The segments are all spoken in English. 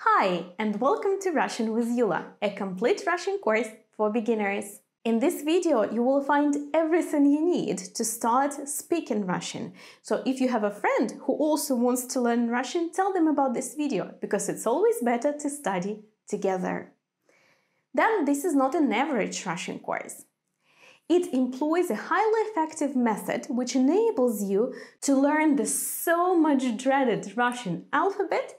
Hi, and welcome to Russian with Yula, a complete Russian course for beginners. In this video, you will find everything you need to start speaking Russian. So if you have a friend who also wants to learn Russian, tell them about this video, because it's always better to study together. Then this is not an average Russian course. It employs a highly effective method which enables you to learn the so much dreaded Russian alphabet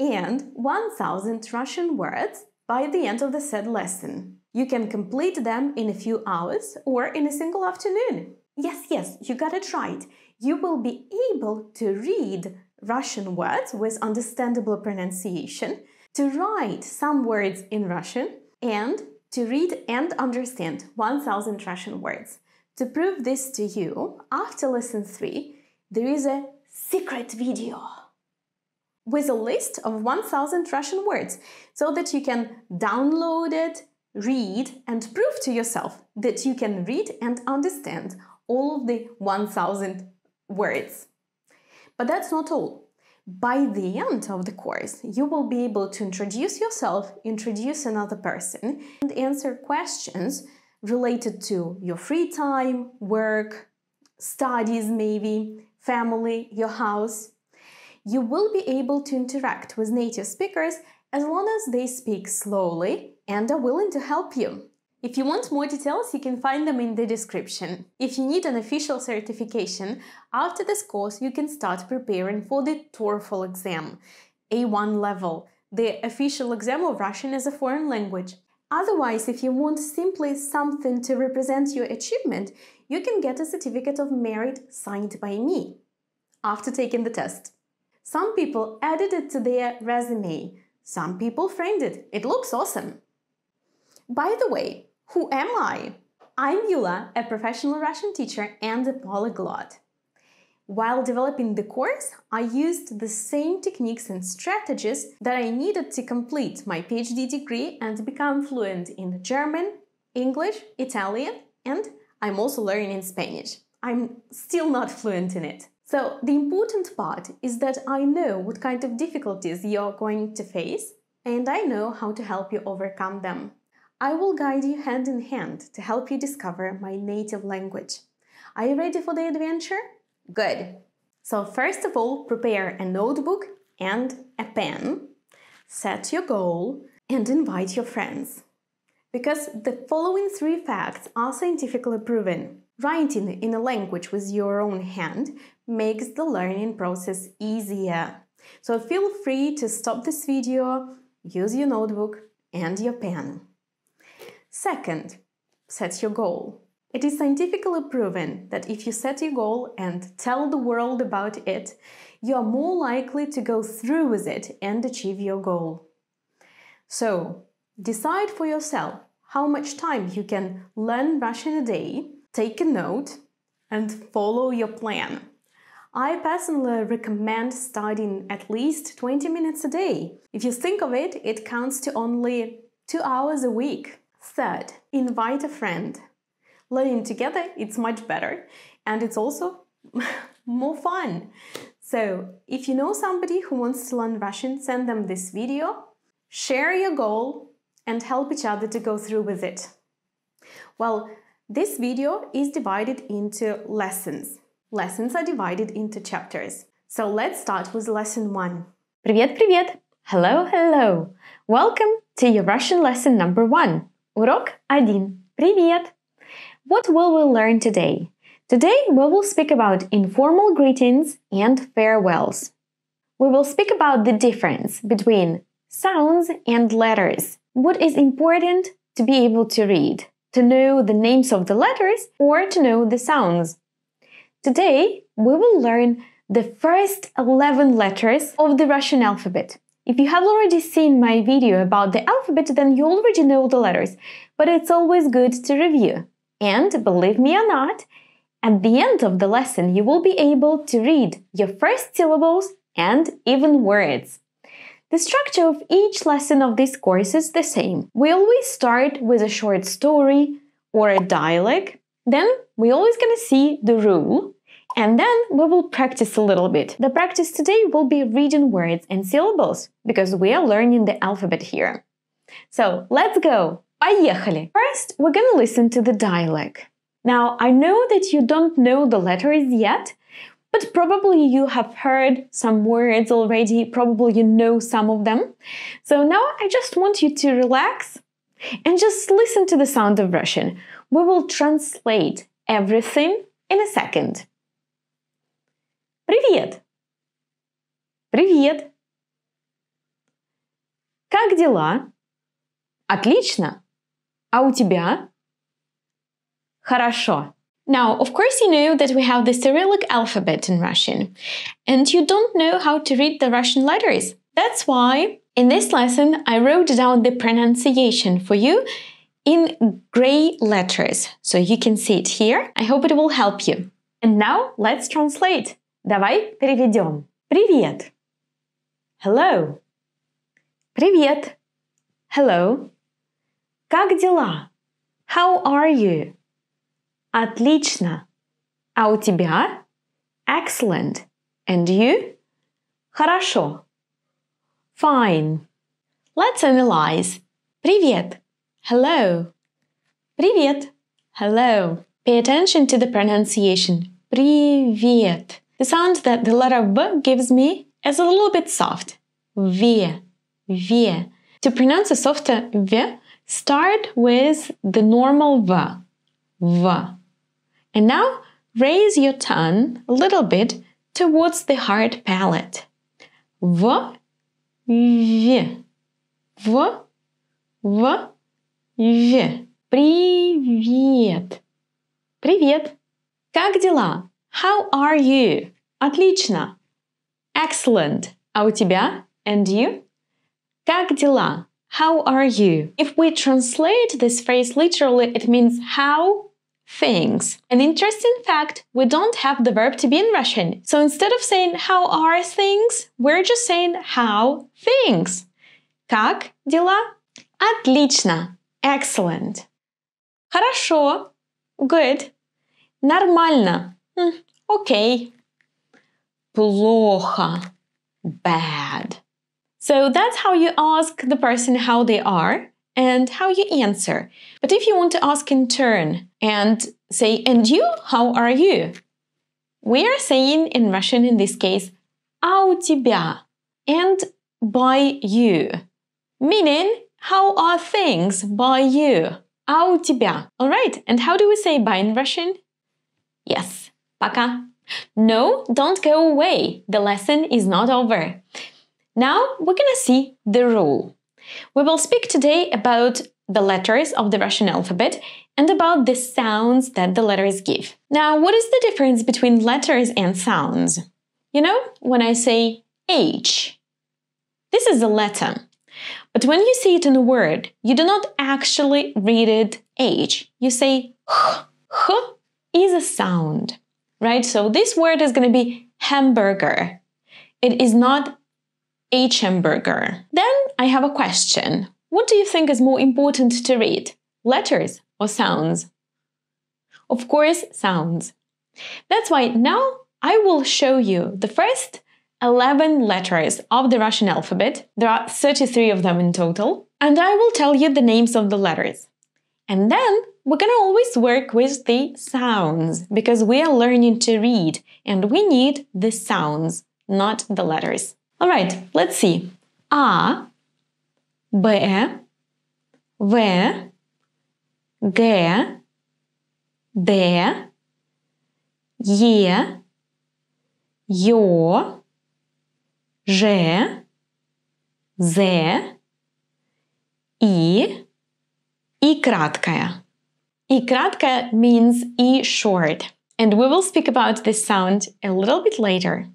and 1000 Russian words by the end of the said lesson. You can complete them in a few hours or in a single afternoon. Yes, you got it right. You will be able to read Russian words with understandable pronunciation, to write some words in Russian, and to read and understand 1000 Russian words. To prove this to you, after lesson 3, there is a secret video with a list of 1000 Russian words so that you can download it, read, and prove to yourself that you can read and understand all of the 1000 words. But that's not all. By the end of the course, you will be able to introduce yourself, introduce another person, and answer questions related to your free time, work, studies maybe, family, your house. You will be able to interact with native speakers as long as they speak slowly and are willing to help you. If you want more details, you can find them in the description. If you need an official certification, after this course you can start preparing for the TOEFL exam, A1 level, the official exam of Russian as a foreign language. Otherwise, if you want simply something to represent your achievement, you can get a certificate of merit signed by me after taking the test. Some people added it to their resume, some people framed it. It looks awesome. By the way, who am I? I'm Yula, a professional Russian teacher and a polyglot. While developing the course, I used the same techniques and strategies that I needed to complete my Ph.D. degree and become fluent in German, English, Italian, and I'm also learning Spanish. I'm still not fluent in it. So the important part is that I know what kind of difficulties you're going to face, and I know how to help you overcome them. I will guide you hand in hand to help you discover my native language. Are you ready for the adventure? Good! So first of all, prepare a notebook and a pen, set your goal, and invite your friends. Because the following 3 facts are scientifically proven. Writing in a language with your own hand makes the learning process easier. So feel free to stop this video, use your notebook and your pen. Second, set your goal. It is scientifically proven that if you set your goal and tell the world about it, you are more likely to go through with it and achieve your goal. So, decide for yourself how much time you can learn Russian a day, take a note, and follow your plan. I personally recommend studying at least 20 minutes a day. If you think of it, it counts to only 2 hours a week. Third, invite a friend. Learning together, it's much better, and it's also more fun. So, if you know somebody who wants to learn Russian, send them this video, share your goal, and help each other to go through with it. Well, this video is divided into lessons. Lessons are divided into chapters. So let's start with lesson 1. Привет! Hello! Welcome to your Russian lesson number 1. Урок 1. Привет! What will we learn today? Today we will speak about informal greetings and farewells. We will speak about the difference between sounds and letters. What is important to be able to read, to know the names of the letters or to know the sounds. Today we will learn the first 11 letters of the Russian alphabet. If you have already seen my video about the alphabet, then you already know the letters, but it's always good to review. And believe me or not, at the end of the lesson you will be able to read your first syllables and even words. The structure of each lesson of this course is the same. We always start with a short story or a dialogue, then we're always gonna see the rule, And then we will practice a little bit. The practice today will be reading words and syllables, because we are learning the alphabet here. So let's go! Поехали! First, we're gonna listen to the dialect. Now, I know that you don't know the letters yet, but probably you have heard some words already, probably you know some of them. So now I just want you to relax and just listen to the sound of Russian. We will translate everything in a second. Привет! Привет! Как дела? Отлично! А у тебя? Хорошо. Now, of course, you know that we have the Cyrillic alphabet in Russian, and you don't know how to read the Russian letters. That's why, in this lesson, I wrote down the pronunciation for you in gray letters, so you can see it here. I hope it will help you. And now, let's translate. Давай переведем. Привет. Hello. Привет. Hello. Как дела? How are you? Отлично. А у тебя? Excellent. And you? Хорошо. Fine. Let's analyze. Привет. Hello. Привет. Hello. Pay attention to the pronunciation. Привет. The sound that the letter V gives me is a little bit soft. V. V. To pronounce a softer V, start with the normal V. V. And now raise your tongue a little bit towards the hard palate. V. V. V. V. V. Привет. Привет. Как дела? How are you? Отлично. Excellent. А у тебя? And you? Как дела? How are you? If we translate this phrase literally, it means how things. An interesting fact, we don't have the verb to be in Russian. So instead of saying how are things, we're just saying how things. Как дела? Отлично. Excellent. Хорошо. Good. Нормально. Okay. Плохо. Bad. So that's how you ask the person how they are and how you answer. But if you want to ask in turn and say, and you, how are you? We are saying in Russian in this case, а у тебя, and by you. Meaning, how are things by you? А у тебя. Alright, and how do we say bye in Russian? Yes, пока. No, don't go away. The lesson is not over. Now we're gonna see the rule. We will speak today about the letters of the Russian alphabet and about the sounds that the letters give. Now, what is the difference between letters and sounds? You know, when I say H, this is a letter. But when you see it in a word, you do not actually read it H. You say H. H is a sound, right? So this word is going to be hamburger. It is not H hamburger. Then I have a question. What do you think is more important to read? Letters or sounds? Of course, sounds. That's why now I will show you the first 11 letters of the Russian alphabet. There are 33 of them in total. And I will tell you the names of the letters. And then we're gonna always work with the sounds because we are learning to read and we need the sounds, not the letters. All right, let's see. A, B, V, G, D, Е, Ё, Ж, З, И краткая. И краткая means E short, and we will speak about this sound a little bit later.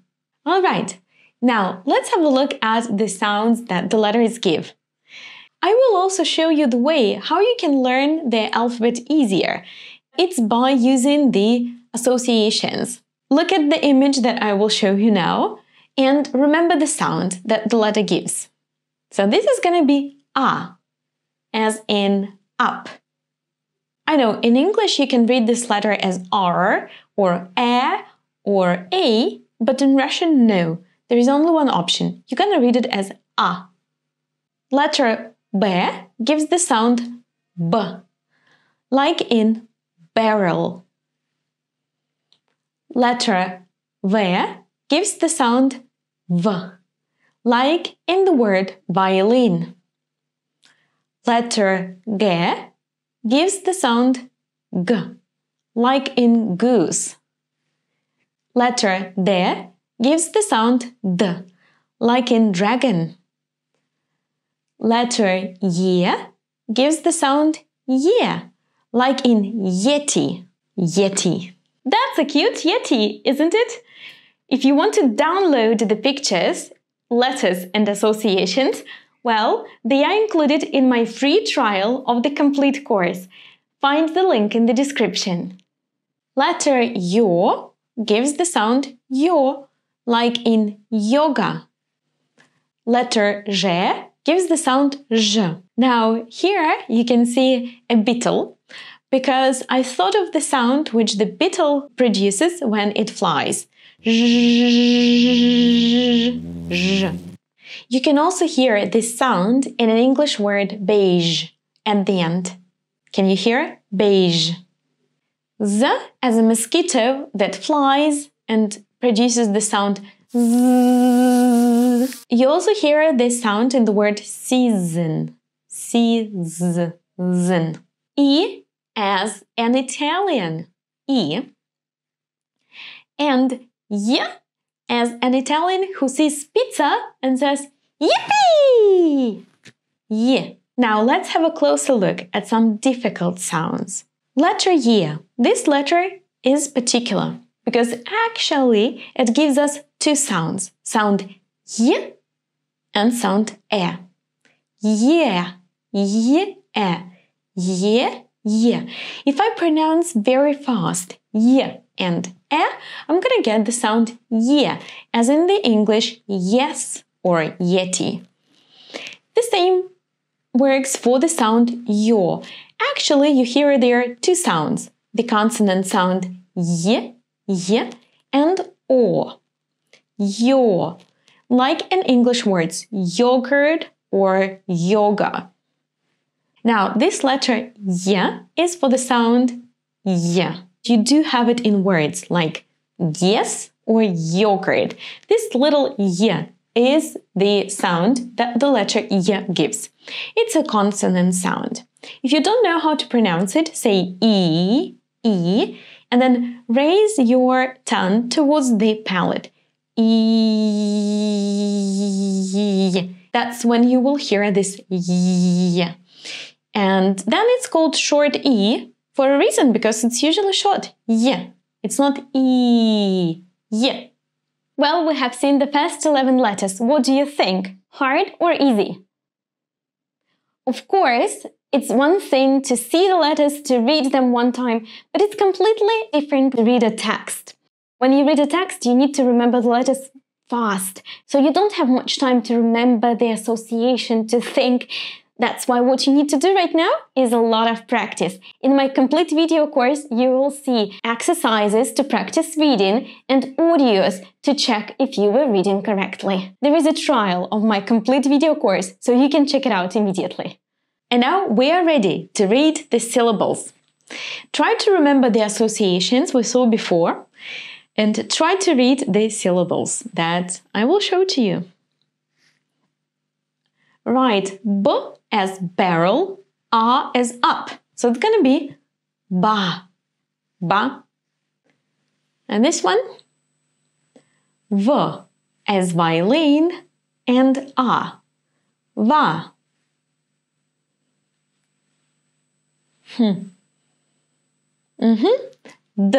All right, now let's have a look at the sounds that the letters give. I will also show you the way how you can learn the alphabet easier. It's by using the associations. Look at the image that I will show you now and remember the sound that the letter gives. So this is going to be A, as in up. I know in English you can read this letter as R or E or A, but in Russian, no. There is only one option. You're gonna read it as A. Letter B gives the sound B, like in barrel. Letter V gives the sound V, like in the word violin. Letter G gives the sound G, like in goose. Letter D gives the sound D, like in dragon. Letter Y gives the sound Y, like in yeti. Yeti. That's a cute yeti, isn't it? If you want to download the pictures, letters and associations, well, they are included in my free trial of the complete course. Find the link in the description. Letter Y gives the sound yo, like in yoga. Letter J gives the sound j. Now, here you can see a beetle, because I thought of the sound which the beetle produces when it flies. You can also hear this sound in an English word beige at the end. Can you hear? Beige. Z as a mosquito that flies and produces the sound z. You also hear this sound in the word season. Season. E as an Italian. E. And Y as an Italian who sees pizza and says, yippee! Y. Now let's have a closer look at some difficult sounds. Letter Y. This letter is particular because actually it gives us two sounds. Sound Y and sound E. Yeah, yeah, yeah, yeah. If I pronounce very fast Y and E, I'm gonna get the sound yeah, as in the English yes or yeti. The same works for the sound yo. Actually, you hear there two sounds. The consonant sound y, and o. Yo. Like in English words yogurt or yoga. Now, this letter y is for the sound y. You do have it in words like yes or yogurt. This little y is the sound that the letter y gives. It's a consonant sound. If you don't know how to pronounce it, say e, and then raise your tongue towards the palate. E. That's when you will hear this y. And then it's called short e for a reason, because it's usually short. Y. It's not e. Y. Well, we have seen the first 11 letters. What do you think? Hard or easy? Of course, it's one thing to see the letters, to read them one time, but it's completely different to read a text. When you read a text, you need to remember the letters fast, so you don't have much time to remember the association, to think. That's why what you need to do right now is a lot of practice. In my complete video course, you will see exercises to practice reading and audios to check if you were reading correctly. There is a trial of my complete video course, so you can check it out immediately. And now we are ready to read the syllables. Try to remember the associations we saw before and try to read the syllables that I will show to you. Write B as barrel, A as up. So it's gonna be ba, ba. And this one, V as violin and A, va. D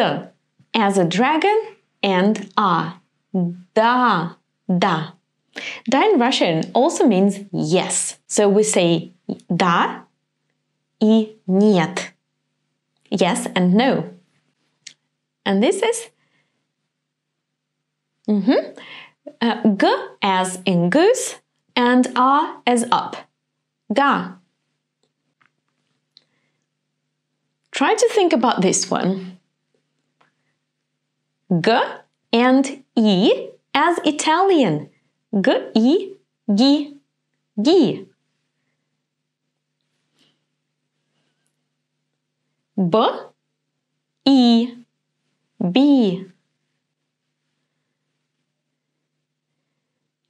as a dragon and A, da, da. Da in Russian also means yes. So we say da и нет. Yes and no. And this is G as in goose and A as up. Ga. Try to think about this one. G and E as Italian. G-I, gi, gi. B-I, bi.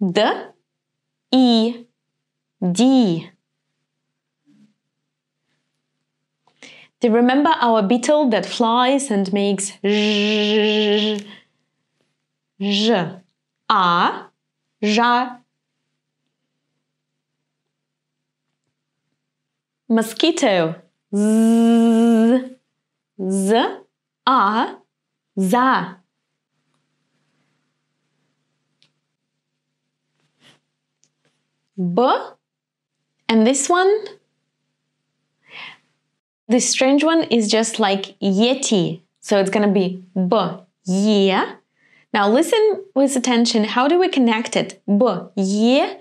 D-I, di. Do you remember our beetle that flies and makes zh, zh, a, ja? Mosquito, z, z, a, za. B, and this one, this strange one is just like yeti, so it's gonna be b, ye. Now listen with attention, how do we connect it? B, ye,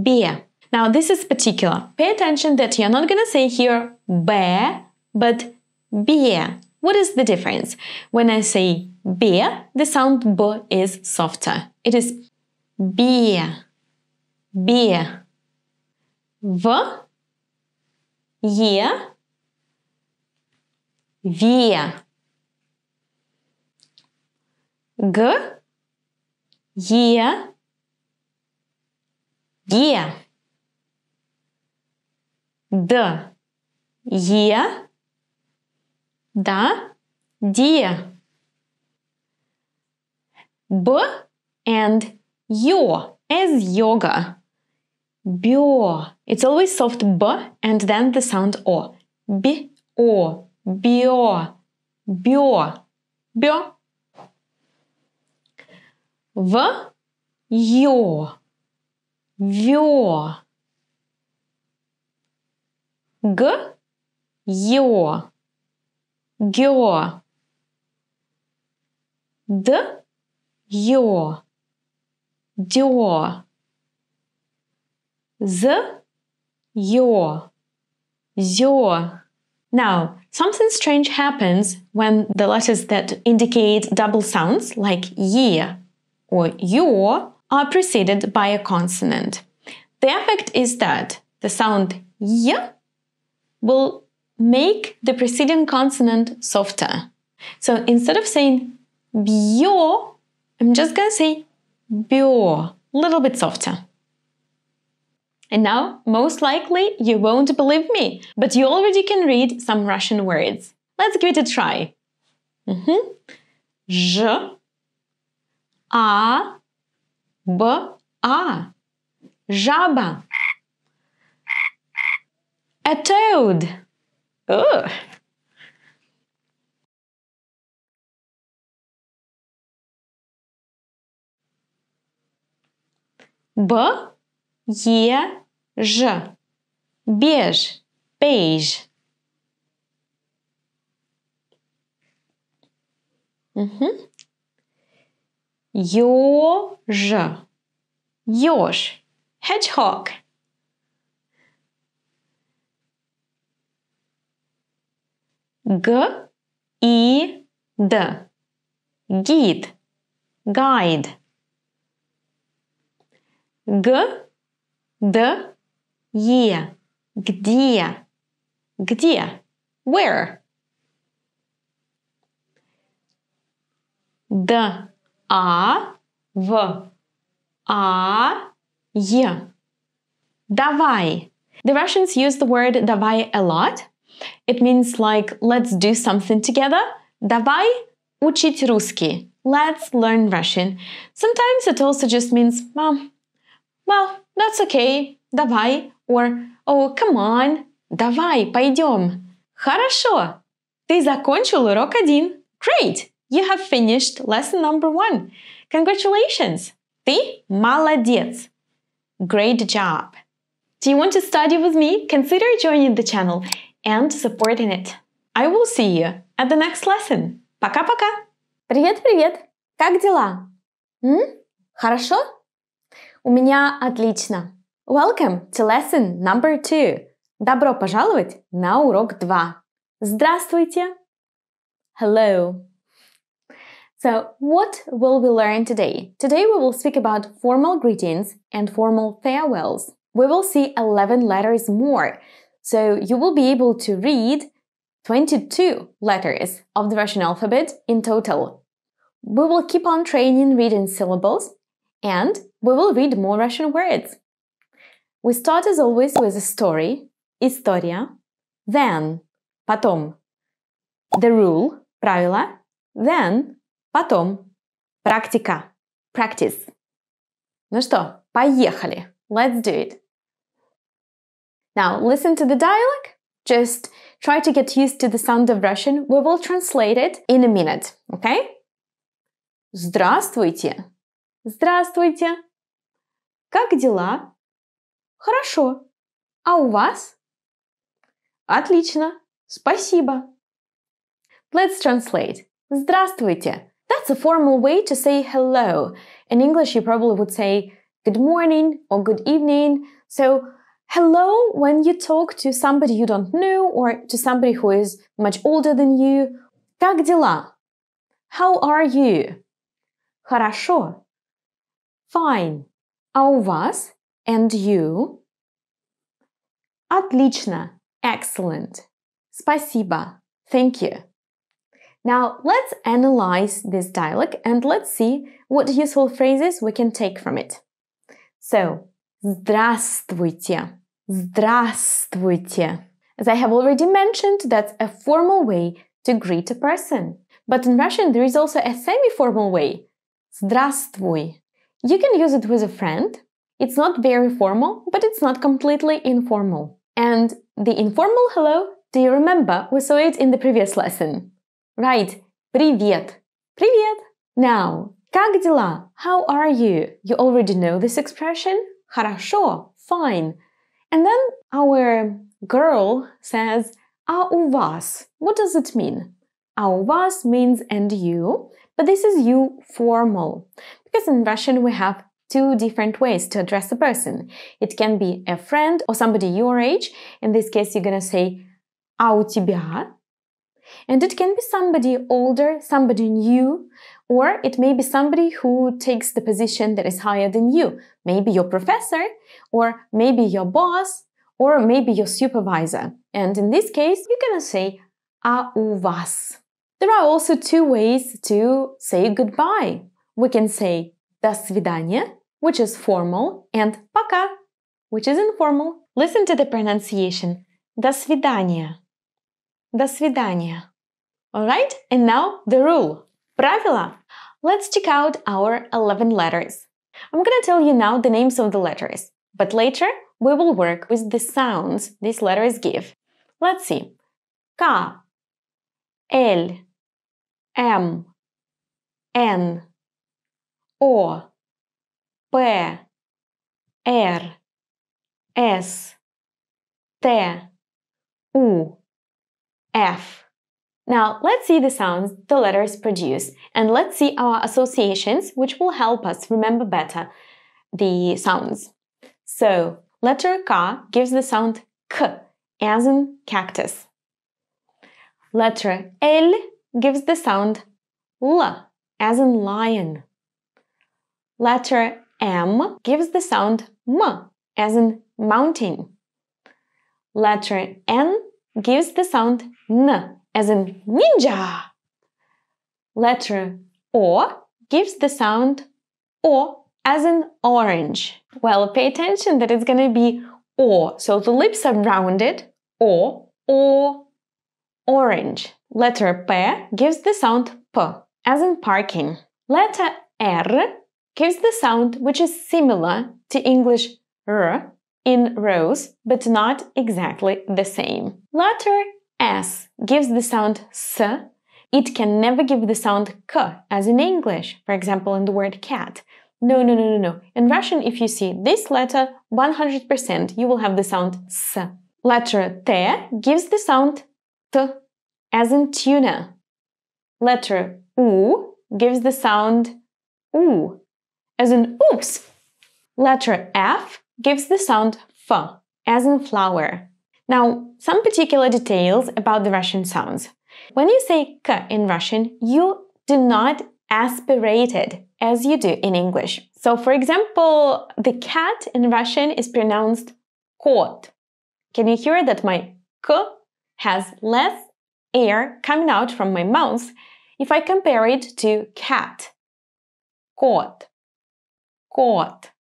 be. Now this is particular. Pay attention that you're not gonna say here be, but be. What is the difference? When I say be, the sound b is softer. It is be, be. V, ye, vie. G, ye, ge. D, ye, da, die. B and yo as yoga. Bio. It's always soft b and then the sound o. Bi-o, bio, bio, bio. V, yo, vio. G, yo, gyo. D, yo, dio. Z, yo, zyo. Now, something strange happens when the letters that indicate double sounds, like ye or yo, are preceded by a consonant. The effect is that the sound y will make the preceding consonant softer. So instead of saying bio, I'm just gonna say bio, a little bit softer. And now, most likely, you won't believe me, but you already can read some Russian words. Let's give it a try. Ž, a, b, a. Жаба. A toad. Ugh. B, Е, Ж. Beige, beige. Ёж, ёж. Hedgehog. Г, И, Д. Гид, guide. Г, Д, Е. Где? Где? Where? Д, А, В, А, Е. Давай. The Russians use the word давай a lot. It means like, let's do something together. Давай учить русский. Let's learn Russian. Sometimes it also just means, well, that's okay. Давай. Or, oh, come on. Давай, пойдем. Хорошо. Ты закончил урок 1. Great. You have finished lesson number 1. Congratulations. Ты молодец. Great job. Do you want to study with me? Consider joining the channel and supporting it. I will see you at the next lesson. Пока-пока. Привет-привет! Как дела? Хорошо? У меня отлично. Welcome to lesson number 2. Добро пожаловать на урок 2. Здравствуйте! Hello! So, what will we learn today? Today we will speak about formal greetings and formal farewells. We will see 11 letters more, so you will be able to read 22 letters of the Russian alphabet in total. We will keep on training reading syllables, and we will read more Russian words. We start as always with a story, история, then, потом, the rule, правило, then, потом, практика, practice. Ну что, поехали! Let's do it! Now, listen to the dialogue. Just try to get used to the sound of Russian. We will translate it in a minute, okay? Здравствуйте! Здравствуйте! Как дела? Хорошо. А у вас? Отлично. Спасибо. Let's translate. Здравствуйте. That's a formal way to say hello. In English, you probably would say good morning or good evening. So, hello when you talk to somebody you don't know or to somebody who is much older than you. Как дела? How are you? Хорошо. Fine. А у вас? And you? Отлично. Excellent. Спасибо. Thank you. Now, let's analyze this dialogue and let's see what useful phrases we can take from it. So, здравствуйте. Здравствуйте. As I have already mentioned, that's a formal way to greet a person. But in Russian, there is also a semi-formal way. Здравствуй. You can use it with a friend. It's not very formal, but it's not completely informal. And the informal hello, do you remember? We saw it in the previous lesson. Right. Привет. Привет. Now, как дела? How are you? You already know this expression. Хорошо. Fine. And then our girl says, а у вас? What does it mean? А у вас means and you, but this is you formal. Because in Russian we have two different ways to address a person. It can be a friend or somebody your age. In this case, you're gonna say а у тебя? And it can be somebody older, somebody new, or it may be somebody who takes the position that is higher than you. Maybe your professor, or maybe your boss, or maybe your supervisor. And in this case, you're gonna say а у вас? There are also two ways to say goodbye. We can say до свидания, which is formal, and пока, which is informal. Listen to the pronunciation. До свидания. До свидания. Alright, and now the rule. Правило. Let's check out our 11 letters. I'm gonna tell you now the names of the letters, but later we will work with the sounds these letters give. Let's see. K, L, M, N, O, P, R, S, T, U, F. Now, let's see the sounds the letters produce, and let's see our associations, which will help us remember better the sounds. So, letter K gives the sound K, as in cactus. Letter L gives the sound L, as in lion. Letter M gives the sound M, as in mountain. Letter N gives the sound N, as in ninja. Letter O gives the sound O, as in orange. Well, pay attention that it's going to be O, so the lips are rounded. O, orange. Letter P gives the sound P, as in parking. Letter R gives the sound which is similar to English R in rose, but not exactly the same. Letter S gives the sound S. It can never give the sound K, as in English, for example, in the word cat. No. In Russian, if you see this letter, 100% you will have the sound S. Letter T gives the sound T, as in tuna. Letter U gives the sound U, as in oops. Letter F gives the sound F, as in flower. Now, some particular details about the Russian sounds. When you say K in Russian, you do not aspirated, as you do in English. So, for example, the cat in Russian is pronounced kot. Can you hear that my k has less air coming out from my mouth if I compare it to cat? Kot. Kot.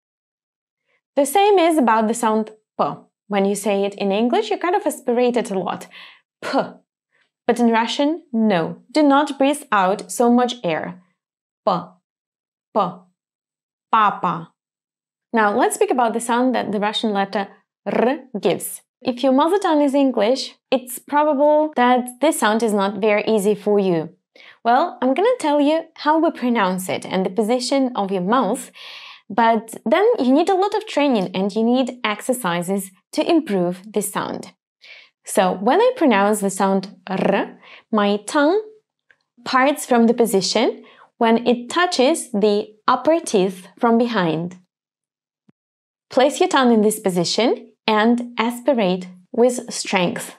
The same is about the sound p. When you say it in English, you kind of aspirate it a lot. P. But in Russian, no. Do not breathe out so much air. P. P. Papa. Now, let's speak about the sound that the Russian letter R gives. If your mother tongue is English, it's probable that this sound is not very easy for you. Well, I'm gonna tell you how we pronounce it and the position of your mouth, but then you need a lot of training and you need exercises to improve this sound. So, when I pronounce the sound R, my tongue parts from the position when it touches the upper teeth from behind. Place your tongue in this position and aspirate with strength.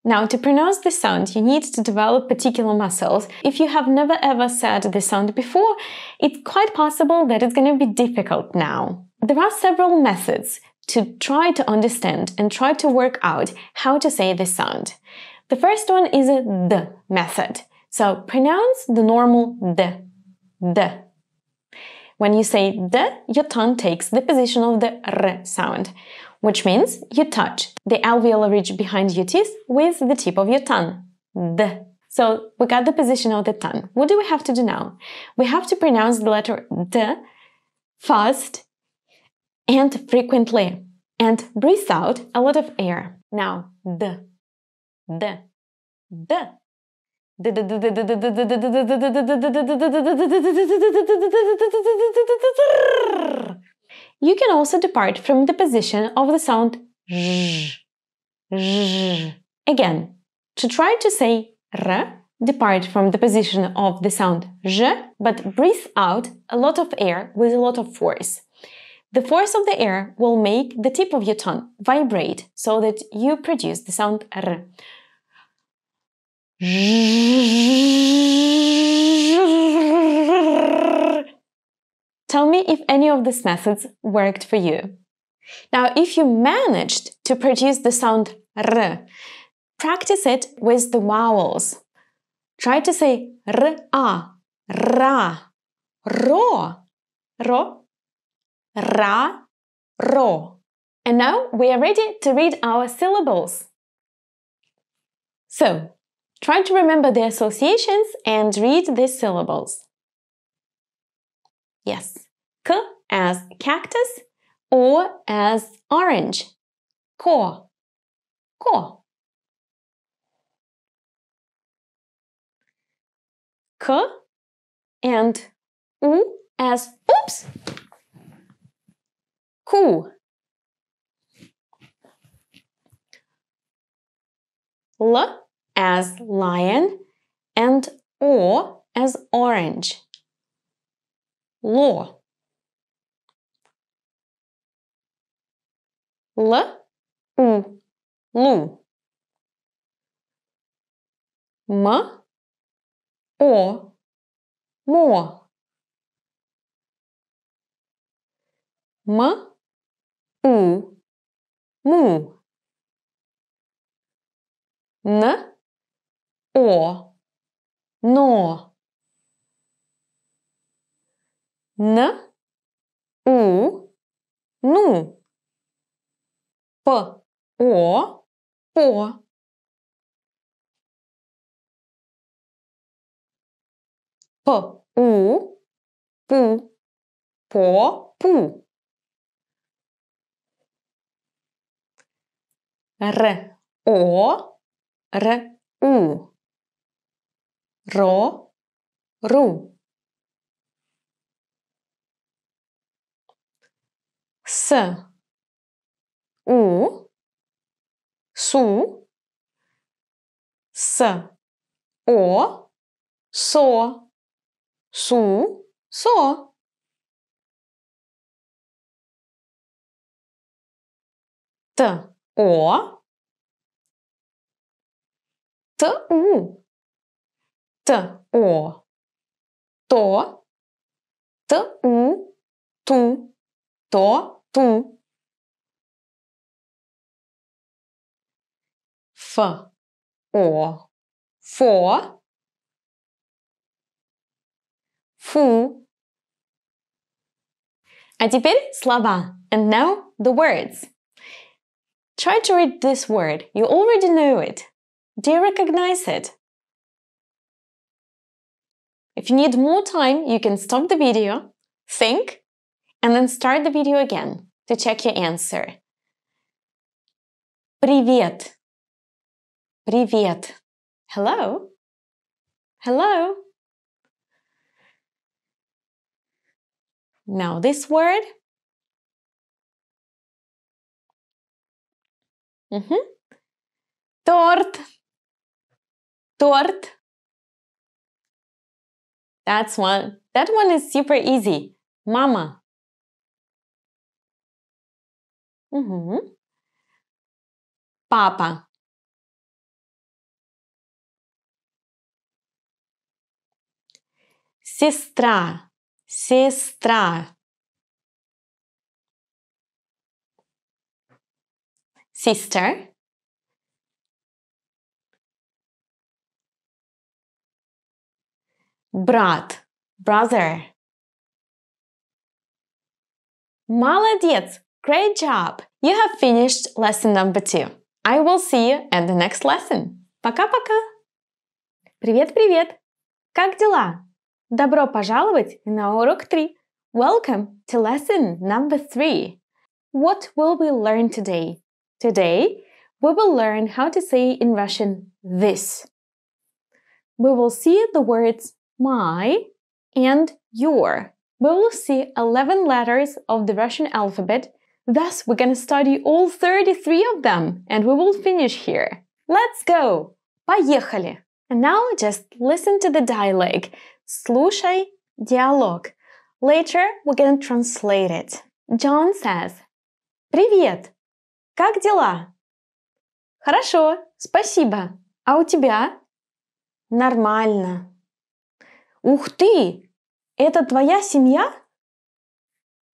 Now, to pronounce this sound, you need to develop particular muscles. If you have never ever said this sound before, it's quite possible that it's going to be difficult now. There are several methods to try to understand and try to work out how to say this sound. The first one is a D method. So, pronounce the normal D. D. When you say D, your tongue takes the position of the R sound, which means you touch the alveolar ridge behind your teeth with the tip of your tongue. D. So, we got the position of the tongue. What do we have to do now? We have to pronounce the letter D fast and frequently, and breathe out a lot of air. Now, D. D. D. You can also depart from the position of the sound zh, zh. Again, to try to say R, depart from the position of the sound zh, but breathe out a lot of air with a lot of force. The force of the air will make the tip of your tongue vibrate so that you produce the sound R. Tell me if any of these methods worked for you. Now, if you managed to produce the sound R, practice it with the vowels. Try to say R-A, ra, ro, ro, ra, ro. And now we are ready to read our syllables. So, try to remember the associations and read these syllables. Yes, K as cactus or as orange. Ko, ko. K and U as oops. Ku. L as lion and O as orange. Lo. L, U, lu. M, O, mo. M, U, mu. N, O, no. N, U, nu. P, O, po. P, U, pu, po, pu. R, O, r, u. Ro, ru. S, U, su. S, O, so. Su, so. T, O. Т-у. Т-о. То. Т-у. Ту. То. Ту. Ф-о. Фо. Фу. А теперь слова. And now the words. Try to read this word. You already know it. Do you recognize it? If you need more time, you can stop the video, think, and then start the video again to check your answer. Привет. Привет. Hello. Hello. Now this word. Торт. Торт. That one is super easy. Mama. Папа. Сестра. Сестра. Sister. Брат. Brother. Молодец. Great job. You have finished lesson number 2. I will see you at the next lesson. Пока-пока. Привет-привет. Как дела? Добро пожаловать на урок 3. Welcome to lesson number 3. What will we learn today? Today, we will learn how to say in Russian this. We will see the words my and your. We will see 11 letters of the Russian alphabet. Thus, we're going to study all 33 of them, and we will finish here. Let's go! Поехали! And now just listen to the dialogue. Слушай диалог. Later, we're going to translate it. John says, Привет! Как дела? Хорошо, спасибо. А у тебя? Нормально. Ух ты! Это твоя семья?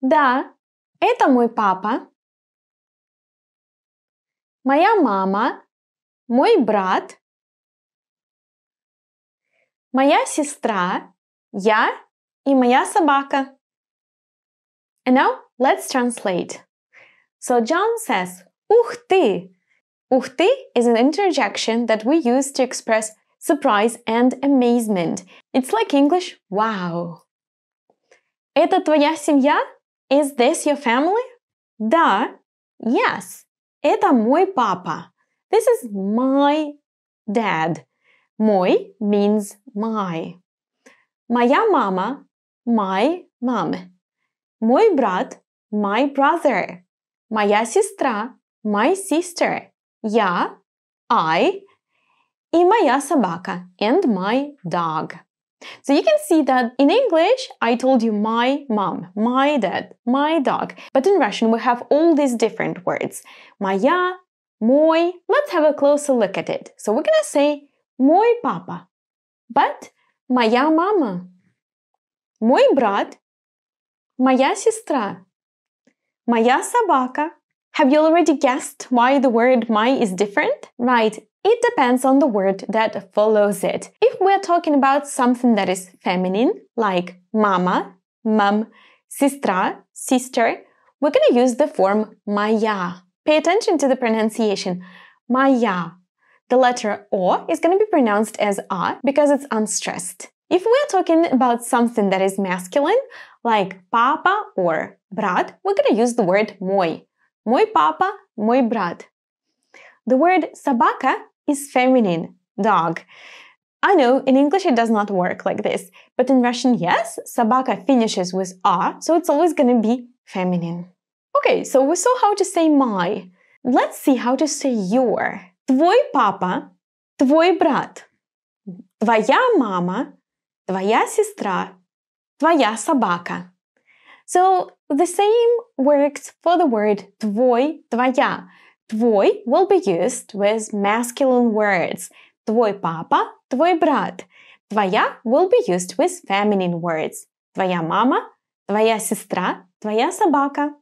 Да, это мой папа. Моя мама, мой брат, моя сестра, я и моя собака. And now let's translate. So John says, Ух ты! Ух ты is an interjection that we use to express surprise and amazement. It's like English, wow. Это твоя семья? Is this your family? Да, yes. Это мой папа. This is my dad. Мой means my. Моя мама, my mom. Мой брат, my brother. Моя сестра, my sister. Я, I. И моя собака, and my dog. So you can see that in English, I told you my mom, my dad, my dog. But in Russian, we have all these different words. Моя, мой. Let's have a closer look at it. So we're gonna say мой папа. But моя мама. Мой брат. Моя сестра. Моя собака. Have you already guessed why the word my is different? Right. It depends on the word that follows it. If we're talking about something that is feminine, like mama, mom, сестра, sister, we're going to use the form моя. Pay attention to the pronunciation. Моя. The letter O is going to be pronounced as A because it's unstressed. If we're talking about something that is masculine, like папа or брат, we're going to use the word мой. Мой папа, мой брат. The word собака is feminine, dog. I know, in English it does not work like this, but in Russian, yes, собака finishes with A, so it's always going to be feminine. Okay, so we saw how to say my. Let's see how to say your. Твой папа, твой брат. Твоя мама, твоя сестра, твоя собака. So the same works for the word твой, твоя. Твой will be used with masculine words. твой папа, твой брат. Твоя will be used with feminine words. Твоя мама, твоя сестра, твоя собака.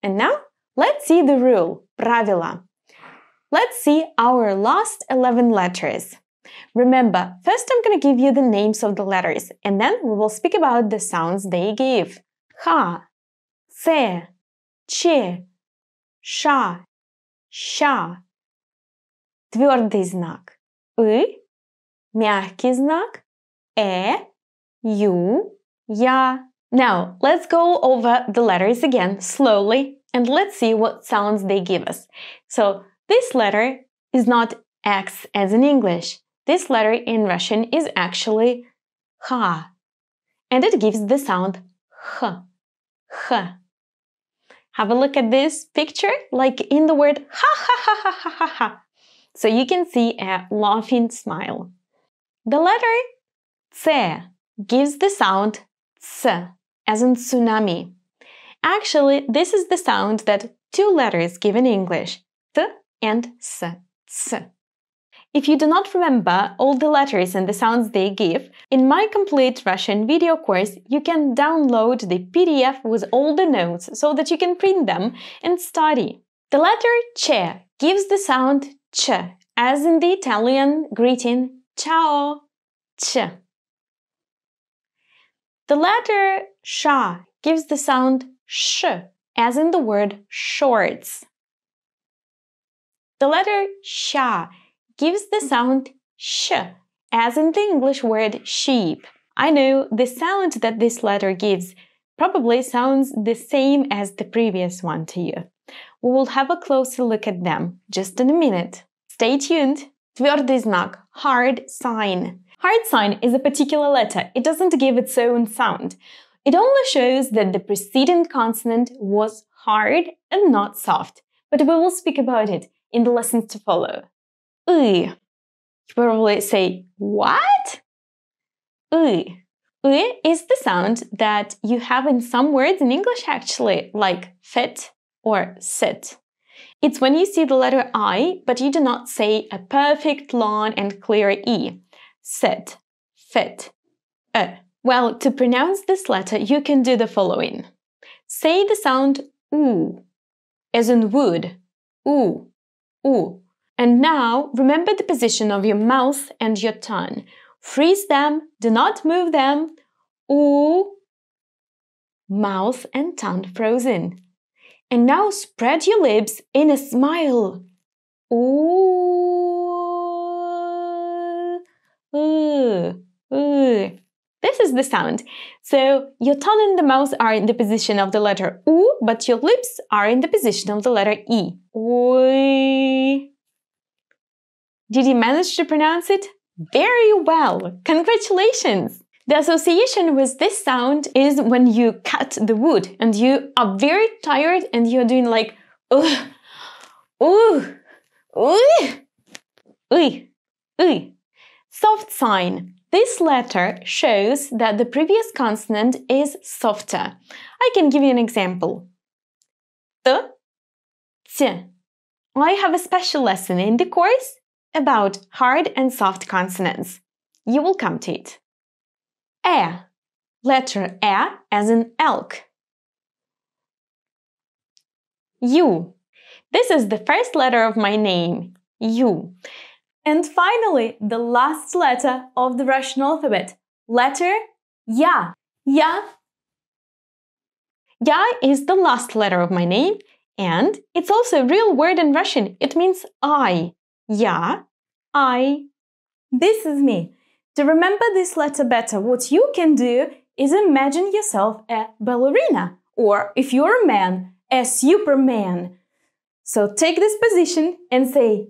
And now, let's see the rule, правила. Let's see our last 11 letters. Remember, first I'm going to give you the names of the letters, and then we will speak about the sounds they give. Х, Ц, Ч, Ш, Щ. Твердый знак И, мягкий знак Ю, Я. Now, let's go over the letters again slowly and let's see what sounds they give us. So, this letter is not X as in English. This letter in Russian is actually H, and it gives the sound H. H. Have a look at this picture, like in the word ha ha ha ha ha ha ha. So you can see a laughing smile. The letter C gives the sound ts, as in tsunami. Actually, this is the sound that two letters give in English, t and s, ts. If you do not remember all the letters and the sounds they give, in my complete Russian video course, you can download the PDF with all the notes so that you can print them and study. The letter ch gives the sound ch, as in the Italian greeting ciao, ch. The letter sh gives the sound sh, as in the word shorts. The letter sh gives the sound sh, as in the English word sheep. I know the sound that this letter gives probably sounds the same as the previous one to you. We will have a closer look at them just in a minute. Stay tuned. Твердый знак, hard sign. Hard sign is a particular letter. It doesn't give its own sound. It only shows that the preceding consonant was hard and not soft. But we will speak about it in the lessons to follow. You probably say, what? Is the sound that you have in some words in English actually, like fit or sit. It's when you see the letter I, but you do not say a perfect, long and clear E. Sit, fit, Well, to pronounce this letter, you can do the following. Say the sound U, as in wood, U. And now, remember the position of your mouth and your tongue. Freeze them, do not move them. U, mouth and tongue frozen. And now spread your lips in a smile. This is the sound. So your tongue and the mouth are in the position of the letter U, but your lips are in the position of the letter E. Did you manage to pronounce it? Very well! Congratulations! The association with this sound is when you cut the wood and you are very tired and you're doing like Soft sign. This letter shows that the previous consonant is softer. I can give you an example. T, T. I have a special lesson in the course about hard and soft consonants. You will come to it. Letter E as in elk. U. This is the first letter of my name, U. And finally, the last letter of the Russian alphabet, letter Ya. Ya is the last letter of my name, and it's also a real word in Russian. It means I. Ya, I. This is me. To remember this letter better, what you can do is imagine yourself a ballerina, or if you're a man, a superman. So take this position and say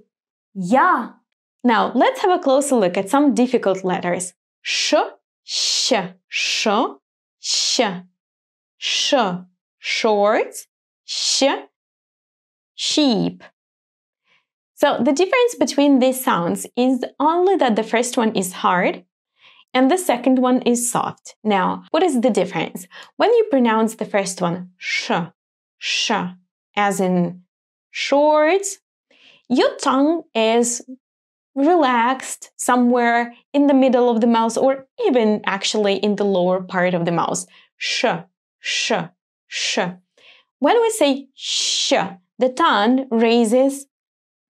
Ya. Now let's have a closer look at some difficult letters. Sh, sh, sh, sh, sh, short, sh, sheep. So the difference between these sounds is only that the first one is hard and the second one is soft. Now, what is the difference? When you pronounce the first one, sh, as in short, your tongue is relaxed, somewhere in the middle of the mouth, or even actually in the lower part of the mouth. Sh, sh, sh. When we say sh, the tongue raises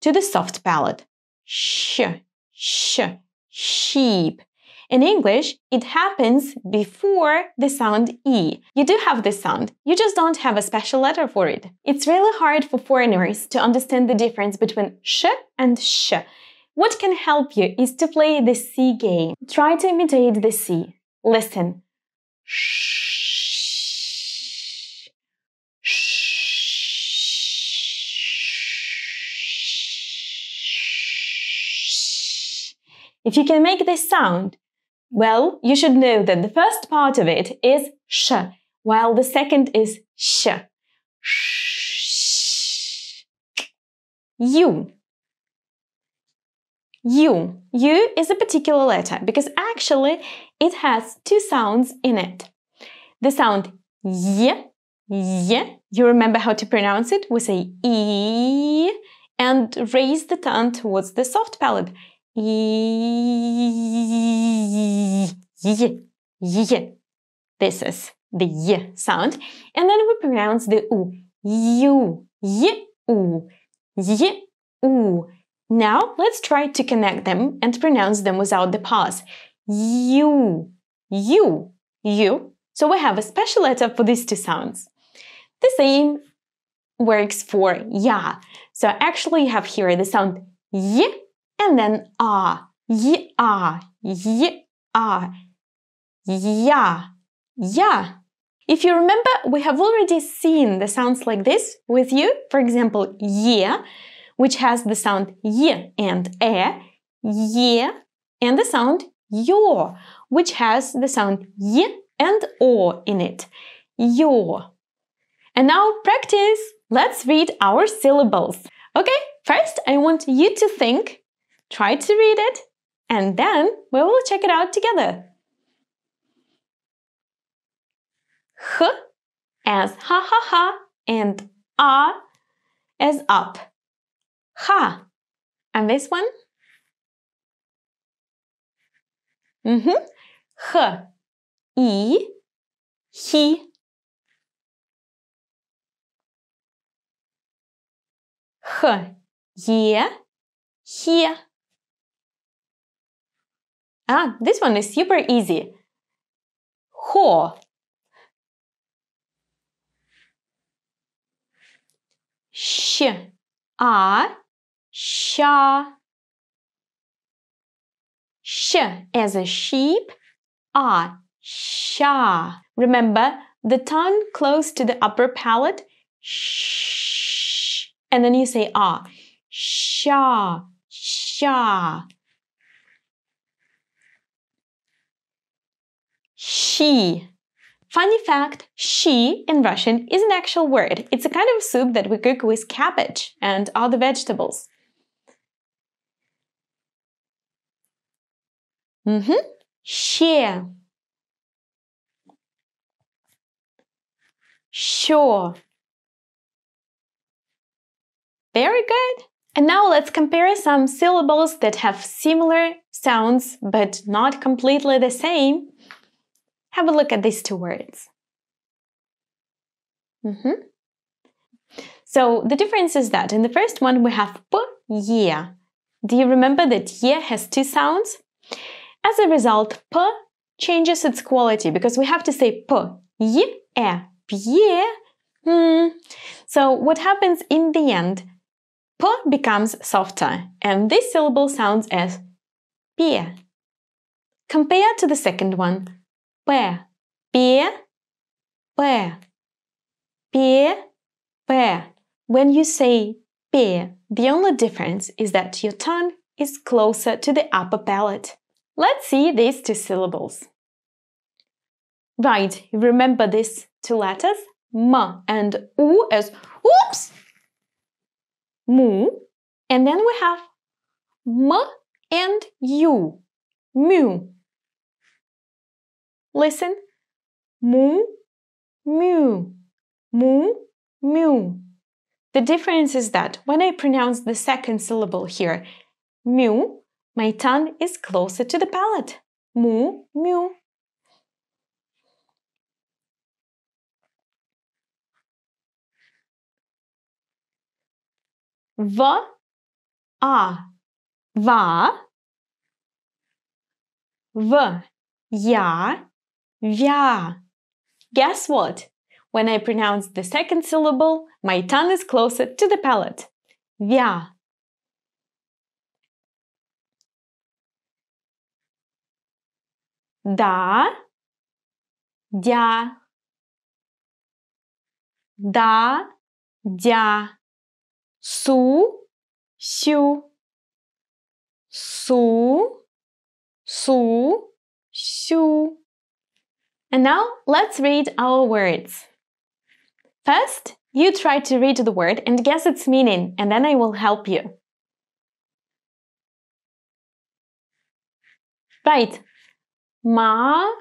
to the soft palate. Sh, sh, sheep. In English, it happens before the sound E. You do have this sound, you just don't have a special letter for it. It's really hard for foreigners to understand the difference between sh and sh. What can help you is to play the C game. Try to imitate the C. Listen. Sh. Sh. If you can make this sound, well, you should know that the first part of it is sh, while the second is sh. U. U. U is a particular letter because actually it has two sounds in it. The sound y, y, you remember how to pronounce it? We say e and raise the tongue towards the soft palate. Y, y, y. This is the y sound. And then we pronounce the u. U, y, u, y, u. Now let's try to connect them and pronounce them without the pause. You, you, you. So we have a special letter for these two sounds. The same works for ya. So actually you have here the sound y and then ah, y, ah, y, ah, ya, ya. If you remember, we have already seen the sounds like this with you. For example, yeah, which has the sound y and yeah, and the sound yo, which has the sound y and o in it. Yo. And now practice. Let's read our syllables. Okay, first I want you to think, try to read it, and then we will check it out together. H as ha ha ha and a as up. Ha. And this one? H, I, he. H, ye, he. Ah, this one is super easy. Ho. Sh, a, sha. Sh as a sheep, a, sha. Remember, the tongue close to the upper palate, sh, and then you say a, sha, sha. She. Funny fact, she in Russian is an actual word. It's a kind of soup that we cook with cabbage and other vegetables. She. Sure. Very good. And now let's compare some syllables that have similar sounds but not completely the same. Have a look at these two words. So the difference is that in the first one we have p, ye. Do you remember that ye has two sounds? As a result, p changes its quality because we have to say p, y, e, pye. So what happens in the end? P becomes softer and this syllable sounds as pie. Compare to the second one. P, pe, pe, pe, pe. When you say pe, the only difference is that your tongue is closer to the upper palate. Let's see these two syllables. Right, remember these two letters, m and u as oops, mu, and then we have m and u, mu. Listen, mu, mu, mu, mu. The difference is that when I pronounce the second syllable here, mu, My tongue is closer to the palate. Mu, мю. В, а, ва. В, я, вя. Guess what? When I pronounce the second syllable, my tongue is closer to the palate. Вя. Да, дя. Да, дя. Су, сю. Су, су, сю. And now let's read our words. First, you try to read the word and guess its meaning, and then I will help you. Right. Машина.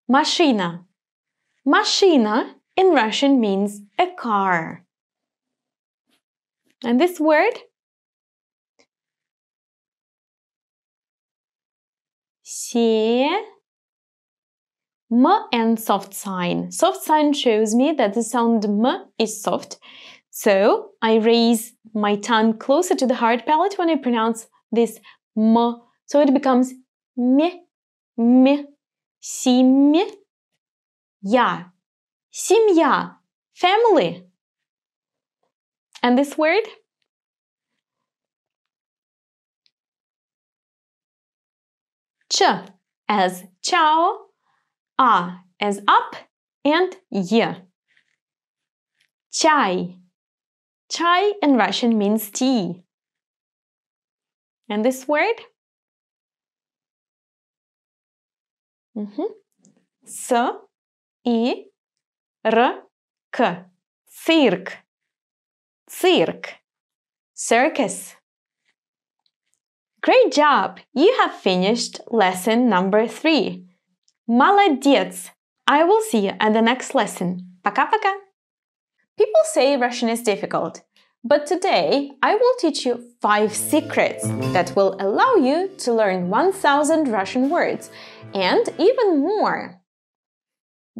Машина. Машина in Russian means a car. And this word? Se. M and soft sign. Soft sign shows me that the sound M is soft. So I raise my tongue closer to the hard palate when I pronounce this M. So it becomes me, me. Семья. Семья. Family. And this word? Ch as ciao, a as up, and y. Chai. Chai in Russian means tea. And this word? S, I, R, K. Cirque. Cirque. Circus. Great job! You have finished lesson number 3. Молодец! I will see you at the next lesson. Пока-пока! People say Russian is difficult, but today I will teach you 5 secrets that will allow you to learn 1000 Russian words and even more.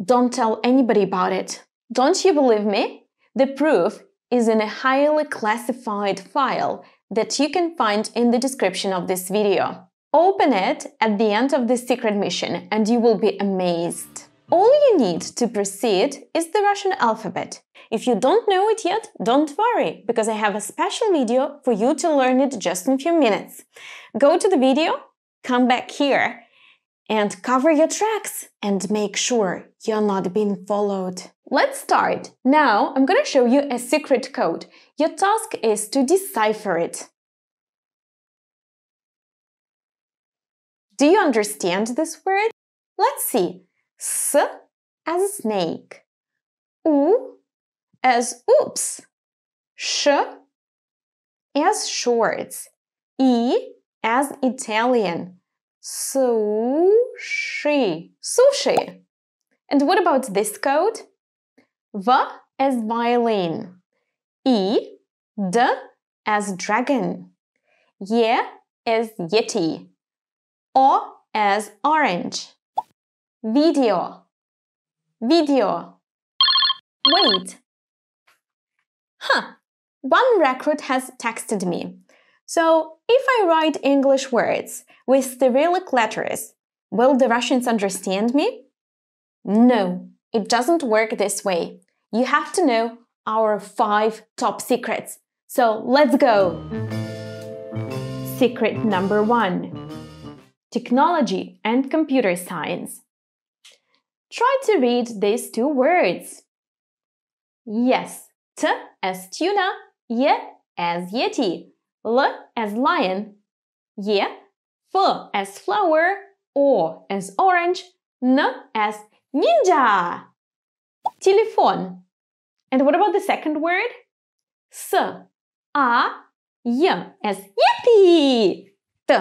Don't tell anybody about it. Don't you believe me? The proof is in a highly classified file that you can find in the description of this video. Open it at the end of this secret mission and you will be amazed. All you need to proceed is the Russian alphabet. If you don't know it yet, don't worry, because I have a special video for you to learn it just in a few minutes. Go to the video, come back here, and cover your tracks and make sure you're not being followed. Let's start. Now I'm going to show you a secret code. Your task is to decipher it. Do you understand this word? Let's see. S as snake. U as oops. Sh as shorts. I as Italian. Sushi. Sushi. And what about this code? V as violin. I, D as dragon. Y as yeti. O as orange. Video. Video. Wait. One recruit has texted me. So, if I write English words with Cyrillic letters, will the Russians understand me? No, it doesn't work this way. You have to know our 5 top secrets. So, let's go! Secret number 1. Technology and computer science. Try to read these 2 words. Yes, T as tuna, Y as yeti, L as lion, Y, F as flower, O as orange, N as ninja. Телефон. And what about the second word? S, A, Y as yippee. T.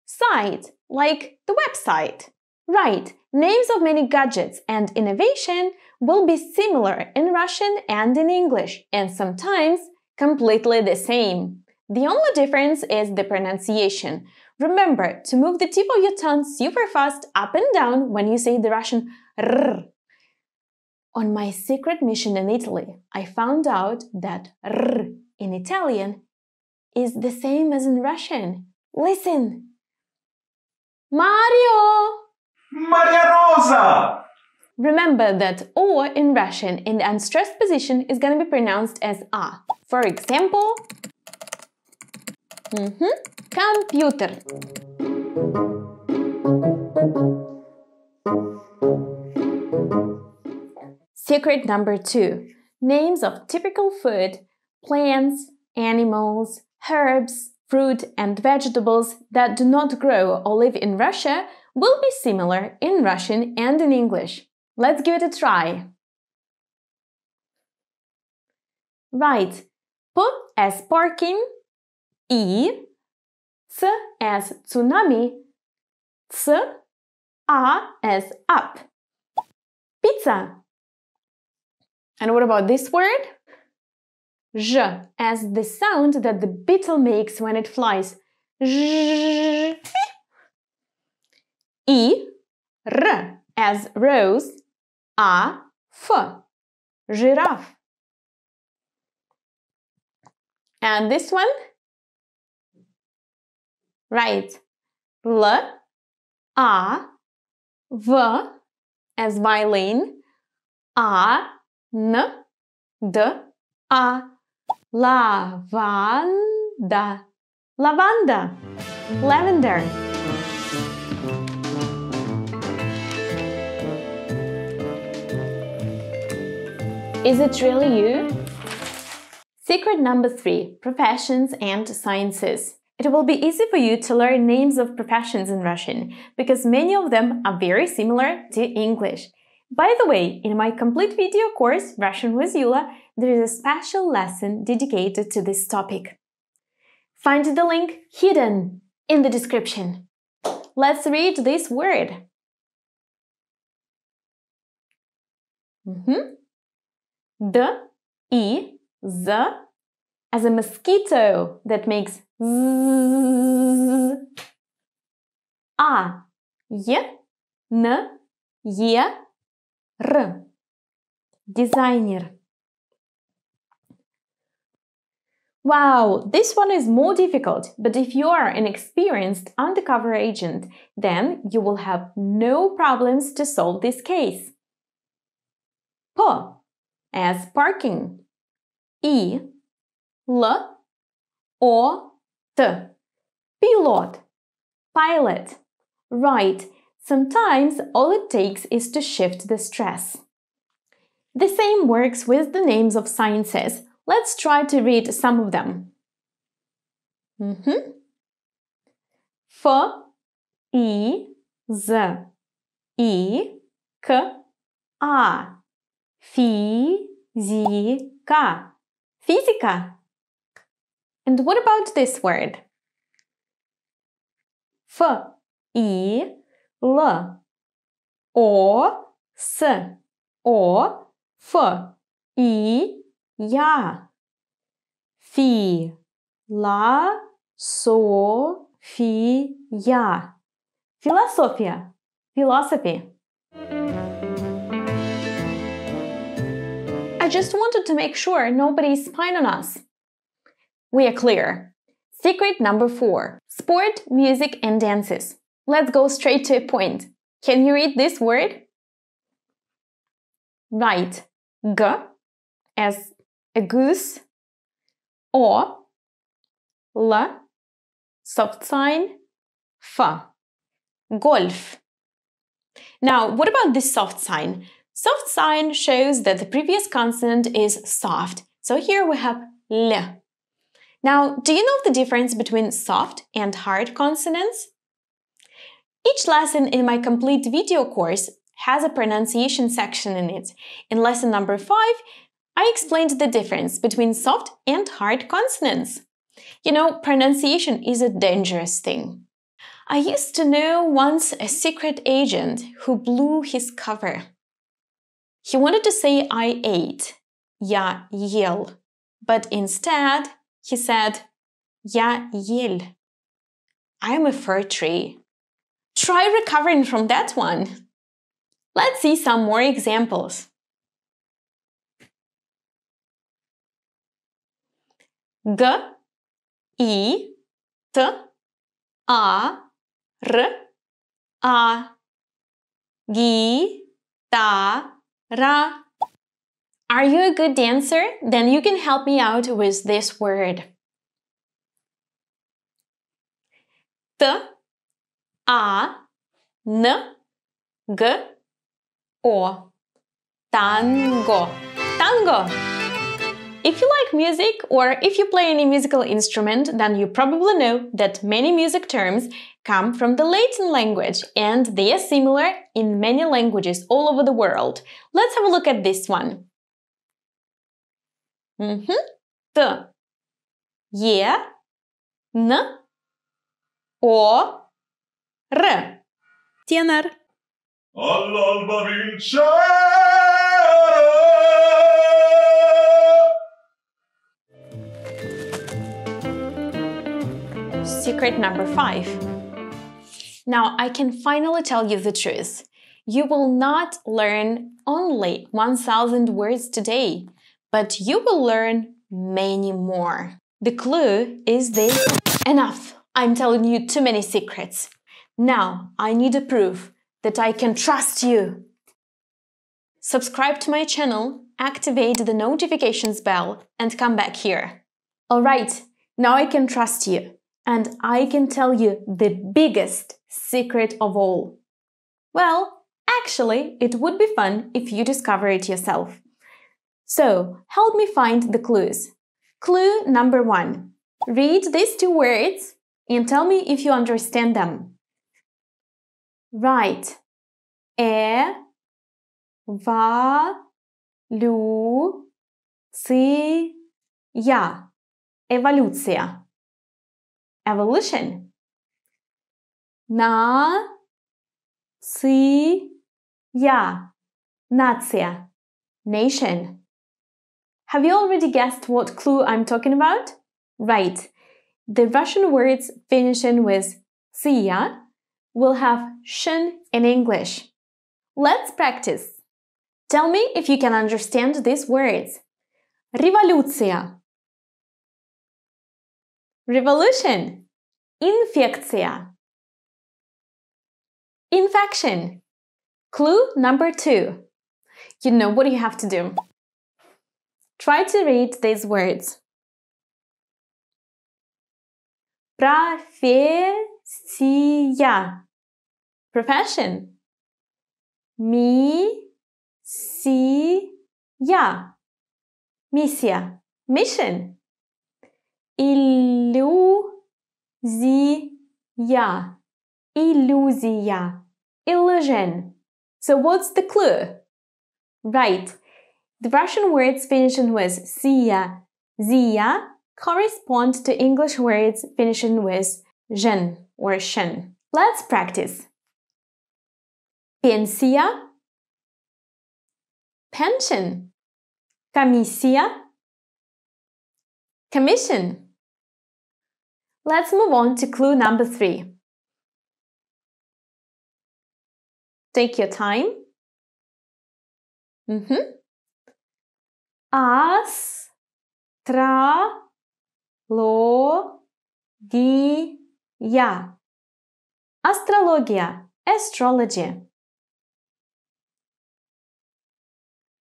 Site, like the website. Right, names of many gadgets and innovation will be similar in Russian and in English, and sometimes completely the same. The only difference is the pronunciation. Remember to move the tip of your tongue super fast up and down when you say the Russian r. On my secret mission in Italy, I found out that r in Italian is the same as in Russian. Listen! Mario! Maria Rosa! Remember that O in Russian in the unstressed position is going to be pronounced as A. For example, computer. Secret number 2. Names of typical food, plants, animals, herbs, fruit and vegetables that do not grow or live in Russia will be similar in Russian and in English. Let's give it a try. Right. P as parking, I, C as tsunami, C, A as up. Pizza. And what about this word? J as the sound that the beetle makes when it flies. J. I, R as rose, A, F, giraffe. And this one? Right. L, A, V as violin, A, N, D, A. Lavanda. Lavanda. Lavender. Is it really you? Secret number 3. Professions and sciences. It will be easy for you to learn names of professions in Russian because many of them are very similar to English. By the way, in my complete video course, Russian with Yula, there is a special lesson dedicated to this topic. Find the link hidden in the description. Let's read this word. D, I, Z, as a mosquito that makes zzz. A, Y, N, Y, R. Designer. Wow, this one is more difficult, but if you are an experienced undercover agent, then you will have no problems to solve this case. P as parking. I, L, O, T. Pilot. Pilot. Right. Sometimes all it takes is to shift the stress. The same works with the names of sciences. Let's try to read some of them. F, I, Z, I, K, A. Fizika. Physica. And what about this word? F, I, L, O, S, O, F, I, Ya. Philosophia. Philosophia. Philosophy. I just wanted to make sure nobody is spying on us. We are clear. Secret number 4. Sport, music and dances. Let's go straight to a point. Can you read this word? Right. G as a goose. O, L, soft sign, F. Golf. Now, what about this soft sign? Soft sign shows that the previous consonant is soft. So here we have L. Now, do you know the difference between soft and hard consonants? Each lesson in my complete video course has a pronunciation section in it. In lesson number 5, I explained the difference between soft and hard consonants. You know, pronunciation is a dangerous thing. I used to know once a secret agent who blew his cover. He wanted to say I ate, я ел, but instead he said Я ель. I'm a fir tree. Try recovering from that one. Let's see some more examples. Г, И, Т, А, Р, А, Ги, Та, Ра. Are you a good dancer? Then you can help me out with this word. Т, А, Н, Г, О. Tango. Tango. If you like music or if you play any musical instrument, then you probably know that many music terms come from the Latin language and they are similar in many languages all over the world. Let's have a look at this one. Т, Е, Н, О, Р. Tenor. All'alba vincere. Secret number 5. Now I can finally tell you the truth. You will not learn only 1,000 words today, but you will learn many more. The clue is this. Enough! I'm telling you too many secrets. Now I need a proof that I can trust you. Subscribe to my channel, activate the notifications bell, and come back here. Alright, now I can trust you. And I can tell you the biggest secret of all. Well, actually, it would be fun if you discover it yourself. So, help me find the clues. Clue number 1. Read these 2 words and tell me if you understand them. Right. Эволюция. Эволюция. Evolution. Нация. Нация. Nation. Have you already guessed what clue I'm talking about? Right. The Russian words finishing with ция will have shin in English. Let's practice. Tell me if you can understand these words. Революция. Revolution. Инфекция. Infection. Clue number 2. You know what you have to do. Try to read these words. Профессия. Profession. Миссия. Миссия. Mission. Иллюзия. Иллюзия. Illusion. So what's the clue? Right. The Russian words finishing with sia, zia correspond to English words finishing with zhen or shen. Let's practice. Пенсия. Pension. Комиссия. Commission. Let's move on to clue number 3. Take your time. Астрология. Astrologia. Astrology.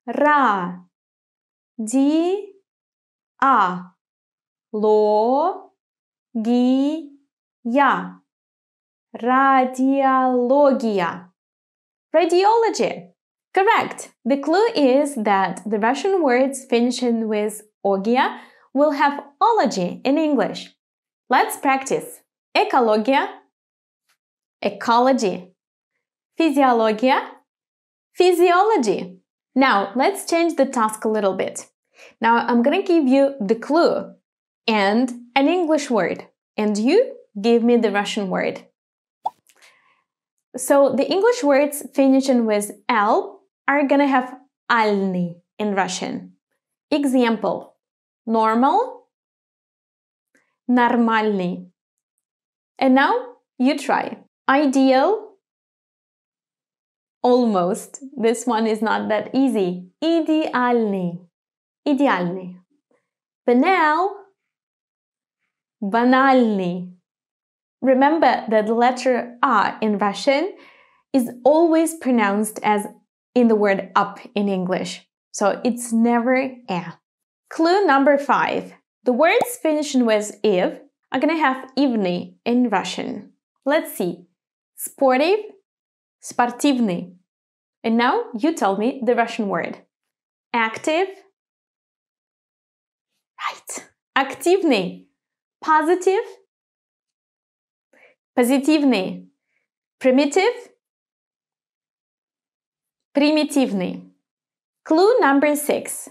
Радиология. Radiologia. Radiology. Correct. The clue is that the Russian words finishing with ogia will have ology in English. Let's practice. Экология. Ecology. Physiologia. Physiology. Now, let's change the task a little bit. Now, I'm going to give you the clue and an English word, and you give me the Russian word. So, the English words finishing with L are going to have alny in Russian. Example: normal, Нормальный. And now you try. Ideal. Almost. This one is not that easy. Идеальный. Идеальный. Banal. Банальный. Remember that the letter A in Russian is always pronounced as in the word up in English. So it's never a. Clue number 5. The words finishing with iv are going to have ivny in Russian. Let's see. Sportive, спортивный. And now you tell me the Russian word. Active. Right. Активный. Positive. Позитивный. Primitive. Примитивный. Clue number 6.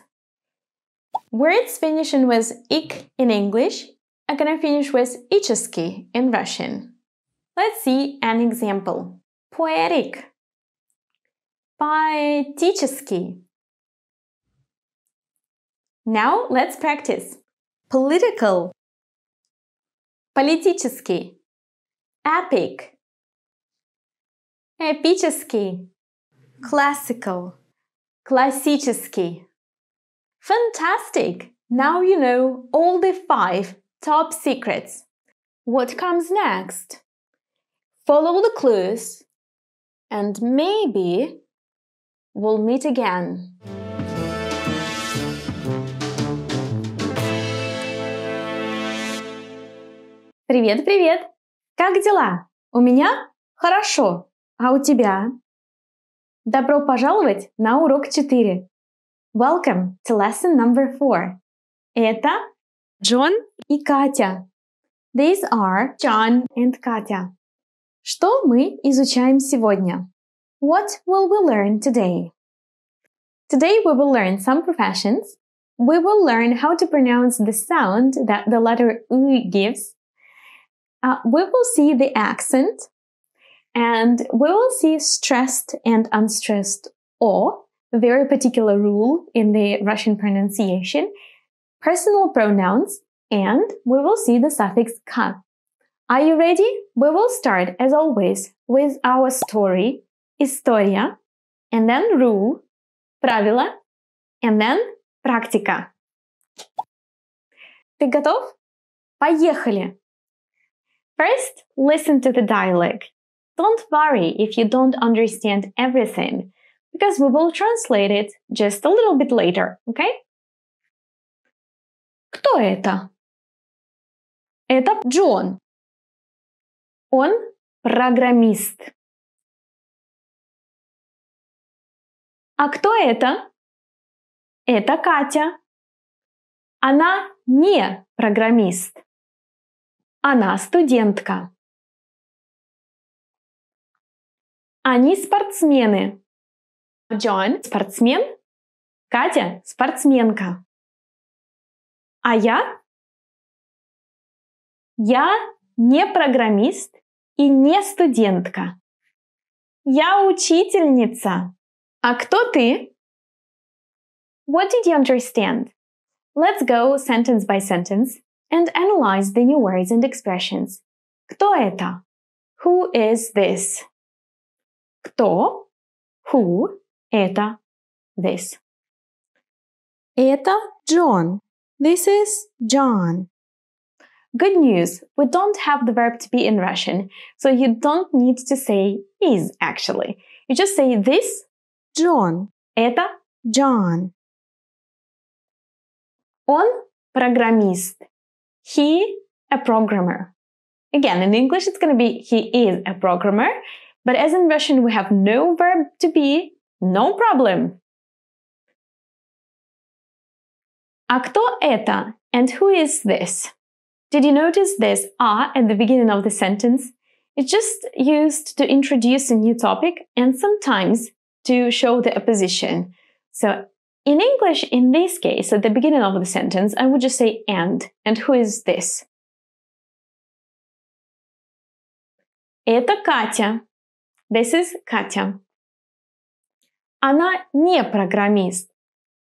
Words finishing with ik in English are going to finish with ический in Russian. Let's see an example. Poetic. Поэтический. Now let's practice. Political. Политический. Epic. Эпический. Classical. Классический. Fantastic! Now you know all the 5 top secrets. What comes next? Follow the clues and maybe we'll meet again. Привет, привет! Как дела? У меня хорошо, а у тебя? Добро пожаловать на урок 4. Welcome to lesson number 4. Это Джон и Катя. These are John and Katya. Что мы изучаем сегодня? What will we learn today? Today we will learn some professions. We will learn how to pronounce the sound that the letter U gives. We will see the accent. And we will see stressed and unstressed O, a very particular rule in the Russian pronunciation, personal pronouns, and we will see the suffix ka. Are you ready? We will start, as always, with our story, история, and then rule, правила, and then практика. Ты готов? Поехали! First, listen to the dialogue. Don't worry if you don't understand everything, because we will translate it just a little bit later, okay? Кто это? Это Джон. Он программист. А кто это? Это Катя. Она не программист. Она студентка. Они спортсмены. Джон – спортсмен, Катя – спортсменка. А я? Я не программист и не студентка. Я учительница. А кто ты? What did you understand? Let's go sentence by sentence and analyze the new words and expressions. Кто это? Who is this? Кто? Who? Это. This. Это John. This is John. Good news. We don't have the verb to be in Russian, so you don't need to say is actually. You just say this. John. Это. John. Он программист. He a programmer. Again, in English it's going to be he is a programmer. But as in Russian we have no verb to be, no problem. А кто это? And who is this? Did you notice this "a" at the beginning of the sentence? It's just used to introduce a new topic and sometimes to show the opposition. So in English, in this case, at the beginning of the sentence, I would just say and who is this? Это Катя. This is Katya. Она не программист.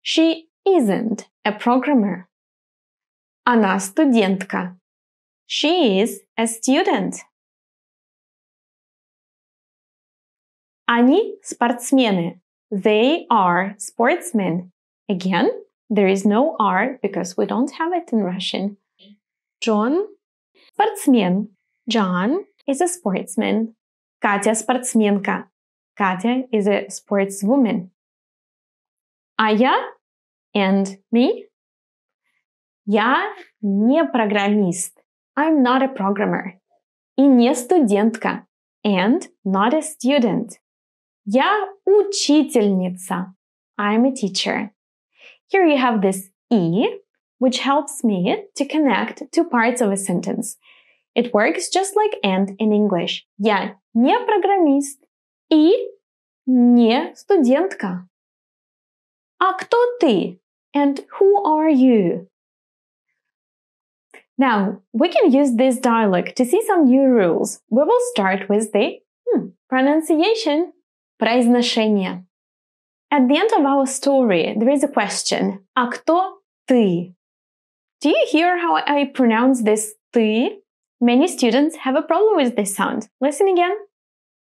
She isn't a programmer. Она студентка. She is a student. Они спортсмены. They are sportsmen. Again, there is no R because we don't have it in Russian. John, спортсмен. John is a sportsman. Катя спортсменка. Katya is a sportswoman. А я and me. Я не программист. I'm not a programmer. И не студентка. And not a student. Я учительница. I'm a teacher. Here you have this E, which helps me to connect two parts of a sentence. It works just like and in English. Я не программист и не студентка. А кто ты? And who are you? Now, we can use this dialogue to see some new rules. We will start with the pronunciation, произношение. At the end of our story, there is a question. А кто ты? Do you hear how I pronounce this ты? Many students have a problem with this sound. Listen again.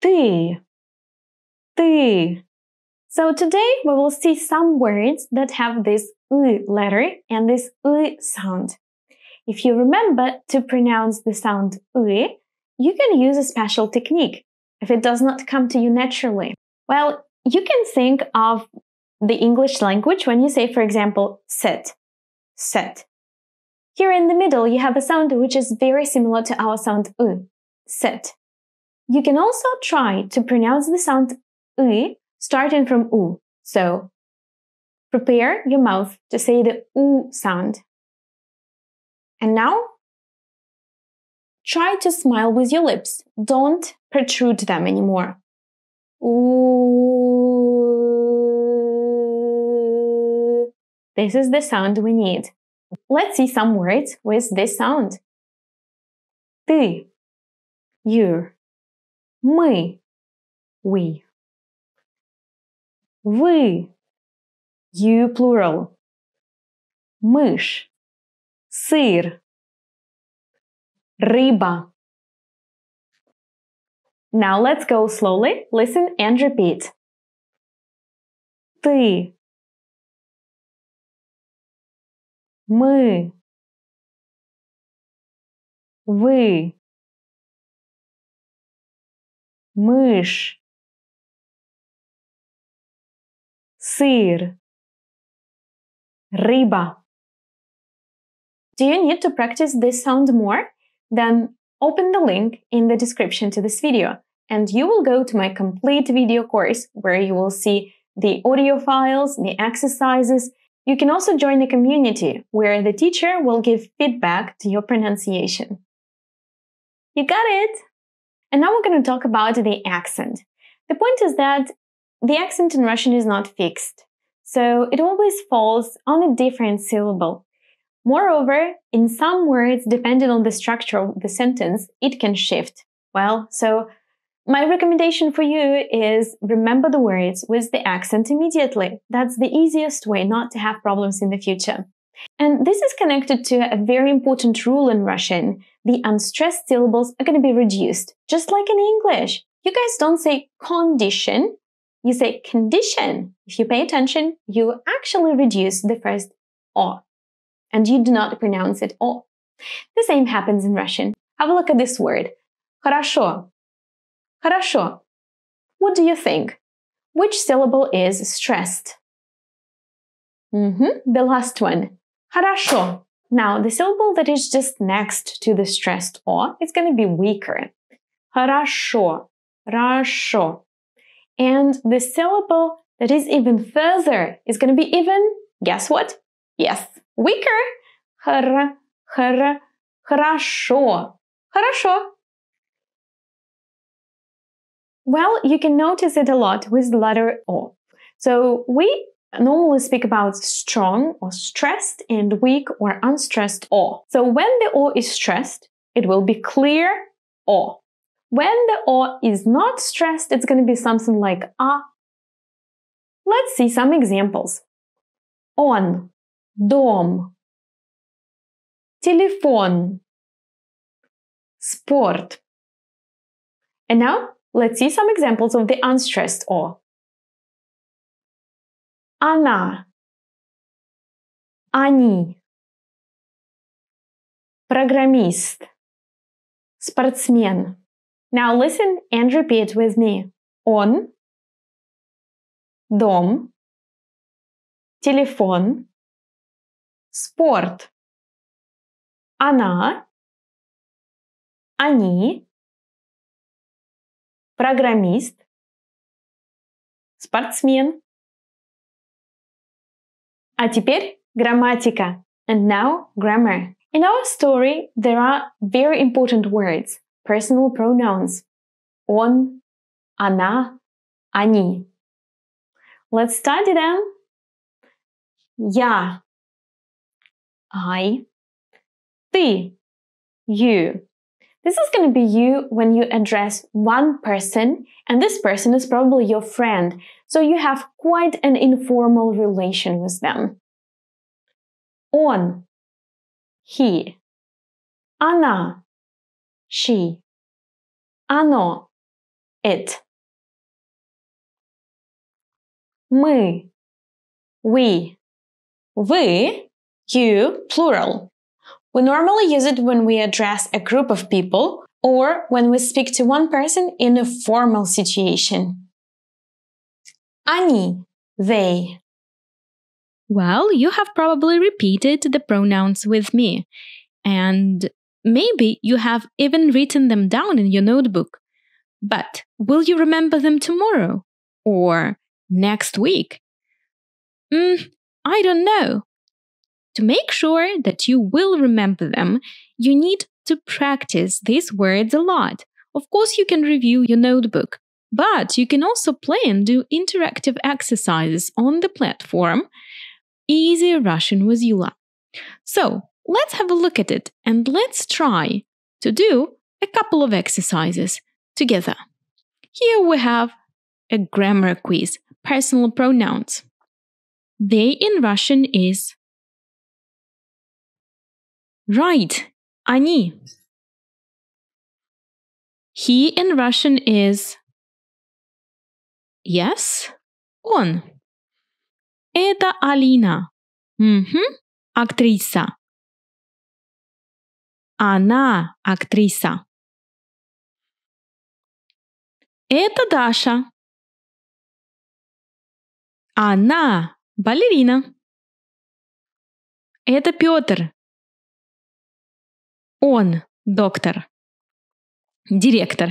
Ты. Ты. So today we will see some words that have this letter and this sound. If you remember to pronounce the sound you can use a special technique if it does not come to you naturally. Well, you can think of the English language when you say, for example, sit, set. Here in the middle, you have a sound which is very similar to our sound sit. You can also try to pronounce the sound starting from u. So, prepare your mouth to say the u sound. And now, try to smile with your lips. Don't protrude them anymore. Ooh. This is the sound we need. Let's see some words with this sound. Ты, you, мы, we. Вы, you plural. Мышь, сыр, рыба. Now let's go slowly, listen and repeat. Ты, мы, вы, мышь, сыр, рыба. Do you need to practice this sound more? Then open the link in the description to this video and you will go to my complete video course where you will see the audio files, the exercises. You can also join a community where the teacher will give feedback to your pronunciation. You got it! And now we're going to talk about the accent. The point is that the accent in Russian is not fixed, so it always falls on a different syllable. Moreover, in some words, depending on the structure of the sentence, it can shift. Well, so my recommendation for you is remember the words with the accent immediately. That's the easiest way not to have problems in the future. And this is connected to a very important rule in Russian. The unstressed syllables are going to be reduced, just like in English. You guys don't say condition, you say condition. If you pay attention, you actually reduce the first O. And you do not pronounce it O. The same happens in Russian. Have a look at this word. Хорошо. Хорошо. What do you think? Which syllable is stressed? The last one. Хорошо. Now, the syllable that is just next to the stressed O is going to be weaker. Хорошо. Хорошо. And the syllable that is even further is going to be even, guess what? Yes, weaker. Хорошо. Хорошо. Well, you can notice it a lot with the letter O. So we normally speak about strong or stressed and weak or unstressed O. So when the O is stressed, it will be clear O. When the O is not stressed, it's going to be something like A. Let's see some examples. Он, дом, телефон, спорт. And now, let's see some examples of the unstressed O. Она, они, программист, спортсмен. Now listen and repeat with me. Он, дом, телефон, спорт. Она, они, программист, спортсмен. А теперь грамматика. And now grammar. In our story, there are very important words, personal pronouns. Он, она, они. Let's study them. Я, I, ты, you. This is going to be you when you address one person, and this person is probably your friend, so you have quite an informal relation with them. Он, he. Она, she. Оно, it. Мы, we. Вы, you, plural. We normally use it when we address a group of people or when we speak to one person in a formal situation. Они, they. Well, you have probably repeated the pronouns with me, and maybe you have even written them down in your notebook. But will you remember them tomorrow? Or next week? I don't know. To make sure that you will remember them, you need to practice these words a lot. Of course, you can review your notebook, but you can also play and do interactive exercises on the platform Easy Russian with Yula. So, let's have a look at it and let's try to do a couple of exercises together. Here we have a grammar quiz, personal pronouns. They in Russian is right, они. He in Russian is yes, он. Это Алина. Актриса. Она актриса. Это Даша. Она балерина. Это Петр. Он доктор. Директор.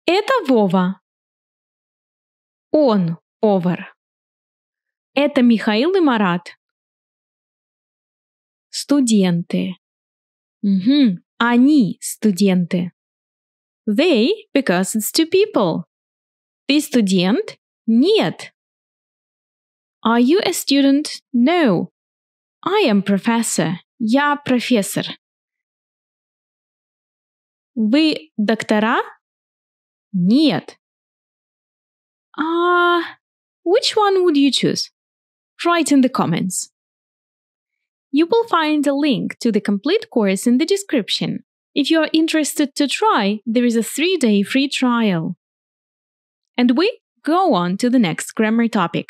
Это Вова. Он повар. Это Михаил и Марат. Студенты. Они студенты. They, because it's two people. Ты студент? Нет. Are you a student? No. I am professor. Я профессор. Вы доктора? Нет. Which one would you choose? Write in the comments. You will find a link to the complete course in the description. If you are interested to try, there is a 3-day free trial. And we go on to the next grammar topic.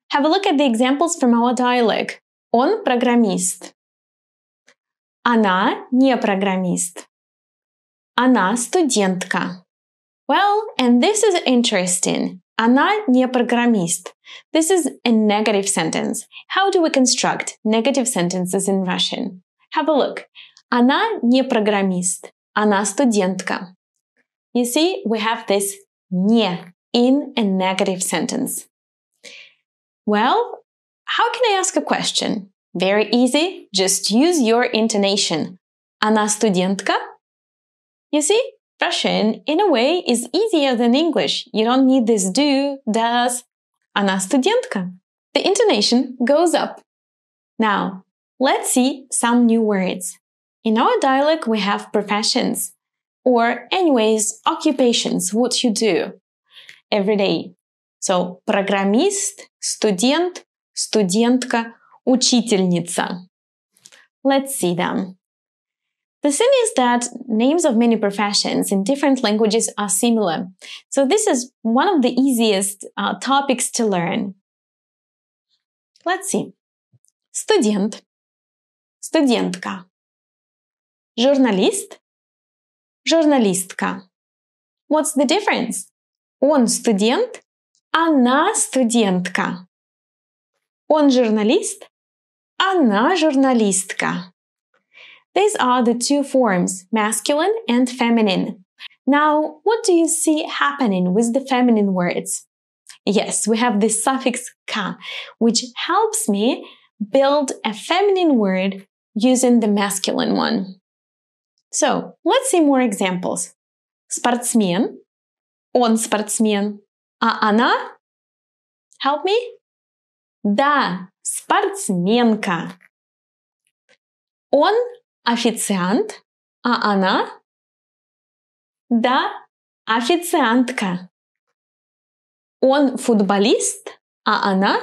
Have a look at the examples from our dialogue. Он программист. Она не программист. Она студентка. Well, and this is interesting. Она не программист. This is a negative sentence. How do we construct negative sentences in Russian? Have a look. Она не программист. Она студентка. You see, we have this не in a negative sentence. Well, how can I ask a question? Very easy. Just use your intonation. Она студентка? You see, Russian, in a way, is easier than English. You don't need this do, does. Она студентка. The intonation goes up. Now, let's see some new words. In our dialect, we have professions, or anyways, occupations, what you do every day. So, программист, студент, студентка, учительница. Let's see them. The thing is that names of many professions in different languages are similar. So this is one of the easiest topics to learn. Let's see. Студент, студентка. Журналист, журналистка. What's the difference? Он студент, она студентка. Он журналист, она журналистка. These are the two forms, masculine and feminine. Now, what do you see happening with the feminine words? Yes, we have this suffix ka, which helps me build a feminine word using the masculine one. So, let's see more examples. Спортсмен, он спортсмен, а она? Help me? Да, спортсменка. Он официант, а она? Да, официантка. Он футболист, а она?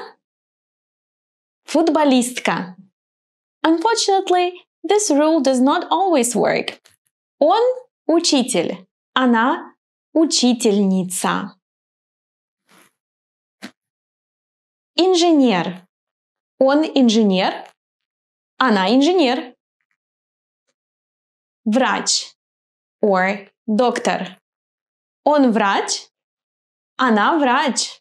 Футболистка. Unfortunately, this rule does not always work. Он учитель, она учительница. Инженер. Он инженер, она инженер. Врач or доктор. Он врач, она врач.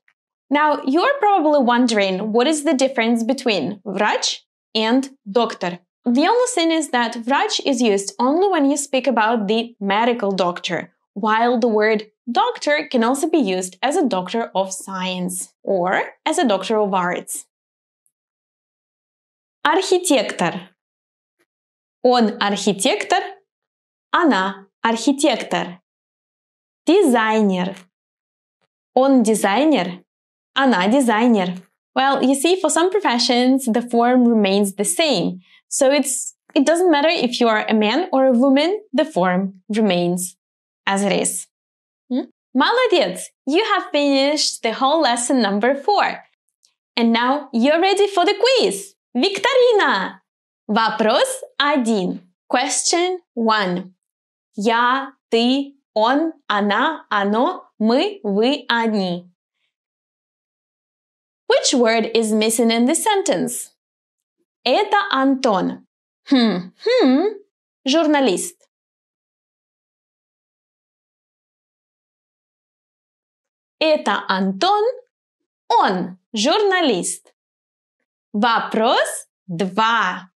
Now, you're probably wondering what is the difference between врач and доктор. The only thing is that врач is used only when you speak about the medical doctor, while the word doctor can also be used as a doctor of science or as a doctor of arts. Архитектор. Он архитектор, она архитектор. Дизайнер. Он дизайнер, она дизайнер. Well, you see, for some professions, the form remains the same. So it doesn't matter if you are a man or a woman, the form remains as it is. Молодец! You have finished the whole lesson number 4. And now you're ready for the quiz. Викторина! Вопрос 1. Question 1. Я, ты, он, она, оно, мы, вы, они. Which word is missing in the sentence? Это Антон. Журналист. Это Антон, он журналист. Вопрос 2.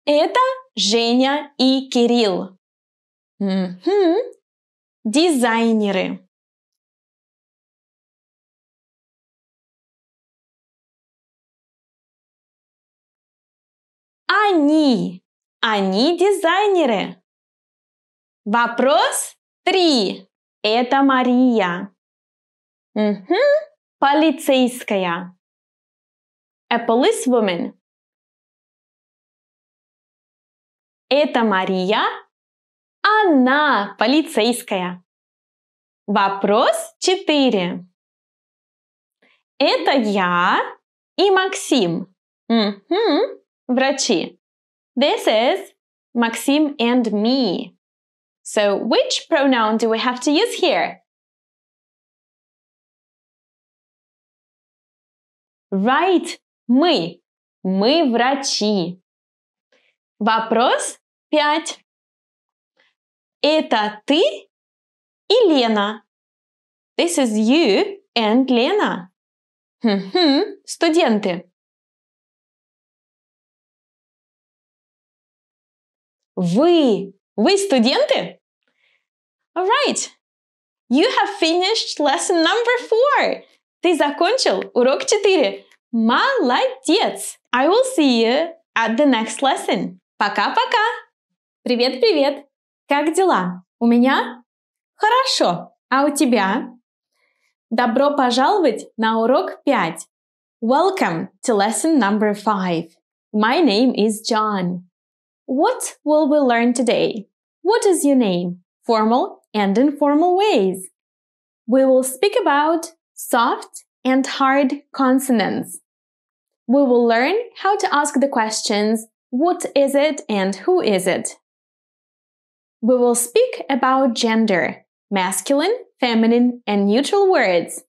Это Женя и Кирилл. Дизайнеры. Они дизайнеры. Вопрос 3. Это Мария. Полицейская. A policewoman. Это Мария. Она полицейская. Вопрос 4. Это я и Максим. Врачи. This is Maxim and me. So, which pronoun do we have to use here? Right, мы. Мы врачи. Вопрос 5. Это ты и Лена. This is you and Lena. Студенты. Вы студенты? All right. You have finished lesson number 4. Ты закончил урок 4. Молодец. I will see you at the next lesson. Пока-пока. Привет-привет. Как дела? У меня? Хорошо. А у тебя? Добро пожаловать на урок 5. Welcome to lesson number 5. My name is John. What will we learn today? What is your name? Formal and informal ways. We will speak about soft and hard consonants. We will learn how to ask the questions what is it and who is it. We will speak about gender, masculine, feminine, and neutral words.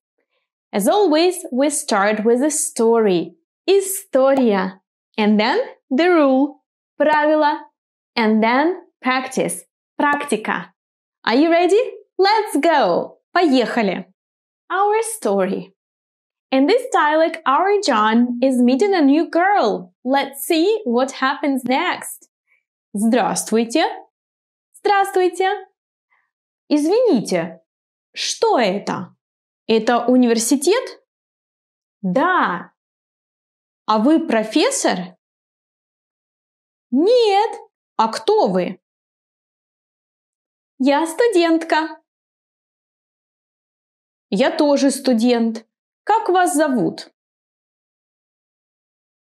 As always, we start with a story, история, and then the rule, правило, and then practice, практика. Are you ready? Let's go! Поехали! Our story. In this dialogue, our John is meeting a new girl. Let's see what happens next. Здравствуйте. Здравствуйте. Извините, что это? Это университет? Да. А вы профессор? Нет. А кто вы? Я студентка. Я тоже студент. Как вас зовут?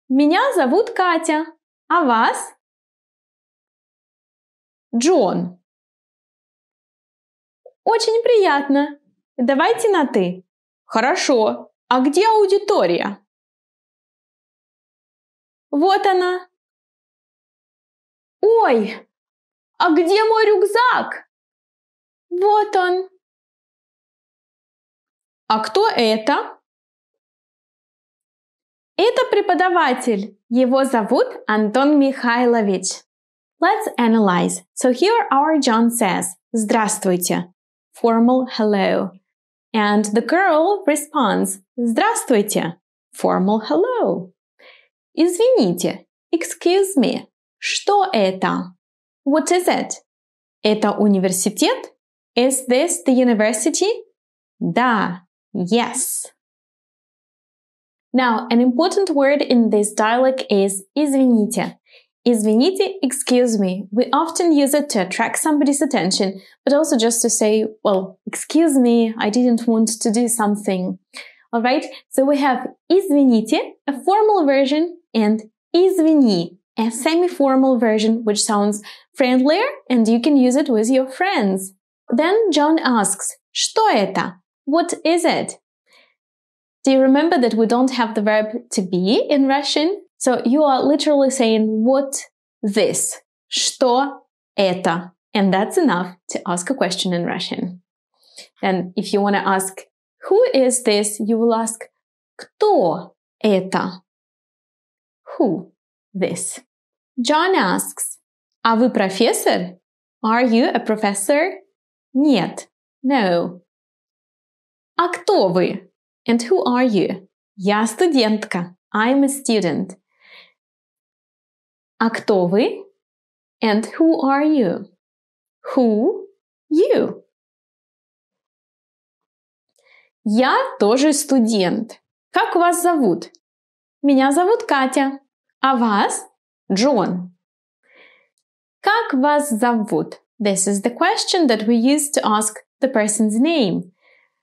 Меня зовут Катя. А вас? Джон. Очень приятно. Давайте на «ты». Хорошо. А где аудитория? Вот она. Ой, а где мой рюкзак? Вот он. А кто это? Это преподаватель. Его зовут Антон Михайлович. Let's analyze. So here our John says, здравствуйте. Formal hello. And the girl responds, здравствуйте. Formal hello. Извините. Excuse me. Что это? What is it? Это университет? Is this the university? Да. Yes. Now, an important word in this dialogue is извините. Извините, excuse me. We often use it to attract somebody's attention, but also just to say, well, excuse me, I didn't want to do something. Alright, so we have извините, a formal version, and извини, a semi-formal version, which sounds friendlier, and you can use it with your friends. Then John asks, что это? What is it? Do you remember that we don't have the verb to be in Russian? So you are literally saying, what this? Что это? And that's enough to ask a question in Russian. And if you want to ask, who is this? You will ask, кто это? Who this? John asks, а вы профессор? Are you a professor? Нет. No. А кто вы? And who are you? Я студентка. I'm a student. А кто вы? And who are you? Who? You. Я тоже студент. Как вас зовут? Меня зовут Катя. А вас? Джон. Как вас зовут? This is the question that we use to ask the person's name.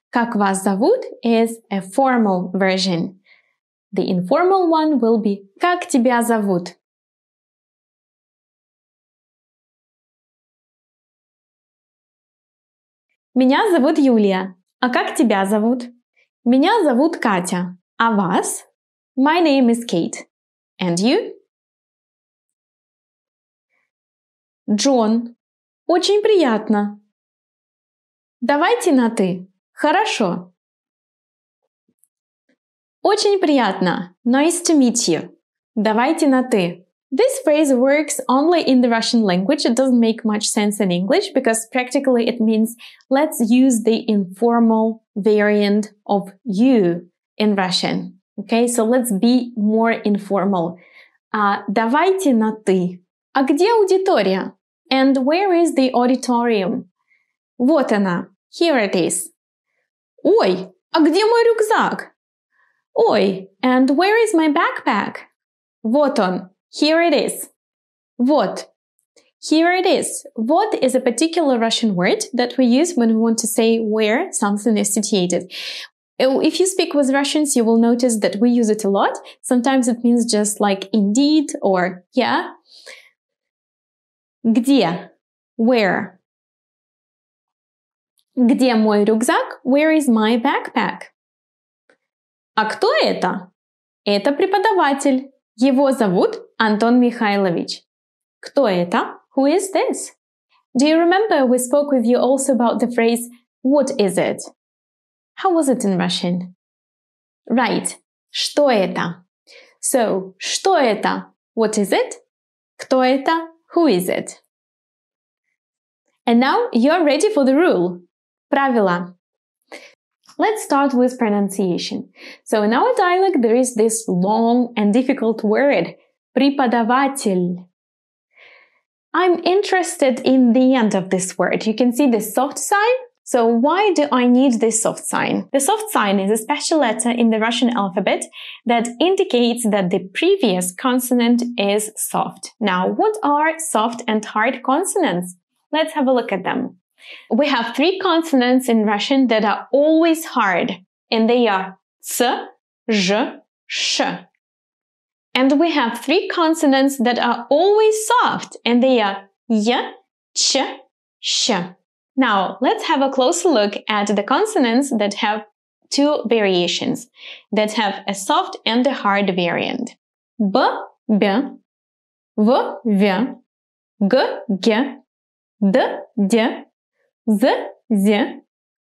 Как вас зовут is a formal version. The informal one will be как тебя зовут? Меня зовут Юлия. А как тебя зовут? Меня зовут Катя. А вас? My name is Kate. And you? Джон. Очень приятно. Давайте на «ты». Хорошо. Очень приятно. Nice to meet you. Давайте на «ты». This phrase works only in the Russian language. It doesn't make much sense in English because practically it means let's use the informal variant of you in Russian. Okay, so let's be more informal. Давайте на «ты». А где аудитория? And where is the auditorium? Вот она. Here it is. Ой, а где мой рюкзак? Ой, and where is my backpack? Вот он. Here it is. Вот. Here it is. Вот is a particular Russian word that we use when we want to say where something is situated. If you speak with Russians, you will notice that we use it a lot. Sometimes it means just like indeed or yeah. Где? Where? Где мой рюкзак? Where is my backpack? А кто это? Это преподаватель. Его зовут Антон Михайлович. Кто это? Who is this? Do you remember we spoke with you also about the phrase what is it? How was it in Russian? Right. Что это? So, что это? What is it? Кто это? Who is it? And now you're ready for the rule. Правила. Let's start with pronunciation. So in our dialect there is this long and difficult word, преподаватель. I'm interested in the end of this word. You can see the soft sign. So why do I need this soft sign? The soft sign is a special letter in the Russian alphabet that indicates that the previous consonant is soft. Now, what are soft and hard consonants? Let's have a look at them. We have three consonants in Russian that are always hard, and they are ц, ж, sh. And we have three consonants that are always soft, and they are y, ch, sh. Now, let's have a closer look at the consonants that have two variations, that have a soft and a hard variant. B, b, v, v, g, g, d, d, z, z,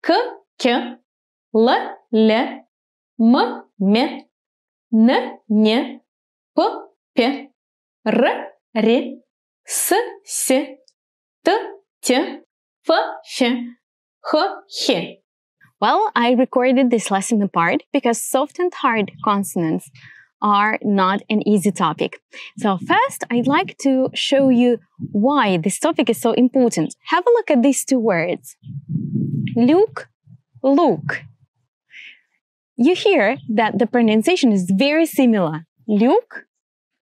k, k, l, l, m, m, n, n, p, p, r, r, s, s, t, t, f, f, h, h. Well, I recorded this lesson apart because soft and hard consonants are not an easy topic. So first, I'd like to show you why this topic is so important. Have a look at these two words. Look, look. You hear that the pronunciation is very similar. Look,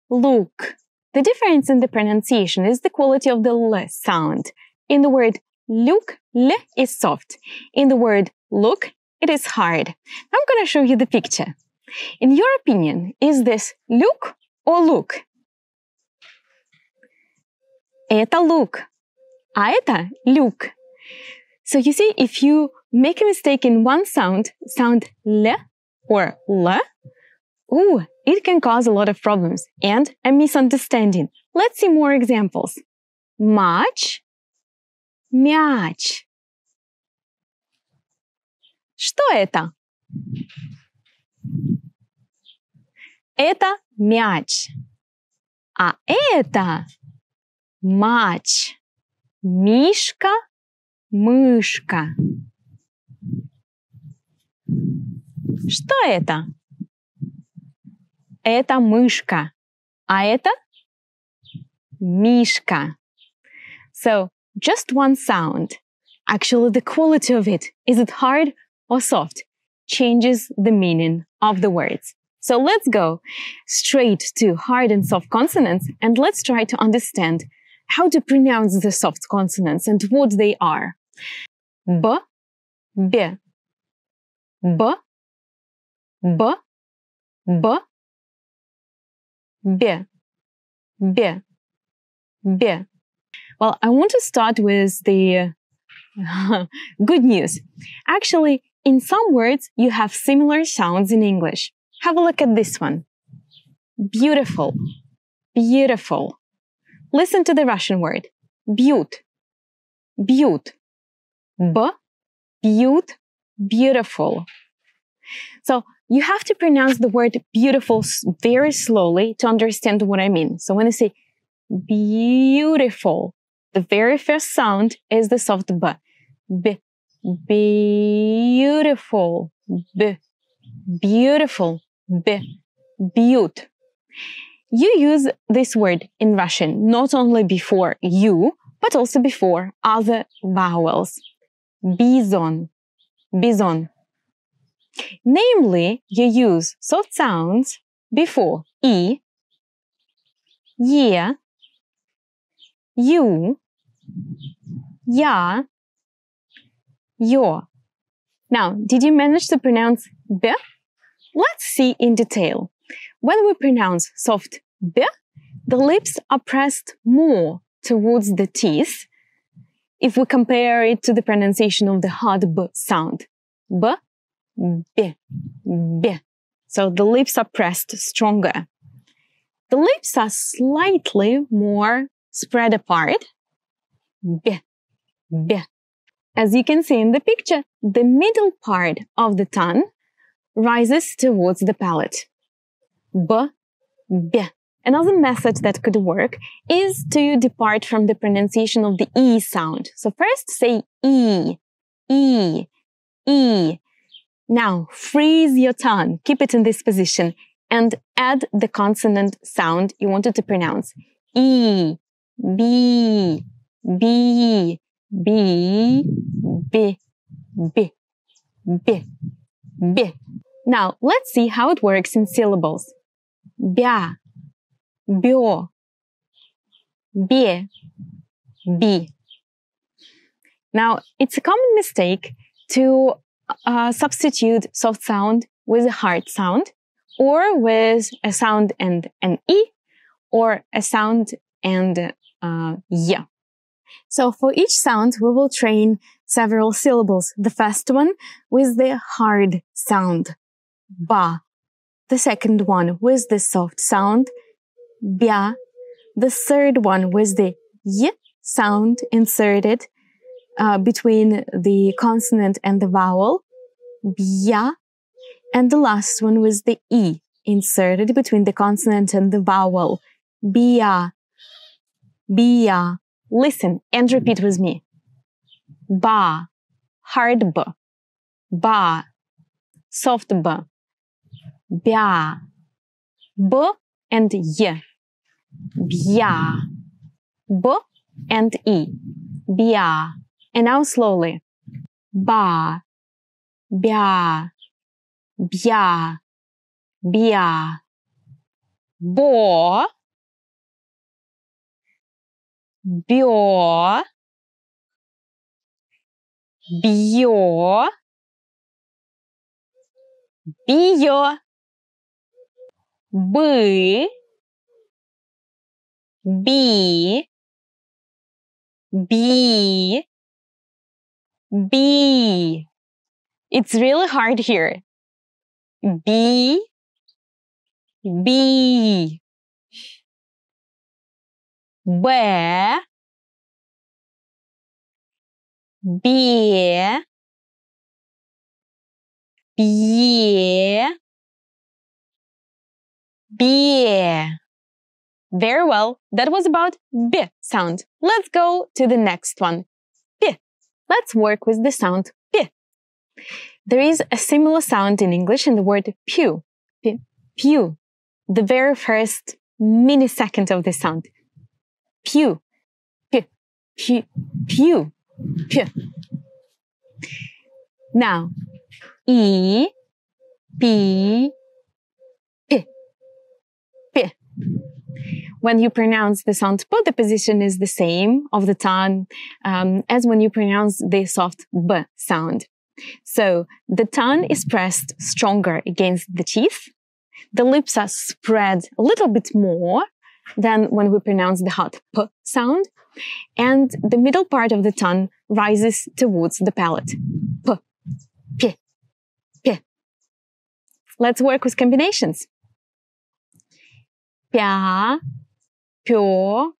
look. The difference in the pronunciation is the quality of the L sound. In the word look, L is soft. In the word look, it is hard. I'm going to show you the picture. In your opinion, is this look or look? Это look, а это look. So you see, if you make a mistake in one sound L or L, it can cause a lot of problems and a misunderstanding. Let's see more examples. Матч, мяч. Что это? Это мяч, а это матч. Мишка, мышка. Что это? Это мышка, а это мишка. So, just one sound. Actually, the quality of it, is it hard or soft, changes the meaning of the words. So let's go straight to hard and soft consonants and let's try to understand how to pronounce the soft consonants and what they are. B, B, B, B, B, B, B, B. Well, I want to start with the good news. Actually, in some words, you have similar sounds in English. Have a look at this one. Beautiful, beautiful. Listen to the Russian word. Бьют, бьют. B, бьют, beautiful. So you have to pronounce the word beautiful very slowly to understand what I mean. So when I say beautiful, the very first sound is the soft B. B. Beautiful. B. Beautiful. B. Бьют. You use this word in Russian not only before you, but also before other vowels. Bison. Bison. Namely, you use soft sounds before E, Ye, You, Ya, Yo. Now, did you manage to pronounce B? Let's see in detail. When we pronounce soft B, the lips are pressed more towards the teeth if we compare it to the pronunciation of the hard B sound. B, B, B. So the lips are pressed stronger. The lips are slightly more spread apart. B, b. As you can see in the picture, the middle part of the tongue rises towards the palate. B, b. Another method that could work is to depart from the pronunciation of the E sound. So first say E, E, E. Now freeze your tongue, keep it in this position, and add the consonant sound you wanted to pronounce. E, B, B, B, B, B, B, B. Now let's see how it works in syllables. Bia, byo, bie, bi. Now, it's a common mistake to substitute soft sound with a hard sound, or with a sound and an E, or a sound and Y. So for each sound, we will train several syllables. The first one with the hard sound, ba. The second one with the soft sound, bia. The third one with the Y sound inserted between the consonant and the vowel, bia. And the last one was the E inserted between the consonant and the vowel, bia, bia. Listen and repeat with me. Ba, hard B, ba, soft B, bia, B and Y, bia, B and E, bia. And now slowly. Ba, bia, bia, bia, bo, byo, byo, biyo, by, bi, bi, B. It's really hard here. B, B. B, B, B, B. Very well. That was about B sound. Let's go to the next one. P. Let's work with the sound P. There is a similar sound in English in the word pew. P, pew. The very first millisecond of the sound. Pew. P, pew, pew, pew. Now, E, P, P, P. When you pronounce the sound P, the position is the same of the tongue as when you pronounce the soft B sound. So the tongue is pressed stronger against the teeth. The lips are spread a little bit more than when we pronounce the hard P sound. And the middle part of the tongue rises towards the palate. P, P, P. Let's work with combinations. Pia, pyo,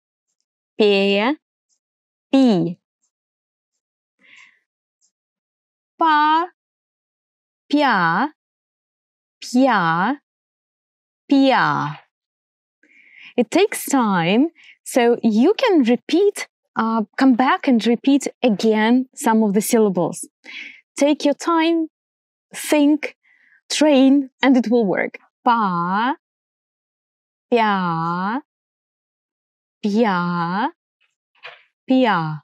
pe, pi. Pa, pia, pia, pia. It takes time, so you can repeat, come back and repeat again some of the syllables. Take your time, think, train, and it will work. Pa, pia, pia, pia.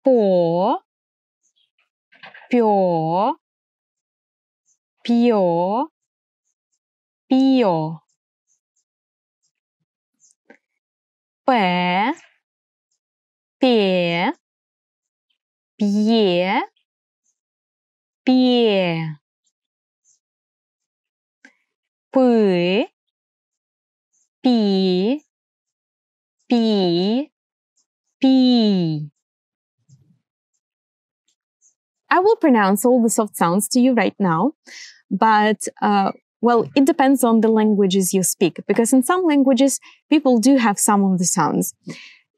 Po, pyo, pyo, pio. Pe, pe, pie, pie. Pui, pi, pi, pi. I will pronounce all the soft sounds to you right now, but Well, it depends on the languages you speak, because in some languages, people do have some of the sounds.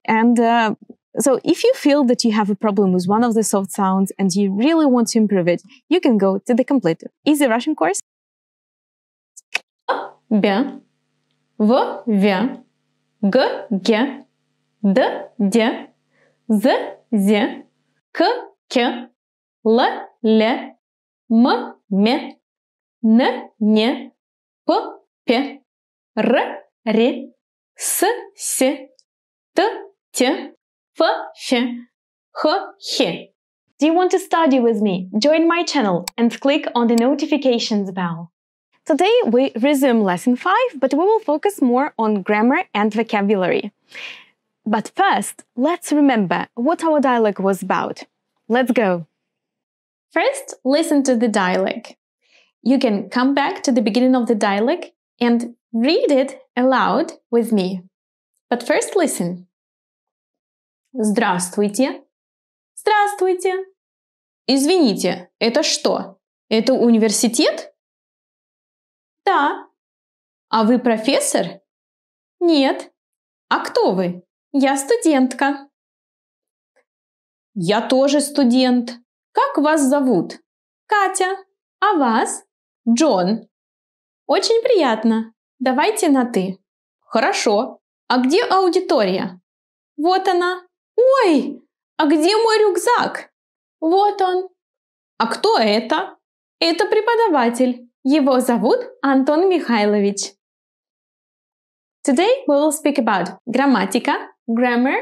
And so if you feel that you have a problem with one of the soft sounds and you really want to improve it, you can go to the complete Easy Russian course. Б, В, В, Г, Г, Д, Д, З, З, К, К, Л, Л, М, М, Н, Н, П, П, Р, Р, С, С, Т, Т, Ф, Ф, Х, Х. Do you want to study with me? Join my channel and click on the notifications bell. Today we resume lesson 5, but we will focus more on grammar and vocabulary. But first, let's remember what our dialogue was about. Let's go! First, listen to the dialogue. You can come back to the beginning of the dialogue and read it aloud with me. But first listen. Здравствуйте. Здравствуйте. Извините, это что? Это университет? Да. А вы профессор? Нет. А кто вы? Я студентка. Я тоже студент. Как вас зовут? Катя. А вас? Джон. Очень приятно. Давайте на «ты». Хорошо. А где аудитория? Вот она. Ой, а где мой рюкзак? Вот он. А кто это? Это преподаватель. Его зовут Антон Михайлович. Today we will speak about грамматика, grammar,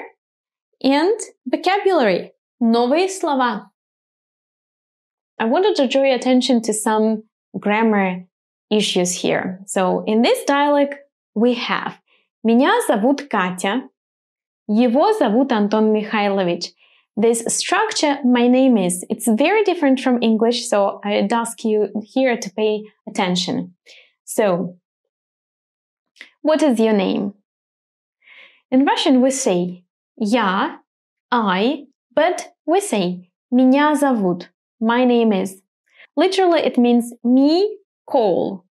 and vocabulary, новые слова. I wanted to draw your attention to some grammar issues here. So in this dialogue we have Меня зовут Катя. Его зовут Антон Михайлович. This structure, my name is, it's very different from English, so I'd ask you here to pay attention. So, what is your name? In Russian we say я, I, but we say меня зовут, my name is. Literally it means me call,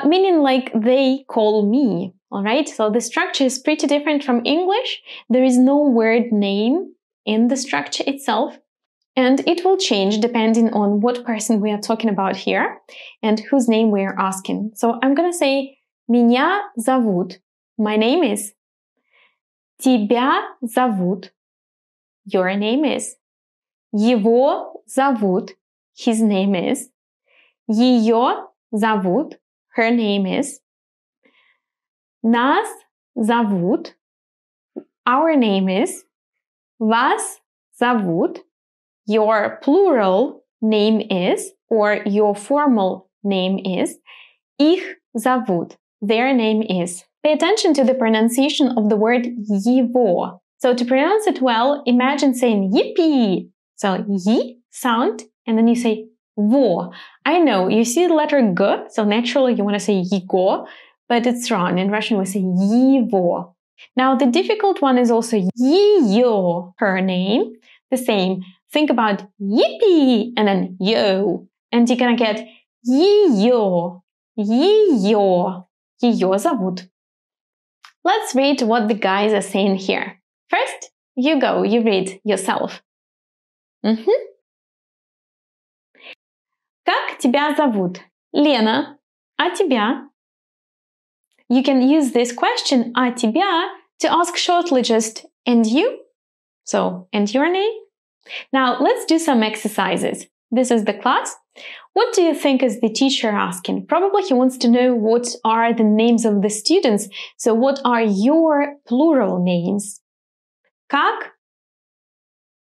meaning like they call me, alright? So the structure is pretty different from English. There is no word name in the structure itself, and it will change depending on what person we are talking about here and whose name we are asking. So I'm gonna say меня зовут, my name is. Тебя зовут, your name is. Его зовут, his name is. Ее зовут, her name is. Нас зовут, our name is. Вас зовут, your plural name is, or your formal name is. Их зовут, their name is. Pay attention to the pronunciation of the word его. So to pronounce it well, imagine saying yippee. So yi sound, and then you say во. I know, you see the letter g, so naturally you want to say его, but it's wrong. In Russian we say его. Now, the difficult one is also ее, her name. The same. Think about yippee and then yo. And you're gonna get ее, ее, ее зовут. Let's read what the guys are saying here. First, you go, you read yourself. Как тебя зовут? Лена. А тебя? You can use this question, а тебя, to ask shortly just, and you? So, and your name? Now, let's do some exercises. This is the class. What do you think is the teacher asking? Probably he wants to know what are the names of the students. So, what are your plural names? Как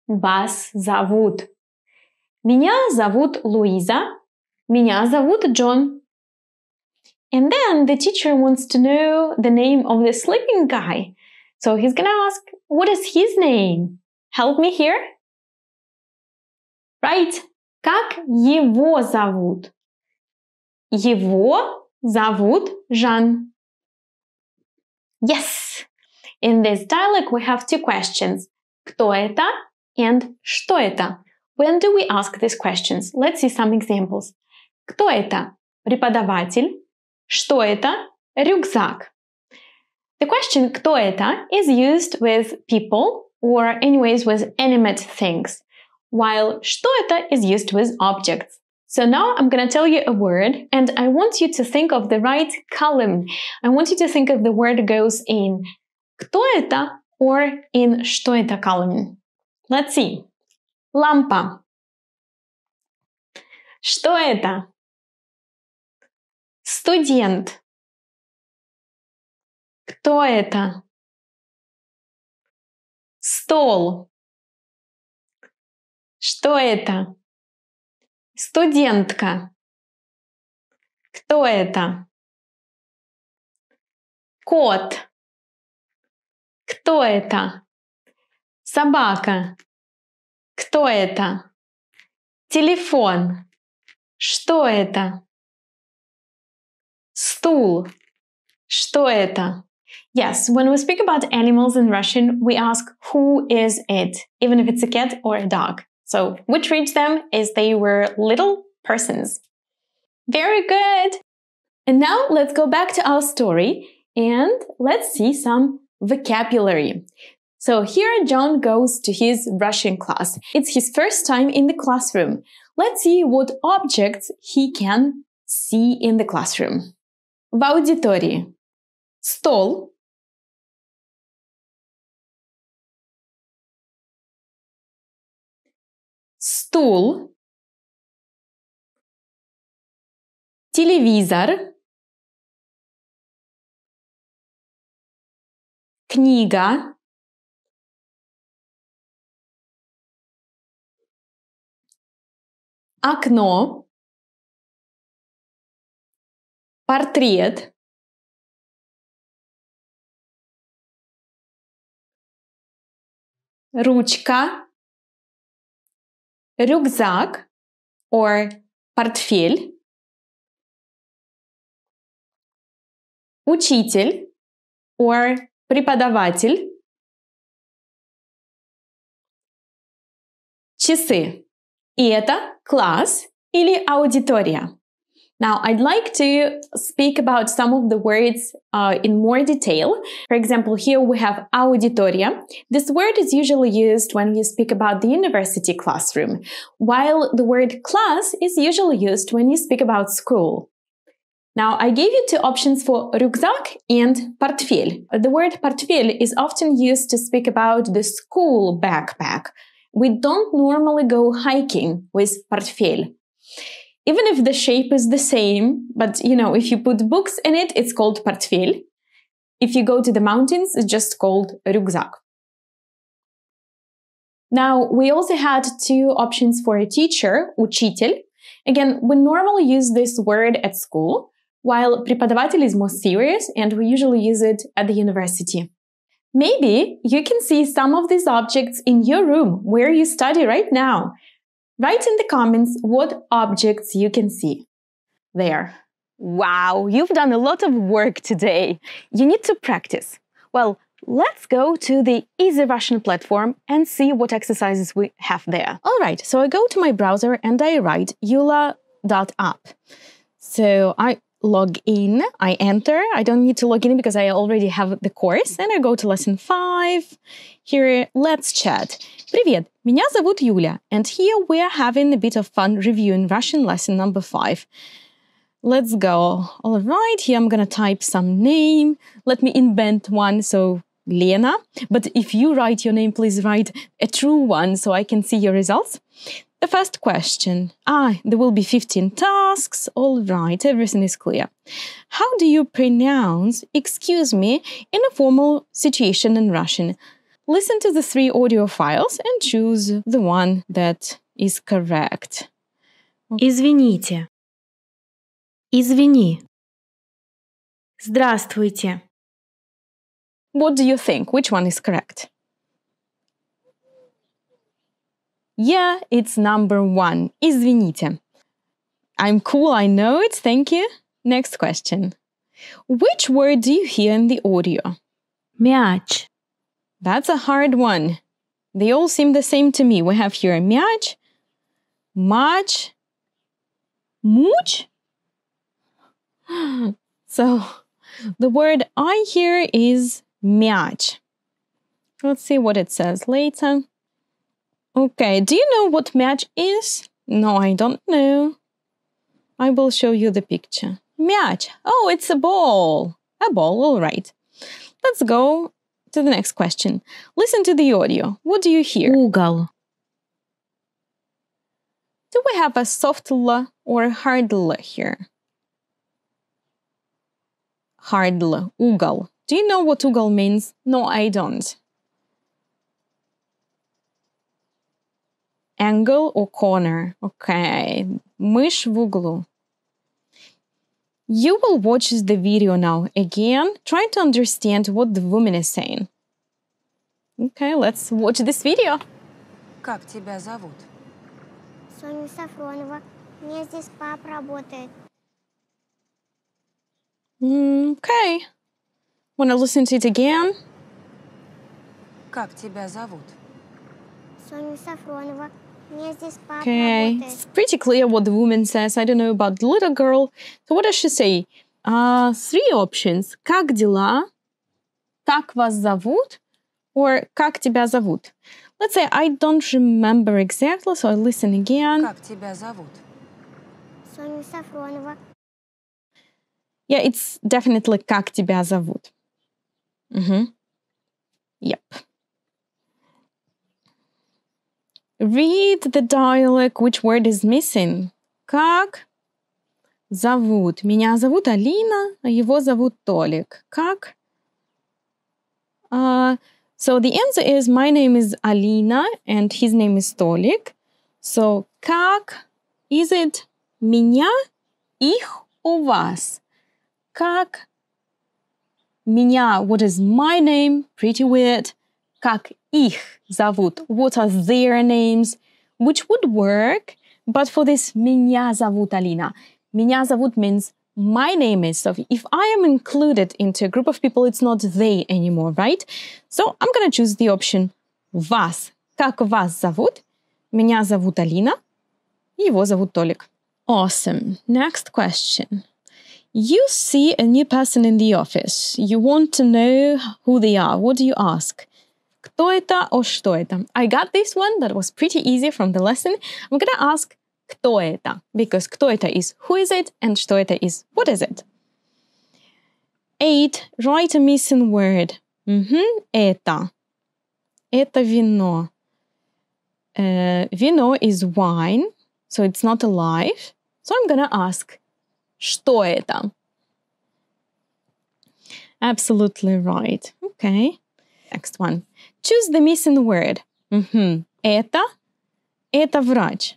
вас зовут? Меня зовут Луиза. Меня зовут Джон. And then the teacher wants to know the name of the sleeping guy. So he's gonna ask, what is his name? Help me here. Right. Как его зовут? Его зовут Жан. Yes. In this dialogue we have two questions. Кто это and что это? When do we ask these questions? Let's see some examples. Кто это? преподаватель. Что это? Рюкзак. The question «кто это» is used with people or anyways with animate things, while что это is used with objects. So now I'm going to tell you a word and I want you to think of the right column. I want you to think of the word goes in «кто это» or in «что это» column. Let's see. Лампа. Что это? Студент. Кто это? Стол. Что это? Студентка. Кто это? Кот. Кто это? Собака. Кто это? Телефон. Что это? Стул. Что это? Yes, when we speak about animals in Russian, we ask who is it, even if it's a cat or a dog. So we treat them as they were little persons. Very good! And now let's go back to our story and let's see some vocabulary. So here John goes to his Russian class. It's his first time in the classroom. Let's see what objects he can see in the classroom. В аудитории. Стол. Стул. Телевизор. Книга. Окно. Портрет. Ручка. Рюкзак or портфель. Учитель or преподаватель. Часы. И это класс или аудитория. Now, I'd like to speak about some of the words in more detail. For example, here we have auditoria. This word is usually used when you speak about the university classroom, while the word class is usually used when you speak about school. Now, I gave you two options for рюкзак and портфель. The word портфель is often used to speak about the school backpack. We don't normally go hiking with портфель. Even if the shape is the same, but if you put books in it, it's called портфель. If you go to the mountains, it's just called рюкзак. Now, we also had two options for a teacher, учитель. Again, we normally use this word at school, while преподаватель is more serious, and we usually use it at the university. Maybe you can see some of these objects in your room where you study right now. Write in the comments what objects you can see. There. Wow, you've done a lot of work today. You need to practice. Well, let's go to the Easy Russian platform and see what exercises we have there. All right, so I go to my browser and I write Yula.app. So I log in, I enter. I don't need to log in because I already have the course. And I go to lesson 5. Here, let's chat. Привет, меня зовут Юля. And here we are having a bit of fun reviewing Russian lesson number 5. Let's go. All right, here I'm going to type some name. Let me invent one. So, Lena. But if you write your name, please write a true one so I can see your results. The first question. There will be 15 tasks. All right, everything is clear. How do you pronounce excuse me in a formal situation in Russian? Listen to the 3 audio files and choose the one that is correct. Извините. Извини. Здравствуйте. What do you think? Which one is correct? Yeah, it's number 1. Извините. I'm cool, I know it. Thank you. Next question. Which word do you hear in the audio? Мяч. That's a hard one. They all seem the same to me. We have here мяч, матч, муч. So the word I here is мяч. Let's see what it says later. Okay, do you know what мяч is? No, I don't know. I will show you the picture. Мяч. Oh, it's a ball. A ball, all right. Let's go to the next question. Listen to the audio. What do you hear? Угол. Do we have a soft L or a hard L here? Hard L, угол. Do you know what угол means? No, I don't. Angle or corner. Okay. Мышь в углу. You will watch the video now again, trying to understand what the woman is saying. Okay, let's watch this video. Как тебя зовут? Соня Сафронова. Мне здесь папа работает. Okay. Want to listen to it again? Как тебя зовут? Соня Сафронова. Мне здесь папа Okay, работает. it's pretty clear what the woman says. I don't know about the little girl. So what does she say? Three options. Как дела? Как вас зовут? Or как тебя зовут? Let's say I don't remember exactly, so I listen again. Как тебя зовут? Соня Сафронова. Yeah, it's definitely как тебя зовут. Yep. Read the dialogue. Which word is missing? Как зовут? Меня зовут Алина, а его зовут Толик. Как? So the answer is my name is Alina and his name is Tolik. So как is it меня, их, у вас? Как меня, what is my name? Pretty weird. Как их зовут? What are their names? Which would work, but for this меня зовут Алина. Меня зовут means my name is. So if I am included into a group of people, it's not they anymore, right? So I'm going to choose the option вас. Как вас зовут? Меня зовут Алина. Его зовут Толик. Awesome. Next question. You see a new person in the office. You want to know who they are. What do you ask? Кто это or что это? I got this one. That was pretty easy from the lesson. I'm going to ask кто это? Because кто это is who is it and что это is what is it? 8. Write a missing word. Это. Это вино. Вино is wine, so it's not alive. So I'm going to ask что это? Absolutely right. Okay. Next one. Choose the missing word. Это врач.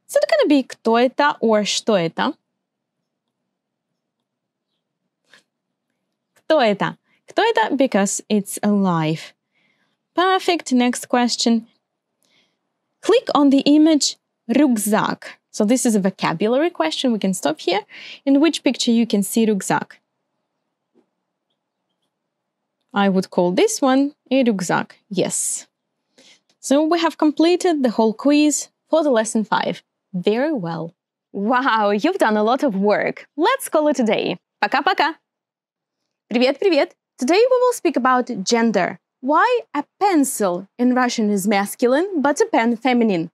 Is it going to be кто это or что это? Кто это? Кто это? Because it's alive. Perfect. Next question. Click on the image рюкзак. So this is a vocabulary question. We can stop here. In which picture you can see рюкзак? I would call this one a рюкзак. Yes. So we have completed the whole quiz for the lesson 5. Very well. Wow, you've done a lot of work. Let's call it a day. Пока-пока. Привет-привет. Today we will speak about gender. Why a pencil in Russian is masculine, but a pen feminine.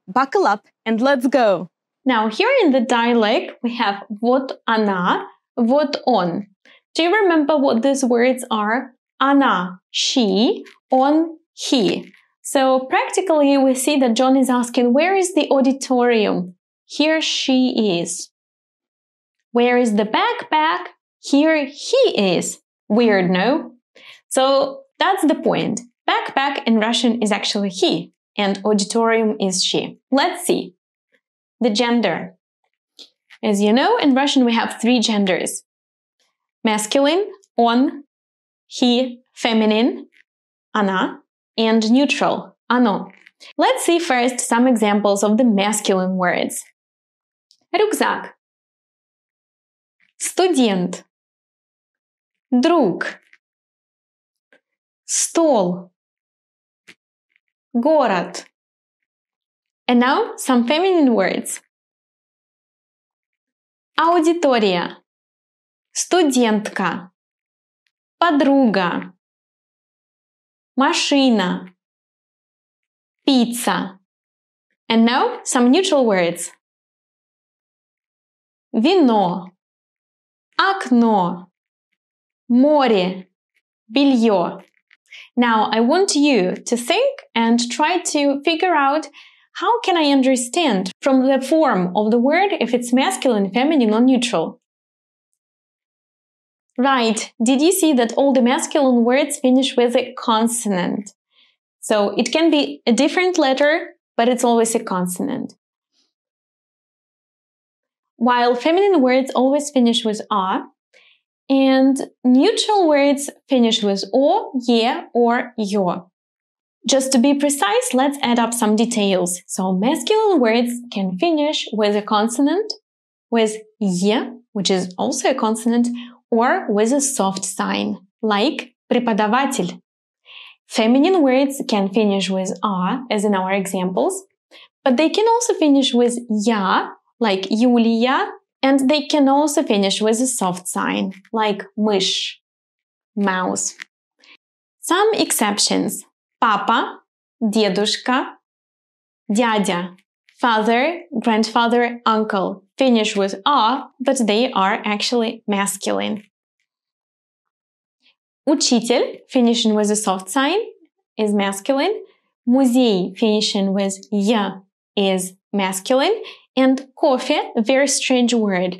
Buckle up and let's go. Now, here in the dialect, we have вот она, вот он. Do you remember what these words are? Она, she, on, he. So practically, we see that John is asking, where is the auditorium? Here she is. Where is the backpack? Here he is. Weird, no? So that's the point. Backpack in Russian is actually he, and auditorium is she. Let's see. The gender. As you know, in Russian we have 3 genders. Masculine, on, he, feminine, она, and neutral, оно. Let's see first some examples of the masculine words. Рюкзак. Студент. Друг. Стол. Город. And now some feminine words. Аудитория. студентка, подруга, машина, pizza. And now some neutral words. Вино, окно, море, белье. Now I want you to think and try to figure out how can I understand from the form of the word if it's masculine, feminine or neutral. Right, did you see that all the masculine words finish with a consonant? So it can be a different letter, but it's always a consonant. While feminine words always finish with a, and neutral words finish with o, ye, or yo. Just to be precise, let's add up some details. So masculine words can finish with a consonant, with ye, which is also a consonant, or with a soft sign, like преподаватель. Feminine words can finish with a, as in our examples, but they can also finish with ya, like Yulia, and they can also finish with a soft sign, like мышь, mouse. Some exceptions. Папа, дедушка, дядя, father, grandfather, uncle finish with a, but they are actually masculine. Учитель, finishing with a soft sign, is masculine. Музей, finishing with я, is masculine. And coffee, a very strange word.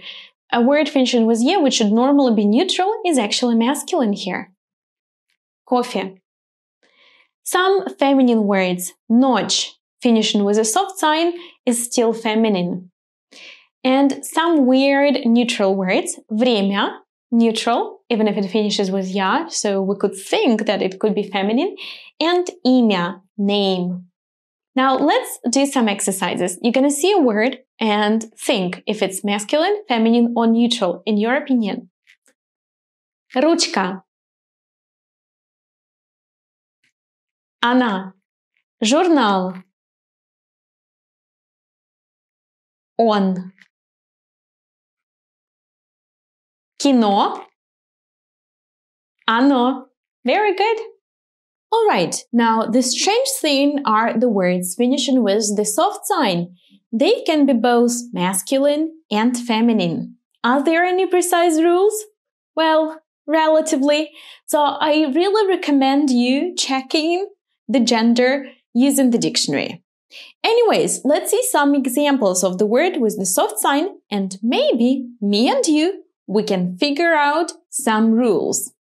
A word finishing with ye, which should normally be neutral, is actually masculine here. Coffee. Some feminine words. Ночь, finishing with a soft sign, is still feminine. And some weird neutral words. Время, neutral, even if it finishes with ya, so we could think that it could be feminine. And имя, name. Now let's do some exercises. You're gonna see a word and think if it's masculine, feminine, or neutral, in your opinion. Ручка. Она. Журнал. Он. Кино. Оно. Very good. Alright, now the strange thing are the words finishing with the soft sign. They can be both masculine and feminine. Are there any precise rules? Well, relatively. So I really recommend you checking the gender using the dictionary. Anyways, let's see some examples of the word with the soft sign, and maybe me and you, we can figure out some rules.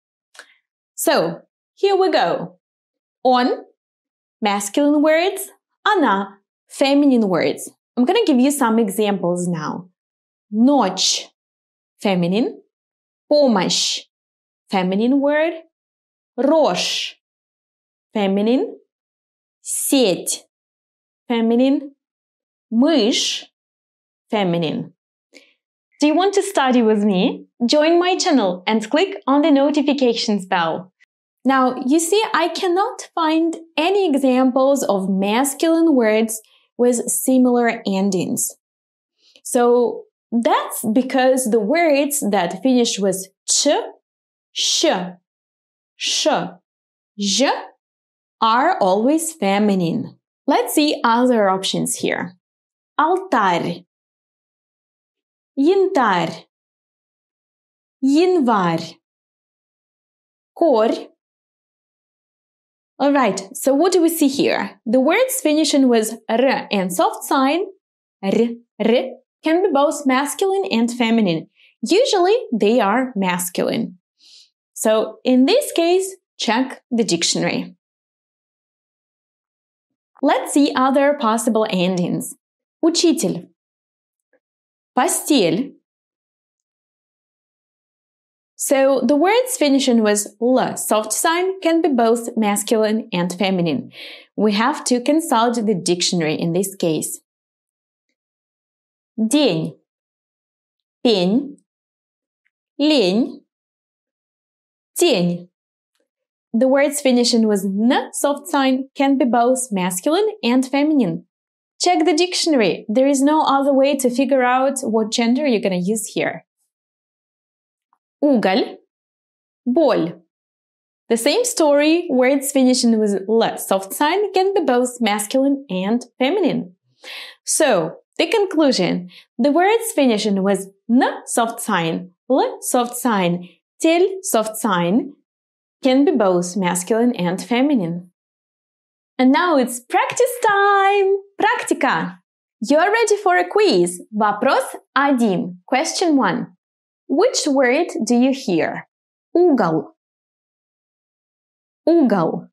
So, here we go. Он, masculine words, она, feminine words. I'm gonna give you some examples now. Ночь, feminine. Помощь, feminine word. Рожь, feminine. Сеть, feminine. Мышь, feminine. Do you want to study with me? Join my channel and click on the notifications bell. Now, you see, I cannot find any examples of masculine words with similar endings. So that's because the words that finish with ch, sh, sh, j are always feminine. Let's see other options here. Алтарь, янтарь, январь, корь. Alright, so what do we see here? The words finishing with r and soft sign, r, can be both masculine and feminine. Usually, they are masculine. So, in this case, check the dictionary. Let's see other possible endings. Учитель, постель. So the words finishing with l, soft sign, can be both masculine and feminine. We have to consult the dictionary in this case. День, пень, лень, тень. The words finishing with n, soft sign, can be both masculine and feminine. Check the dictionary. There is no other way to figure out what gender you're going to use here. уголь, боль. The same story, words finishing with L soft sign can be both masculine and feminine. So, the conclusion, the words finishing with N soft sign, L soft sign, tel soft sign can be both masculine and feminine. And now it's practice time! Практика! You're ready for a quiz. Вопрос 1. Question 1. Which word do you hear? Угол. Угол.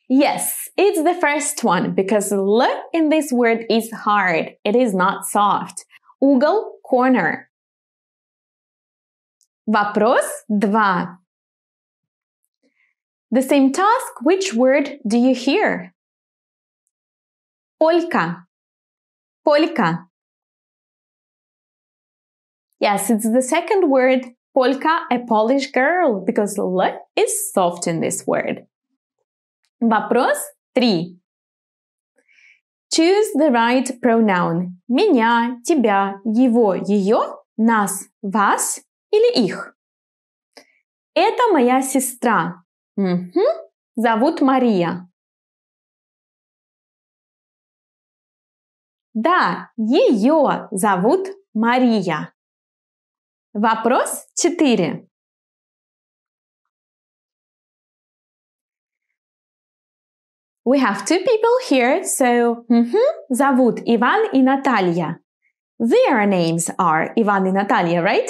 Yes, it's the first one because L in this word is hard. It is not soft. Угол – corner. Вопрос 2. The same task, which word do you hear? Полька. Полька. Yes, it's the second word. Polka, a Polish girl, because L is soft in this word. Вопрос 3. Choose the right pronoun. Меня, тебя, его, ее, нас, вас или их. Это моя сестра. Зовут Мария. Да, ее зовут Мария. Вопрос 4. We have two people here, so зовут Иван и Наталья. Their names are Иван и Наталья, right?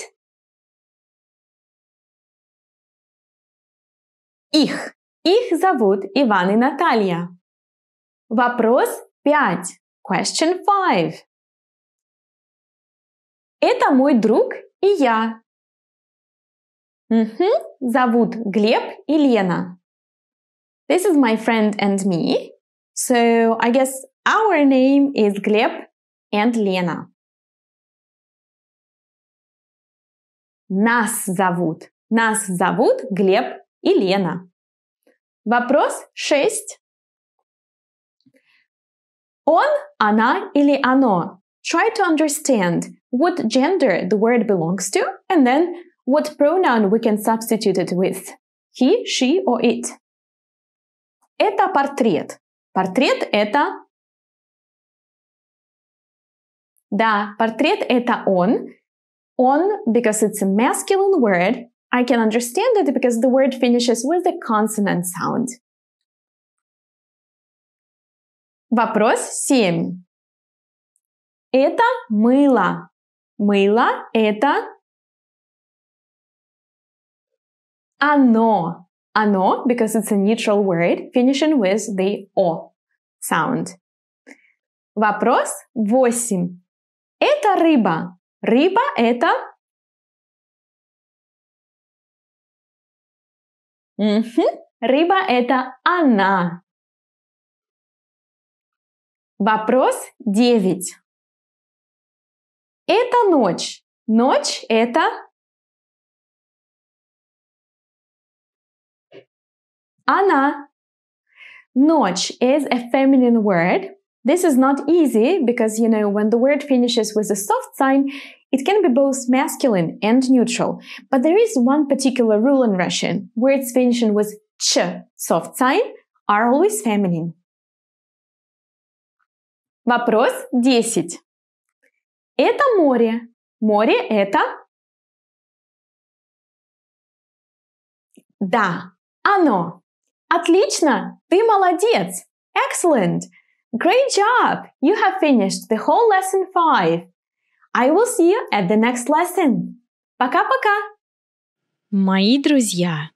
Их. Их зовут Иван и Наталья. Вопрос 5. Question 5. Это мой друг и я. Зовут Глеб и Лена. This is my friend and me. So I guess our name is Gleb and Lena. Нас зовут. Нас зовут Глеб и Лена. Вопрос 6. Он, она или оно. Try to understand what gender the word belongs to and then what pronoun we can substitute it with. He, she or it. Это портрет. Портрет это... Да, портрет это он. On, because it's a masculine word, I can understand it because the word finishes with a consonant sound. Вопрос 7. Это мыло. Мыло это... Оно. Оно, because it's a neutral word, finishing with the O sound. Вопрос 8. Это рыба. Рыба это... Рыба это она. Вопрос 9. Это ночь. Ночь это... Она. Notch is a feminine word. This is not easy because, you know, when the word finishes with a soft sign, it can be both masculine and neutral. But there is one particular rule in Russian. Words finishing with ch, soft sign, are always feminine. Вопрос 10. Это море. Море это... Да, оно. Отлично! Ты молодец! Excellent! Great job! You have finished the whole lesson 5. I will see you at the next lesson. Пока-пока! Мои друзья!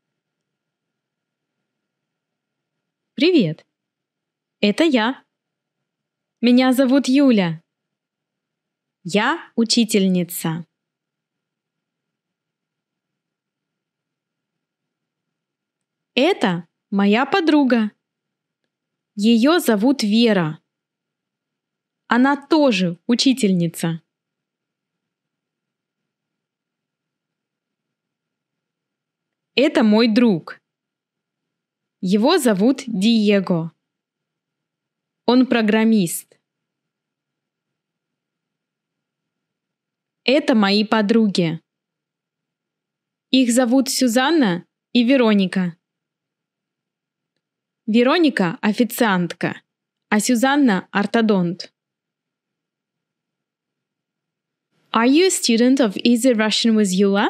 Привет! Это я. Меня зовут Юля. Я учительница. Это моя подруга. Ее зовут Вера. Она тоже учительница. Это мой друг. Его зовут Диего. Он программист. Это мои подруги. Их зовут Сюзанна и Вероника. Вероника – официантка, а Сюзанна – ортодонт. Are you a student of Easy Russian with Yula?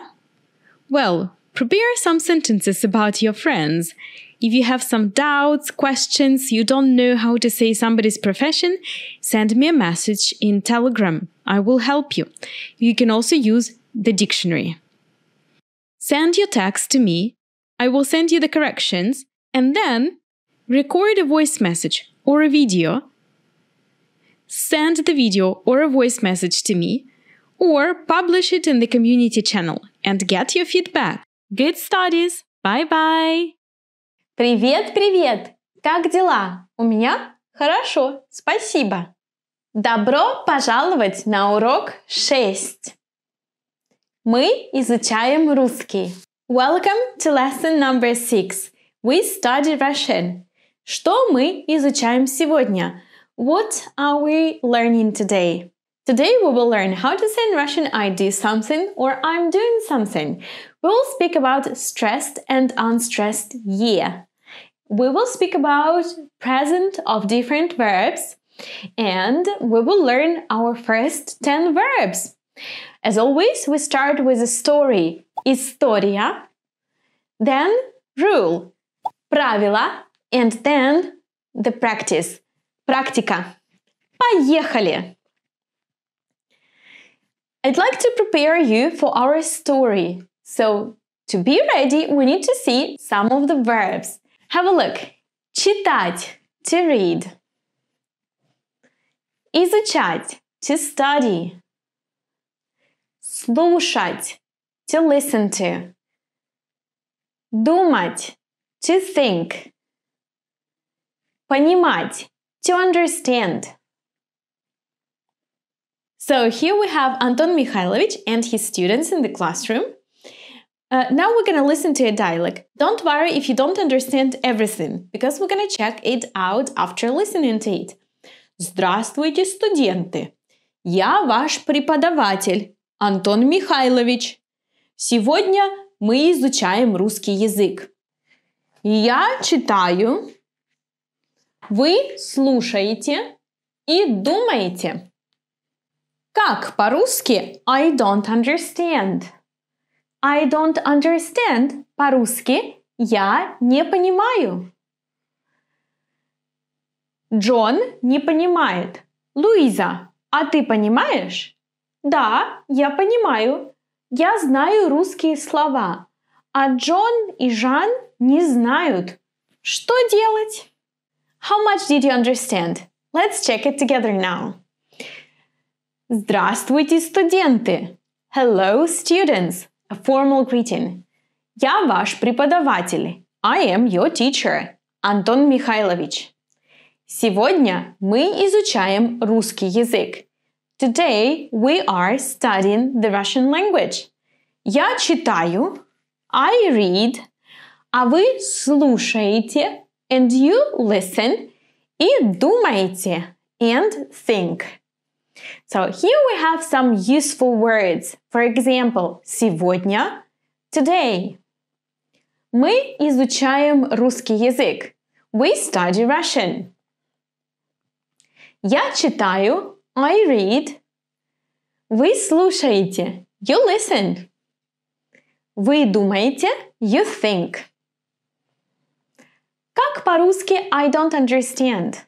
Well, prepare some sentences about your friends. If you have some doubts, questions, you don't know how to say somebody's profession, send me a message in Telegram. I will help you. You can also use the dictionary. Send your text to me. I will send you the corrections, and then record a voice message or a video. Send the video or a voice message to me, or publish it in the community channel and get your feedback. Good studies! Bye-bye! Привет, привет! Как дела? У меня хорошо, спасибо. Добро пожаловать на урок 6. Мы изучаем русский. Welcome to lesson number 6. We study Russian. Что мы изучаем сегодня? What are we learning today? Today we will learn how to say in Russian I do something or I'm doing something. We will speak about stressed and unstressed year. We will speak about present of different verbs and we will learn our first 10 verbs. As always, we start with a story, история, then rule, правила, and then the practice, практика. Поехали! I'd like to prepare you for our story. So, to be ready, we need to see some of the verbs. Have a look. Читать, to read. Изучать, to study. Слушать, to listen to. Думать, to think. Понимать, to understand. So here we have Anton Mikhailovich and his students in the classroom. Now we're going to listen to a dialogue. Don't worry if you don't understand everything, because we're going to check it out after listening to it. Здравствуйте, студенты! Я ваш преподаватель, Антон Михайлович. Сегодня мы изучаем русский язык. Я читаю, вы слушаете и думаете. Как по-русски I don't understand? I don't understand по-русски я не понимаю. Джон не понимает. Луиза, а ты понимаешь? Да, я понимаю. Я знаю русские слова. А Джон и Жан не знают. Что делать? How much did you understand? Let's check it together now. Здравствуйте, студенты! Hello, students! A formal greeting. Я ваш преподаватель. I am your teacher, Антон Михайлович. Сегодня мы изучаем русский язык. Today we are studying the Russian language. Я читаю, I read, а вы слушаете, and you listen, и думаете, and think. So here we have some useful words. For example, сегодня, today. Мы изучаем русский язык. We study Russian. Я читаю, I read. Вы слушаете, you listen. Вы думаете, you think. Как по-русски I don't understand?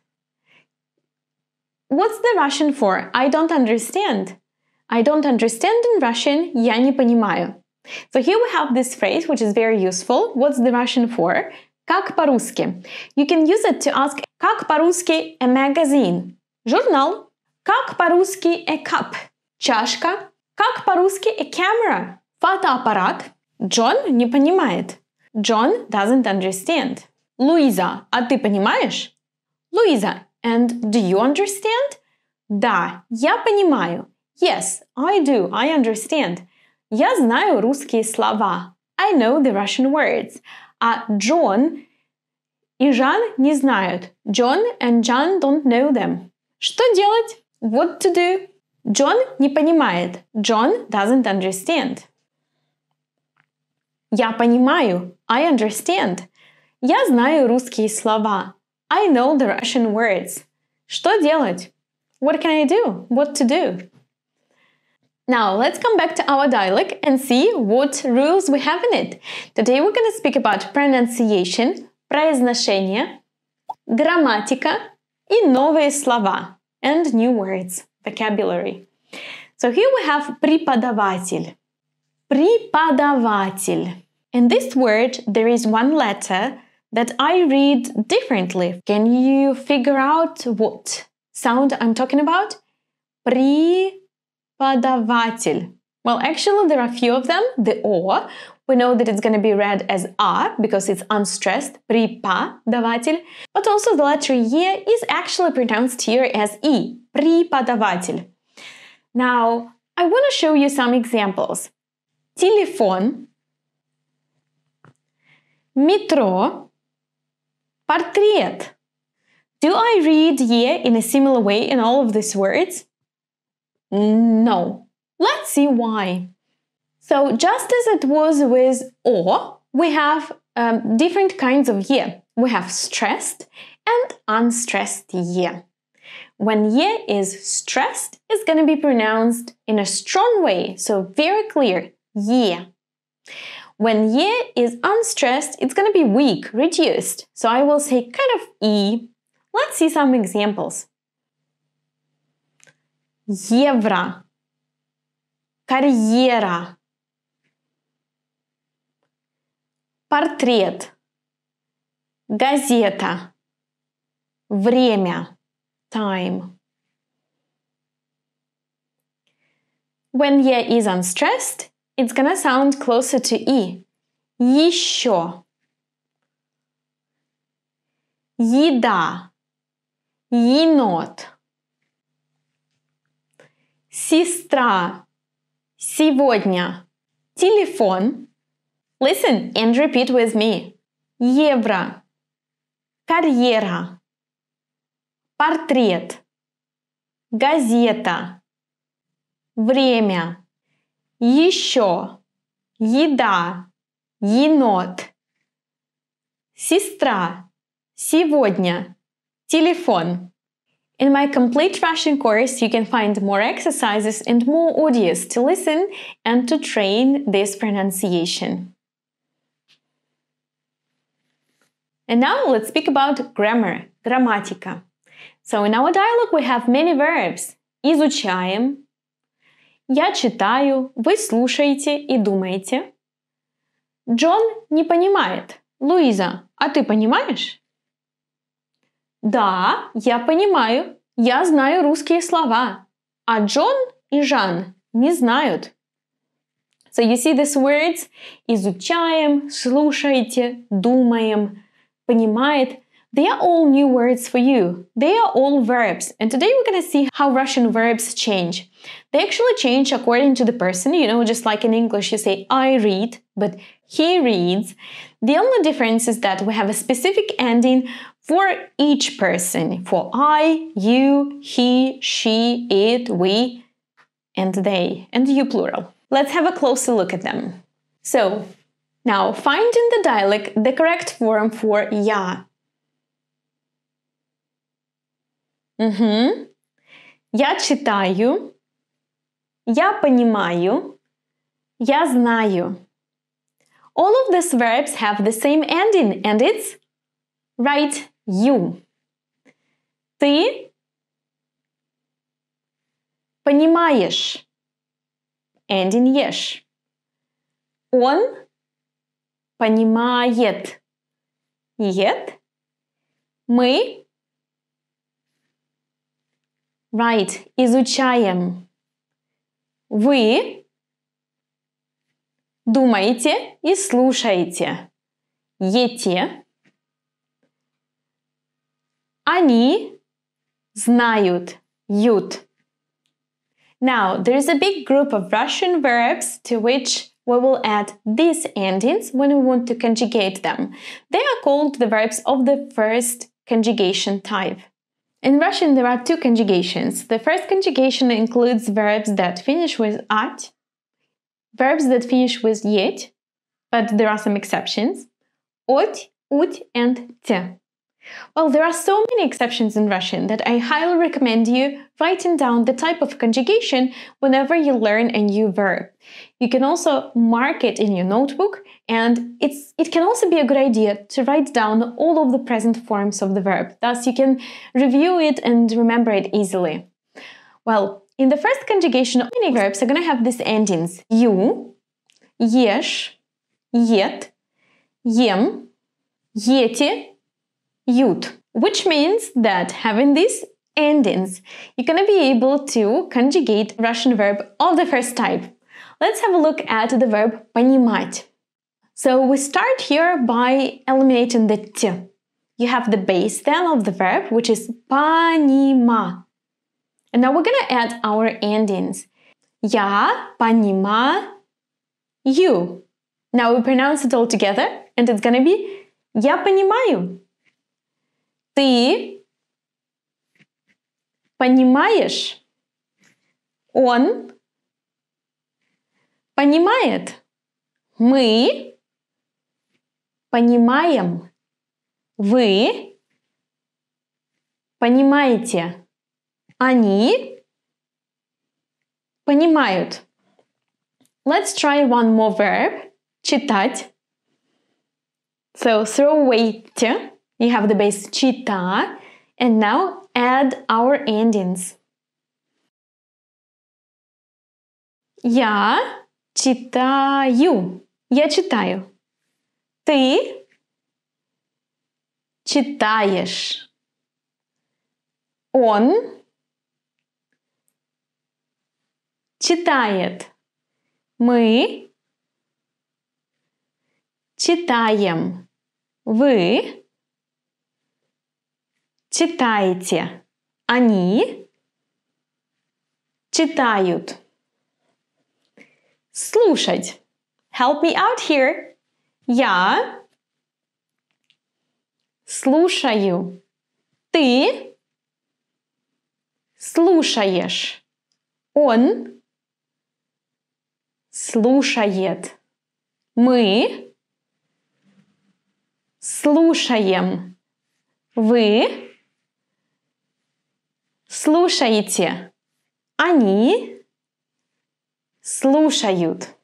What's the Russian for? I don't understand. I don't understand in Russian. Я не понимаю. So here we have this phrase, which is very useful. What's the Russian for? Как по-русски? You can use it to ask как по-русски a magazine? Журнал. Как по-русски a cup? Чашка. Как по-русски a camera? Фотоаппарат. Джон не понимает. John doesn't understand. Луиза, а ты понимаешь? Луиза, and do you understand? Да, я понимаю. Yes, I do. I understand. Я знаю русские слова. I know the Russian words. А Джон и Жан не знают. John and Jan don't know them. Что делать? What to do? Джон не понимает. John doesn't understand. Я понимаю. I understand. Я знаю русские слова. I know the Russian words. Что делать? What can I do? What to do? Now, let's come back to our dialogue and see what rules we have in it. Today we're going to speak about pronunciation, произношение, грамматика и новые слова, and new words, vocabulary. So here we have преподаватель. Преподаватель. In this word, there is one letter that I read differently. Can you figure out what sound I'm talking about? Преподаватель. Well, actually, there are a few of them. The O, we know that it's going to be read as A because it's unstressed, преподаватель. But also the letter E is actually pronounced here as E, преподаватель. Now, I want to show you some examples. Телефон, метро, портрет. Do I read "ye" in a similar way in all of these words? No. Let's see why. So just as it was with "o", we have different kinds of "ye". We have stressed and unstressed "ye". When "ye" is stressed, it's going to be pronounced in a strong way, so very clear, "ye". When "ye" is unstressed, it's going to be weak, reduced. So I will say kind of "e". Let's see some examples. Евро, карьера, портрет, газета, время, time. When "ye" is unstressed, it's gonna sound closer to "e". Еще, еда, енот, сестра, сегодня, телефон. Listen and repeat with me. Евро, карьера, портрет, газета, время, еще, еда, енот, сестра, сегодня, телефон. In my complete Russian course, you can find more exercises and more audios to listen and to train this pronunciation. And now let's speak about grammar, грамматика. So in our dialogue we have many verbs. Изучаем, я читаю, вы слушаете и думаете. Джон не понимает. Луиза, а ты понимаешь? Да, я понимаю. Я знаю русские слова. А Джон и Жан не знают. So you see these words изучаем, слушайте, думаем, понимает. They are all new words for you. They are all verbs. And today we're going to see how Russian verbs change. They actually change according to the person. You know, just like in English you say I read, but he reads. The only difference is that we have a specific ending for each person. For I, you, he, she, it, we, and they, and you plural. Let's have a closer look at them. So, now find in the dialect the correct form for я. Я читаю, я понимаю, я знаю. All of these verbs have the same ending, and it's right, you. Ты понимаешь, ending ешь. Он понимает, ет. Мы right, изучаем. Вы думаете и слушаете. Ете. Они знают. Ют. Now, there is a big group of Russian verbs to which we will add these endings when we want to conjugate them. They are called the verbs of the first conjugation type. In Russian, there are two conjugations. The first conjugation includes verbs that finish with at, verbs that finish with yet, but there are some exceptions. От, уть, and те. Well, there are so many exceptions in Russian that I highly recommend you writing down the type of conjugation whenever you learn a new verb. You can also mark it in your notebook, and it can also be a good idea to write down all of the present forms of the verb. Thus, you can review it and remember it easily. Well, in the first conjugation, many verbs are going to have these endings. You, ешь, ед, ем, ете, ют, which means that having these endings, you're going to be able to conjugate Russian verb of the first type. Let's have a look at the verb понимать. So we start here by eliminating the t. You have the base then of the verb, which is понима. And now we're going to add our endings. Я понимаю. Now we pronounce it all together, and it's going to be я понимаю. Ты понимаешь. Он понимает. Мы понимаем. Вы понимаете. Они понимают. Let's try one more verb. Читать. So throw away t. You have the base чита. And now add our endings. Я читаю. Я читаю. Ты читаешь. Он читает. Мы читаем. Вы читаете. Они читают. Слушать. Help me out here. Я слушаю. Ты слушаешь. Он слушает. Мы слушаем. Вы слушаете. Они слушают.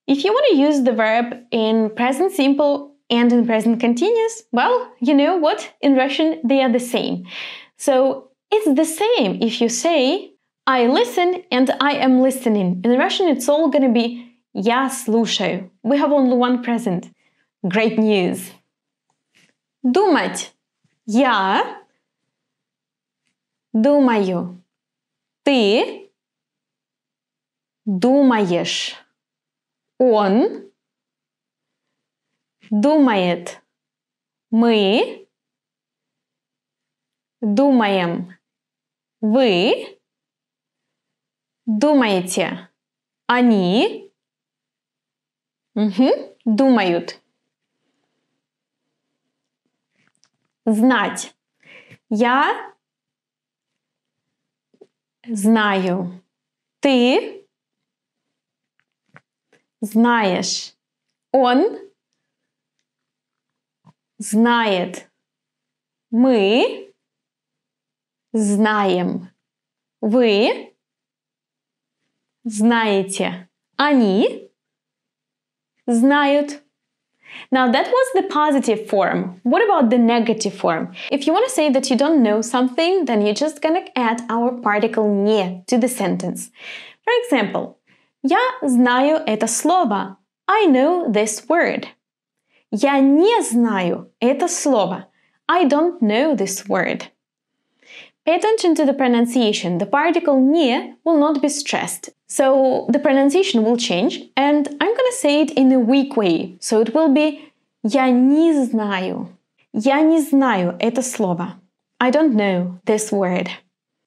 If you want to use the verb in present simple and in present continuous, well, you know what? In Russian, they are the same. So it's the same if you say I listen and I am listening. In Russian, it's all going to be я слушаю. We have only one present. Great news. Думать. Я думаю. Ты думаешь. Он думает. Мы думаем. Вы думаете. Они думают. Знать. Я знаю. Ты знаешь. Он знает. Мы знаем. Вы знаете. Они знают. Now that was the positive form. What about the negative form? If you want to say that you don't know something, then you're just gonna add our particle не to the sentence. For example, я знаю это слово. I know this word. Я не знаю это слово. I don't know this word. Pay attention to the pronunciation. The particle не will not be stressed. So the pronunciation will change, and I'm gonna say it in a weak way. So it will be я не знаю. Я не знаю это слово. I don't know this word.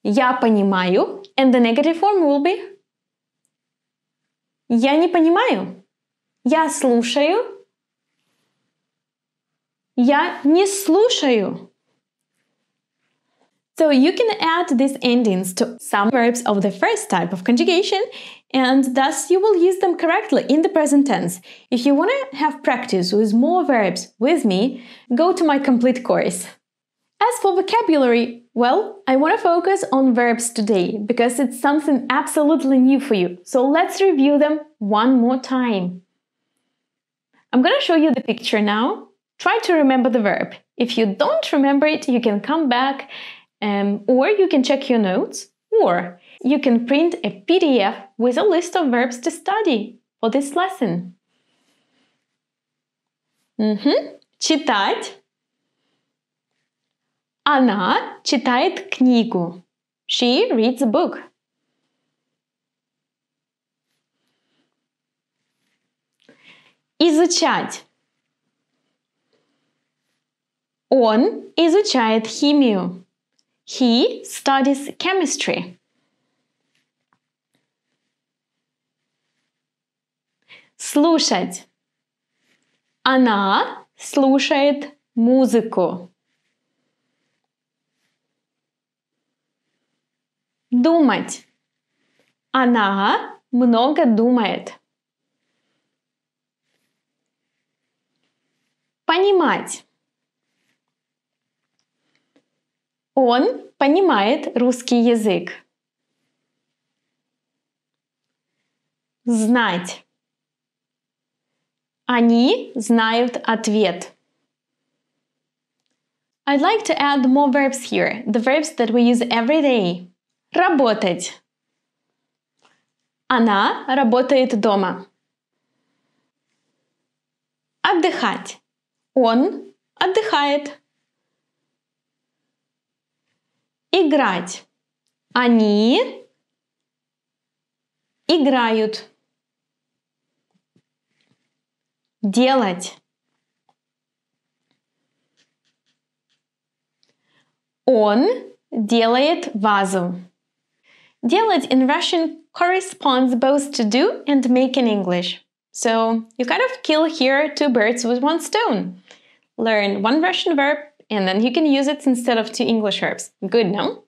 Я понимаю, and the negative form will be я не понимаю. Я слушаю. Я не слушаю. So you can add these endings to some verbs of the first type of conjugation, and thus you will use them correctly in the present tense. If you want to have practice with more verbs with me, go to my complete course. As for vocabulary, well, I want to focus on verbs today because it's something absolutely new for you. So let's review them one more time. I'm going to show you the picture now. Try to remember the verb. If you don't remember it, you can come back or you can check your notes, or you can print a PDF with a list of verbs to study for this lesson. Читать. Она читает книгу. She reads a book. Изучать. Он изучает химию. He studies chemistry. Слушать. Она слушает музыку. Думать. Она много думает. Понимать. Он понимает русский язык. Знать. Они знают ответ. I'd like to add more verbs here, the verbs that we use every day. Работать. Она работает дома. Отдыхать. Он отдыхает. Играть. Они играют. Делать. Он делает вазу. Делать in Russian corresponds both to do and make in English. So you kind of kill here two birds with one stone. Learn one Russian verb and then you can use it instead of two English verbs. Good, no?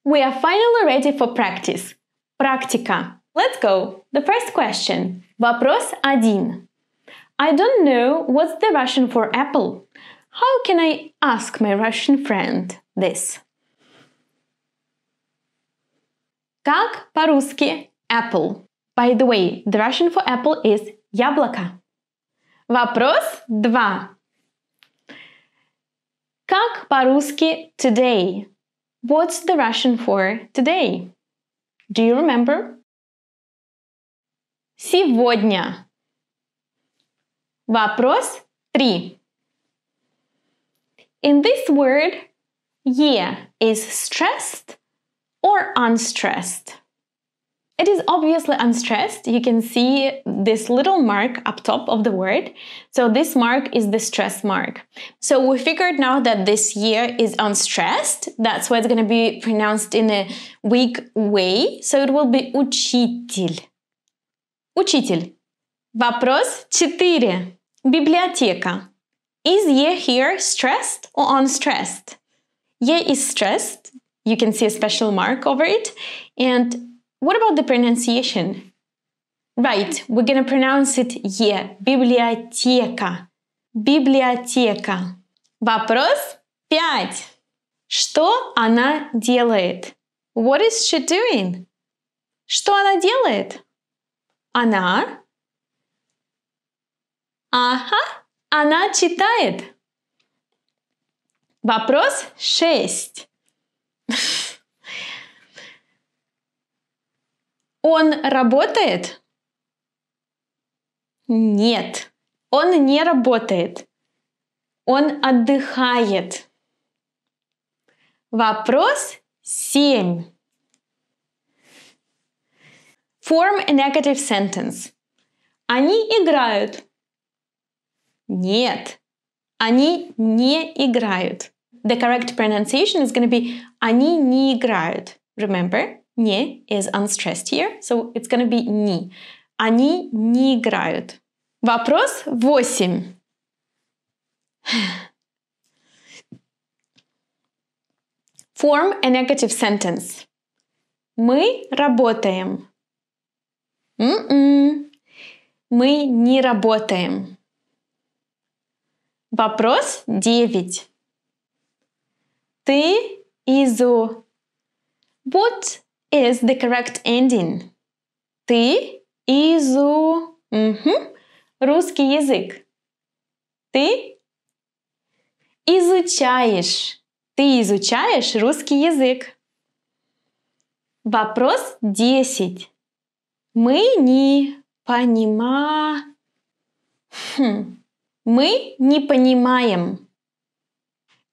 We are finally ready for practice. Практика. Let's go. The first question. Вопрос 1. I don't know what's the Russian for apple. How can I ask my Russian friend this? Как по-русски apple? By the way, the Russian for apple is яблоко. Вопрос 2. Как по-русски today? What's the Russian for today? Do you remember? Сегодня. Вопрос 3. In this word, is stressed or unstressed? It is obviously unstressed. You can see this little mark up top of the word. So this mark is the stress mark. So we figured now that this year is unstressed. That's why it's going to be pronounced in a weak way. So it will be учитель. Учитель. Вопрос 4. Библиотека. Is ye here stressed or unstressed? Ye is stressed. You can see a special mark over it. And what about the pronunciation? Right, we're going to pronounce it ye. Библиотека. Библиотека. Вопрос 5. Что она делает? What is she doing? Что она делает? Она. Ага, она читает. Вопрос 6. Он работает? Нет, он не работает. Он отдыхает. Вопрос 7. Form a negative sentence. Они играют. Нет, они не играют. The correct pronunciation is going to be они не играют. Remember, не is unstressed here, so it's going to be не. Они не играют. Вопрос 8. Form a negative sentence. Мы работаем. Мы не работаем. Вопрос 9. Ты изу. What is the correct ending? Ты изу. Русский язык. Ты изучаешь. Ты изучаешь русский язык. Вопрос 10. Мы не понимаем. Мы не понимаем.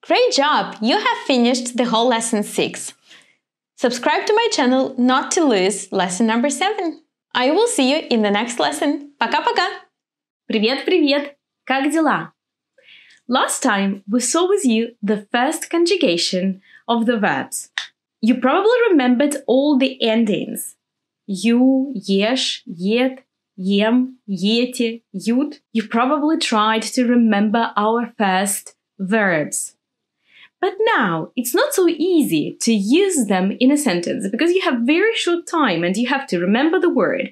Great job! You have finished the whole lesson 6. Subscribe to my channel not to lose lesson number 7. I will see you in the next lesson. Пока-пока! Привет-привет! Как дела? Last time we saw with you the first conjugation of the verbs. You probably remembered all the endings. You, ешь, ед, ем, ете, ют. You probably tried to remember our first verbs. But now it's not so easy to use them in a sentence because you have very short time and you have to remember the word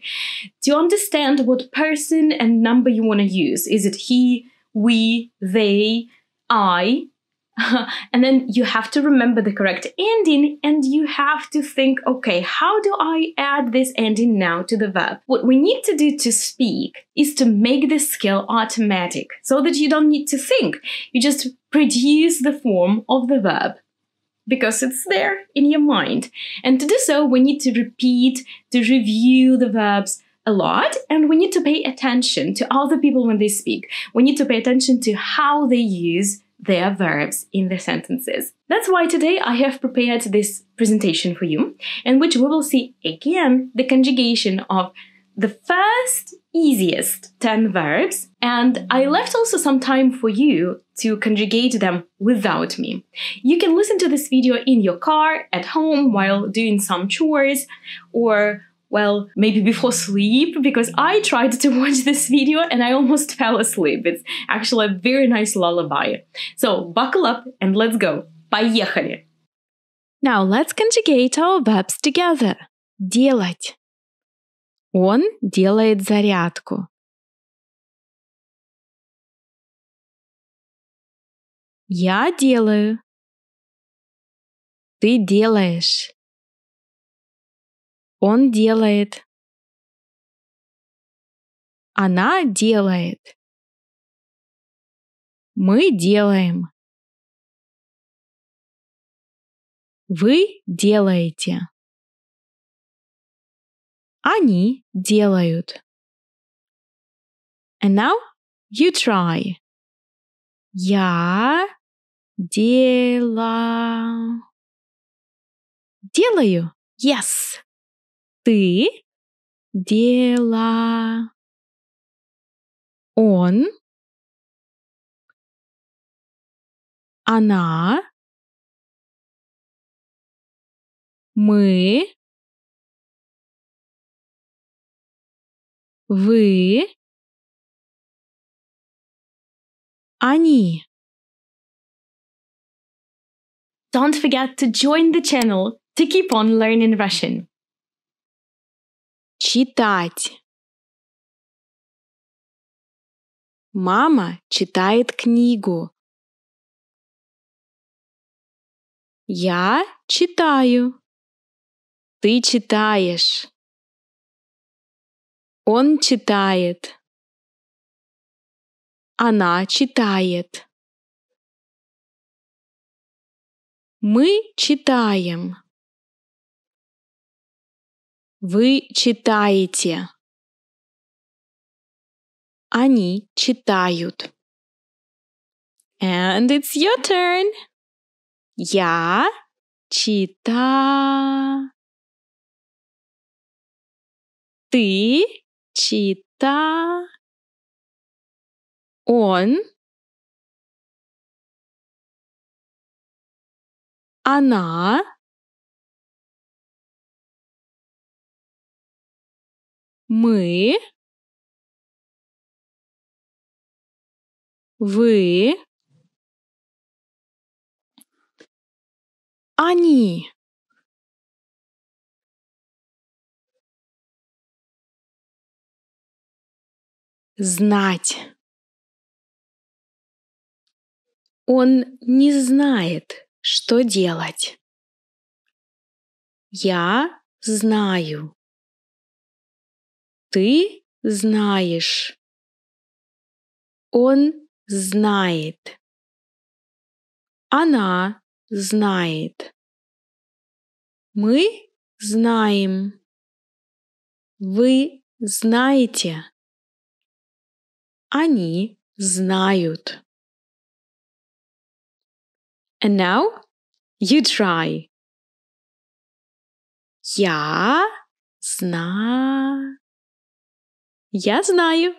to understand what person and number you want to use. Is it he, we, they, I? And then you have to remember the correct ending and you have to think, okay, how do I add this ending now to the verb? What we need to do to speak is to make the skill automatic so that you don't need to think. You just produce the form of the verb because it's there in your mind. And to do so, we need to repeat, to review the verbs a lot, and we need to pay attention to other people when they speak. We need to pay attention to how they use their verbs in their sentences. That's why today I have prepared this presentation for you, in which we will see again the conjugation of the first easiest 10 verbs, and I left also some time for you to conjugate them without me. You can listen to this video in your car, at home, while doing some chores, or well, maybe before sleep, because I tried to watch this video and I almost fell asleep. It's actually a very nice lullaby. So buckle up and let's go. Поехали! Now let's conjugate our verbs together. Делать. Он делает зарядку. Я делаю. Ты делаешь. Он делает. Она делает. Мы делаем. Вы делаете. Они делают. And now you try. Я делаю. Yes. Ты дела. Он. Она. Мы. Вы. Они. Don't forget to join the channel to keep on learning Russian. Читать. Мама читает книгу. Я читаю. Ты читаешь. Он читает. Она читает. Мы читаем. Вы читаете. Они читают. And it's your turn. Я читаю. Ты читаешь. Он. Она. Мы. Вы. Они. Знать. Он не знает, что делать. Я знаю. Ты знаешь. Он знает. Она знает. Мы знаем. Вы знаете. Они знают. And now you try. Я знаю. Я знаю.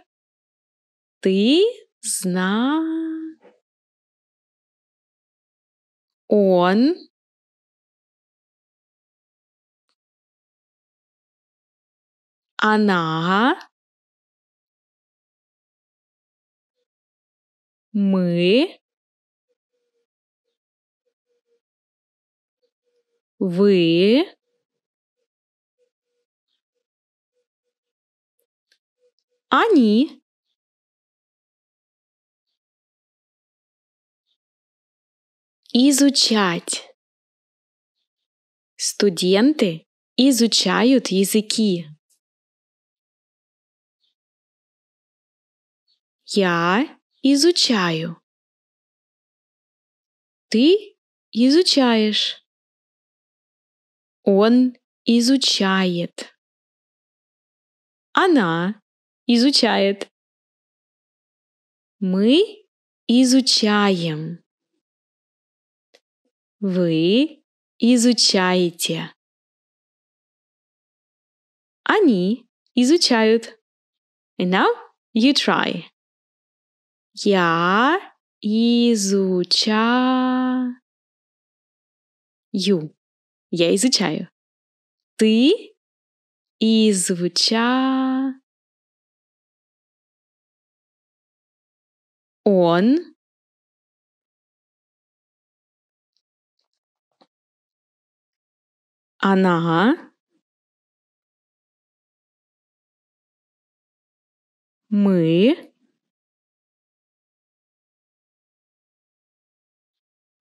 Ты знаешь. Он. Она. Мы. Вы. Они. Изучать. Студенты изучают языки. Я изучаю. Ты изучаешь. Он изучает. Она изучает. Мы изучаем. Вы изучаете. Они изучают. And now you try. Я изучаю. Я изучаю. Ты изучаешь. Он. Она. Мы.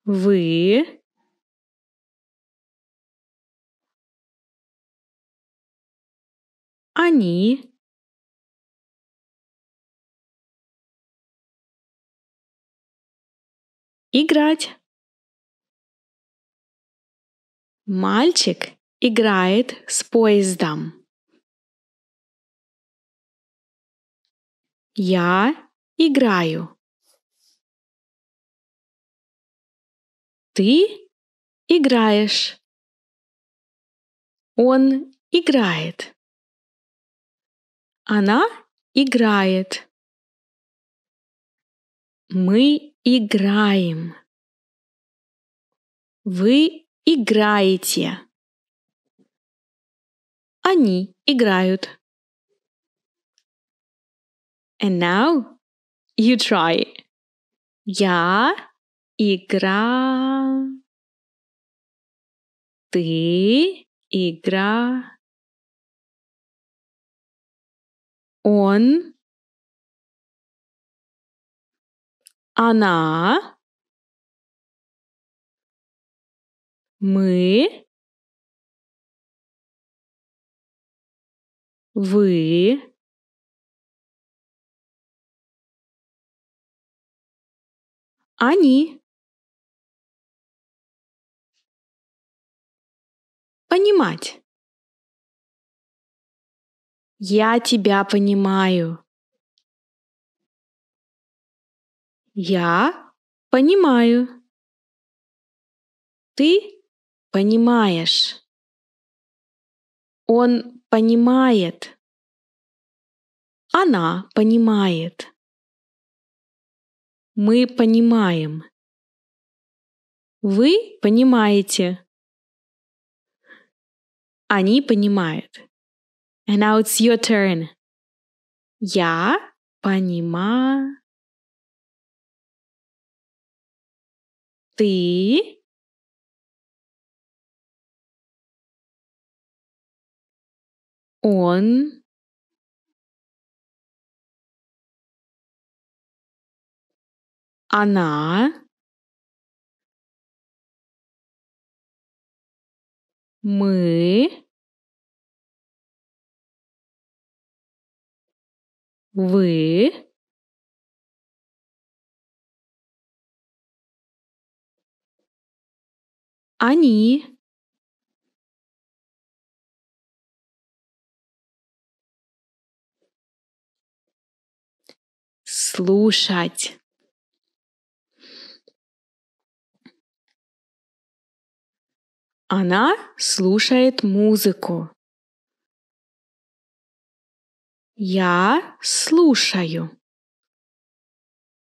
Вы. Они. Играть. Мальчик играет с поездом. Я играю. Ты играешь. Он играет. Она играет. Мы играем. Вы играете. Они играют. And now you try. Я играю. Ты игра. Он. Она. Мы. Вы. Они. Понимать. Я тебя понимаю. Я понимаю. Ты понимаешь. Он понимает. Она понимает. Мы понимаем. Вы понимаете. Они понимают. And now it's your turn. Я понимаю. Ты он, она, мы, вы, они, слушать. Она слушает музыку. Я слушаю.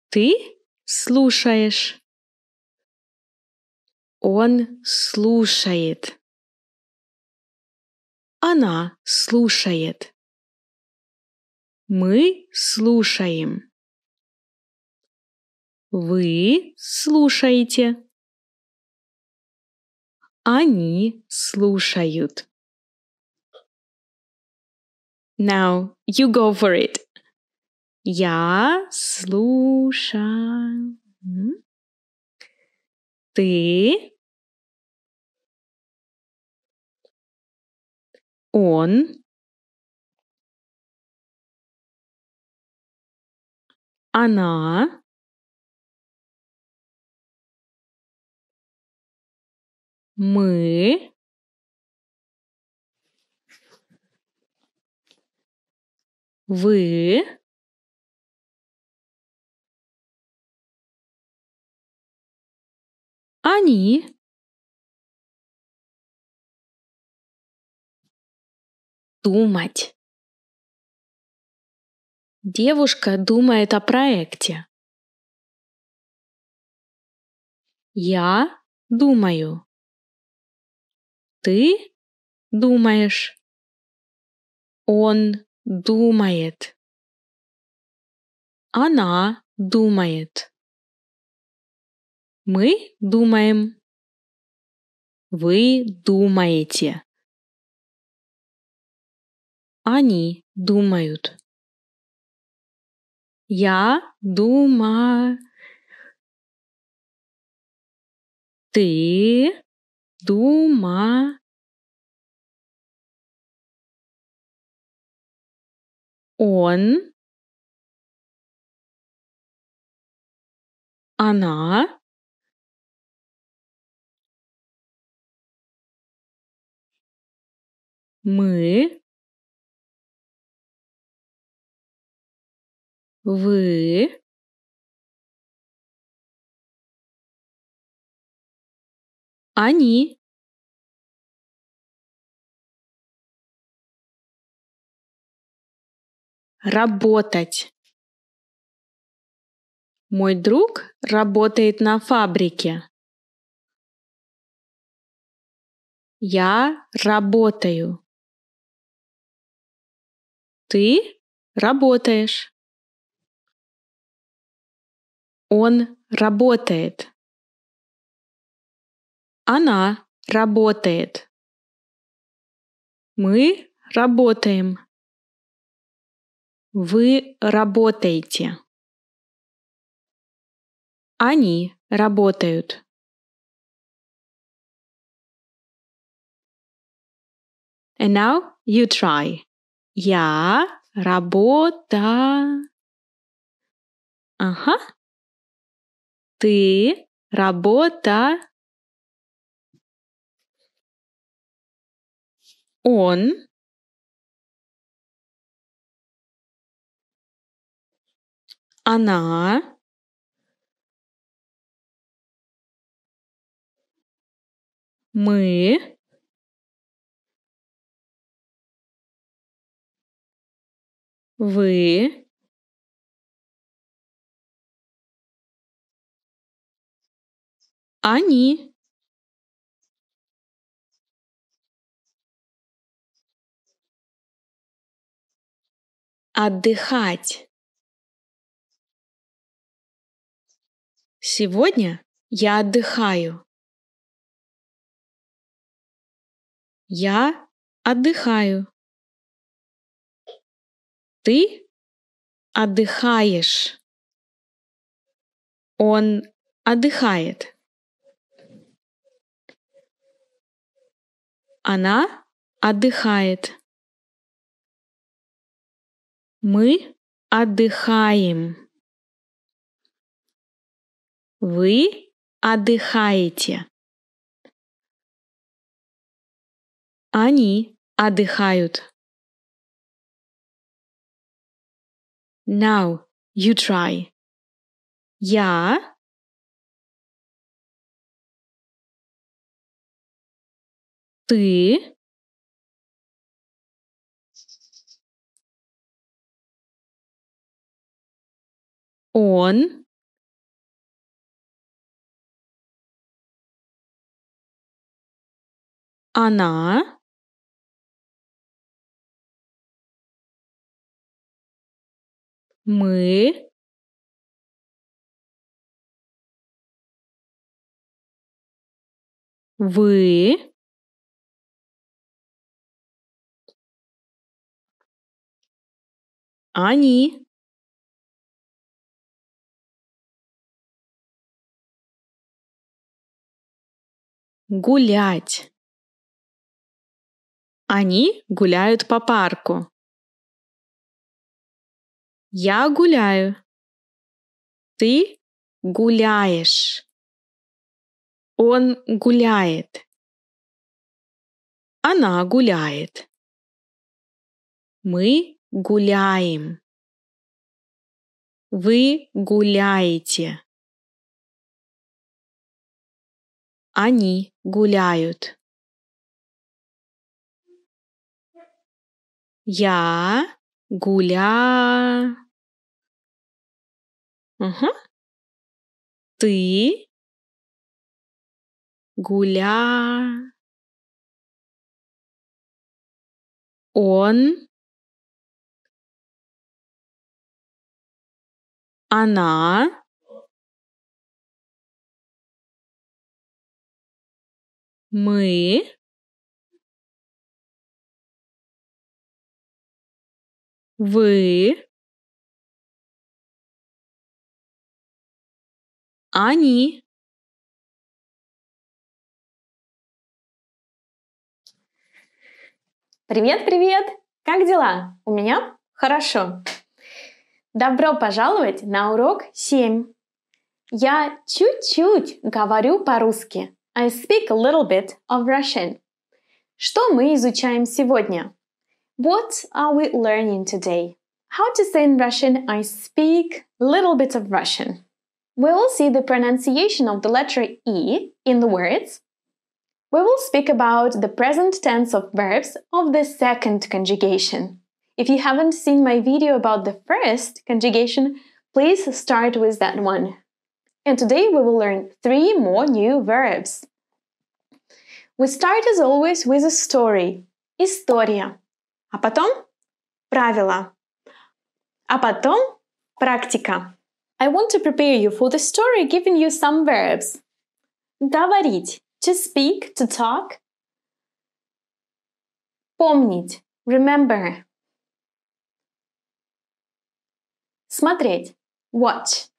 Ты слушаешь. Он слушает. Она слушает. Мы слушаем. Вы слушаете. Они слушают. Now you go for it. Я слушаю. Ты. Он. Она. Мы. Вы. Они. Думать. Девушка думает о проекте. Я думаю. Ты думаешь. Он думает. Она думает. Мы думаем. Вы думаете. Они думают. Я думаю. Ты думаешь. Он. Она. Мы. Вы. Они. Работать. Мой друг работает на фабрике. Я работаю. Ты работаешь. Он работает. Она работает. Мы работаем. Вы работаете. Они работают. And now you try. Я работаю. Ага. Ты работаешь. Он. Она. Мы. Вы. Они. Отдыхать. Сегодня я отдыхаю. Я отдыхаю. Ты отдыхаешь. Он отдыхает. Она отдыхает. Мы отдыхаем. Вы отдыхаете. Они отдыхают. Now you try. Я ты он она мы вы они гулять. Они гуляют по парку. Я гуляю. Ты гуляешь. Он гуляет. Она гуляет. Мы гуляем. Вы гуляете. Они гуляют. Я гуля. Ты гуля. Он. Она. Мы. Вы. Они. Привет-привет! Как дела? У меня хорошо. Добро пожаловать на урок 7. Я чуть-чуть говорю по-русски. I speak a little bit of Russian. Что мы изучаем сегодня? What are we learning today? How to say in Russian, I speak a little bit of Russian. We will see the pronunciation of the letter E in the words. We will speak about the present tense of verbs of the second conjugation. If you haven't seen my video about the first conjugation, please start with that one. And today we will learn 3 more new verbs. We start as always with a story. История. А потом правила. А потом практика. I want to prepare you for the story, giving you some verbs. Говорить. To speak, to talk. Помнить. Remember. Смотреть. Watch.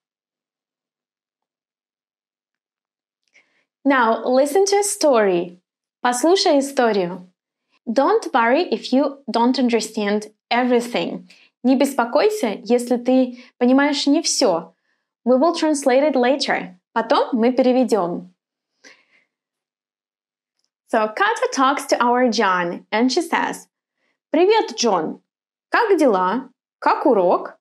Now listen to a story. Послушай историю. Don't worry if you don't understand everything. Не беспокойся, если ты понимаешь не все. We will translate it later. Потом мы переведем. So Katya talks to our John and she says, «Привет, Джон! Как дела? Как урок?»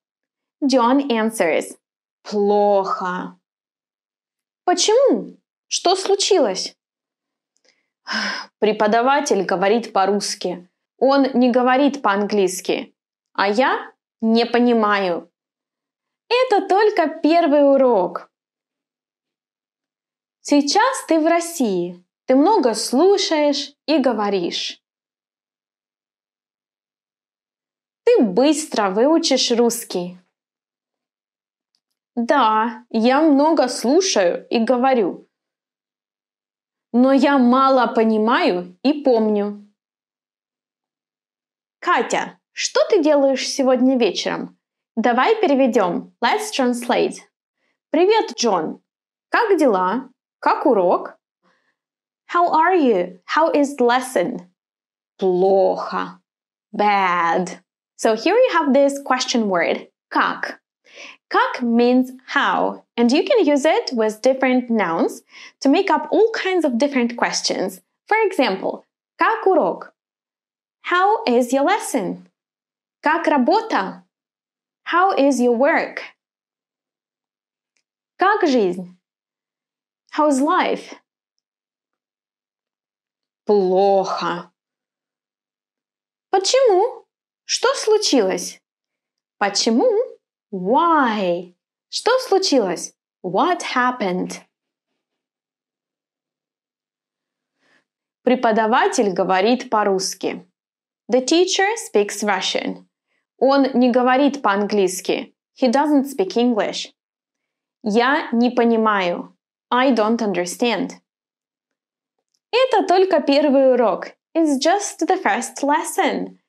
John answers, «Плохо». «Почему? Что случилось?» «Преподаватель говорит по-русски. Он не говорит по-английски. А я не понимаю. Это только первый урок. Сейчас ты в России. Ты много слушаешь и говоришь. Ты быстро выучишь русский. Да, я много слушаю и говорю. Но я мало понимаю и помню. Катя, Что ты делаешь сегодня вечером? Давай переведем. Let's translate. Привет, Джон. Как дела? Как урок? How are you? How is the lesson? Плохо. Bad. So here you have this question word, как. Как means how, and you can use it with different nouns to make up all kinds of different questions. For example, как урок? How is your lesson? Как работа? How is your work? Как жизнь? How's life? Плохо. Почему? Что случилось? Почему? Why? Что случилось? What happened? Преподаватель говорит по-русски. The teacher speaks Russian. Он не говорит по-английски. He doesn't speak English. Я не понимаю. I don't understand. Это только первый урок. It's just the first lesson.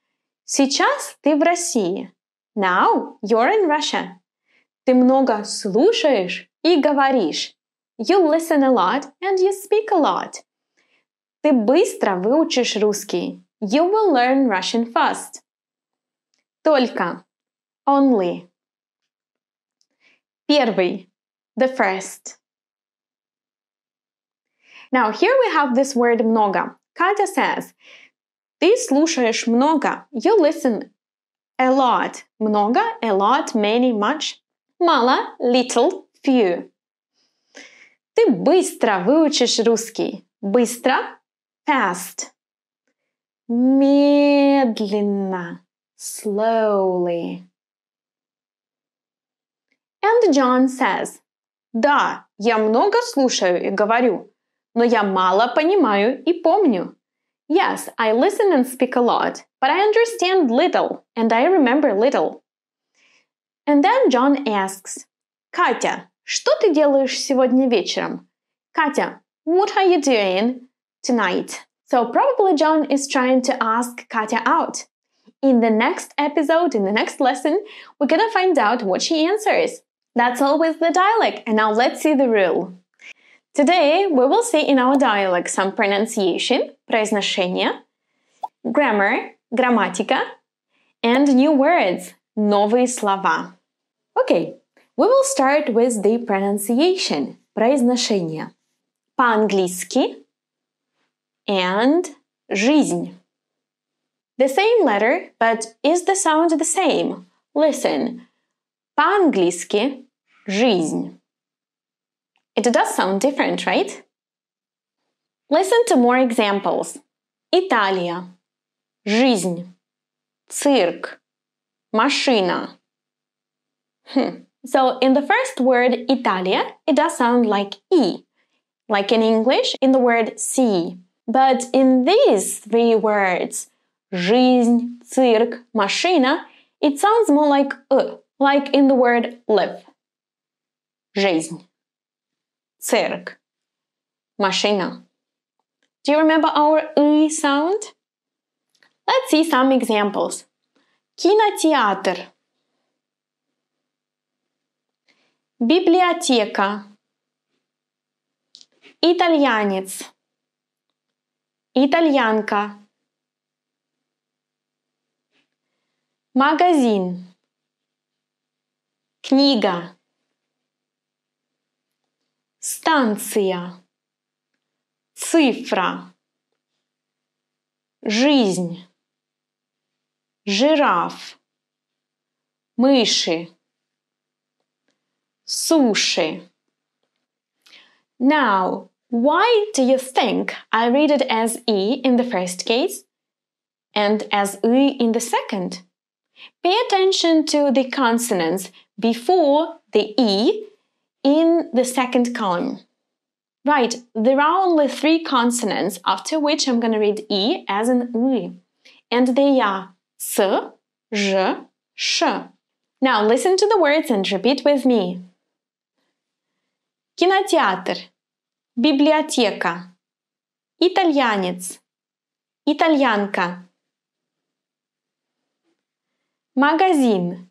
Сейчас ты в России. Now you're in Russia. Ты много слушаешь и говоришь. You listen a lot and you speak a lot. Ты быстро выучишь русский. You will learn Russian fast. Только. Only. Первый. The first. Now here we have this word много. Katya says, ты слушаешь много. You listen a lot. Много, a lot, many, much. Мало, little, few. Ты быстро выучишь русский. Быстро, fast. Медленно, slowly. And John says, да, я много слушаю и говорю, но я мало понимаю и помню. Yes, I listen and speak a lot, but I understand little and I remember little. And then John asks, Katya, что ты делаешь сегодня вечером? Katya, what are you doing tonight? So probably John is trying to ask Katya out. In the next episode, in the next lesson, we're gonna find out what she answers. That's all with the dialect, and now let's see the rule. Today, we will see in our dialect some pronunciation, произношение, grammar, грамматика, and new words, новые слова. Okay, we will start with the pronunciation, произношение. По-английски and жизнь. The same letter, but is the sound the same? Listen. По-английски жизнь. It does sound different, right? Listen to more examples. Италия. Жизнь. Цирк. Машина. So in the first word Italia, it does sound like E, like in English in the word see. But in these three words, жизнь, цирк, машина, it sounds more like like in the word live. Жизнь. Цирк. Машина. Do you remember our sound? Let's see some examples. Кинотеатр. Библиотека. Итальянец. Итальянка. Магазин. Книга. Станция. Цифра. Жизнь. Жираф. Мыши. Суши. Now, why do you think I read it as E in the first case and as I in the second? Pay attention to the consonants before the E in the second column. Right, there are only 3 consonants, after which I'm going to read E as an I. And they are S, J, Sh. Now listen to the words and repeat with me. Кинотеатр. Библиотека. Итальянец. Итальянка. магазин,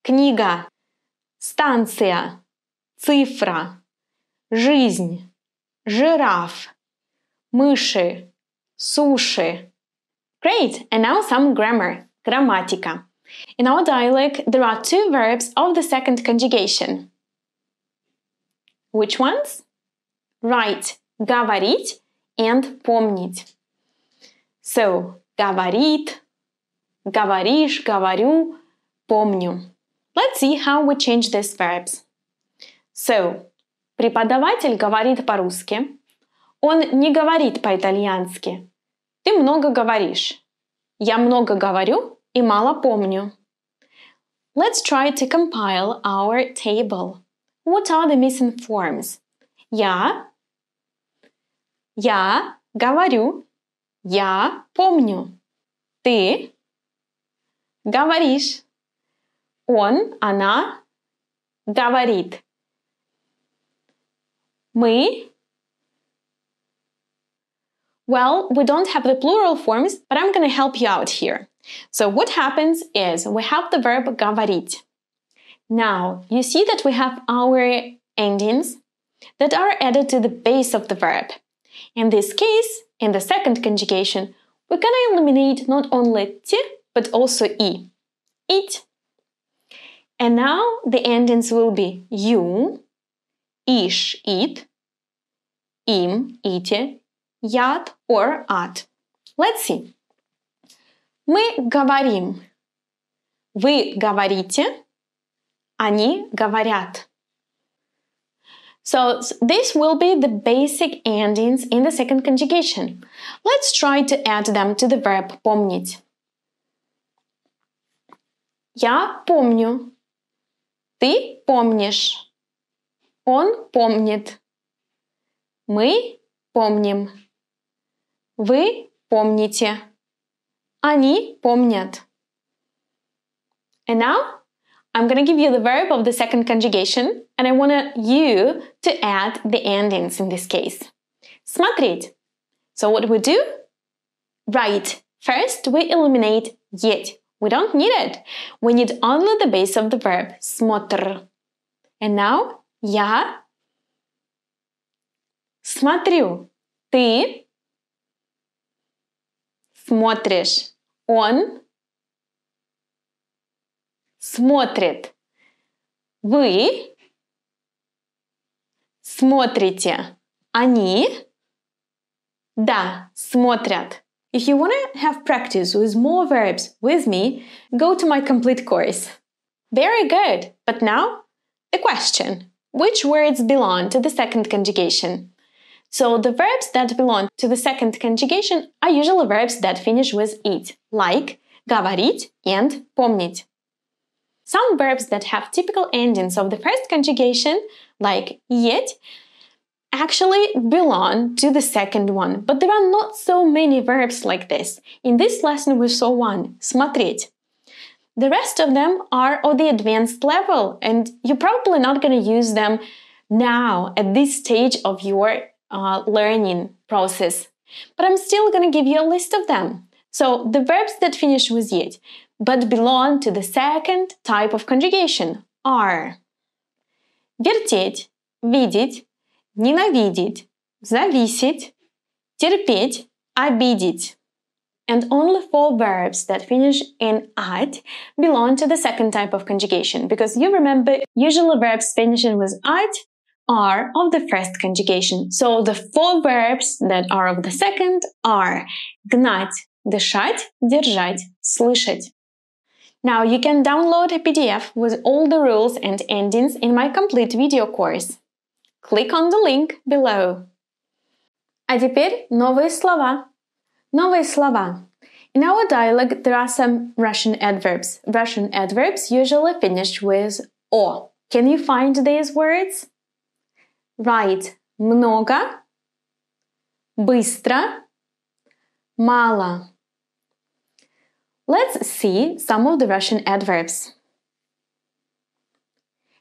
книга, станция, цифра, жизнь, жираф, мыши, суши. Great! And now some grammar, грамматика. In our dialect, there are two verbs of the second conjugation. Which ones? Right, говорить and помнить. So, говорит, говоришь, говорю, помню. Let's see how we change these verbs. So, преподаватель говорит по-русски. Он не говорит по-итальянски. Ты много говоришь. Я много говорю и мало помню. Let's try to compile our table. What are the missing forms? Я говорю, я помню. Ты говоришь. Он, она говорит. Мы. Well, we don't have the plural forms, but I'm going to help you out here. So what happens is we have the verb говорить. Now, you see that we have our endings that are added to the base of the verb. In this case, in the second conjugation, we're going to eliminate not only t, but also i. Eat. And now the endings will be you, ish, eat, им, ите, яд or at. Let's see. Мы говорим. Вы говорите. Они говорят. So this will be the basic endings in the second conjugation. Let's try to add them to the verb помнить. Я помню. Ты помнишь. Он помнит. Мы помним. Вы помните. Они помнят. And now I'm going to give you the verb of the second conjugation, and I want you to add the endings in this case. Смотреть. So what we do? Right. First, we eliminate еть. We don't need it. We need only the base of the verb, смотр. And now, я смотрю. Ты смотришь. Он смотрит. Вы смотрите. Они, да, смотрят. If you want to have practice with more verbs with me, go to my complete course. Very good. But now, the question. Which words belong to the second conjugation? So the verbs that belong to the second conjugation are usually verbs that finish with it, like говорить and помнить. Some verbs that have typical endings of the first conjugation, like еть, actually belong to the second one, but there are not so many verbs like this. In this lesson we saw one, смотреть. The rest of them are of the advanced level, and you're probably not going to use them now at this stage of your learning process. But I'm still going to give you a list of them. So the verbs that finish with еть, but belong to the second type of conjugation are вертеть, видеть, ненавидеть, зависеть, терпеть, обидеть. And only 4 verbs that finish in at belong to the second type of conjugation, because you remember, usually verbs finishing with at are of the first conjugation. So the 4 verbs that are of the second are гнать, дышать, держать, слышать. Now you can download a PDF with all the rules and endings in my complete video course. Click on the link below. А теперь новые слова. Новые слова. In our dialect, there are some Russian adverbs. Russian adverbs usually finish with о. Can you find these words? Right. Много. Быстро. Мало. Let's see some of the Russian adverbs.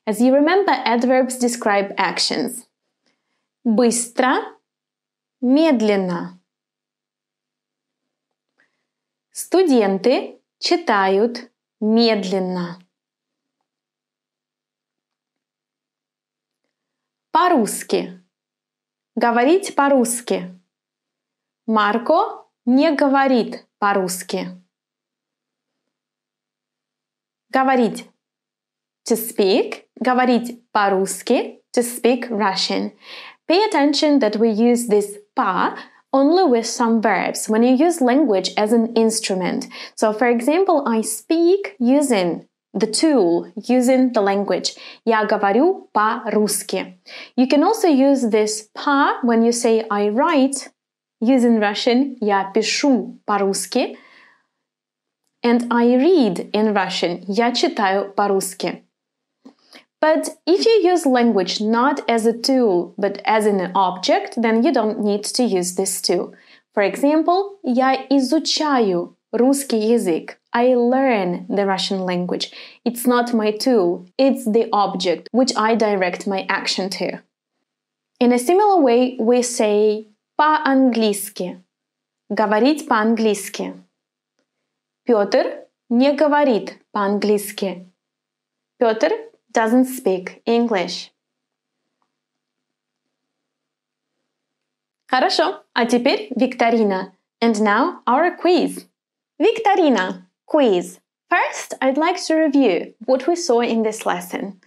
As you remember, adverbs describe actions. Быстро, медленно. Студенты читают медленно. По-русски. Говорить по-русски. Марко не говорит по-русски. Говорить. To speak. Говорить по-русски. To speak Russian. Pay attention that we use this pa only with some verbs when you use language as an instrument. So, for example, I speak using the tool, using the language. Я говорю по-русски. You can also use this pa when you say I write using Russian. Я пишу по-русски. And I read in Russian. Я читаю по-русски. But if you use language not as a tool, but as an object, then you don't need to use this too. For example, я изучаю русский язык. I learn the Russian language. It's not my tool, it's the object which I direct my action to. In a similar way, we say по-английски. Говорить по-английски. Петр не говорит по-английски. Петр doesn't speak English. Хорошо, а теперь викторина. And now our quiz. Викторина, quiz. First, I'd like to review what we saw in this lesson.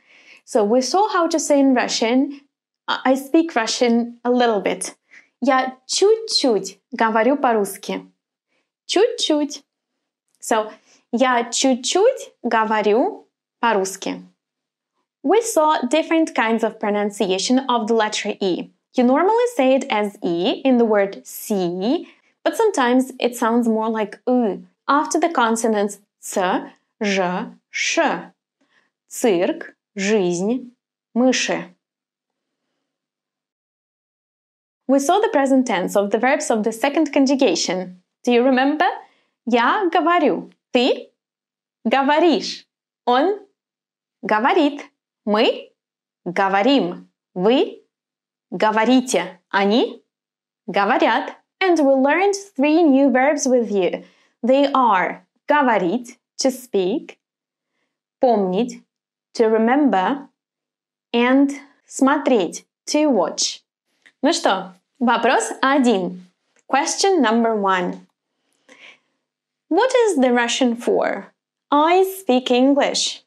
So we saw how to say in Russian. I speak Russian a little bit. Я чуть-чуть говорю по-русски. Чуть-чуть. So, я чуть-чуть говорю по-русски. We saw different kinds of pronunciation of the letter E. You normally say it as E in the word see, but sometimes it sounds more like U after the consonants ц, ж, ш. Цирк, жизнь, мыши. We saw the present tense of the verbs of the second conjugation. Do you remember? Я говорю. Ты говоришь. Он говорит. Мы говорим. Вы говорите. Они говорят. And we learned 3 new verbs with you. They are говорить, to speak, помнить, to remember, and смотреть, to watch. Ну что, вопрос 1. Question number 1. What is the Russian for? I speak English.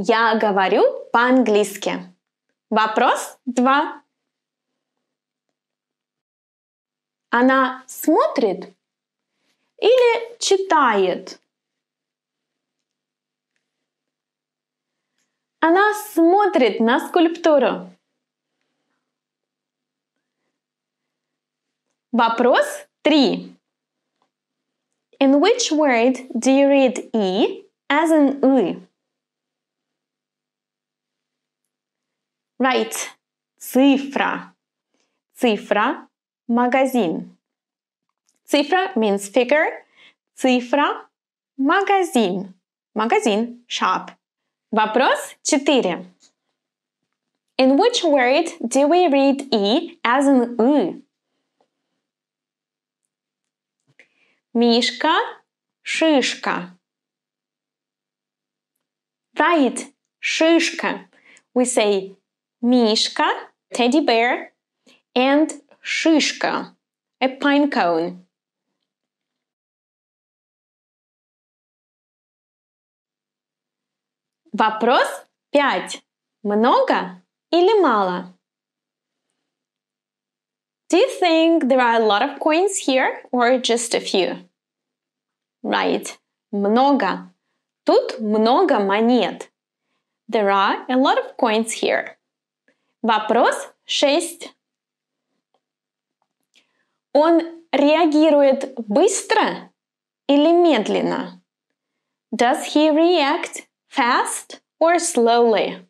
Я говорю по-английски. Вопрос 2. Она смотрит или читает? Она смотрит на скульптуру. Вопрос 3. In which word do you read E as an U? Right. Цифра. Цифра – магазин. Цифра means figure. Цифра – магазин. Магазин – shop. Вопрос 4. In which word do we read E as an U? Мишка, шишка. Right, шишка. We say Мишка, teddy bear, and шишка, a pine cone. Вопрос 5. Много или мало? Do you think there are a lot of coins here or just a few? Right, много. Тут много монет. There are a lot of coins here. Вопрос 6. Он реагирует быстро или медленно? Does he react fast or slowly?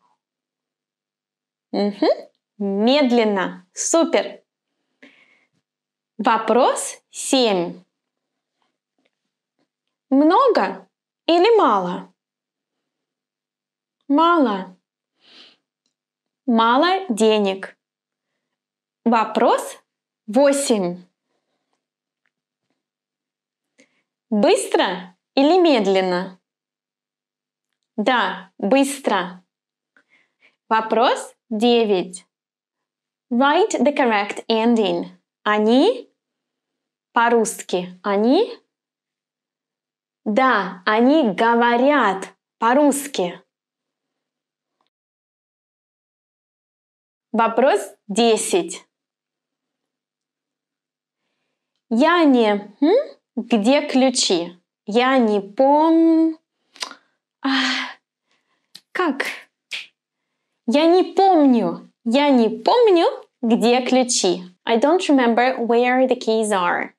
Медленно. Супер. Вопрос 7. Много или мало? Мало. Мало денег. Вопрос 8. Быстро или медленно? Да, быстро. Вопрос 9. Write the correct ending. Они? По-русски. Они? Да, они говорят по-русски. Вопрос 10. Я не... Где ключи? Я не Как? Я не помню. Я не помню, где ключи. I don't remember where the keys are.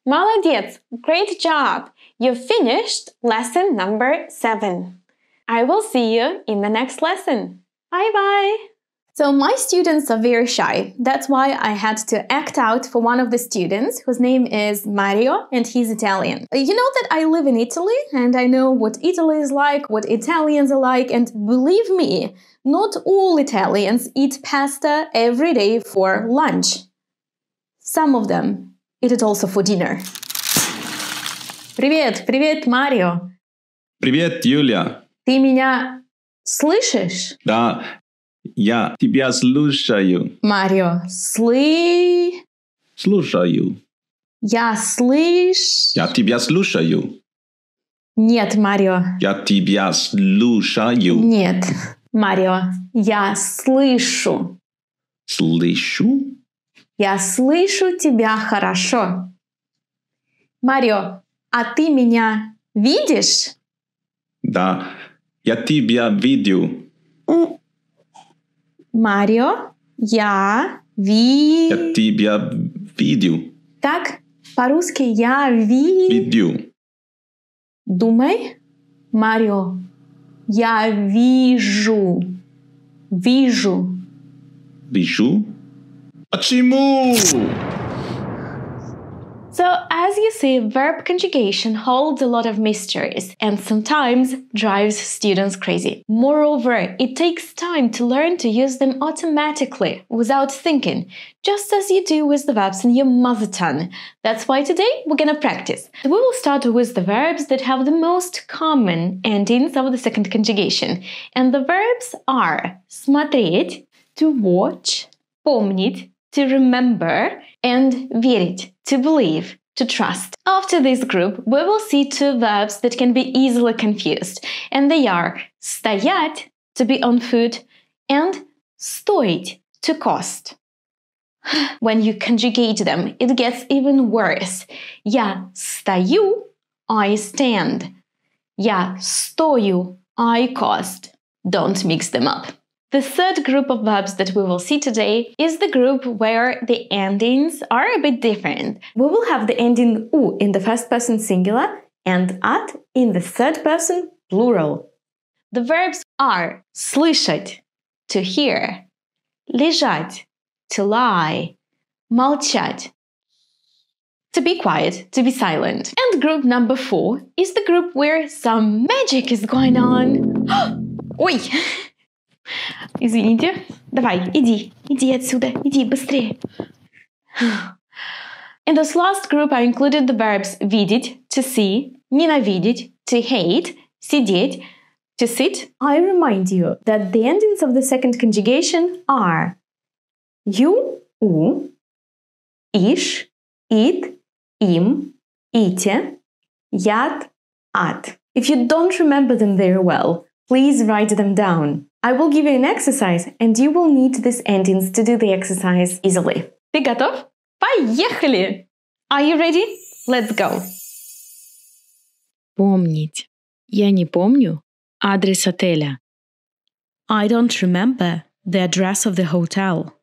Молодец! Great job! You finished lesson number 7. I will see you in the next lesson. Bye-bye! So my students are very shy. That's why I had to act out for one of the students whose name is Mario and he's Italian. You know that I live in Italy and I know what Italy is like, what Italians are like, and believe me, not all Italians eat pasta every day for lunch. Some of them eat it also for dinner. Привет, привет, Марио. Привет, Юля. Ты меня слышишь? Да, я тебя слушаю. Марио, Слушаю. Я Я тебя слушаю. Нет, Марио. Я тебя слушаю. Нет, Марио. Я слышу. Слышу? Я слышу тебя хорошо. Марио, а ты меня видишь? Да, я тебя видел. Марио, я тебя видел. Так, по-русски я Видел. Думай. Марио, я вижу. Вижу. Вижу? Почему? So, as you see, verb conjugation holds a lot of mysteries and sometimes drives students crazy. Moreover, it takes time to learn to use them automatically, without thinking, just as you do with the verbs in your mother tongue. That's why today we're gonna practice. We will start with the verbs that have the most common endings of the second conjugation. And the verbs are смотреть, to watch, помнить, to remember, and верить, to believe, to trust. After this group, we will see two verbs that can be easily confused, and they are стоять, to be on foot, and стоить, to cost. When you conjugate them, it gets even worse. Я стою, I stand. Я стою, I cost. Don't mix them up. The third group of verbs that we will see today is the group where the endings are a bit different. We will have the ending U in the first person singular and at in the third person plural. The verbs are слышать, to hear, лежать, to lie, молчать, to be quiet, to be silent. And group number 4 is the group where some magic is going on. Ой! Извините. Давай, иди отсюда, иди быстрее. In this last group, I included the verbs видеть, to see, ненавидеть, to hate, сидеть, to sit. I remind you that the endings of the second conjugation are you, u, ish, it, им, ите, яд, at. If you don't remember them very well, please write them down. I will give you an exercise and you will need these endings to do the exercise easily. Ты готов? Поехали! Are you ready? Let's go! Помнить. Я не помню адрес отеля. I don't remember the address of the hotel.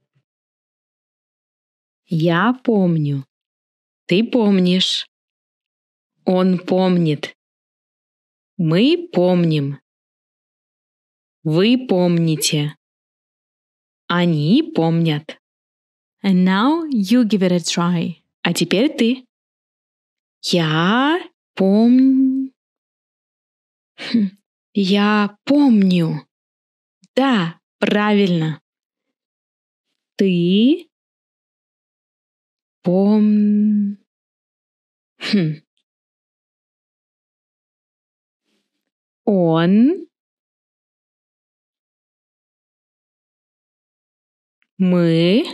Я помню. Ты помнишь. Он помнит. Мы помним. Вы помните. Они помнят. And now you give it a try. А теперь ты. Я помню. Да, правильно. Ты Он, мы,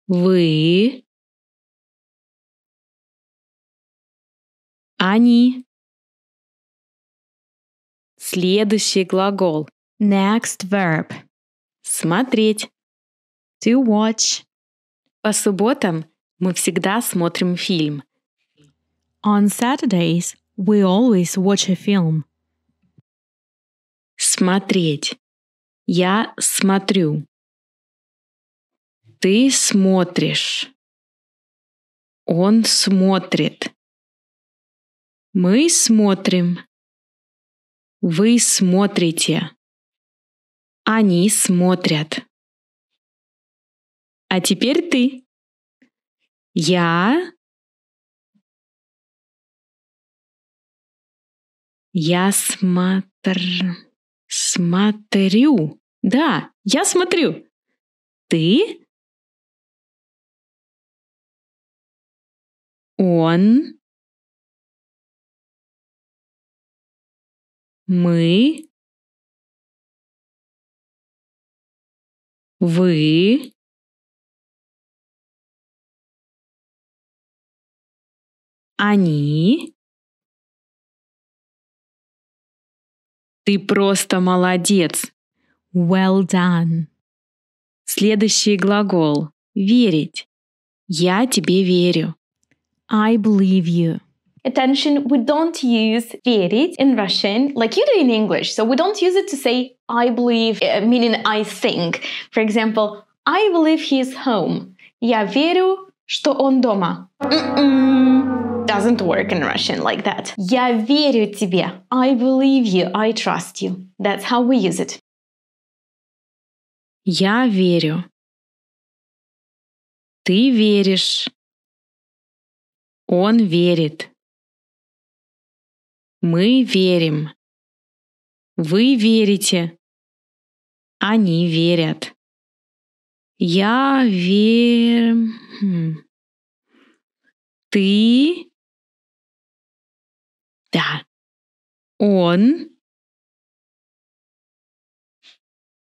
вы, они. Следующий глагол. Next verb. Смотреть. To watch. По субботам мы всегда смотрим фильм. On Saturdays, we always watch a film. Смотреть. Я смотрю. Ты смотришь. Он смотрит. Мы смотрим. Вы смотрите. Они смотрят. А теперь ты. Я смотрю. Да, я смотрю. Ты. Он. Мы. Вы. Они. Ты просто молодец. Well done. Следующий глагол. Верить. Я тебе верю. I believe you. Attention, we don't use верить in Russian like you do in English. So we don't use it to say I believe, meaning I think. For example, I believe he's home. Я верю, что он дома. Doesn't work in Russian like that. Я верю тебе. I believe you. I trust you. That's how we use it. Я верю. Ты веришь. Он верит. Мы верим. Вы верите. Они верят. Я верю. Ты. Да. Он.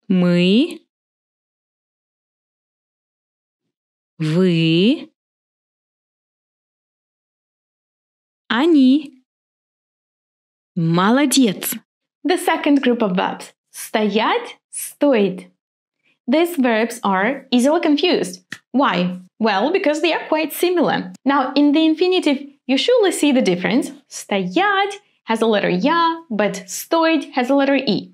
Мы. Вы. Они. Молодец. The second group of verbs. Стоять, стоить. These verbs are easily confused. Why? Well, because they are quite similar. Now, in the infinitive, you surely see the difference. Стоять has a letter ya, but стоить has a letter e.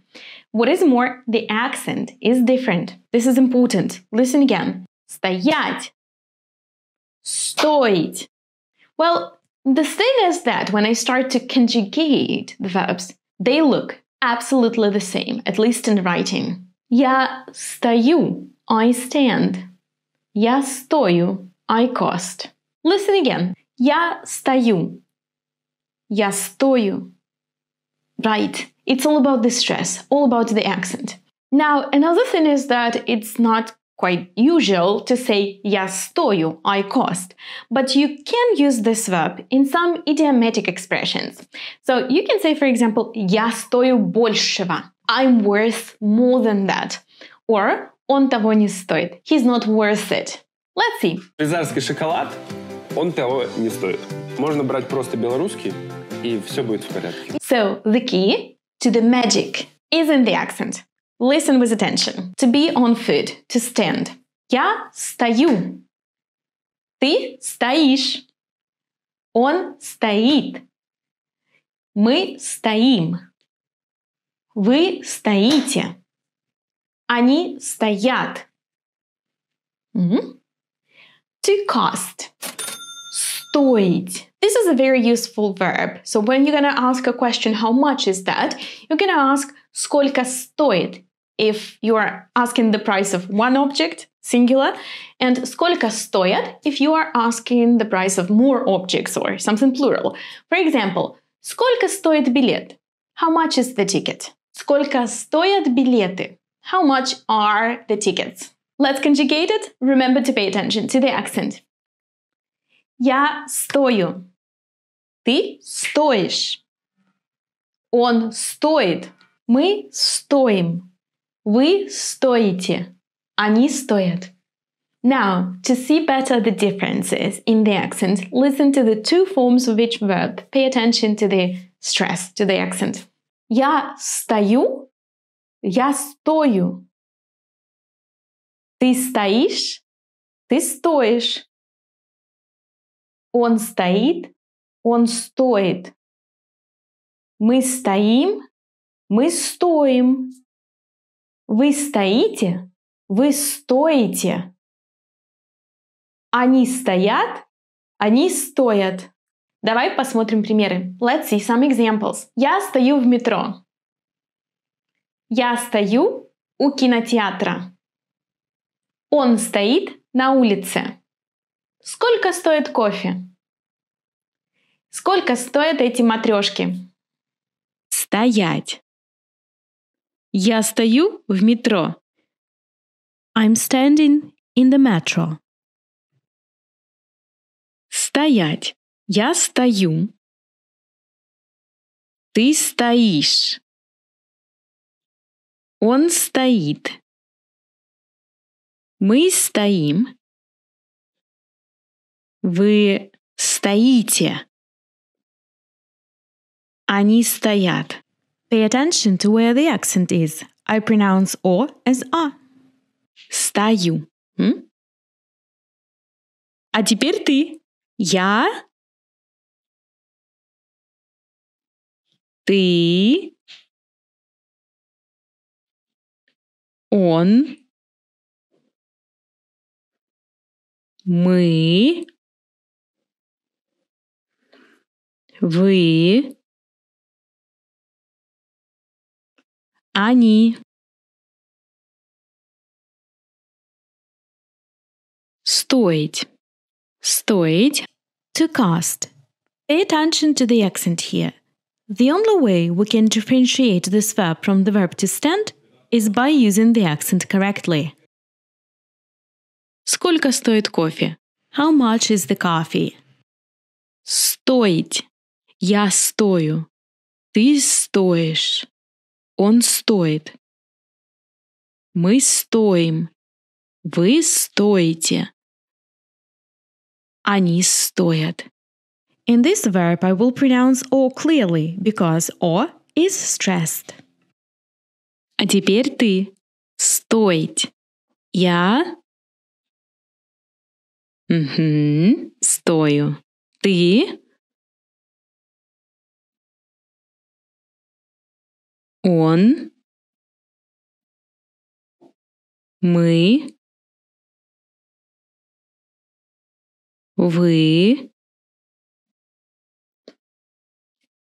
What is more, the accent is different. This is important. Listen again. Стоять. Стоить. Well, the thing is that when I start to conjugate the verbs, they look absolutely the same, at least in writing. Я стою, I stand. Я стою, I cost. Listen again. Я стою. Я стою. Right. It's all about the stress, all about the accent. Now, another thing is that it's not quite usual to say я стою, I cost, but you can use this verb in some idiomatic expressions. So you can say, for example, я стою большего. I'm worth more than that. Or он того не стоит. He's not worth it. Let's see. Швейцарский шоколад, он того не стоит. Можно брать просто белорусский, и все будет в порядке. So the key to the magic is in the accent. Listen with attention. To be on foot, to stand. Я стою. Ты стоишь. Он стоит. Мы стоим. Вы стоите. Они стоят. To cost. Стоить. This is a very useful verb. So when you're going to ask a question, how much is that? You're going to ask сколько стоит if you are asking the price of one object, singular, and сколько стоят if you are asking the price of more objects or something plural. For example, сколько стоит билет? How much is the ticket? Сколько стоят билеты? How much are the tickets? Let's conjugate it. Remember to pay attention to the accent. Я стою. Ты стоишь. Он стоит. Мы стоим. Вы стоите. Они стоят. Now, to see better the differences in the accent, listen to the two forms of each verb. Pay attention to the stress, to the accent. Я стою. Я стою. Ты стоишь. Ты стоишь. Он стоит. Он стоит. Мы стоим. Мы стоим. Вы стоите. Вы стоите. Они стоят. Они стоят. Давай посмотрим примеры. Let's see some examples. Я стою в метро. Я стою у кинотеатра. Он стоит на улице. Сколько стоит кофе? Сколько стоят эти матрешки? Стоять. Я стою в метро. I'm standing in the metro. Стоять. Я стою. Ты стоишь. Он стоит. Мы стоим. Вы стоите. Они стоят. Pay attention to where the accent is. I pronounce O as A. Стою. А теперь ты. Я. Ты. Он. Мы. Вы. Они. Стоить. Стоить. To cast. Pay attention to the accent here. The only way we can differentiate this verb from the verb to stand is by using the accent correctly. Сколько стоит кофе? How much is the coffee? Стоить. Я стою. Ты стоишь. Он стоит. Мы стоим. Вы стоите. Они стоят. In this verb, I will pronounce O clearly because O is stressed. А теперь ты. Стоить. Я. Стою. Ты. Он. Мы. Вы.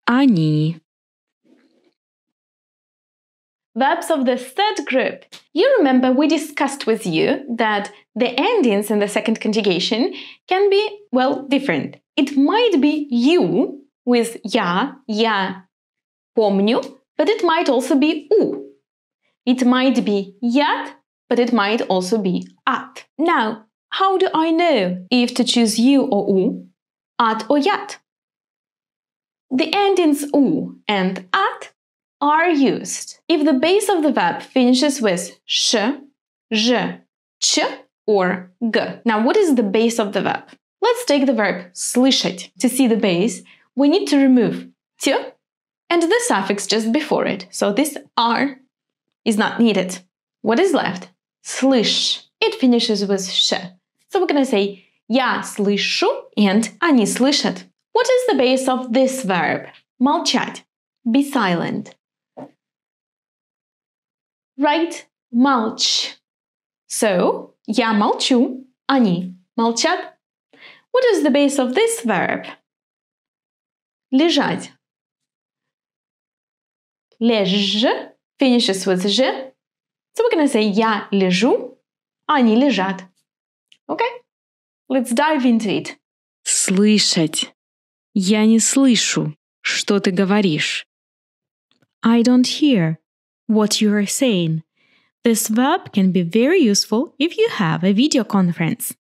Они. Verbs of the third group. You remember we discussed with you that the endings in the second conjugation can be, well, different. It might be you with я помню, but it might also be у. It might be ят, but it might also be at. Now, how do I know if to choose you or у, at or ят? The endings u and at are used if the base of the verb finishes with sh, zh, ch, or g. Now, what is the base of the verb? Let's take the verb слышать. To see the base, we need to remove t and the suffix just before it. So this r is not needed. What is left? Слышь. It finishes with sh. So we're going to say я слышу and они слышат. What is the base of this verb? Молчать. Be silent. Right? Молчь. So, я молчу, они молчат. What is the base of this verb? Лежать. Лежь finishes with ж. So we're going to say я лежу, они лежат. Okay? Let's dive into it. Слышать. Я не слышу, что ты говоришь. I don't hear what you are saying. This verb can be very useful if you have a video conference.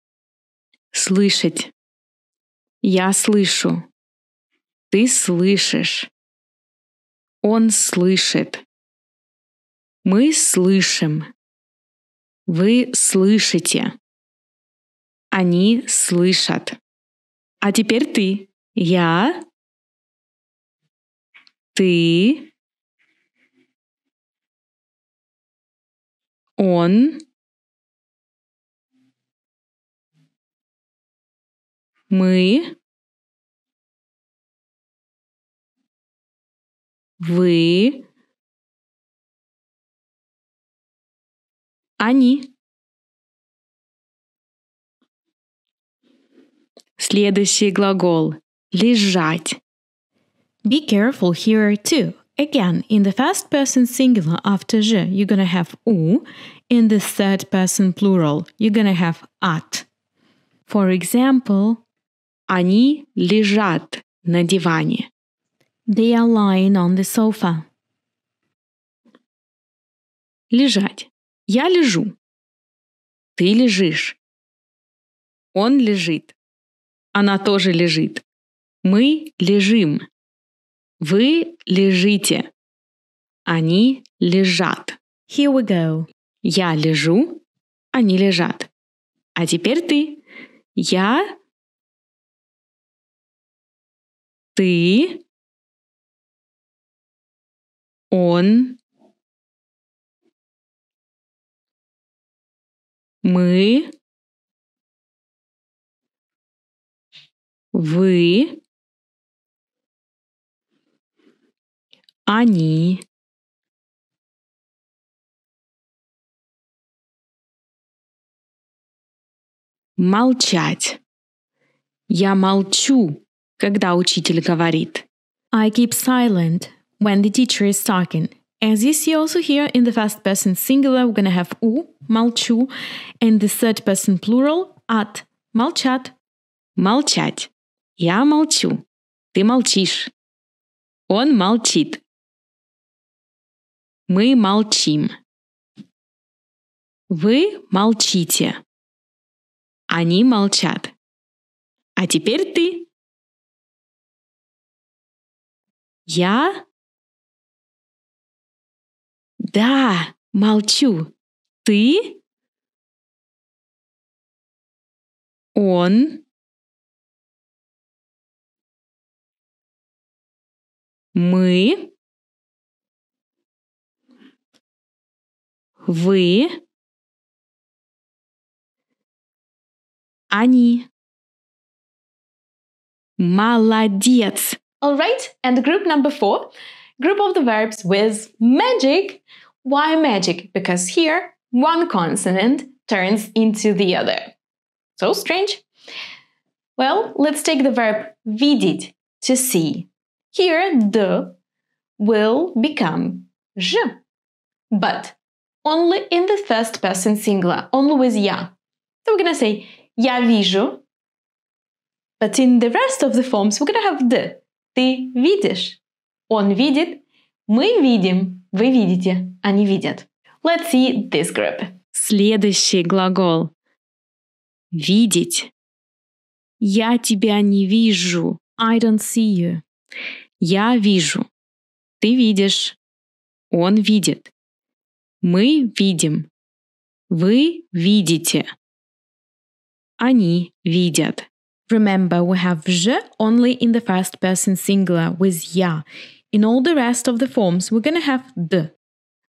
Слышать. Я слышу. Ты слышишь. Он слышит. Мы слышим. Вы слышите. Они слышат. А теперь ты. Я. Ты. Он. Мы. Вы. Они. Следующий глагол. Лежать. Be careful here too. Again, in the first person singular after je, you're gonna have u. In the third person plural, you're gonna have at. For example, Они лежат на диване. they are lying on the sofa. Лежать. Я лежу. Ты лежишь. Он лежит. Она тоже лежит. Мы лежим. Вы лежите. Они лежат. Here we go. Я лежу. Они лежат. А теперь ты. Я. Ты. Он. Мы. Вы. Они. Молчать. Я молчу, когда учитель говорит. I keep silent when the teacher is talking. As you see also here in the first person singular, we're gonna have u, молчу, and the third person plural, at, молчат. Молчать. Я молчу. Ты молчишь. Он молчит. Мы молчим. Вы молчите. Они молчат. А теперь ты. Я. Да, молчу. Ты. Он. Мы. Вы. Они. Молодец. All right, and group number 4, group of the verbs with magic. Why magic? Because here one consonant turns into the other. So strange. Well, let's take the verb видеть, to see. Here, the will become je, but only in the first person singular, only with я. So we're gonna say я вижу, but in the rest of the forms we're gonna have the. Ты видишь, он видит, мы видим, вы видите, они видят. Let's see this group. Следующий глагол. Видеть. Я тебя не вижу. I don't see you. Я вижу. Ты видишь. Он видит. Мы видим. Вы видите. Они видят. Remember, we have je only in the first person singular with я. In all the rest of the forms, we're gonna have the.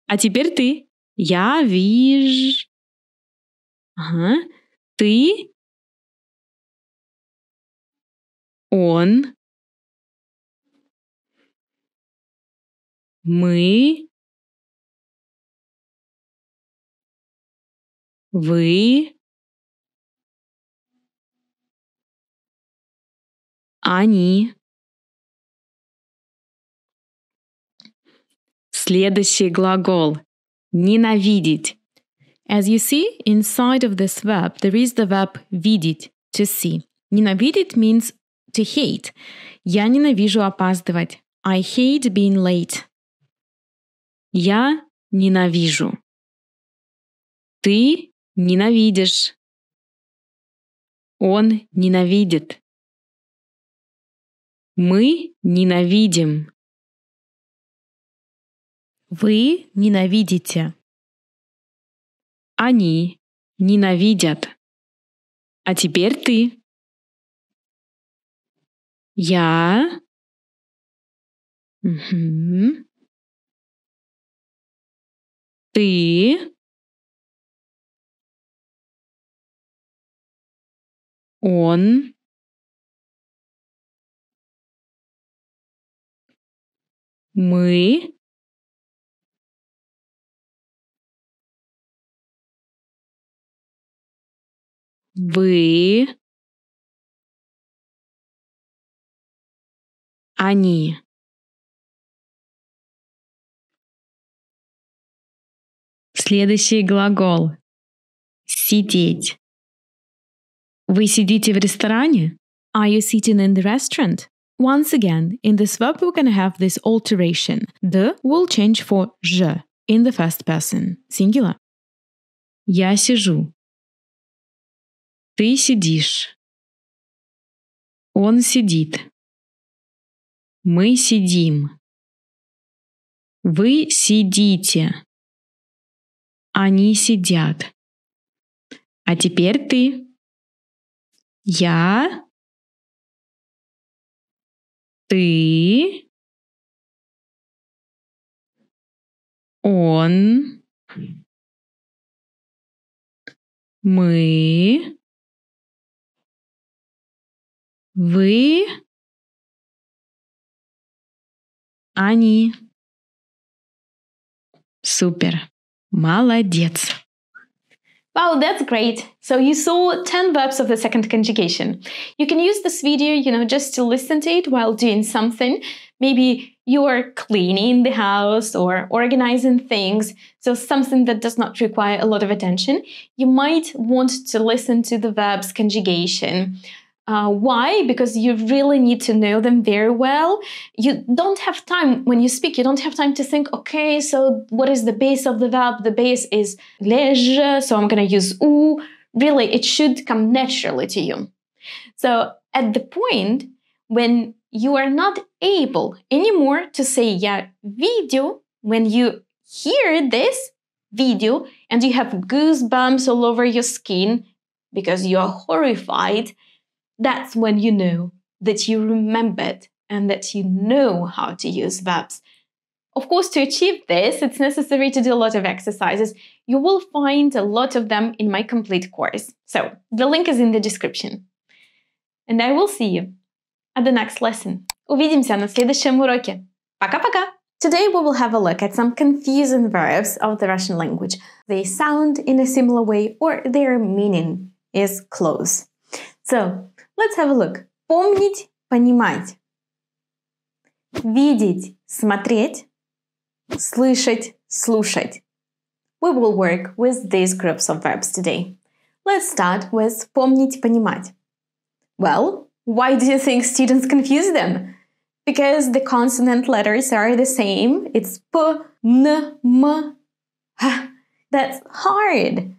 А теперь ты. Я вижу. Ага. Ты. Он. Мы. Вы. Они. Следующий глагол. Ненавидеть. As you see, inside of this verb, there is the verb видеть, to see. Ненавидеть means to hate. Я ненавижу опаздывать. I hate being late. Я ненавижу. Ты ненавидишь. Он ненавидит. Мы ненавидим. Вы ненавидите. Они ненавидят. А теперь ты. Я. Мгм. Ты. Он. Мы. Вы. Они. Следующий глагол. Сидеть. Вы сидите в ресторане? Are you sitting in the restaurant? Once again, in this verb we're going to have this alteration. The will change for je in the first person, singular. Я сижу. Ты сидишь. Он сидит. Мы сидим. Вы сидите. Они сидят. А теперь ты. Я. Ты. Он. Мы. Вы. Они. Супер. Молодец. Wow, that's great. So you saw 10 verbs of the second conjugation. You can use this video, just to listen to it while doing something. Maybe you're cleaning the house or organizing things, so something that does not require a lot of attention. You might want to listen to the verbs conjugation. Why? Because you really need to know them very well. You don't have time, when you speak, you don't have time to think, okay, so what is the base of the verb? The base is lège, so I'm going to use ou. Really, it should come naturally to you. So at the point when you are not able anymore to say я видю, when you hear this video and you have goosebumps all over your skin because you are horrified, that's when you know that you remembered and that you know how to use verbs. Of course, to achieve this, it's necessary to do a lot of exercises. You will find a lot of them in my complete course. So the link is in the description. And I will see you at the next lesson. Увидимся на следующем уроке. Пока-пока! Today we will have a look at some confusing verbs of the Russian language. They sound in a similar way or their meaning is close. So, let's have a look. Помнить, понимать. Видеть, смотреть. Слышать, слушать. We will work with these groups of verbs today. Let's start with помнить, понимать. Well, why do you think students confuse them? Because the consonant letters are the same. It's p, n, m, h. That's hard.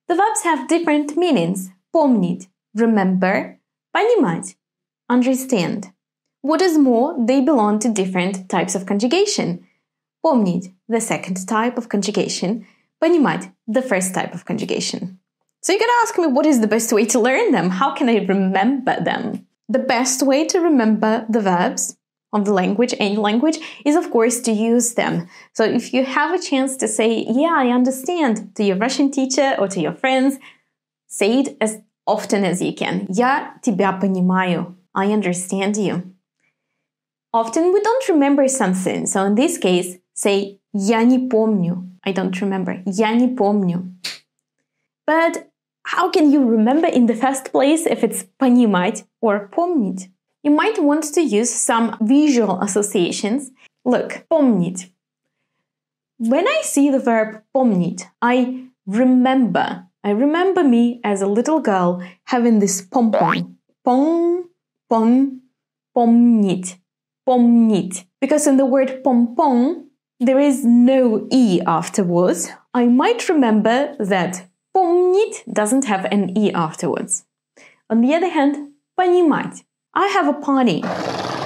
The verbs have different meanings. Помнить, remember. Понимать, understand. What is more, they belong to different types of conjugation. Помнить, the second type of conjugation. Понимать, the first type of conjugation. So you're going to ask me, what is the best way to learn them? How can I remember them? The best way to remember the verbs of the language, any language, is of course to use them. So if you have a chance to say, yeah, I understand, to your Russian teacher or to your friends, say it as often as you can. Я тебя понимаю. I understand you. Often we don't remember something. So in this case, say я не помню. I don't remember. Я не помню. But how can you remember in the first place if it's понимать or помнить? You might want to use some visual associations. Look, помнить. When I see the verb помнить, I remember. I remember me as a little girl having this pom-pom. Pom, pom, помнить. Помнить. Because in the word pom-pom, there is no E afterwards. I might remember that помнить doesn't have an E afterwards. On the other hand, понимать. I have a party.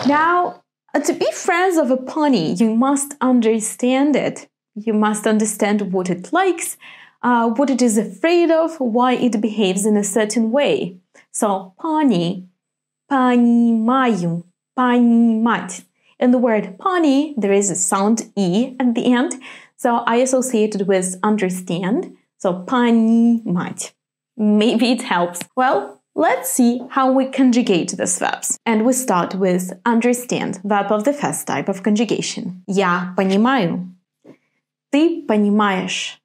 Now, to be friends of a pony, you must understand it. You must understand what it likes, what it is afraid of, why it behaves in a certain way. So, pony, понимаю, понимать. In the word pony, there is a sound E at the end, so I associate it with understand, so понимать. Maybe it helps. Well, let's see how we conjugate these verbs. And we start with understand, verb of the first type of conjugation. Я понимаю. Ты понимаешь.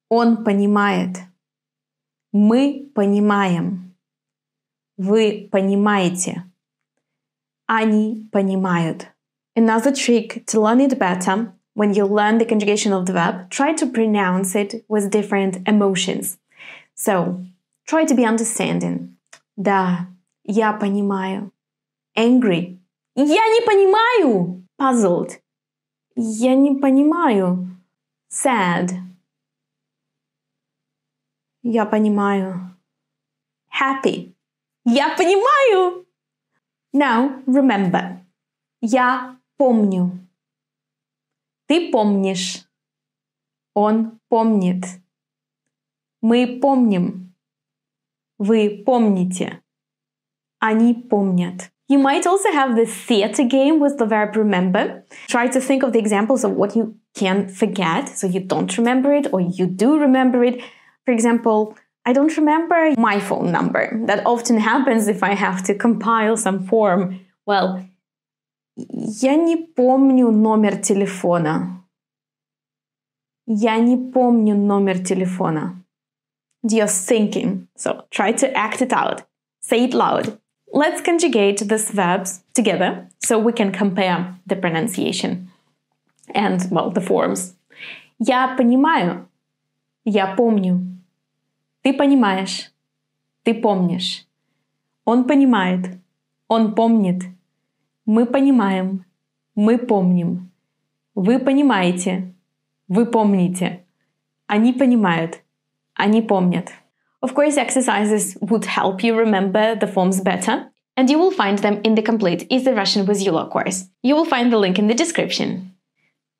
Он понимает. Мы понимаем. Вы понимаете. Они понимают. Another trick to learn it better, when you learn the conjugation of the verb, try to pronounce it with different emotions. So, try to be understanding. Да, я понимаю. Angry. Я не понимаю. Puzzled. Я не понимаю. Sad. Я понимаю. Happy. Я понимаю. Now, remember. Я помню. Ты помнишь. Он помнит. Мы помним. Вы помните. Они помнят. You might also have this theater game with the verb remember. Try to think of the examples of what you can forget, so you don't remember it or you do remember it. For example, I don't remember my phone number. That often happens if I have to compile some form. Well, я не помню номер телефона. Я не помню номер телефона. Just thinking. So try to act it out. Say it loud. Let's conjugate these verbs together so we can compare the pronunciation and, well, the forms. Я понимаю. Я помню. Ты понимаешь. Ты помнишь. Он понимает. Он помнит. Мы понимаем. Мы помним. Вы понимаете. Вы помните. Они понимают. Они помнят. Of course, exercises would help you remember the forms better, and you will find them in the complete Easy Russian with Yula course. You will find the link in the description.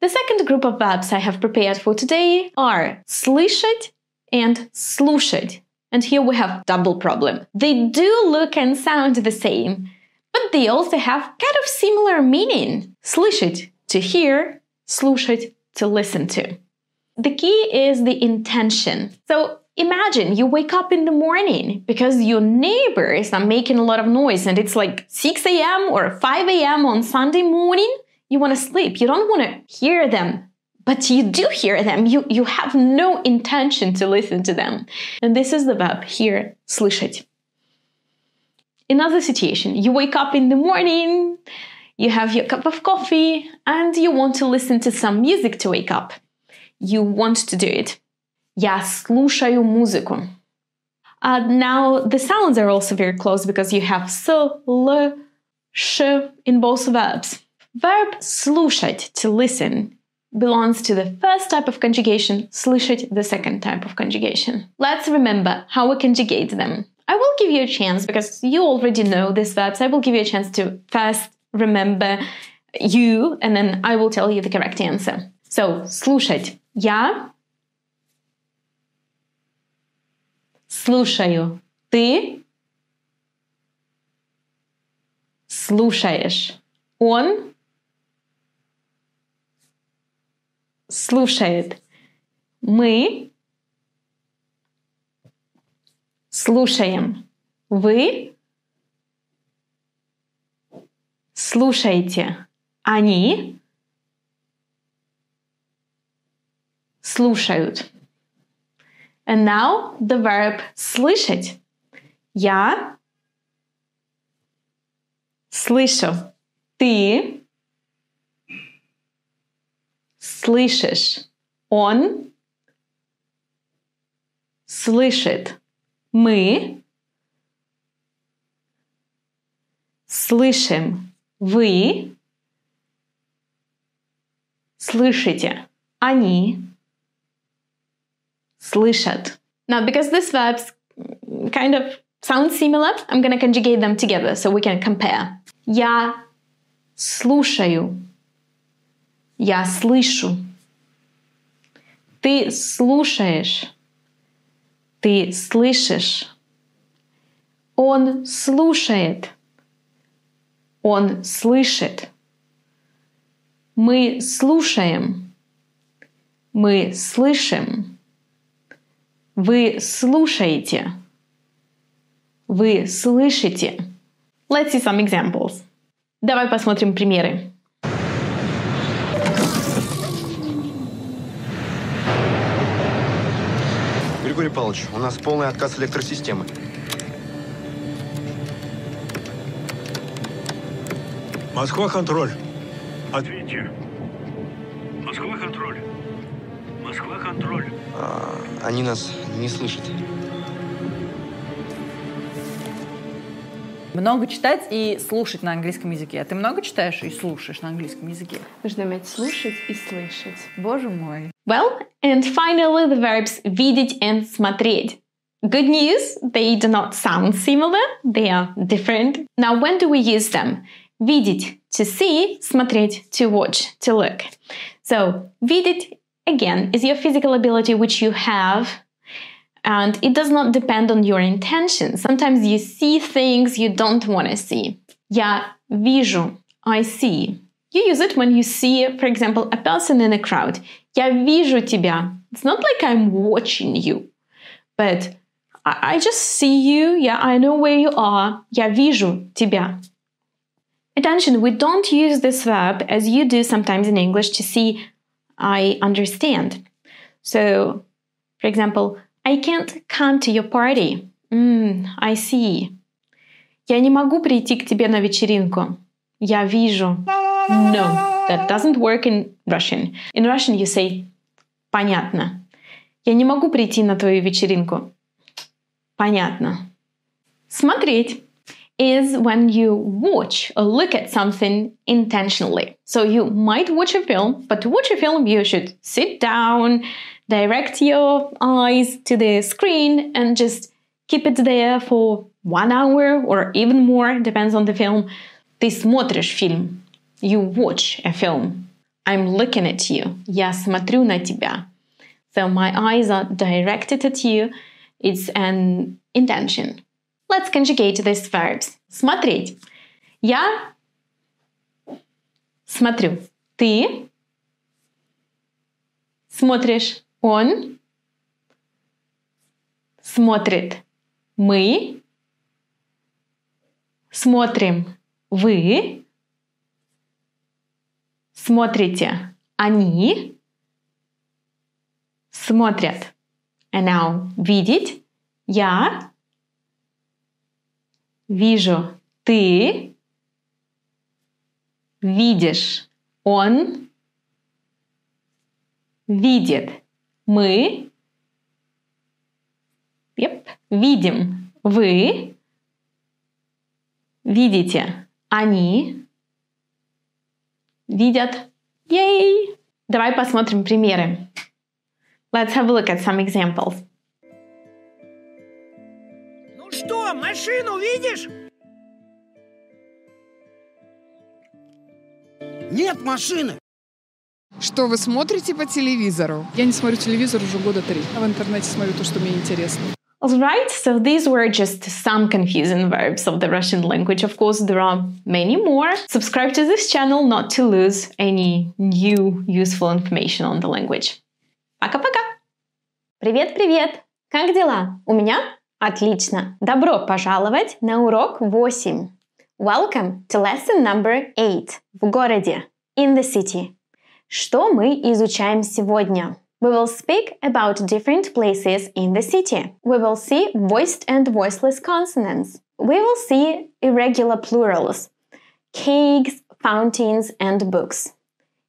The second group of verbs I have prepared for today are слышать and слушать. And here we have double problem. They do look and sound the same, but they also have kind of similar meaning. Слышать, to hear, слушать, to listen to. The key is the intention. So imagine you wake up in the morning because your neighbors are making a lot of noise and it's like 6 a.m. or 5 a.m. on Sunday morning. You want to sleep. You don't want to hear them. But you do hear them. You have no intention to listen to them. And this is the verb here, слышать. Another situation. You wake up in the morning, you have your cup of coffee, and you want to listen to some music to wake up. You want to do it. Я слушаю музыку. Now, the sounds are also very close because you have s, l, sh in both verbs. Verb слушать, to listen, belongs to the first type of conjugation, слышать, the second type of conjugation. Let's remember how we conjugate them. I will give you a chance, because you already know these verbs, I will give you a chance to first remember you, and then I will tell you the correct answer. So, слушать. Я слушаю. Ты слушаешь. Он слушает. Мы слушаем. Вы слушаете. Они слушают. And now the verb слышать. Я слышу. Ты слышишь. Он слышит. Мы слышим. Вы слышите. Они слышат. Now, because these verbs kind of sound similar, I'm going to conjugate them together so we can compare. Я слушаю. Я слышу. Ты слушаешь. Ты слышишь. Он слушает. Он слышит. Мы слушаем. Мы слышим. Вы слушаете. Вы слышите. Let's see some examples. Давай посмотрим примеры. Григорий Павлович, у нас полный отказ электросистемы. Москва, контроль. Ответьте. Москва, контроль. Москва, контроль. Они нас не слышат. Много читать и слушать на английском языке. А ты много читаешь и слушаешь на английском языке? Нужно уметь слушать и слышать. Боже мой. Well, and finally the verbs видеть and смотреть. Good news, they do not sound similar, they are different. Now, when do we use them? Видеть, to see, смотреть, to watch, to look. So, видеть, again, is your physical ability which you have, and it does not depend on your intention. Sometimes you see things you don't want to see. Я вижу, I see. You use it when you see, for example, a person in a crowd. Я вижу тебя. It's not like I'm watching you, but I just see you. Yeah, I know where you are. Я вижу тебя. Attention, we don't use this verb as you do sometimes in English to see I understand. So, for example, I can't come to your party. I see. Я не могу прийти к тебе на вечеринку. Я вижу. No, that doesn't work in Russian. In Russian you say понятно. Я не могу прийти на твою вечеринку. Понятно. Смотреть is when you watch or look at something intentionally. So you might watch a film, but to watch a film you should sit down, direct your eyes to the screen and just keep it there for 1 hour or even more, depends on the film. Ты смотришь фильм. You watch a film. I'm looking at you. Я смотрю на тебя. So my eyes are directed at you. It's an intention. Let's conjugate these verbs. Смотреть. Я смотрю. Ты смотришь. Он смотрит. Мы смотрим. Вы смотрите. Они смотрят. And now видеть. Я вижу. Ты видишь. Он видит. Мы видим. Вы видите. Они видят. Yay! Давай посмотрим примеры. Let's have a look at some examples. Ну что, машину видишь? Нет машины. Что вы смотрите по телевизору? Я не смотрю телевизор уже года 3. А в интернете смотрю то, что мне интересно. Alright, so these were just some confusing verbs of the Russian language. Of course, there are many more. Subscribe to this channel not to lose any new useful information on the language. Пока-пока! Привет-привет! Как дела? У меня? Отлично! Добро пожаловать на урок 8. Welcome to lesson number 8. В городе. In the city. Что мы изучаем сегодня? We will speak about different places in the city. We will see voiced and voiceless consonants. We will see irregular plurals, cakes, fountains, and books.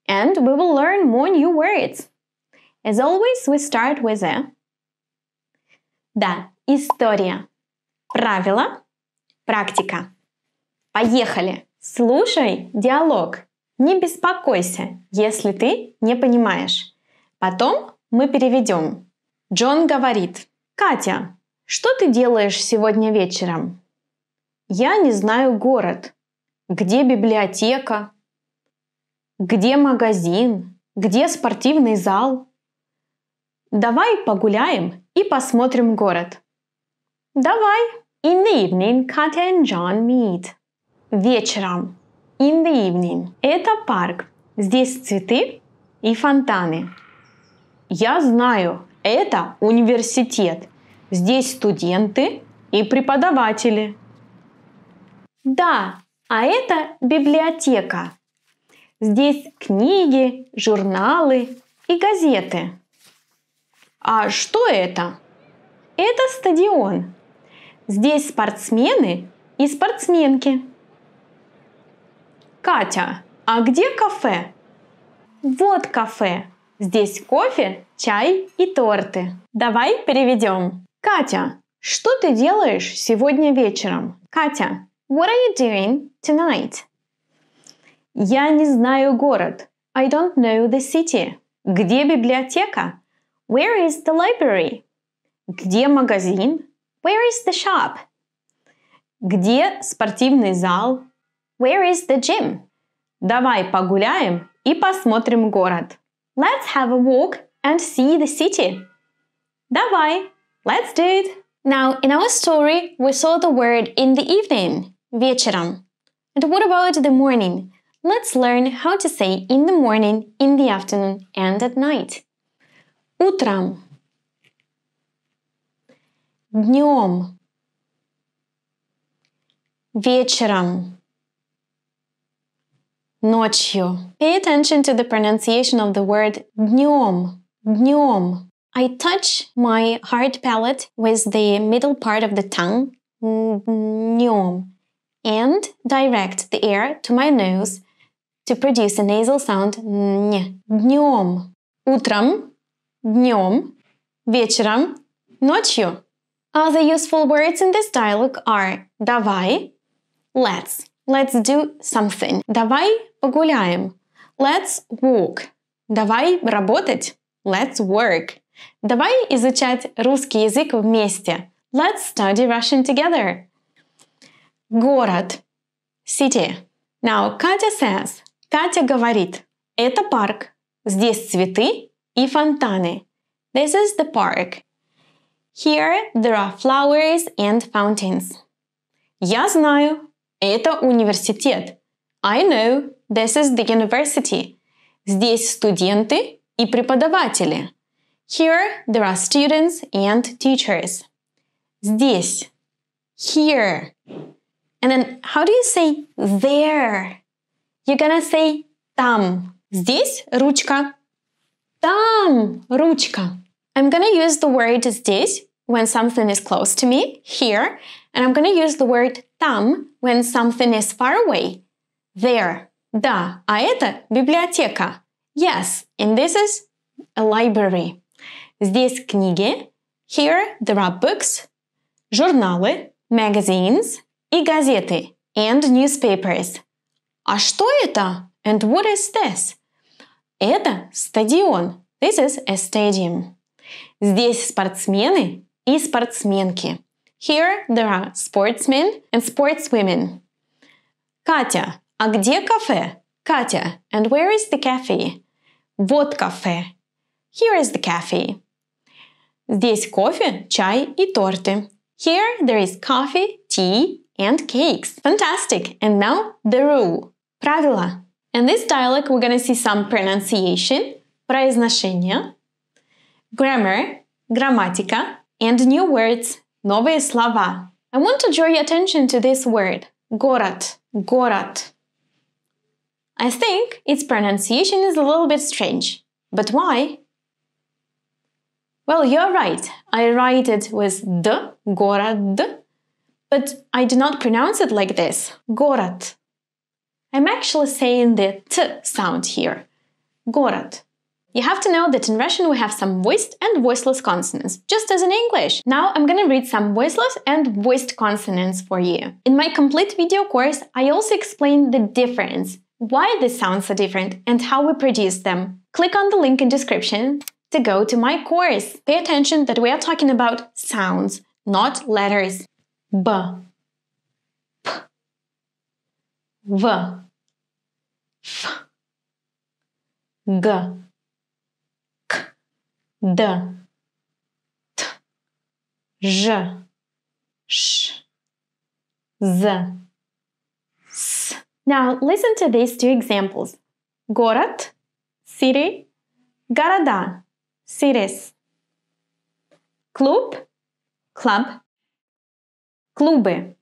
And we will learn more new words. As always, we start with a... Да, история. Правила, практика. Поехали! Слушай диалог. Не беспокойся, если ты не понимаешь. Потом мы переведем. Джон говорит: «Катя, что ты делаешь сегодня вечером?» «Я не знаю город. Где библиотека? Где магазин? Где спортивный зал? Давай погуляем и посмотрим город. Давай. In the evening, Katya and John meet. Вечером. In the evening. Это парк. Здесь цветы и фонтаны. Я знаю, это университет. Здесь студенты и преподаватели. Да, а это библиотека. Здесь книги, журналы и газеты. А что это? Это стадион. Здесь спортсмены и спортсменки. Катя, а где кафе? Вот кафе. Здесь кофе, чай и торты. Давай переведем. Катя, что ты делаешь сегодня вечером? Катя, what are you doing tonight? Я не знаю город. I don't know the city. Где библиотека? Where is the library? Где магазин? Where is the shop? Где спортивный зал? Where is the gym? Давай погуляем и посмотрим город. Let's have a walk and see the city. Давай, let's do it. Now, in our story, we saw the word in the evening, вечером. And what about the morning? Let's learn how to say in the morning, in the afternoon, and at night. Утром. Днем. Вечером. Ночью. Pay attention to the pronunciation of the word днем. Днем. I touch my hard palate with the middle part of the tongue, днем, and direct the air to my nose to produce a nasal sound н. Днем. Утром. Днем. Вечером. Ночью. Other useful words in this dialogue are давай, let's. Let's do something. Давай погуляем. Let's walk. Давай работать. Let's work. Давай изучать русский язык вместе. Let's study Russian together. Город. City. Now, Katya says. Катя говорит. Это парк. Здесь цветы и фонтаны. This is the park. Here there are flowers and fountains. Я знаю. Это университет. I know. This is the university. Здесь студенты и преподаватели. Here there are students and teachers. Здесь. Here. And then how do you say there? You're gonna say там. Здесь ручка. Там ручка. I'm gonna use the word здесь when something is close to me, here, and I'm gonna use the word там when something is far away, there. Да, а это библиотека. Yes, and this is a library. Здесь книги. Here there are books, журналы, magazines и газеты, and newspapers. А что это? And what is this? Это стадион. This is a stadium. Здесь спортсмены и спортсменки. Here there are sportsmen and sportswomen. Катя, а где кафе? Катя, and where is the cafe? Вот кафе. Here is the cafe. Здесь кофе, чай и торты. Here there is coffee, tea and cakes. Fantastic! And now the rule. Правила. In this dialogue we're going to see some pronunciation, произношение, grammar, грамматика, and new words, новые слова. I want to draw your attention to this word, город, город. I think its pronunciation is a little bit strange. But why? Well, you're right. I write it with d, город, but I do not pronounce it like this, город. I'm actually saying the t sound here, город. You have to know that in Russian we have some voiced and voiceless consonants, just as in English. Now I'm gonna read some voiceless and voiced consonants for you. In my complete video course, I also explain the difference, why the sounds are different, and how we produce them. Click on the link in description to go to my course. Pay attention that we are talking about sounds, not letters. B, P, V, F, Г, К, Д, Т, Ж, Ш, Z, S. Now listen to these two examples. Город, city, города, cities. Клуб, club, клубы,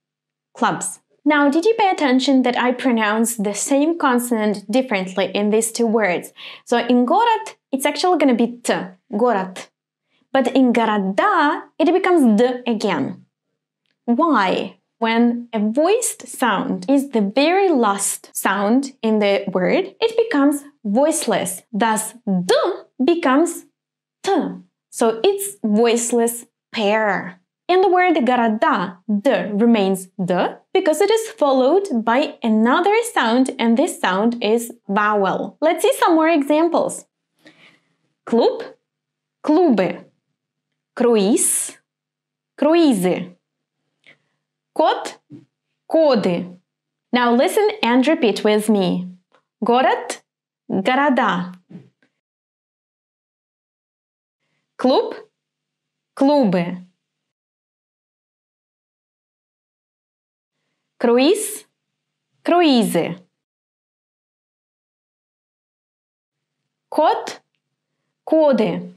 clubs. Now, did you pay attention that I pronounced the same consonant differently in these two words? So in город, it's actually going to be T, город. But in города, it becomes D again. Why? When a voiced sound is the very last sound in the word, it becomes voiceless. Thus, D becomes T. So it's voiceless pair. In the word города, D remains D because it is followed by another sound, and this sound is vowel. Let's see some more examples. Клуб, клубы. Круиз, круизы. Код, коды. Now listen and repeat with me. Город, города. Клуб, клубы. Круиз, круизы. Код, коды.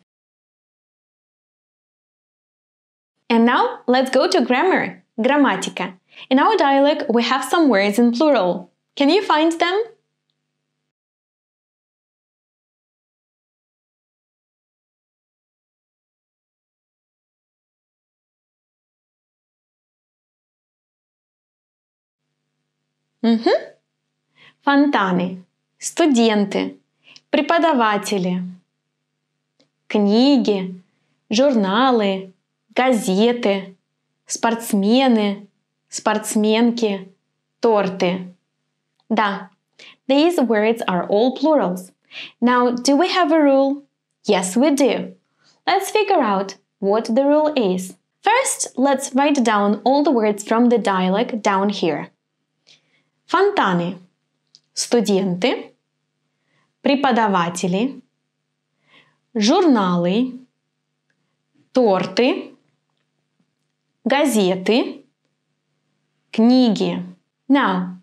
And now let's go to grammar, грамматика. In our dialect, we have some words in plural. Can you find them? Фонтаны, студенты, преподаватели, книги, журналы, газеты, спортсмены, спортсменки, торты. Да, these words are all plurals. Now, do we have a rule? Yes, we do. Let's figure out what the rule is. First, let's write down all the words from the dialect down here. Фонтаны, студенты, преподаватели, журналы, торты, газеты, книги. Now,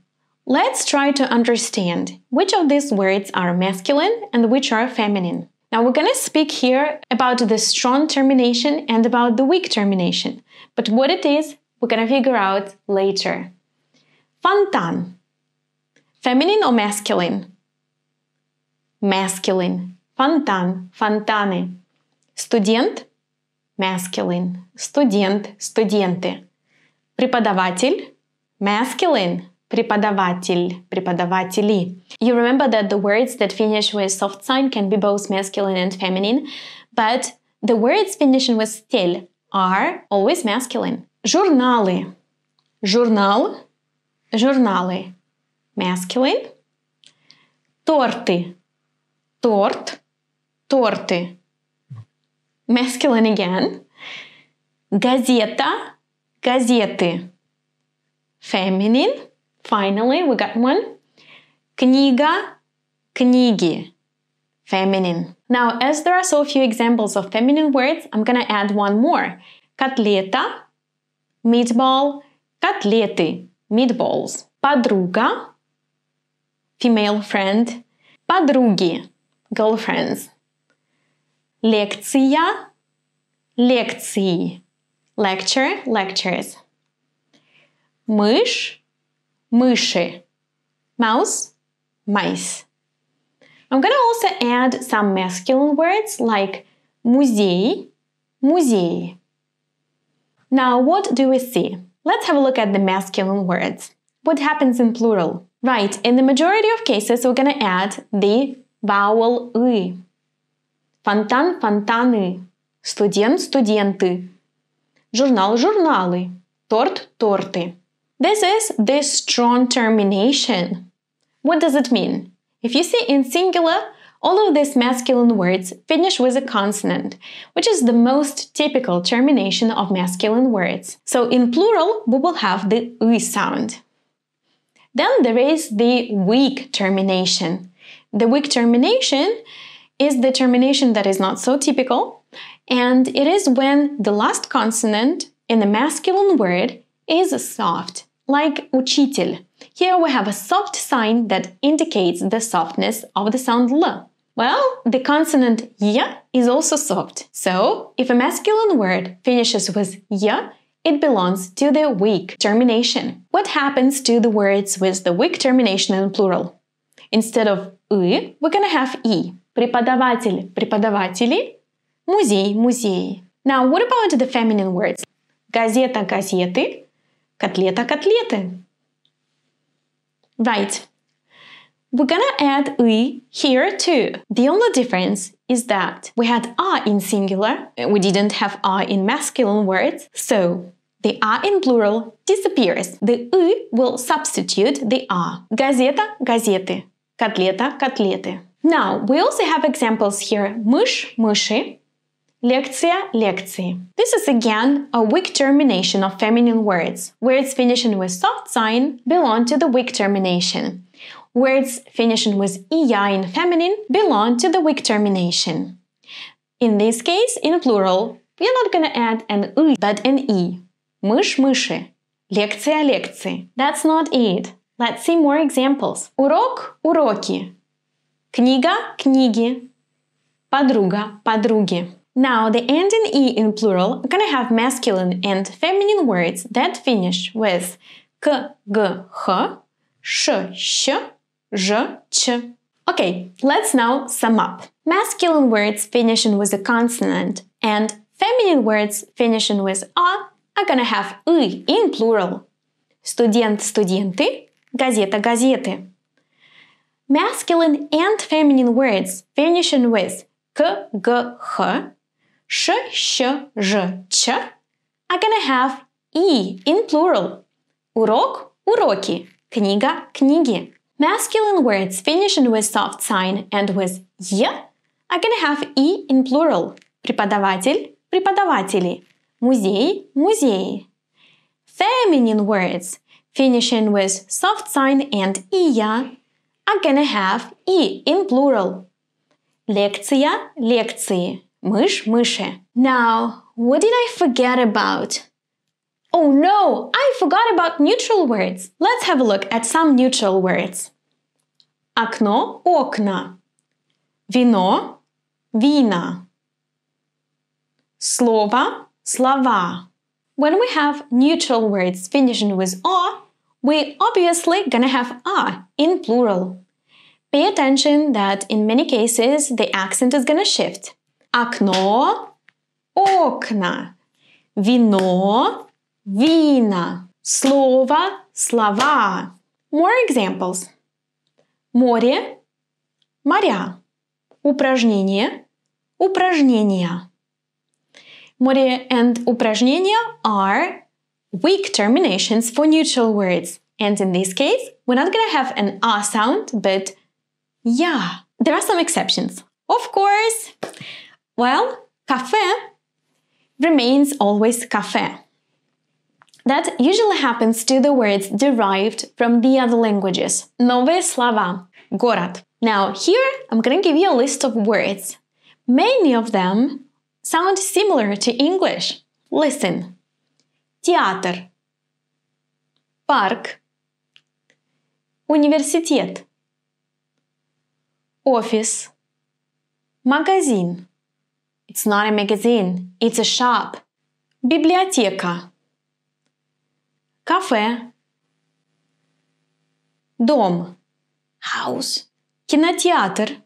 let's try to understand which of these words are masculine and which are feminine. Now, we're going to speak here about the strong termination and about the weak termination. But what it is, we're going to figure out later. Фонтан. Feminine or masculine? Masculine. Фонтан, фонтаны. Студент? Masculine. Студент, студенты. Преподаватель? Masculine. Преподаватель, преподаватели. You remember that the words that finish with soft sign can be both masculine and feminine, but the words finishing with тель are always masculine. Журналы. Журнал, журналы. Masculine. Торты. Торт, торты. Masculine again. Газета, газеты. Feminine. Finally, we got one. Книга, книги. Feminine. Now, as there are so few examples of feminine words, I'm gonna add one more. Котлета, meatball, котлеты, meatballs. Подруга, female friend, подруги, girlfriends. Лекция, лекции, lecture, lectures. Мышь, мыши, mouse, mice. I'm gonna also add some masculine words like музей, музеи. Now, what do we see? Let's have a look at the masculine words. What happens in plural? Right, in the majority of cases, we're gonna add the vowel «ы». Фонтан, фонтаны. Студент, студенты. Журнал, журналы. Торт, торты. This is the strong termination. What does it mean? If you see in singular, all of these masculine words finish with a consonant, which is the most typical termination of masculine words. So in plural, we will have the «ы» sound. Then there is the weak termination. The weak termination is the termination that is not so typical, and it is when the last consonant in the masculine word is soft, like учитель. Here we have a soft sign that indicates the softness of the sound L. Well, the consonant y is also soft. So, if a masculine word finishes with y, it belongs to the weak termination. What happens to the words with the weak termination in plural? Instead of we're gonna have и. Преподаватель, преподаватели. Музей, музеи. Now, what about the feminine words? Газета, газеты. Котлета, котлеты. Right. We're gonna add «ы» here too. The only difference is that we had «а» in singular, we didn't have «а» in masculine words, so the «а» in plural disappears. The «ы» will substitute the «а». Газета, газеты. Котлета, котлеты. Now, we also have examples here. Мышь, мыши. Лекция, лекции. This is again a weak termination of feminine words. Words finishing with soft sign belong to the weak termination. Words finishing with «ия» in feminine belong to the weak termination. In this case, in plural, we are not going to add an «ы», but an «и». Мышь, мыши. Лекция, лекции. That's not it. Let's see more examples. Урок, уроки. Книга, книги. Подруга, подруги. Now, the ending «и» in plural are going to have masculine and feminine words that finish with «к», «г», «х», «ш», «щ», «ж», «ч». Okay, let's now sum up. Masculine words finishing with a consonant and feminine words finishing with «а» are going to have «ы» in plural. Студент, студенты, газета, газеты. Masculine and feminine words finishing with «к», «г», «х», «ш», «щ», «ж», «ч» are going to have «и» in plural. Урок, уроки. Книга, книги. Masculine words finishing with soft sign and with «й» are going to have «и» in plural. Преподаватель, преподаватели. Музей, музеи. Feminine words finishing with soft sign and «ия» are going to have «и» in plural. Лекция, лекции. Мышь, мыши. Now, what did I forget about? Oh no, I forgot about neutral words. Let's have a look at some neutral words. Окно, окна. Вино, вина. Слово, слова. When we have neutral words finishing with «о», we obviously gonna have «а» in plural. Pay attention that in many cases the accent is gonna shift. Окно, окна. Вино, вина. Слово, слова. More examples. Море, моря. Упражнение, упражнения. Море and упражнения are weak terminations for neutral words. And in this case, we're not going to have an «а» sound, but «я». There are some exceptions. Of course. Well, café remains always café. That usually happens to the words derived from the other languages. Новые слова. Город. Now, here I'm going to give you a list of words. Many of them sound similar to English. Listen. Театр. Парк. Университет. Офис. Магазин. It's not a magazine, it's a shop. Библиотека. Кафе. Дом. House. Кинотеатр.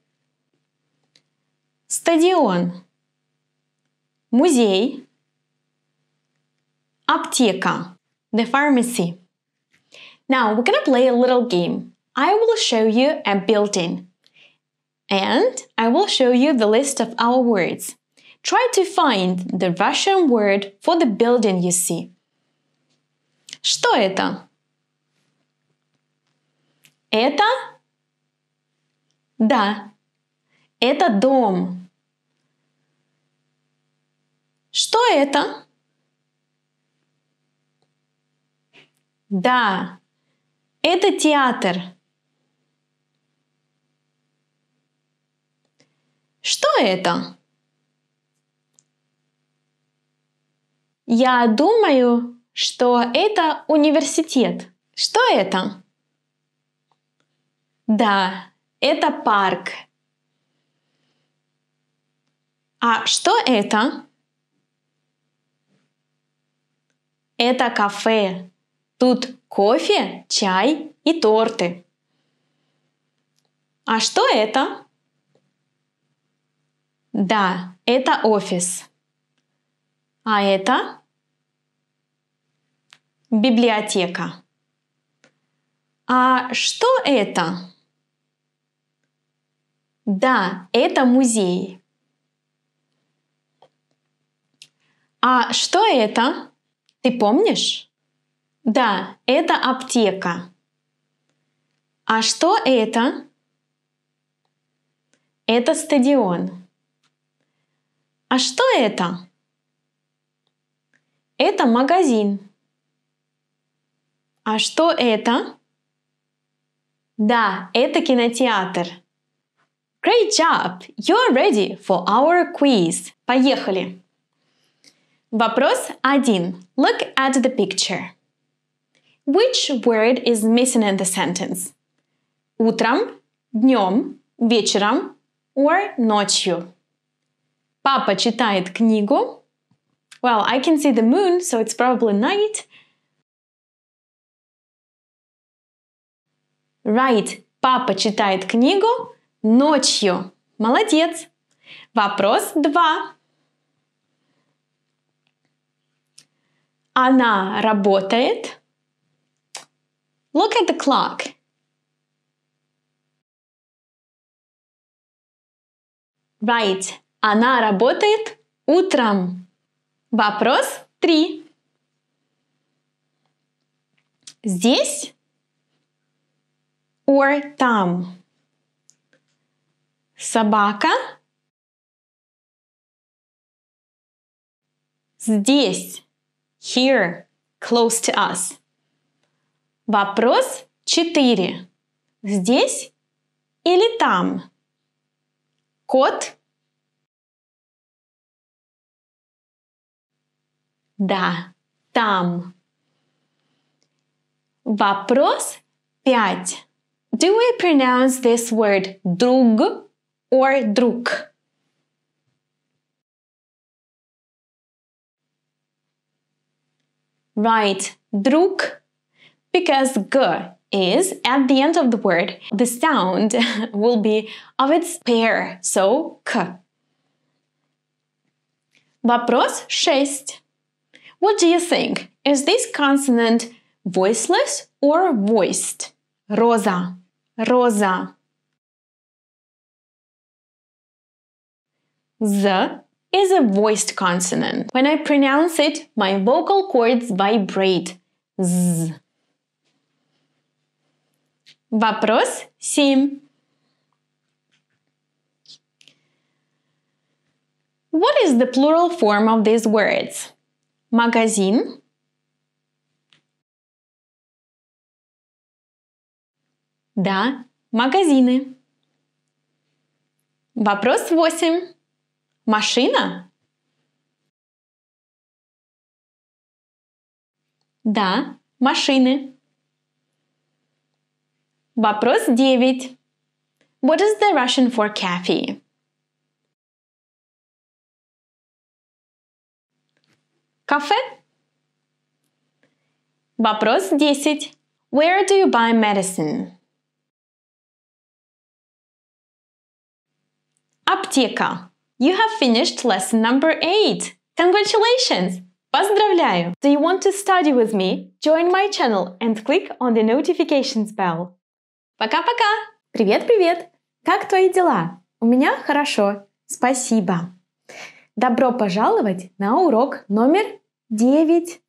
Стадион. Музей. Аптека. The pharmacy. Now we're gonna play a little game. I will show you a building. And I will show you the list of our words. Try to find the Russian word for the building you see. Что это? Это? Да. Это дом. Что это? Да. Это театр. Что это? Я думаю, что это университет. Что это? Да, это парк. А что это? Это кафе. Тут кофе, чай и торты. А что это? Да, это офис. А это библиотека. А что это? Да, это музей. А что это? Ты помнишь? Да, это аптека. А что это? Это стадион. А что это? Это магазин. А что это? Да, это кинотеатр. Great job! You're ready for our quiz. Поехали! Вопрос 1. Look at the picture. Which word is missing in the sentence? Утром, днем, вечером or ночью? Папа читает книгу. Well, I can see the moon, so it's probably night. Right. Папа читает книгу ночью. Молодец. Вопрос 2. Она работает. Look at the clock. Right. Она работает утром. Вопрос 3. Здесь or там? Собака. Здесь. Here. Close to us. Вопрос 4. Здесь или там? Кот? Да, там. Вопрос 5. Do we pronounce this word друг or друг? Right, друг, because g is at the end of the word, the sound will be of its pair, so k. Вопрос 6. What do you think? Is this consonant voiceless or voiced? Роза, роза. Z is a voiced consonant. When I pronounce it, my vocal cords vibrate. Z. Вопрос 7. What is the plural form of these words? Магазин. Да, магазины. Вопрос 8. Машина? Да, машины. Вопрос 9. What is the Russian for cafe? Кафе. Вопрос 10. Where do you buy medicine? Аптека. You have finished lesson number 8. Congratulations! Поздравляю! Do you want to study with me? Join my channel and click on the notifications bell. Пока-пока! Привет-привет! Как твои дела? У меня хорошо, спасибо. Добро пожаловать на урок номер 9.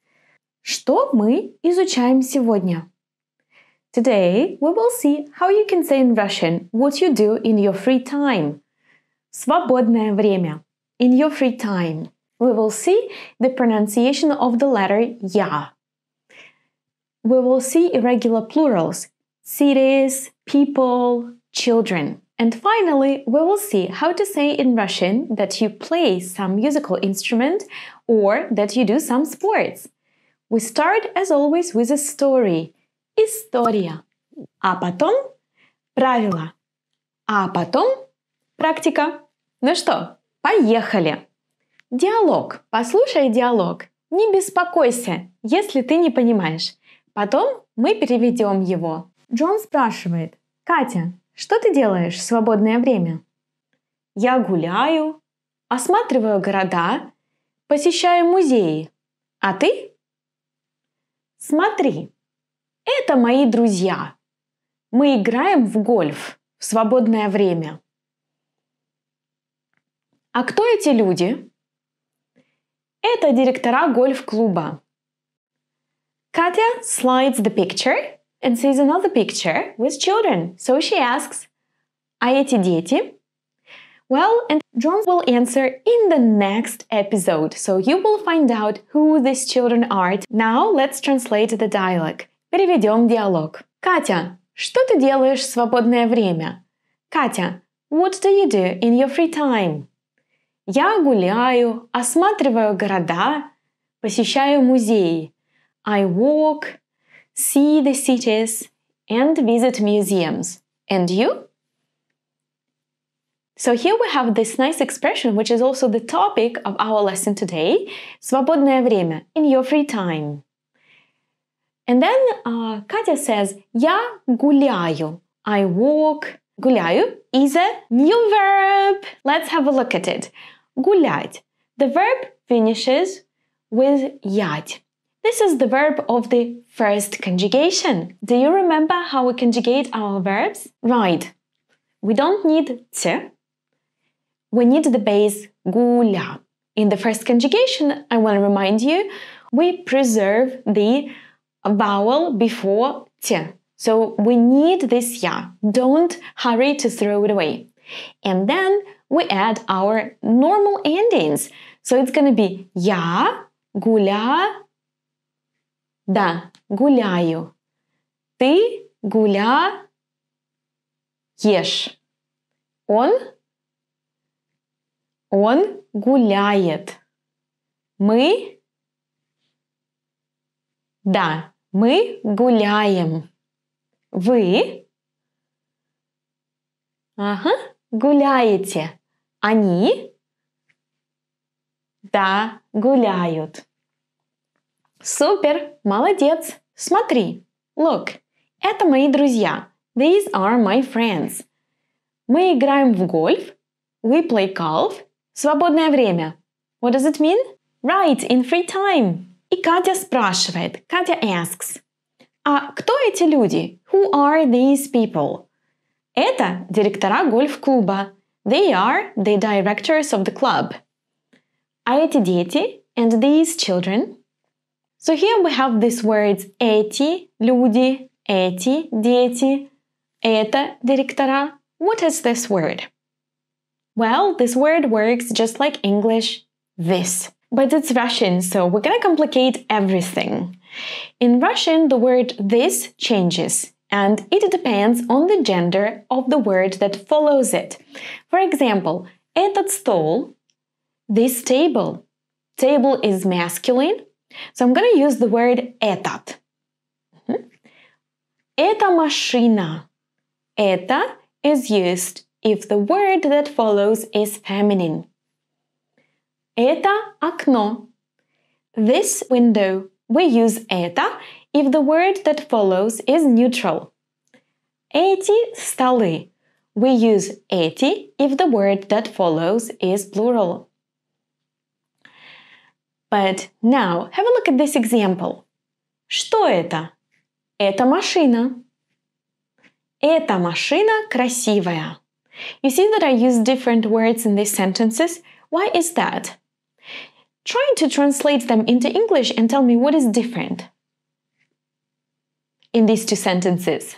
Что мы изучаем сегодня? Today we will see how you can say in Russian what you do in your free time. Свободное время. In your free time. We will see the pronunciation of the letter ya. We will see irregular plurals. Cities, people, children. And finally, we will see how to say in Russian that you play some musical instrument or that you do some sports. We start, as always, with a story. История. А потом правила. А потом практика. Ну что, поехали! Диалог. Послушай диалог. Не беспокойся, если ты не понимаешь. Потом мы переведем его. Джон спрашивает: «Катя, что ты делаешь в свободное время?» «Я гуляю, осматриваю города, посещаю музеи. А ты?» «Смотри, это мои друзья. Мы играем в гольф в свободное время». «А кто эти люди?» «Это директора гольф-клуба». Katya slides the picture and sees another picture with children. So she asks, «А эти дети?» Well, and John will answer in the next episode, so you will find out who these children are. Now let's translate the dialogue. Переведем диалог. Катя, что ты делаешь в свободное время? Катя, what do you do in your free time? Я гуляю, осматриваю города, посещаю музеи. I walk, see the cities, and visit museums. And you? So here we have this nice expression, which is also the topic of our lesson today. Свободное время, in your free time. And then Katya says, я гуляю. I walk. Гуляю is a new verb. Let's have a look at it. Гулять. The verb finishes with ять. This is the verb of the first conjugation. Do you remember how we conjugate our verbs? Right. We don't need т. We need the base гуля. In the first conjugation, I want to remind you, we preserve the vowel before т. So we need this я. Don't hurry to throw it away. And then we add our normal endings. So it's going to be я, гуля, да, гуляю. Ты гуляешь. Он гуляет. Мы, да, мы гуляем. Вы, гуляете. Они, да, гуляют. Супер, молодец. Смотри, look, это мои друзья. These are my friends. Мы играем в гольф. We play golf. Свободное время. What does it mean? Right, in free time. И Катя спрашивает. Катя asks. А кто эти люди? Who are these people? Это директора гольф-клуба. They are the directors of the club. А эти дети? And these children? So here we have these words эти люди, эти дети, это директора. What is this word? Well, this word works just like English, this. But it's Russian, so we're gonna complicate everything. In Russian, the word this changes, and it depends on the gender of the word that follows it. For example, этот стол, this table. Table is masculine, so I'm gonna use the word этот. Эта машина. Это is used if the word that follows is feminine. Это окно. This window. We use это if the word that follows is neutral. Эти столы. We use эти if the word that follows is plural. But now, have a look at this example. Что это? Это машина. Эта машина красивая. You see that I use different words in these sentences? Why is that? Try to translate them into English and tell me what is different in these two sentences.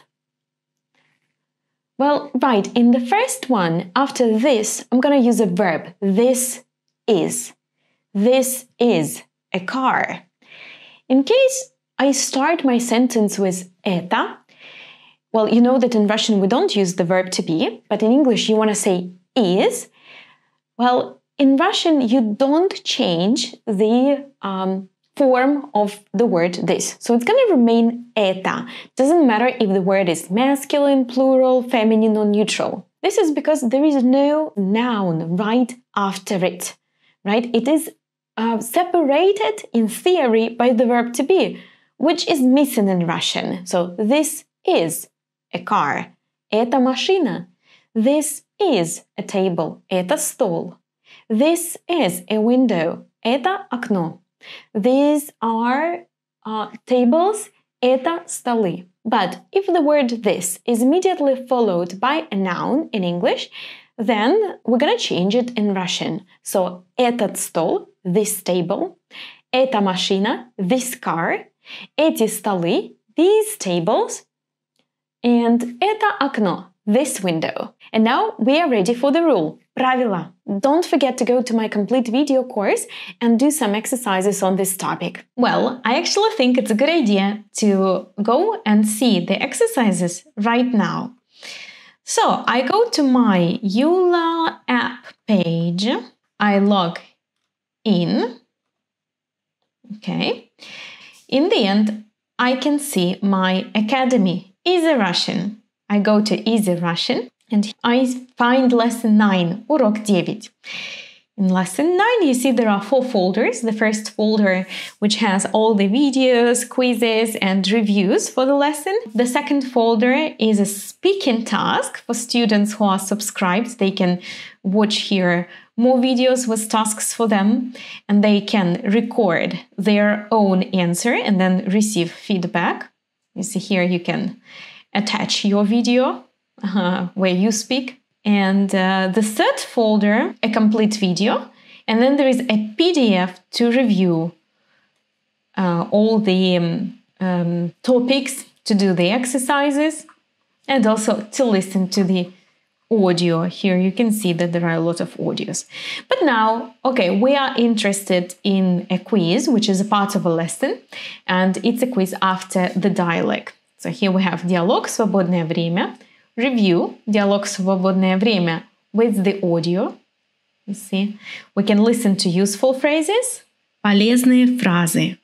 Well, right, in the first one, after this, I'm going to use a verb. This is. This is a car. In case I start my sentence with это, Well, you know that in Russian we don't use the verb to be, but in English you want to say is. Well, in Russian you don't change the form of the word this. So it's going to remain это. Doesn't matter if the word is masculine, plural, feminine, or neutral. This is because there is no noun right after it, right? It is separated in theory by the verb to be, which is missing in Russian. So this is a car. Это машина. This is a table. Это стол. This is a window. Это окно. These are tables. Это столы. But if the word this is immediately followed by a noun in English, then we're going to change it in Russian. So этот стол, this table, эта машина, this car, эти столы, these tables, and это окно, this window. And now we are ready for the rule. Правила. Don't forget to go to my complete video course and do some exercises on this topic. Well, I actually think it's a good idea to go and see the exercises right now. So I go to my Yula app page. I log in. Okay. In the end, I can see my academy, Easy Russian. I go to Easy Russian and I find lesson 9, урок 9. In lesson 9, you see there are 4 folders. The first folder, which has all the videos, quizzes, and reviews for the lesson. The second folder is a speaking task for students who are subscribed. They can watch here more videos with tasks for them, and they can record their own answer and then receive feedback. You see here you can attach your video where you speak. And the third folder, a complete video, and then there is a PDF to review all the topics, to do the exercises, and also to listen to the audio. Here you can see that there are a lot of audios. But now, okay, we are interested in a quiz, which is a part of a lesson, and it's a quiz after the dialogue. So here we have диалог, свободное время, review, диалог, свободное время with the audio. You see, we can listen to useful phrases. Полезные фразы.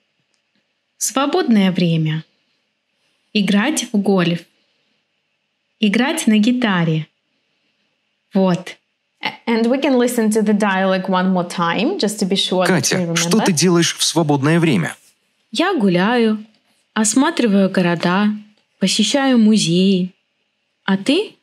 Свободное время. Играть в гольф. Играть на гитаре. Вот. And we can listen to the dialogue one more time, just to be sure that we remember. Катя, что ты делаешь в свободное время? Я гуляю, осматриваю города, посещаю музеи. А ты?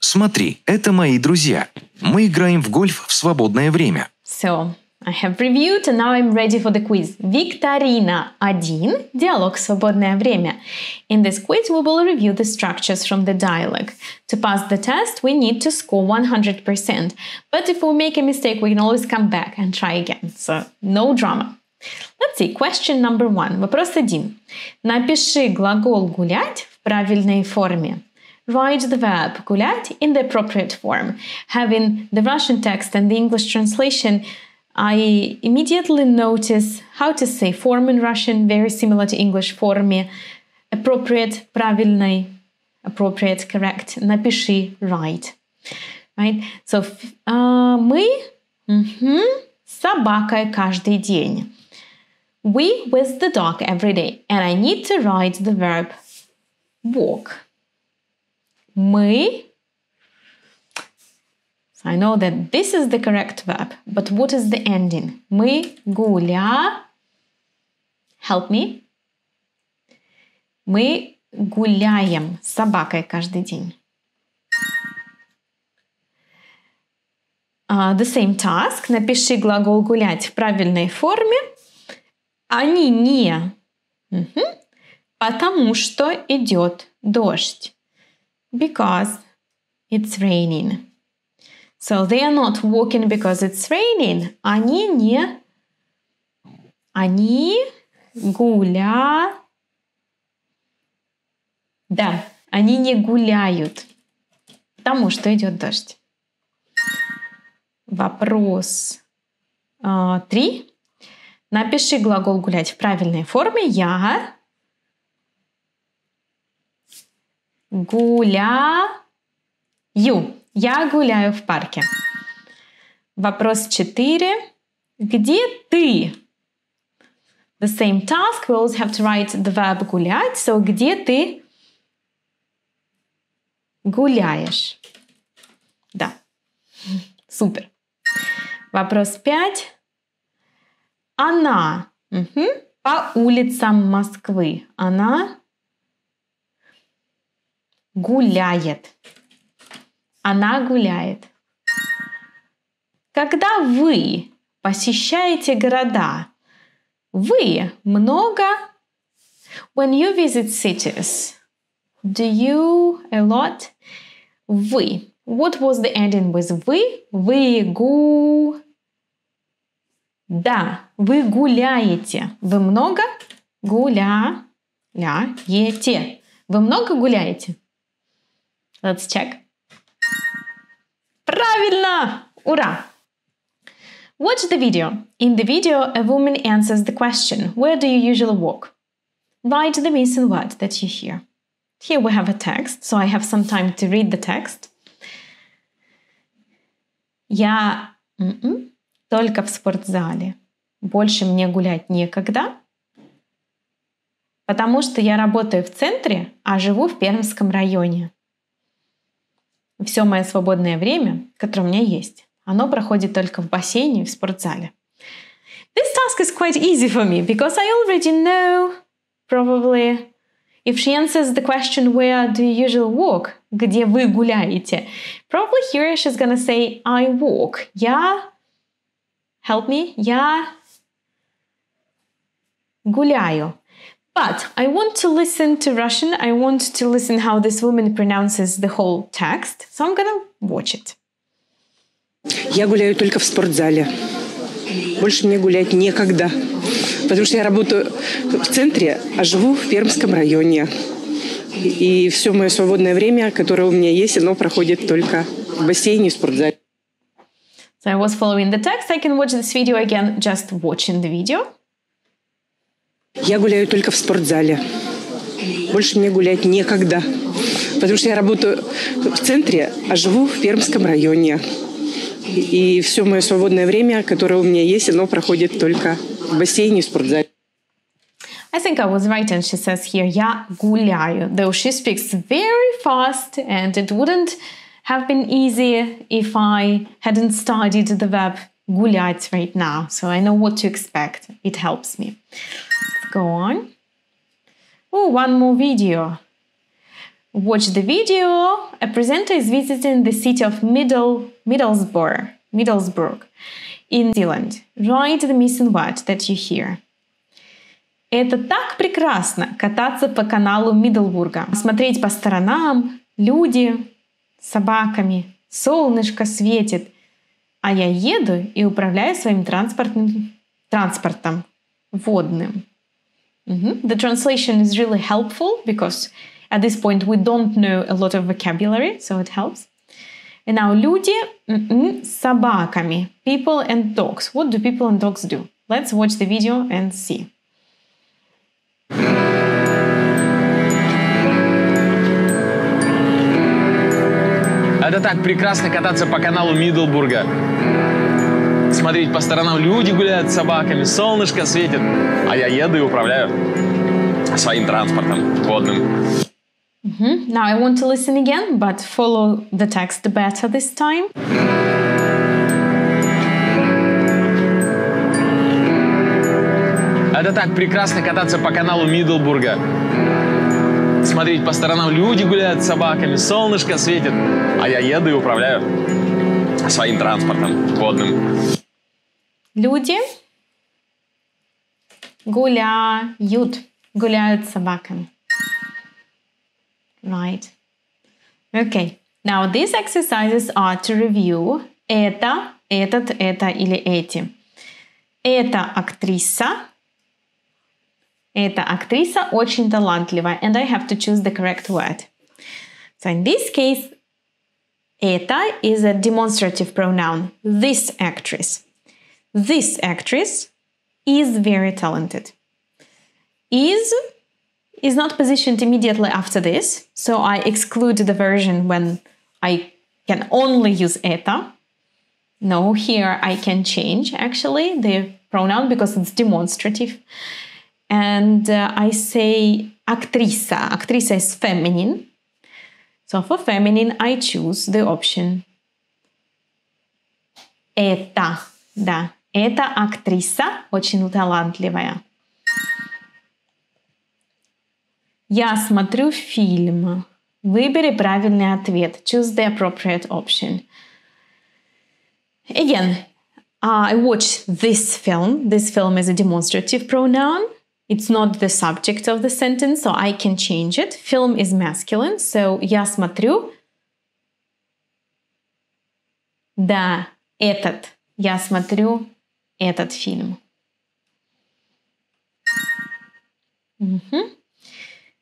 Смотри, это мои друзья. Мы играем в гольф в свободное время. So, I have reviewed and now I'm ready for the quiz. Викторина 1. Диалог «Свободное время». In this quiz, we will review the structures from the dialogue. To pass the test, we need to score 100%. But if we make a mistake, we can always come back and try again. So, no drama. Let's see. Question number 1. Вопрос 1. Напиши глагол «гулять» в правильной форме. Write the verb гулять in the appropriate form. Having the Russian text and the English translation, I immediately notice how to say form in Russian, very similar to English форме. Appropriate, правильный, appropriate, correct. Напиши, write. Right? So, мы с собакой каждый день. We with the dog every day. And I need to write the verb walk. Мы. So I know that this is the correct verb, but what is the ending? Мы Help me. Мы гуляем с собакой каждый день. The same task. Напиши глагол гулять в правильной форме. Они не. Потому что идет дождь. Because it's raining. So they are not walking because it's raining. Они не. Они Да, они не гуляют, потому что идет дождь. Вопрос 3. Напиши глагол гулять в правильной форме. Я Гуляю. Я гуляю в парке. Вопрос 4. Где ты? The same task. We always have to write the verb гулять. So, где ты гуляешь? Да. Супер. Вопрос 5. Она по улицам Москвы. Она гуляет. Она гуляет. Когда вы посещаете города, вы много. When you visit cities, do you a lot? Вы. What was the ending with вы? Вы Да, вы гуляете. Вы много гуляете. Вы много гуляете? Let's check. Правильно! Ура! Watch the video. In the video, a woman answers the question, where do you usually walk? Write the missing word that you hear. Here we have a text, so I have some time to read the text. Я только в спортзале. Больше мне гулять некогда, потому что я работаю в центре, а живу в Пермском районе. Все мое свободное время, которое у меня есть, оно проходит только в бассейне и в спортзале. This task is quite easy for me because I already know, probably, if she answers the question, where do you usually walk? Где вы гуляете? Probably here she's gonna say, I walk. Help me. Я гуляю. But I want to listen to Russian. I want to listen how this woman pronounces the whole text. So I'm gonna watch it. Я гуляю только в спортзале. Больше мне гулять некогда. Потому что я работаю в центре, а живу в Пермском районе. И все мое свободное время, которое у меня есть, оно проходит только в бассейне и в спортзале. So I was following the text. I can watch this video again just watching the video. Я гуляю только в спортзале. Больше мне гулять некогда. Потому что я работаю в центре, а живу в Пермском районе. И все мое свободное время, которое у меня есть, оно проходит только в бассейне и в спортзале. I think I was right, and she says here, я гуляю. Though she speaks very fast, and it wouldn't have been easy if I hadn't studied the verb гулять right now. So I know what to expect. It helps me. Let's go on. Oh, one more video. Watch the video. A presenter is visiting the city of Middlesbrough in New Zealand. Write the missing word that you hear. Это так прекрасно кататься по каналу Миддлбурга, смотреть по сторонам, люди с собаками, солнышко светит, а я еду и управляю своим транспортом водным. The translation is really helpful because at this point we don't know a lot of vocabulary, so it helps. And now люди с собаками. People and dogs. What do people and dogs do? Let's watch the video and see. Это так прекрасно кататься по каналу Миддлбурга. Смотреть по сторонам, люди гуляют с собаками, солнышко светит, а я еду и управляю своим транспортом водным. Now I want to listen again, but follow the text better this time. Это так прекрасно кататься по каналу Миддлбурга. Смотреть по сторонам, люди гуляют с собаками, солнышко светит, а я еду и управляю своим транспортом водным. Люди гуляют с собаками. Right. Okay. Now these exercises are to review. Это, этот, это или эти. Эта актриса очень талантливая, and I have to choose the correct word. So in this case, это is a demonstrative pronoun. This actress is very talented. Is is not positioned immediately after this, so I exclude the version when I can only use это. No, here I can change actually the pronoun because it's demonstrative. And I say актриса. Актриса is feminine. So for feminine, I choose the option это. Да, эта актриса очень талантливая. Я смотрю фильм. Выбери правильный ответ. Choose the appropriate option. Again, I watch this film. This film is a demonstrative pronoun. It's not the subject of the sentence, so I can change it. Film is masculine, so я смотрю. Да, этот. Я смотрю этот фильм.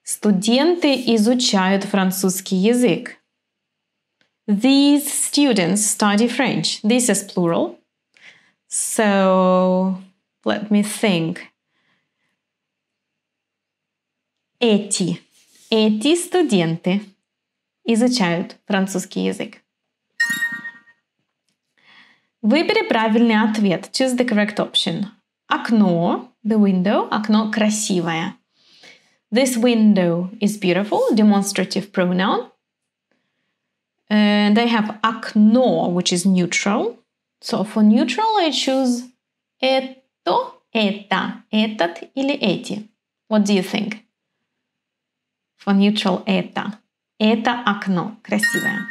Студенты изучают французский язык. These students study French. This is plural. So, let me think. Эти студенты изучают французский язык. Выбери правильный ответ. Choose the correct option. Окно, the window, окно красивое. This window is beautiful, demonstrative pronoun. And I have окно, which is neutral. So for neutral, I choose это, это, этот или эти. What do you think? For neutral, это. Это окно, красивое.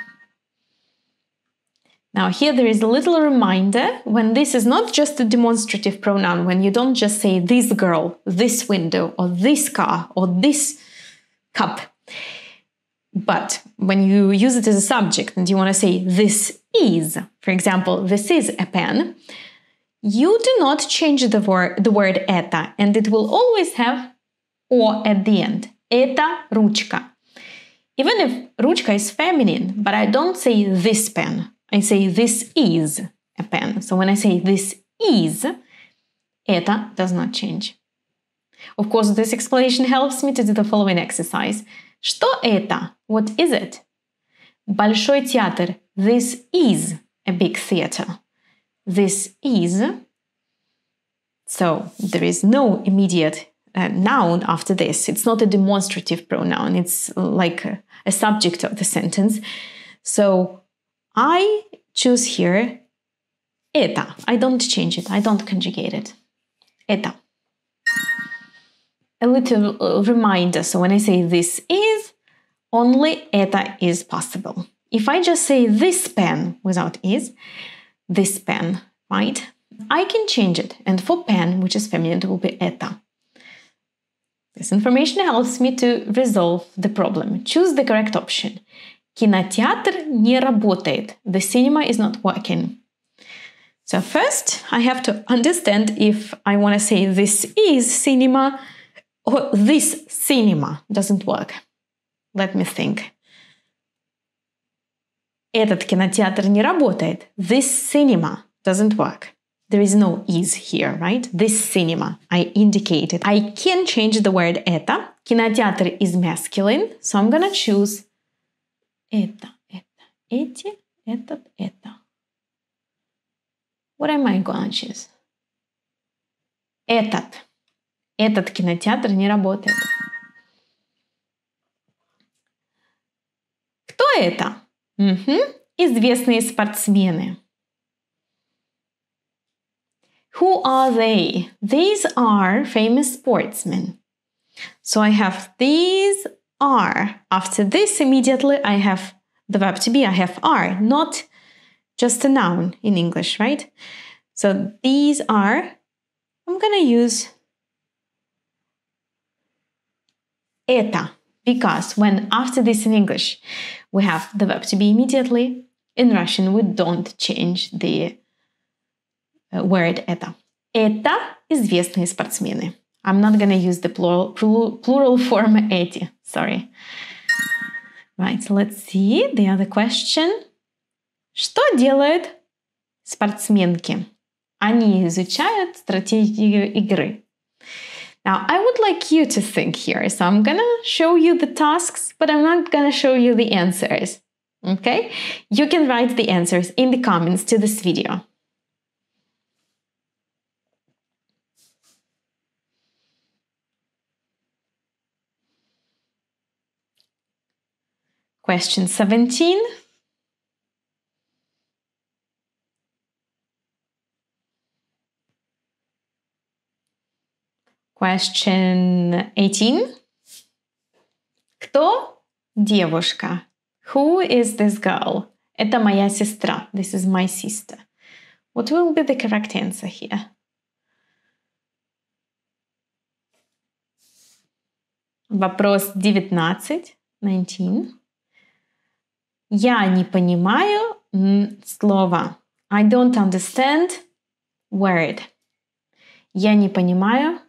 Now here there is a little reminder when this is not just a demonstrative pronoun, when you don't just say this girl, this window, or this car, or this cup. But when you use it as a subject and you want to say this is, for example, this is a pen, you do not change the word это, and it will always have о at the end. Это ручка. Even if ручка is feminine, but I don't say this pen. I say this is a pen. So when I say this is, это does not change. Of course, this explanation helps me to do the following exercise. Что это? What is it? Большой театр. This is a big theater. This is. So there is no immediate noun after this. It's not a demonstrative pronoun. It's like a subject of the sentence. So I choose here это. I don't change it. I don't conjugate it. Это. A little reminder. So when I say this is, only это is possible. If I just say this pen without is, this pen, right? I can change it. And for pen, which is feminine, it will be это. This information helps me to resolve the problem. Choose the correct option. Кинотеатр не работает. The cinema is not working. So first, I have to understand if I want to say this is cinema or this cinema doesn't work. Let me think. Этот кинотеатр не работает. This cinema doesn't work. There is no is here, right? This cinema, I indicated. I can change the word это. Кинотеатр is masculine, so I'm gonna choose это, эти, этот, это. What am I gonna choose? Этот. Этот кинотеатр не работает. Кто это? Известные спортсмены. Who are they? These are famous sportsmen. So I have these are. After this, immediately I have the verb to be. I have are, not just a noun in English, right? So these are, I'm going to use это, because when after this in English we have the verb to be immediately, in Russian we don't change the word это. Это известные спортсмены. I'm not going to use the plural form эти. Sorry. Right, so let's see the other question. Что делают спортсменки? Они изучают стратегию игры. Now, I would like you to think here, so I'm gonna show you the tasks, but I'm not gonna show you the answers, okay? You can write the answers in the comments to this video. Question 17. Question 18. Кто девушка? Who is this girl? Это моя сестра. This is my sister. What will be the correct answer here? Вопрос 19. 19. Я не понимаю слово. I don't understand word. Я не понимаю.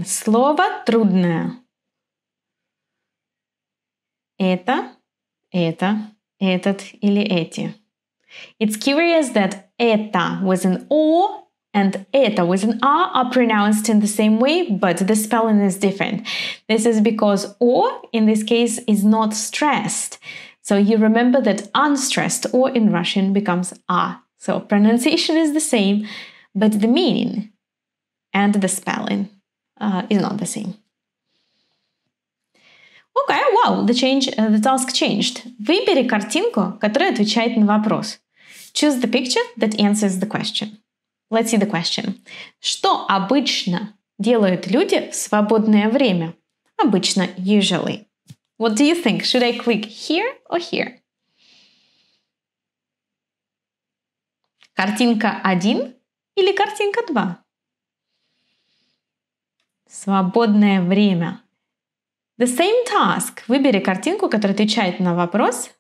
Слово трудное. Это, этот или эти. It's curious that это with an O and это with an R are pronounced in the same way, but the spelling is different. This is because O in this case is not stressed. So you remember that unstressed O in Russian becomes A. So pronunciation is the same, but the meaning and the spelling is not the same. Okay, wow, the task changed. Выбери картинку, которая отвечает на вопрос. Choose the picture that answers the question. Let's see the question. Что обычно делают люди в свободное время? Обычно, usually. What do you think? Should I click here or here? Картинка 1 или картинка 2? Свободное время. The same task. Выбери картинку, которая отвечает на вопрос.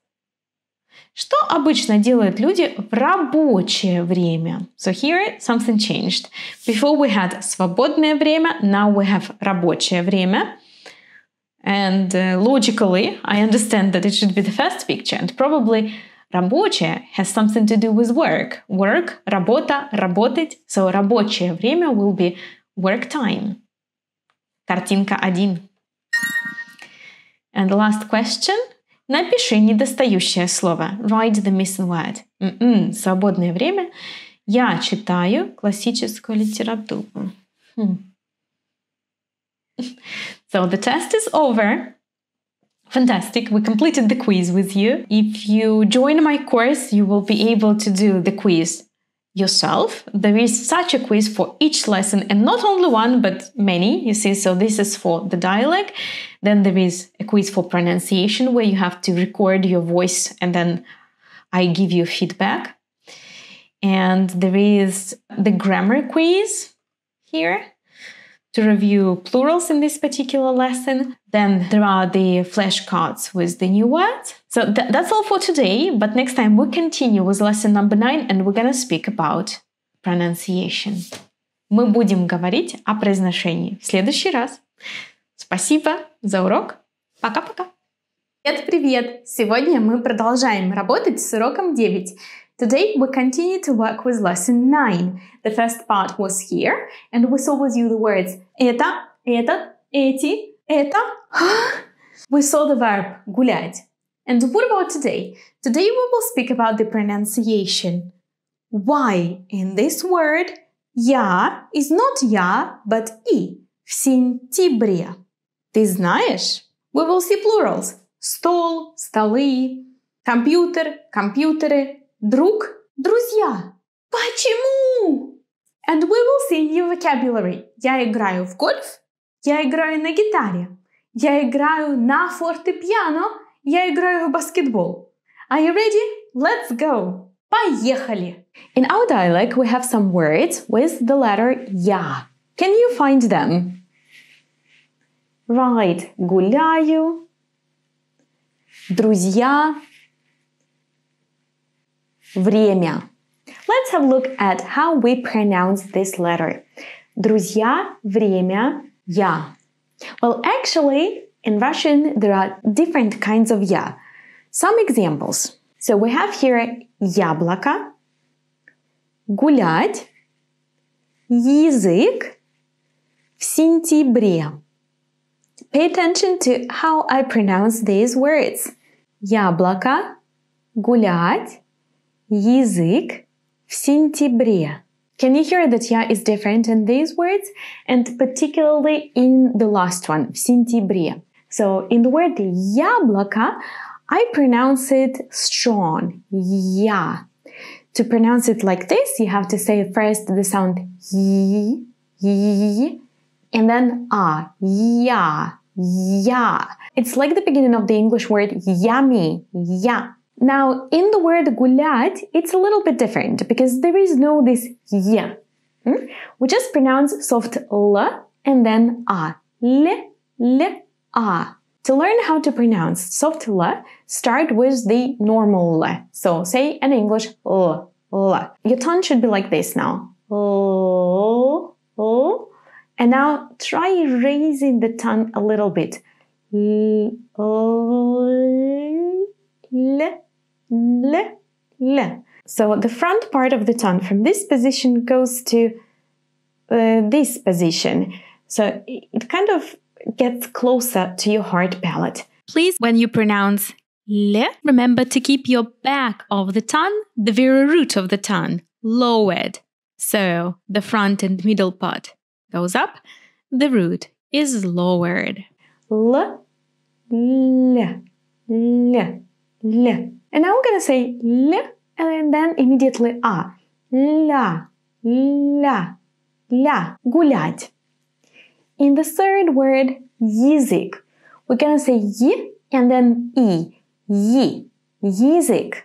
Что обычно делают люди в рабочее время? So here something changed. Before we had свободное время, now we have рабочее время. And logically, I understand that it should be the first picture. And probably рабочее has something to do with work. Work, работа, работать. So рабочее время will be work time. Картинка 1. And the last question. Напиши недостающее слово. Write the missing word. Свободное время. Я читаю классическую литературу. So the test is over. Fantastic. We completed the quiz with you. If you join my course, you will be able to do the quiz yourself. There is such a quiz for each lesson, and not only one, but many, you see. So this is for the dialect. Then there is a quiz for pronunciation where you have to record your voice and then I give you feedback. And there is the grammar quiz here to review plurals in this particular lesson. Then there are the flashcards with the new words. So that's all for today, but next time we'll continue with lesson number 9 and we're gonna speak about pronunciation. Мы будем говорить о произношении в следующий раз. Спасибо за урок. Пока-пока. Привет! Сегодня мы продолжаем работать с уроком 9. Today we continue to work with lesson 9. The first part was here, and we saw with you the words это, этот, эти, это. We saw the verb гулять. And what about today? Today we will speak about the pronunciation. Why in this word я is not я, but и в сентябре? Ты знаешь? We will see plurals. Стол, столы, компьютер, компьютеры, друг, друзья. Почему? And we will see new vocabulary. Я играю в гольф. Я играю на гитаре. Я играю на фортепиано. Я играю в баскетбол. Are you ready? Let's go. Поехали. In our dialect, we have some words with the letter я. Can you find them? Right. Гуляю. Друзья. Время. Let's have a look at how we pronounce this letter. Друзья, время, я. Well, actually, in Russian, there are different kinds of я. Some examples. So we have here яблоко, гулять, язык в сентябре. Pay attention to how I pronounce these words. Яблоко, гулять, язык в сентябре. Can you hear that ya is different in these words? And particularly in the last one, в сентябре. So in the word яблоко, I pronounce it strong. Ya. To pronounce it like this, you have to say first the sound y, and then ya, ya. It's like the beginning of the English word yummy, ya. Now, in the word гулять, it's a little bit different because there is no this y. We just pronounce soft l and then a. L, a. To learn how to pronounce soft l, start with the normal l. So say in English l. Your tongue should be like this now. L. And now try raising the tongue a little bit. L. So the front part of the tongue from this position goes to this position. So it kind of gets closer to your hard palate. Please, when you pronounce le, remember to keep your back of the tongue, the very root of the tongue, lowered. So the front and middle part goes up, the root is lowered. L. And now we're going to say L and then immediately A. La. Гулять. In the third word, язык, we're going to say Y and then I. Язык.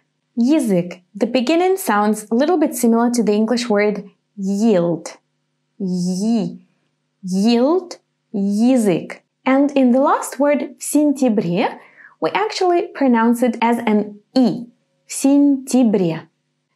The beginning sounds a little bit similar to the English word yield. Yield, язык. And in the last word, в сентябре, we actually pronounce it as an I. В сентябре.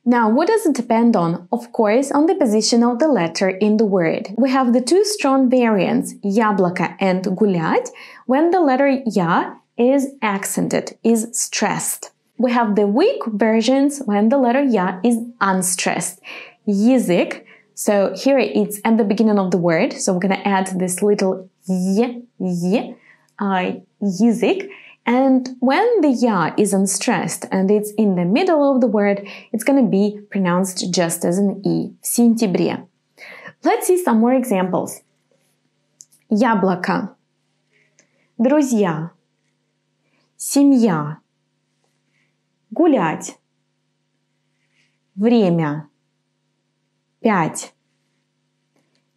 Now, what does it depend on? Of course, on the position of the letter in the word. We have the two strong variants, яблоко and гулять, when the letter ya is accented, is stressed. We have the weak versions when the letter ya is unstressed. Язык, so here it's at the beginning of the word, so we're going to add this little язык. And when the ya is unstressed and it's in the middle of the word, it's going to be pronounced just as an I. В сентябре. Let's see some more examples. Яблоко. Друзья. Семья. Гулять. Время. 5.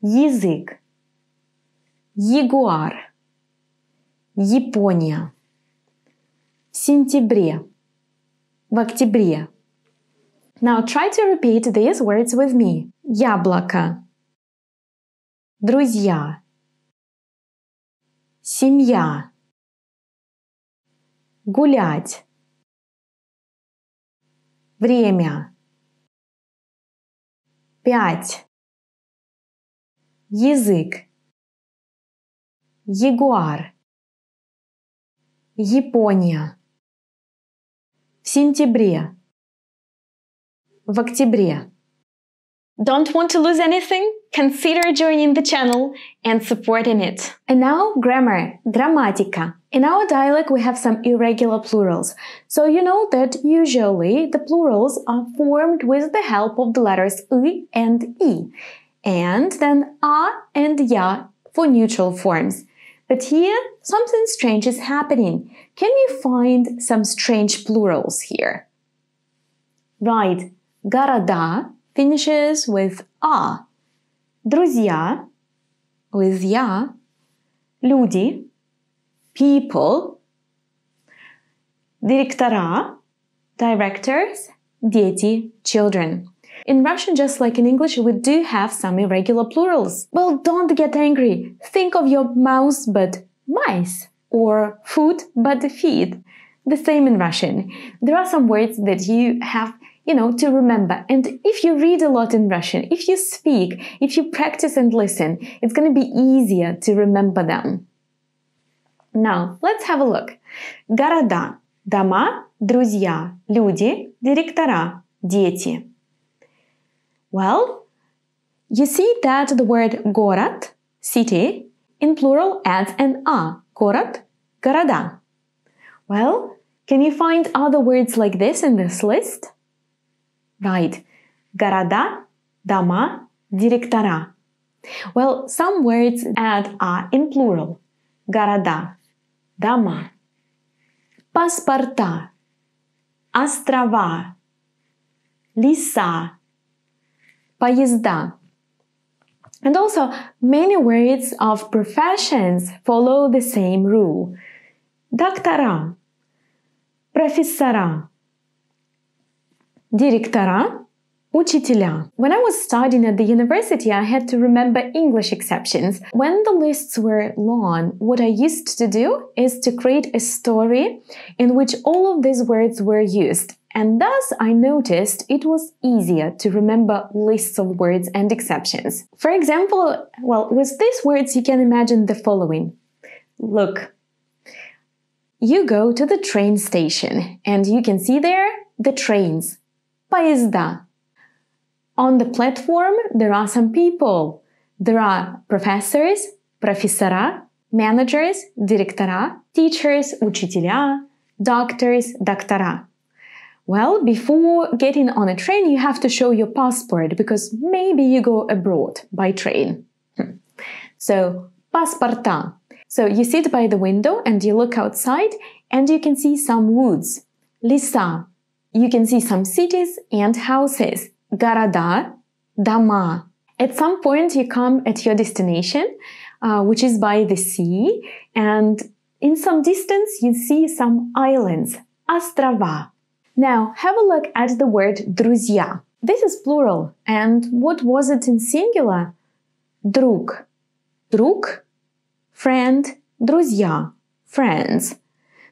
Язык. Ягуар. Япония. В сентябре. В октябре. Now try to repeat these words with me. Яблоко. Друзья. Семья. Гулять. Время. 5. Язык. Ягуар. Япония. В сентябре. В октябре. Don't want to lose anything? Consider joining the channel and supporting it. And now grammar, грамматика. In our dialect we have some irregular plurals. So you know that usually the plurals are formed with the help of the letters I and I. And then a and ya for neutral forms. But here, something strange is happening. Can you find some strange plurals here? Right, города finishes with a. Друзья with я. Люди, people. Директора, directors. Дети, children. In Russian, just like in English, we do have some irregular plurals. Well, don't get angry. Think of your mouse but mice, or food but feed. The same in Russian. There are some words that you have, to remember. And if you read a lot in Russian, if you speak, if you practice and listen, it's going to be easier to remember them. Now, let's have a look. Города, дома, друзья, люди, директора, дети. Well, you see that the word город, city, in plural adds an a. Город, города. Well, can you find other words like this in this list? Right. Города, дома, директора. Well, some words add a in plural. Города, дома. Паспорта, острова, леса, поезда. And also, many words of professions follow the same rule. Доктора, профессора, директора, учителя. When I was studying at the university, I had to remember English exceptions. When the lists were long, what I used to do is to create a story in which all of these words were used. And thus I noticed it was easier to remember lists of words and exceptions. For example, with these words you can imagine the following. Look, you go to the train station and you can see there the trains, поезда. On the platform there are some people. There are professors, профессора, managers, директора, teachers, учителя, doctors, доктора. Well, before getting on a train, you have to show your passport because maybe you go abroad by train. So, паспорта. So, you sit by the window and you look outside and you can see some woods. Леса. You can see some cities and houses. Города, дома. At some point, you come at your destination, which is by the sea, and in some distance, you see some islands. Острова. Now, have a look at the word друзья. This is plural. And what was it in singular? Друг. Друг, friend, друзья, friends.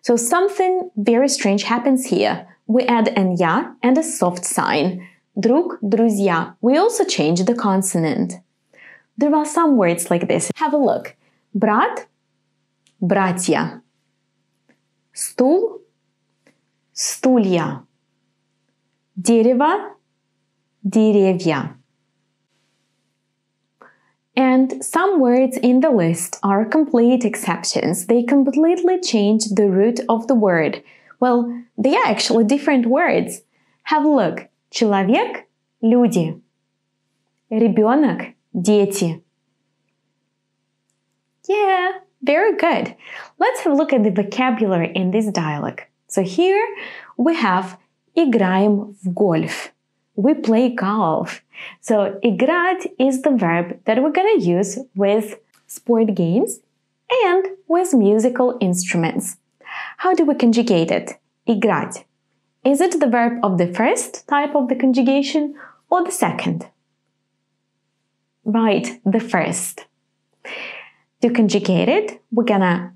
So something very strange happens here. We add an я and a soft sign. Друг, друзья. We also change the consonant. There are some words like this. Have a look. Брат, братья. Стул, стулья. Дерево, деревья. And some words in the list are complete exceptions. They completely change the root of the word. Well, they are actually different words. Have a look. Человек – люди. Ребенок – дети. Yeah, very good. Let's have a look at the vocabulary in this dialogue. So here we have играем в гольф. We play golf. So играть is the verb that we're going to use with sport games and with musical instruments. How do we conjugate it? Играть. Is it the verb of the first type of the conjugation or the second? Right, the first. To conjugate it, we're gonna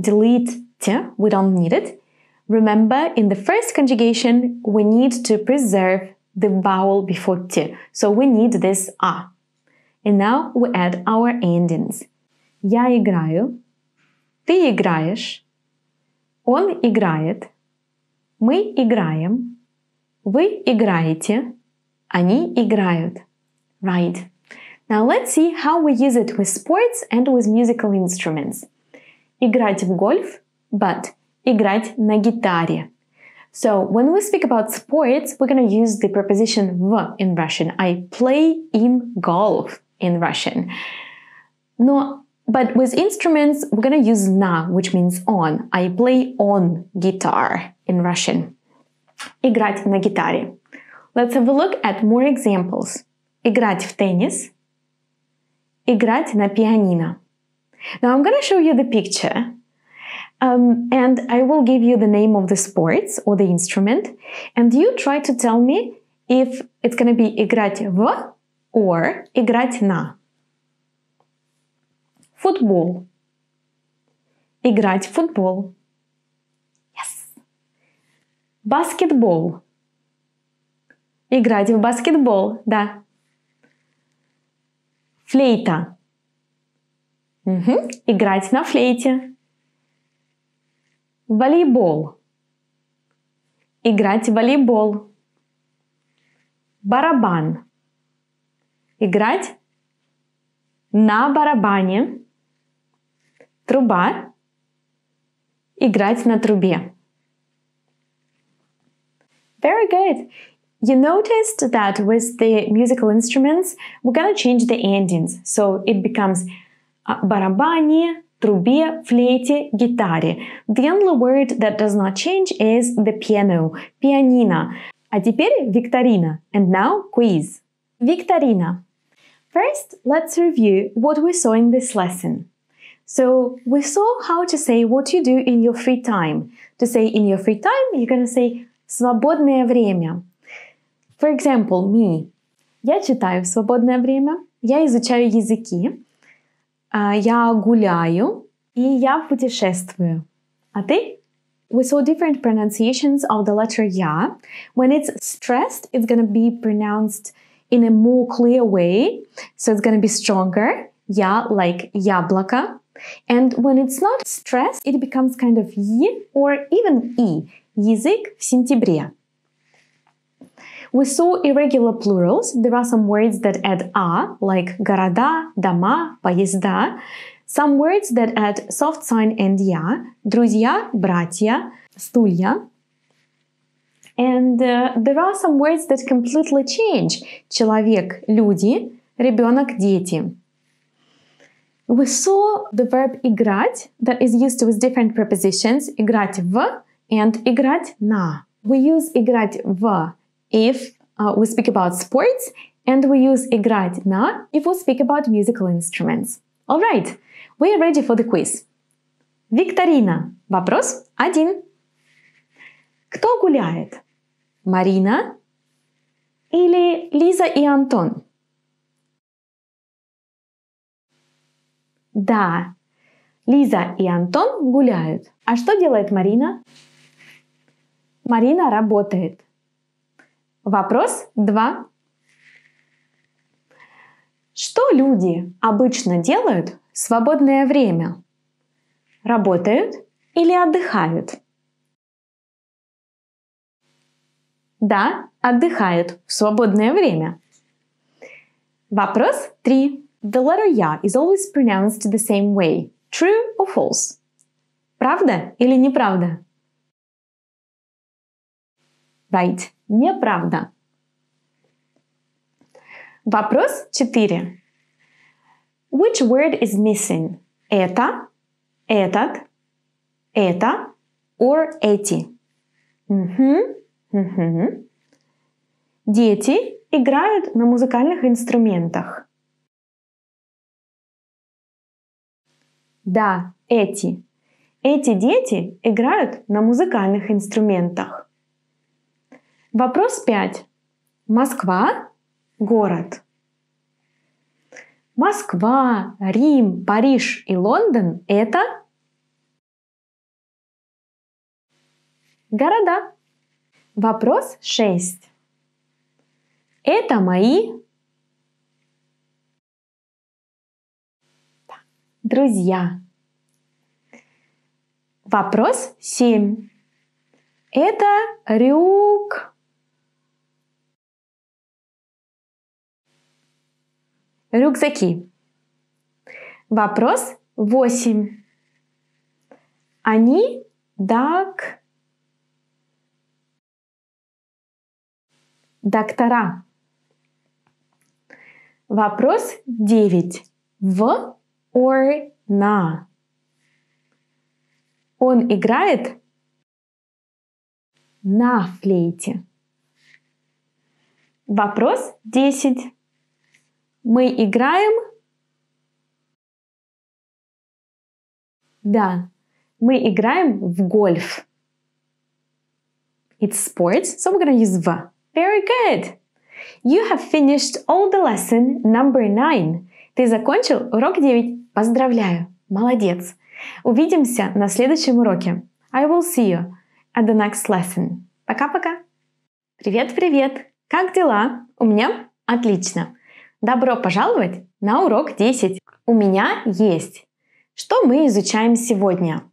delete t, we don't need it. Remember, in the first conjugation, we need to preserve the vowel before t, so we need this a. And now we add our endings. Я играю, ты играешь, он играет, мы играем, вы играете, они играют. Right. Now let's see how we use it with sports and with musical instruments. Играть в гольф, but играть на гитаре. So when we speak about sports, we're going to use the preposition в in Russian. I play in golf in Russian. No, but with instruments, we're going to use на, which means on. I play on guitar in Russian. Играть на гитаре. Let's have a look at more examples. Играть в теннис. Играть на пианино. Now I'm going to show you the picture. And I will give you the name of the sports or the instrument. And you try to tell me if it's going to be играть в or играть на. Футбол. Играть в футбол. Yes. Баскетбол. Играть в баскетбол. Да. Флейта. Играть на флейте. Волейбол. Играть в волейбол. Барабан. Играть на барабане. Труба. Играть на трубе. Very good. You noticed that with the musical instruments, we're gonna change the endings. So it becomes барабане, трубе, флейте, гитаре. The only word that does not change is the piano, pianino. А теперь викторина. And now quiz. Викторина. First, let's review what we saw in this lesson. So we saw how to say what you do in your free time. To say in your free time, you're gonna say свободное время. For example, me. Я читаю в свободное время, я изучаю языки, я гуляю и я путешествую. А ты? We saw different pronunciations of the letter ya. When it's stressed, it's going to be pronounced in a more clear way. So it's going to be stronger. Ya like яблоко. And when it's not stressed, it becomes kind of y or even i. Язык в сентябре. We saw irregular plurals. There are some words that add a, like города, дома, поезда. Some words that add soft sign and я, друзья, братья, стулья. And there are some words that completely change. Человек, люди, ребенок, дети. We saw the verb играть that is used with different prepositions. Играть в and играть на. We use играть в if we speak about sports, and we use играть на if we speak about musical instruments. All right, we are ready for the quiz. Викторина. Вопрос 1. Кто гуляет? Марина или Лиза и Антон? Да, Лиза и Антон гуляют. А что делает Марина? Марина работает. Вопрос 2. Что люди обычно делают в свободное время? Работают или отдыхают? Да, отдыхают в свободное время. Вопрос 3. The letter ya is always pronounced the same way. True or false? Правда или неправда? Right. Неправда. Вопрос 4. Which word is missing? Это, этот, это or эти? Дети играют на музыкальных инструментах. Да, эти. Эти дети играют на музыкальных инструментах. Вопрос 5. Москва – город. Москва, Рим, Париж и Лондон – это города. Вопрос 6. Это мои друзья. Вопрос 7. Это рюкзаки. Вопрос 8. Они доктора. Вопрос 9. В or на. Он играет на флейте. Вопрос 10. Мы играем? Да, мы играем в гольф. It's sports, so we're going to use в. Very good! You have finished all the lesson number 9. Ты закончил урок 9. Поздравляю! Молодец! Увидимся на следующем уроке. I will see you at the next lesson. Пока-пока! Привет-привет! Как дела? У меня отлично! Добро пожаловать на урок 10. У меня есть. Что мы изучаем сегодня?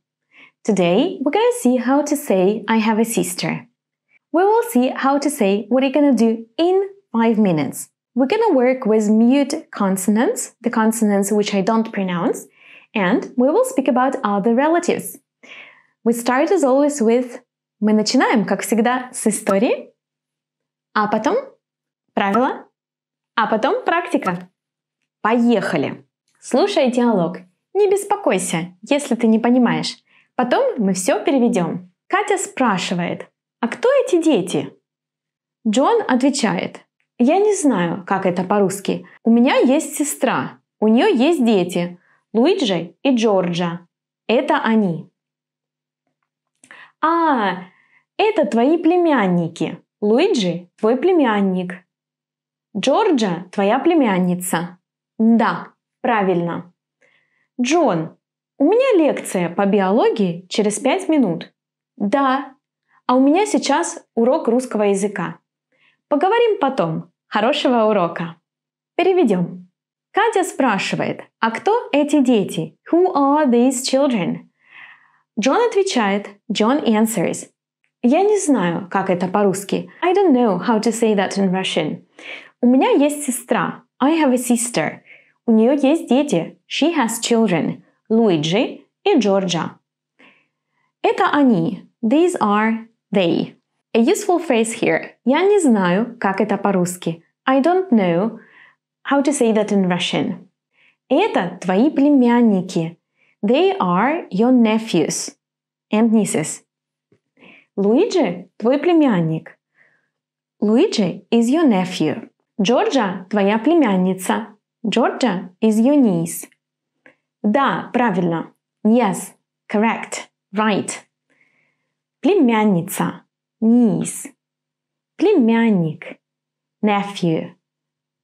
Today we're going to see how to say I have a sister. We will see how to say what you're going to do in 5 minutes. we're gonna work with mute consonants, the consonants which I don't pronounce, and we will speak about other relatives. We start as always with... Мы начинаем, как всегда, с истории, а потом правила, а потом практика. Поехали! Слушай диалог. Не беспокойся, если ты не понимаешь. Потом мы все переведем. Катя спрашивает, а кто эти дети? Джон отвечает, я не знаю, как это по-русски. У меня есть сестра, у нее есть дети, Луиджи и Джорджа. Это они. А, это твои племянники. Луиджи – твой племянник. Джорджа – твоя племянница. Да, правильно. Джон, у меня лекция по биологии через 5 минут. Да, а у меня сейчас урок русского языка. Поговорим потом. Хорошего урока. Переведем. Катя спрашивает, а кто эти дети? Who are these children? Джон отвечает, John answers. Я не знаю, как это по-русски. I don't know how to say that in Russian. У меня есть сестра. I have a sister. У нее есть дети. She has children. Луиджи и Джорджа. Это они. These are they. A useful phrase here. Я не знаю, как это по-русски. I don't know how to say that in Russian. Это твои племянники. They are your nephews and nieces. Луиджи – твой племянник. Luigi is your nephew. Джорджа – твоя племянница. Georgia is your niece. Да, правильно. Yes, correct, right. Племянница. Niece. Племянник. Nephew.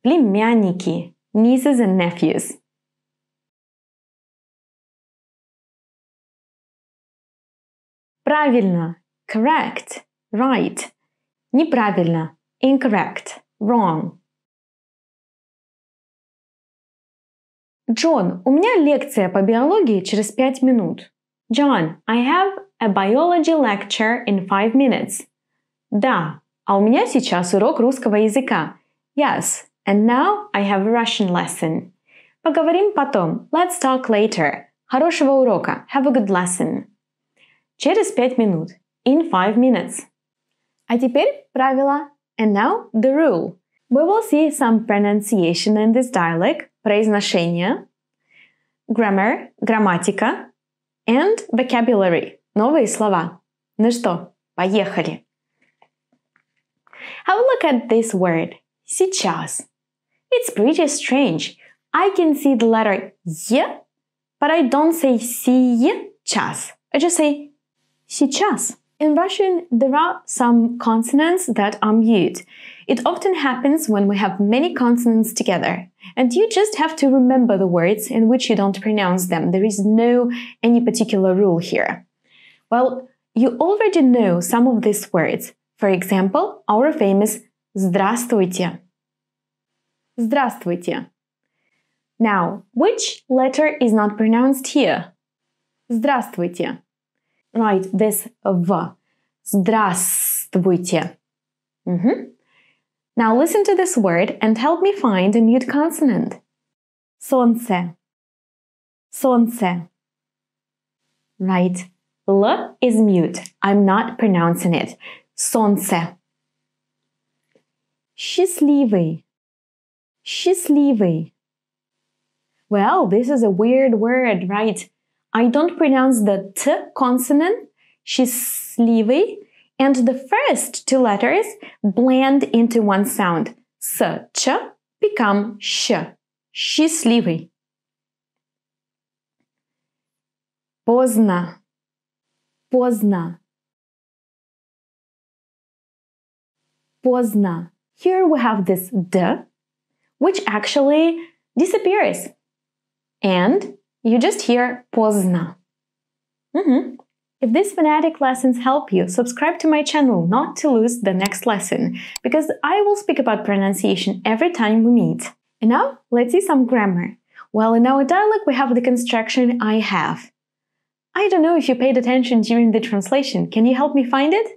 Племянники. Nieces and nephews. Правильно. Correct. Right. Неправильно. Incorrect. Wrong. Джон, у меня лекция по биологии через 5 минут. John, I have a biology lecture in 5 minutes. Да, а у меня сейчас урок русского языка. Yes, and now I have a Russian lesson. Поговорим потом. Let's talk later. Хорошего урока. Have a good lesson. Через 5 минут. In 5 minutes. А теперь правила. And now the rule. We will see some pronunciation in this dialect, произношение, grammar, грамматика, and vocabulary, новые слова. Ну что, поехали. Have a look at this word, сейчас. It's pretty strange. I can see the letter Y, but I don't say сейчас. I just say сейчас. In Russian, there are some consonants that are mute. It often happens when we have many consonants together. And you just have to remember the words in which you don't pronounce them. There is no any particular rule here. Well, you already know some of these words. For example, our famous «Здравствуйте». Здравствуйте. Now, which letter is not pronounced here? Здравствуйте. Right, this V. Здравствуйте. Now listen to this word and help me find a mute consonant. Солнце. Солнце. Right. L is mute. I'm not pronouncing it. Солнце. Счастливый. Счастливый. Well, this is a weird word, right? I don't pronounce the T consonant, счастливый, and the first 2 letters blend into one sound. S, ch become sh. Счастливый. Поздно. Поздно. Поздно. Here we have this D, which actually disappears. And you just hear поздно. If these phonetic lessons help you, subscribe to my channel not to lose the next lesson, because I will speak about pronunciation every time we meet. And now, let's see some grammar. Well, in our dialect we have the construction I have. I don't know if you paid attention during the translation. Can you help me find it?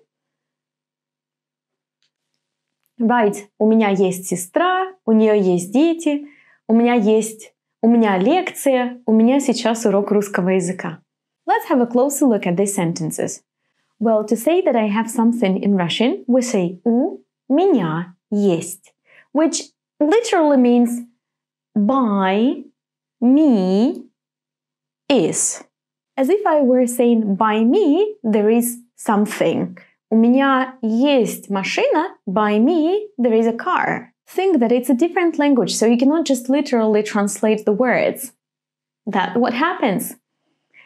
Right, у меня есть сестра, у у нее есть дети, у меня лекция, у меня сейчас урок русского языка. Let's have a closer look at these sentences. Well, to say that I have something in Russian, we say у меня есть, which literally means by me is. As if I were saying by me there is something. У меня есть машина, by me there is a car. Think that it's a different language, so you cannot just literally translate the words. That's what happens.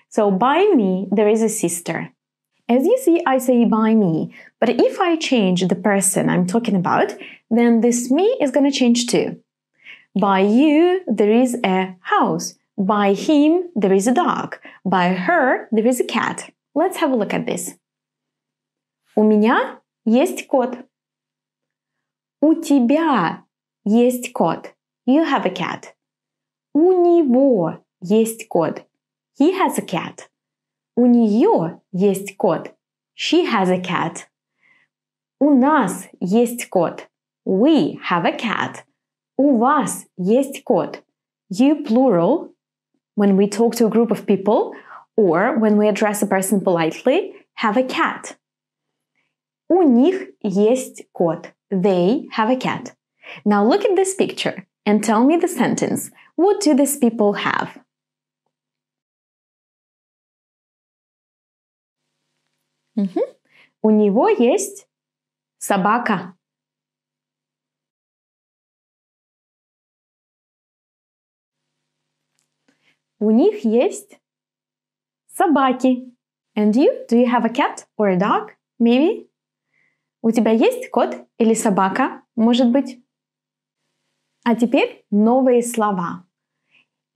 So by me there is a sister. As you see, I say by me, but if I change the person I'm talking about, then this me is going to change too. By you there is a house. By him there is a dog. By her there is a cat. Let's have a look at this. У меня есть кот. У тебя есть кот. You have a cat. У него есть кот. He has a cat. У нее есть кот. She has a cat. У нас есть кот. We have a cat. У вас есть кот. You plural, when we talk to a group of people, or when we address a person politely, have a cat. У них есть кот. They have a cat. Now look at this picture and tell me the sentence. What do these people have? У него есть собака. У них есть собаки. And you? Do you have a cat or a dog? Maybe? У тебя есть кот или собака? Может быть? А теперь новые слова.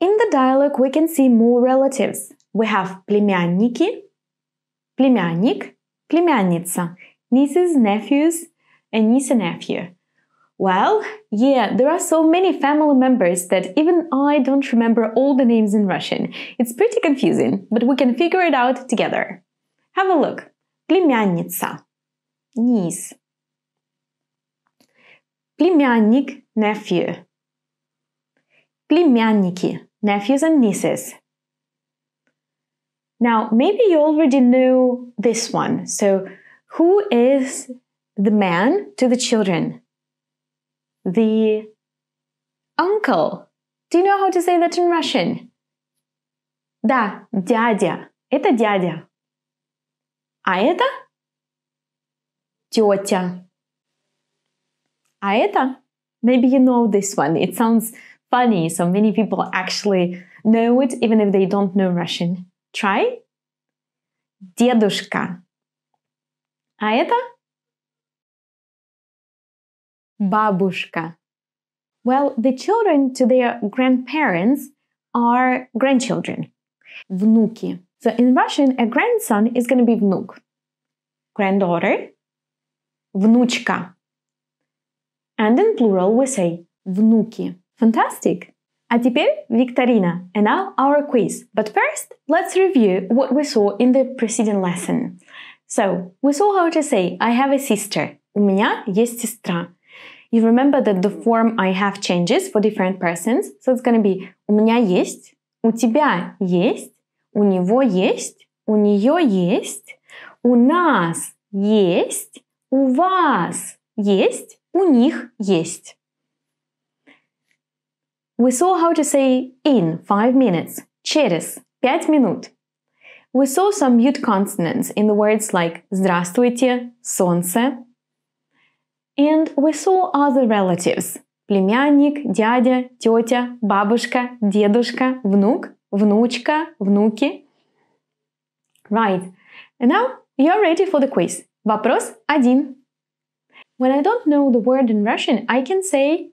In the dialogue we can see more relatives. We have племянники, племянник, племянница, nieces, nephews, and niece and nephew. Well, yeah, there are so many family members that even I don't remember all the names in Russian. It's pretty confusing, but we can figure it out together. Have a look. Племянница, niece. Племянник, nephew. Племянники, nephews and nieces. Now, maybe you already know this one. So, who is the man to the children? The uncle. Do you know how to say that in Russian? Да, дядя. Это дядя. А это тетя. А это, maybe you know this one. It sounds funny, so many people actually know it, even if they don't know Russian. Try. Дедушка. А это бабушка. Well, the children to their grandparents are grandchildren. Внуки. So in Russian, a grandson is going to be внук. Granddaughter. Внучка. And in plural we say внуки. Fantastic! А теперь викторина, and now our quiz. But first, let's review what we saw in the preceding lesson. So, we saw how to say I have a sister. У меня есть сестра. You remember that the form I have changes for different persons. So it's going to be у меня есть, у тебя есть, у него есть, у нее есть, у нас есть, у вас есть, у них есть. We saw how to say in 5 minutes, через 5 минут. We saw some mute consonants in the words like здравствуйте, солнце. And we saw other relatives. Племянник, дядя, тетя, бабушка, дедушка, внук, внучка, внуки. Right. And now you're ready for the quiz. Вопрос 1. When I don't know the word in Russian, I can say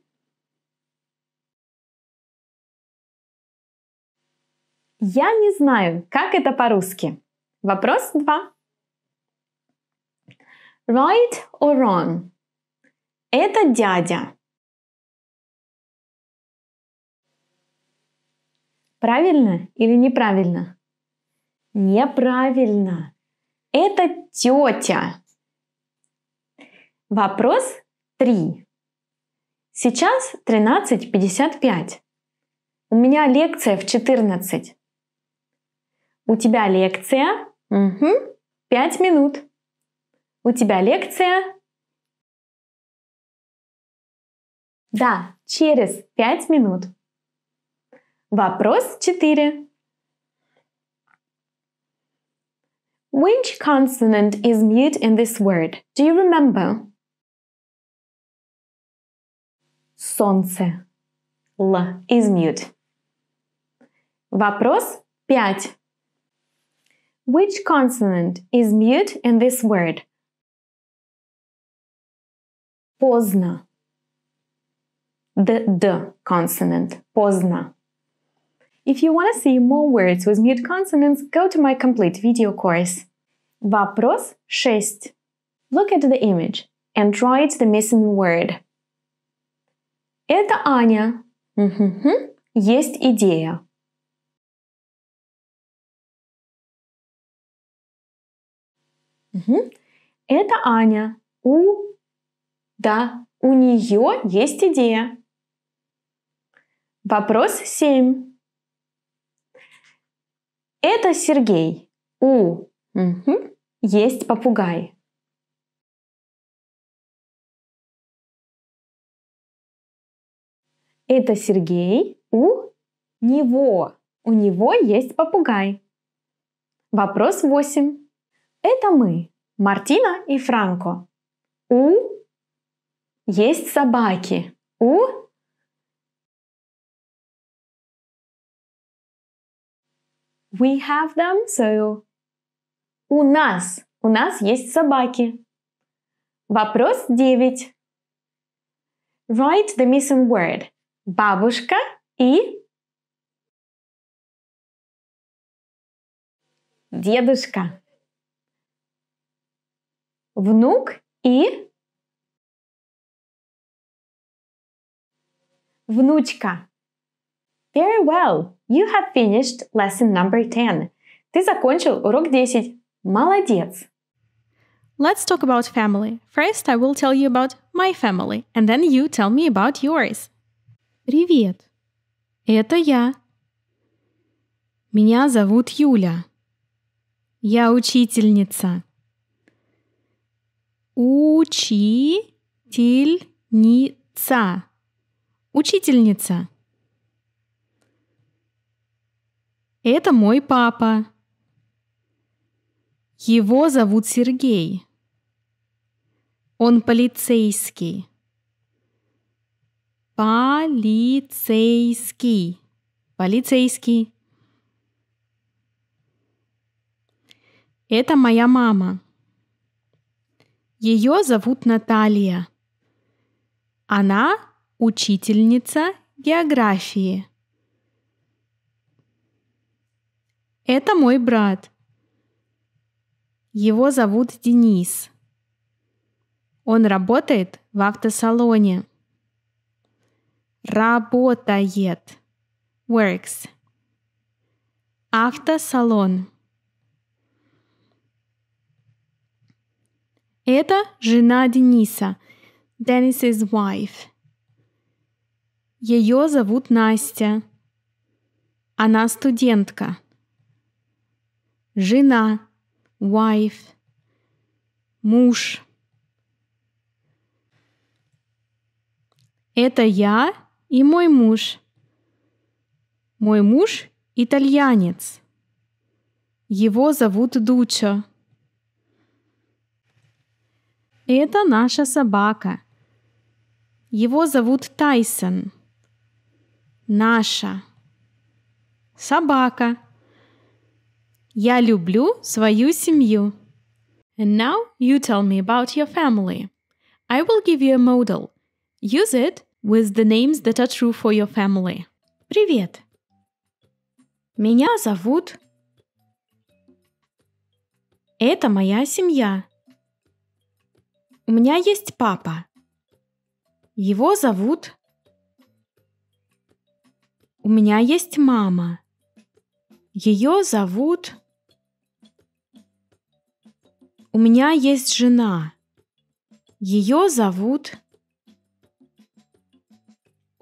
Я не знаю, как это по-русски. Вопрос 2. Right or wrong? Это дядя. Правильно или неправильно? Неправильно. Это тетя. Вопрос 3. Сейчас 13:55. У меня лекция в 14. У тебя лекция? 5 минут. У тебя лекция? Да, через 5 минут. Вопрос 4. Which consonant is mute in this word? Do you remember? Солнце. L is mute. Вопрос 5. Which consonant is mute in this word? Поздно. The consonant. Поздно. If you want to see more words with mute consonants, go to my complete video course. Вопрос 6. Look at the image and write the missing word. Это Аня. Есть идея. Это Аня. Да, у нее есть идея. Вопрос 7. Это Сергей. Есть попугай. Это Сергей. У него есть попугай. Вопрос 8. Это мы, Мартина и Франко. Есть собаки. We have them, so у нас есть собаки. Вопрос 9. Write the missing word. Бабушка и дедушка. Внук и внучка. Very well. You have finished lesson number 10. Ты закончил урок 10. Молодец. Let's talk about family. First, I will tell you about my family, and then you tell me about yours. Привет. Это я. Меня зовут Юля. Я учительница. Учительница. Учительница. Это мой папа. Его зовут Сергей. Он полицейский. Полицейский. Полицейский. Это моя мама. Ее зовут Наталья. Она учительница географии. Это мой брат. Его зовут Денис. Он работает в автосалоне. Работает. Works. Автосалон. Это жена Дениса. Dennis's wife. Ее зовут Настя. Она студентка. Жена. Wife. Муж. Это я и мой муж. Мой муж итальянец. Его зовут Дучо. Это наша собака. Его зовут Тайсон. Наша собака. Я люблю свою семью. And now you tell me about your family. I will give you a modal. Use it with the names that are true for your family. Привет. Меня зовут. Это моя семья. У меня есть папа. Его зовут. У меня есть мама. Ее зовут. У меня есть жена. Ее зовут.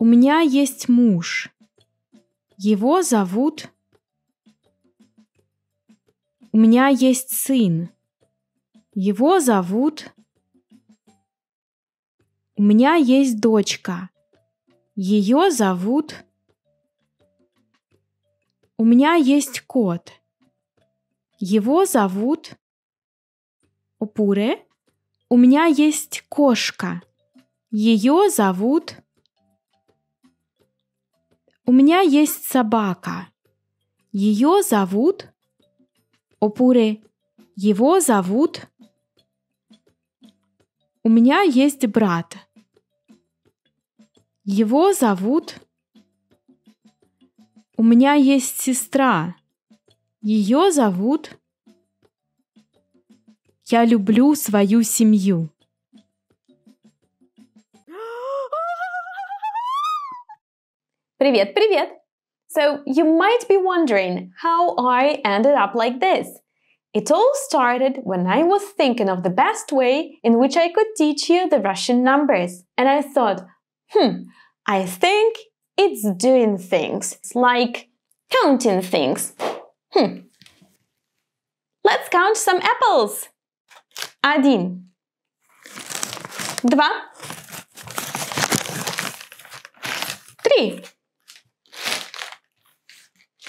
У меня есть муж. Его зовут... У меня есть сын. Его зовут... У меня есть дочка. Ее зовут... У меня есть кот. Его зовут... Опуре. У меня есть кошка. Ее зовут... У меня есть собака. Ее зовут... Опуре. Его зовут... У меня есть брат. Его зовут... У меня есть сестра. Ее зовут... Я люблю свою семью. Привет, привет! So, you might be wondering how I ended up like this. It all started when I was thinking of the best way in which I could teach you the Russian numbers. And I thought, I think it's doing things. It's like counting things. Let's count some apples. 1, 2, 3, 4, 5,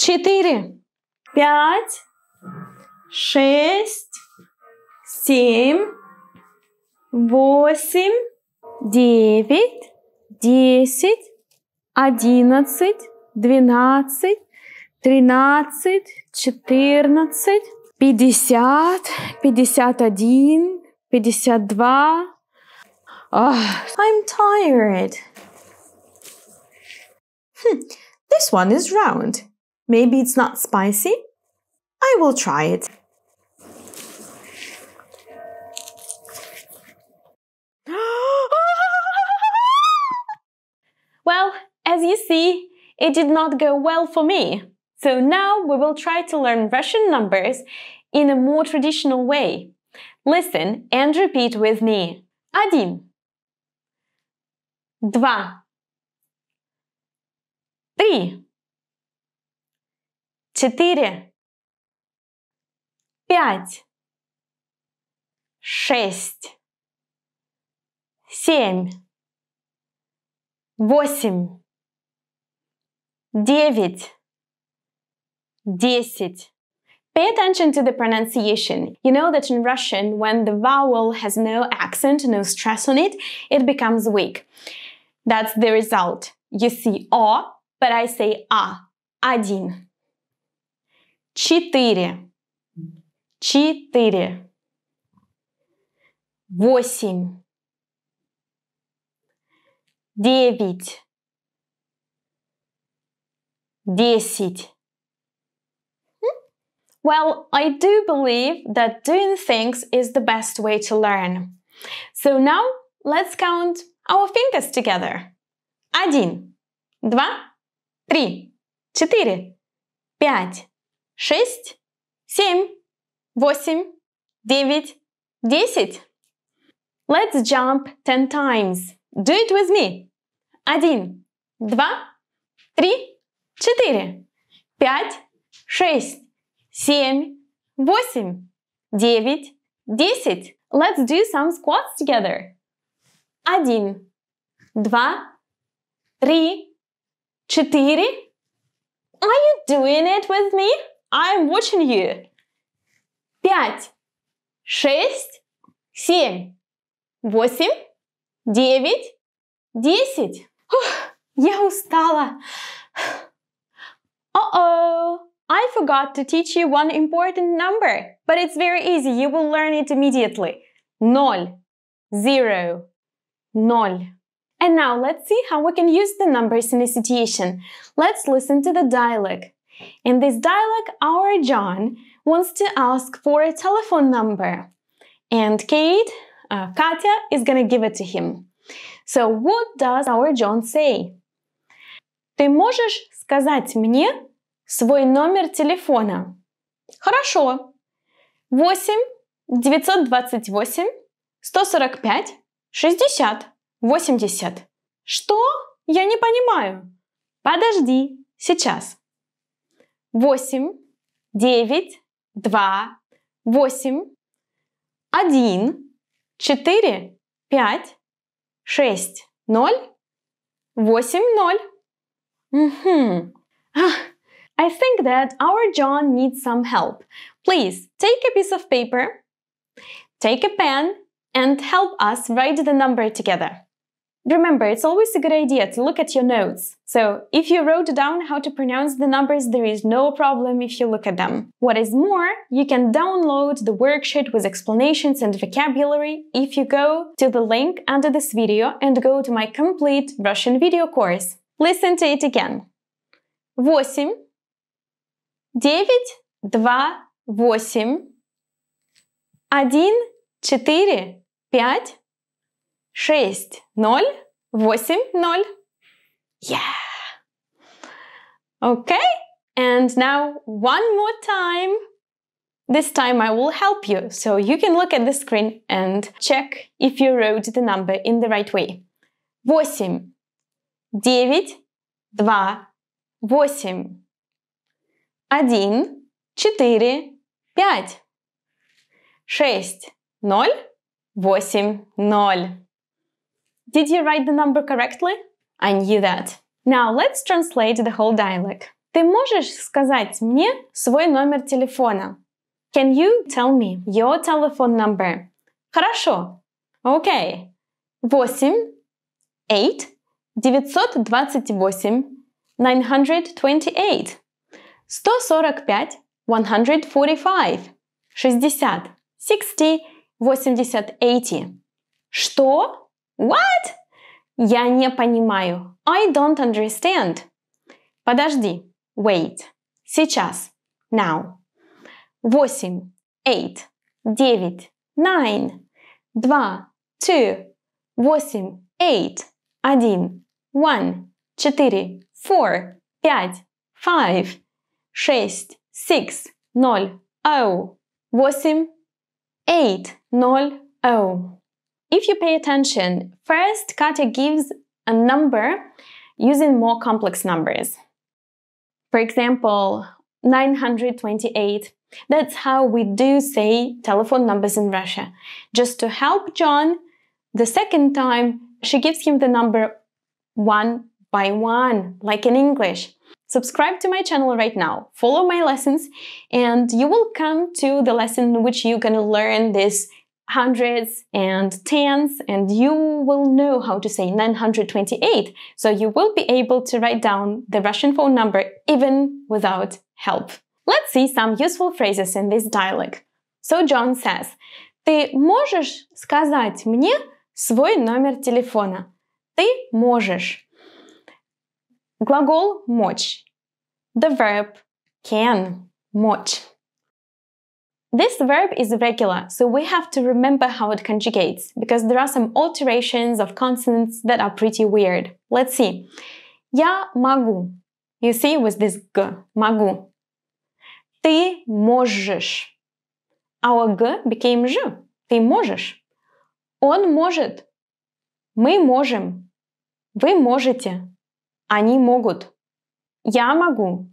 6, 7, 8, 9, 10, 11, 12, 13, 14, 50, 51, 52. I'm tired. This one is round. Maybe it's not spicy? I will try it. Well, as you see, it did not go well for me. So now we will try to learn Russian numbers in a more traditional way. Listen and repeat with me. 1, 2, 3, 4, 5, 6, 7, 8, 9, 10. Pay attention to the pronunciation. You know that in Russian, when the vowel has no accent, no stress on it, it becomes weak. That's the result. You see O, but I say A. 1, 4, 4, 8, 9, 10. Well, I do believe that doing things is the best way to learn. So now, let's count our fingers together. 1, 2, 3, 4, 5, 6, 7, 8, 9, 10. Let's jump 10 times. Do it with me. 1, 2, 3, 4, 5, 6, 7, 8, 9, 10. Let's do some squats together. 1, 2, 3, 4. Are you doing it with me? I'm watching you. 5, 6, 7, 8, 9, 10. Я устала. Uh-oh. I forgot to teach you one important number, but it's very easy. You will learn it immediately. 0, 0, 0. And now let's see how we can use the numbers in a situation. Let's listen to the dialogue. In this dialogue, our John wants to ask for a telephone number. And Katya, is going to give it to him. So what does our John say? Ты можешь сказать мне свой номер телефона? Хорошо. 8 928 145 60 80. Что? Я не понимаю. Подожди, сейчас. 8, 9, 2, 8, 1, 4, 5, 6, 0, 8, 0. I think that our John needs some help. Please take a piece of paper, take a pen, and help us write the number together. Remember, it's always a good idea to look at your notes. So if you wrote down how to pronounce the numbers, there is no problem if you look at them. What is more, you can download the worksheet with explanations and vocabulary if you go to the link under this video and go to my complete Russian video course. Listen to it again. 8, 9, 2, 8, 1, 4, 5, 6, 0, 8, 0. Yeah! Okay, and now one more time. This time I will help you, so you can look at the screen and check if you wrote the number in the right way. 8, 9, 2, 8, 1, 4, 5, 6, 0, 8, 0. Did you write the number correctly? I knew that. Now let's translate the whole dialogue. Ты можешь сказать мне свой номер телефона? Can you tell me your telephone number? Хорошо. Okay. 8, 928, 928, 145, 145, 60, 60, 80, 80. Что? What? Я не понимаю. I don't understand. Подожди. Wait. Сейчас. Now. 8, 8, 9, 9, 2, 2, 8, 8, 1, 1, 4, 4, 5, 5, 6, 6, 0, 0, 8, 8, 0, 0. If you pay attention, first Katya gives a number using more complex numbers. For example, 928. That's how we do say telephone numbers in Russia. Just to help John, the second time she gives him the number one by one, like in English. Subscribe to my channel right now, follow my lessons, and you will come to the lesson in which you're gonna learn these hundreds and tens, and you will know how to say 928, so you will be able to write down the Russian phone number even without help. Let's see some useful phrases in this dialogue. So John says, ты можешь сказать мне свой номер телефона? Ты можешь. Глагол мочь. The verb can, мочь. This verb is irregular, so we have to remember how it conjugates, because there are some alterations of consonants that are pretty weird. Let's see. Я могу. You see with this G, могу. Ты можешь. Our G became Ж. Ты можешь. Он может. Мы можем. Вы можете. Они могут. Я могу.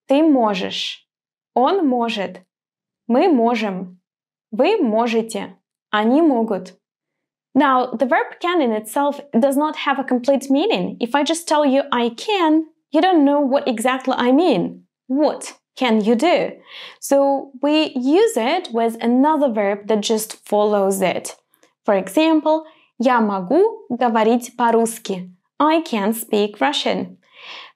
Ты можешь. Он может. Мы можем. Вы можете. Они могут. Now, the verb can in itself does not have a complete meaning. If I just tell you I can, you don't know what exactly I mean. What can you do? So we use it with another verb that just follows it. For example, я могу говорить по-русски. I can speak Russian.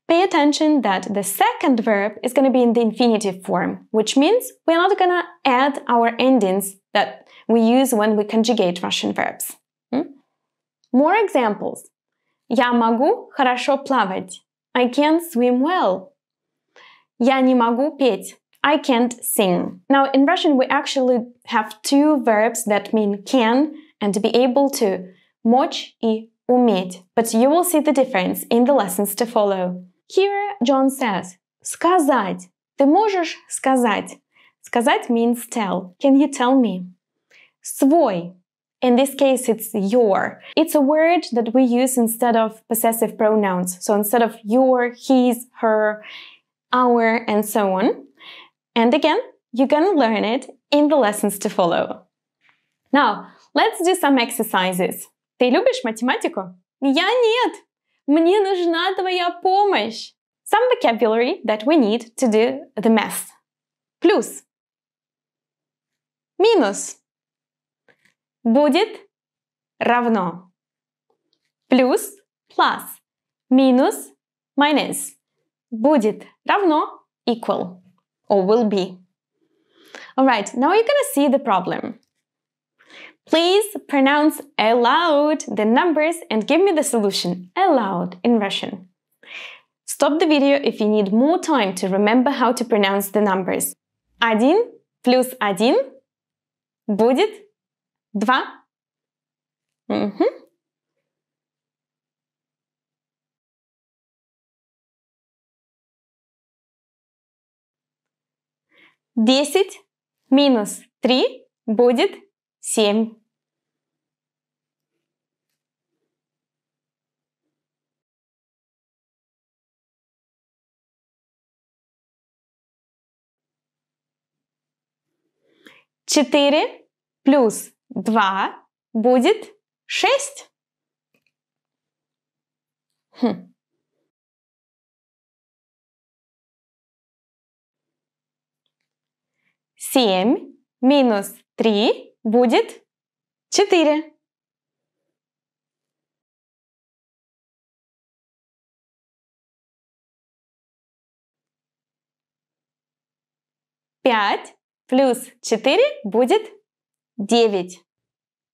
Pay attention that the second verb is going to be in the infinitive form, which means we're not going to add our endings that we use when we conjugate Russian verbs. More examples. Я могу хорошо плавать. I can swim well. Я не могу петь. I can't sing. Now, in Russian, we actually have two verbs that mean can and to be able to. Мочь и уметь. But you will see the difference in the lessons to follow. Here, John says, сказать. Ты можешь сказать? Сказать means tell. Can you tell me? Свой. In this case, it's your. It's a word that we use instead of possessive pronouns. So instead of your, his, her, our, and so on. And again, you're gonna learn it in the lessons to follow. Now, let's do some exercises. Ты любишь математику? Я нет. Мне нужна твоя помощь. Some vocabulary that we need to do the math. Плюс. Минус. Будет равно. Плюс, plus. Минус, minus. Будет равно, equal. Or will be. Alright, now you're gonna see the problem. Please pronounce aloud the numbers and give me the solution aloud in Russian. Stop the video if you need more time to remember how to pronounce the numbers. 1 плюс 1 будет 2. 10 минус 3 будет 7. 4 плюс 2 будет 6. 7 минус 3 будет 4. 5 плюс 4 будет 9.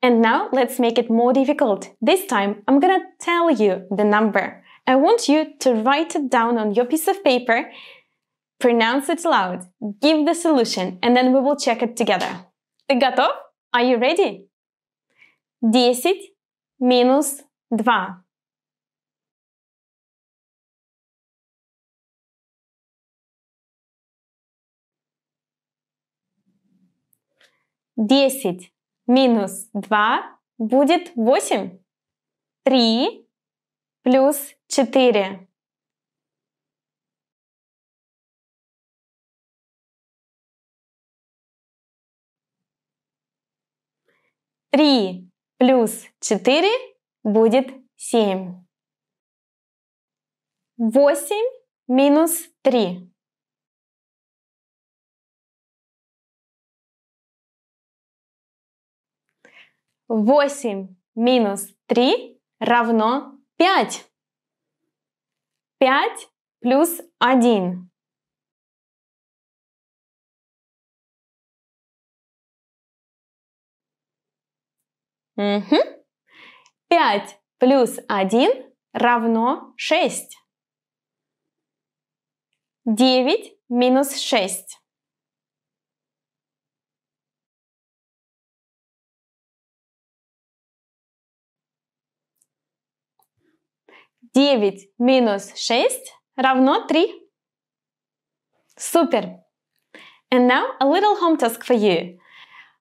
And now let's make it more difficult. This time I'm gonna tell you the number. I want you to write it down on your piece of paper, pronounce it loud, give the solution, and then we will check it together. Ты готов? Are you ready? 10 минус 2. 10 минус 2 будет 8. 3 плюс 4. 3 плюс 4 будет 7. 8 минус 3. 8 минус 3 равно 5. 5 плюс 1. 5 плюс 1 равно 6. 9 минус 6. 9 минус 6 равно 3. Super! And now a little home task for you.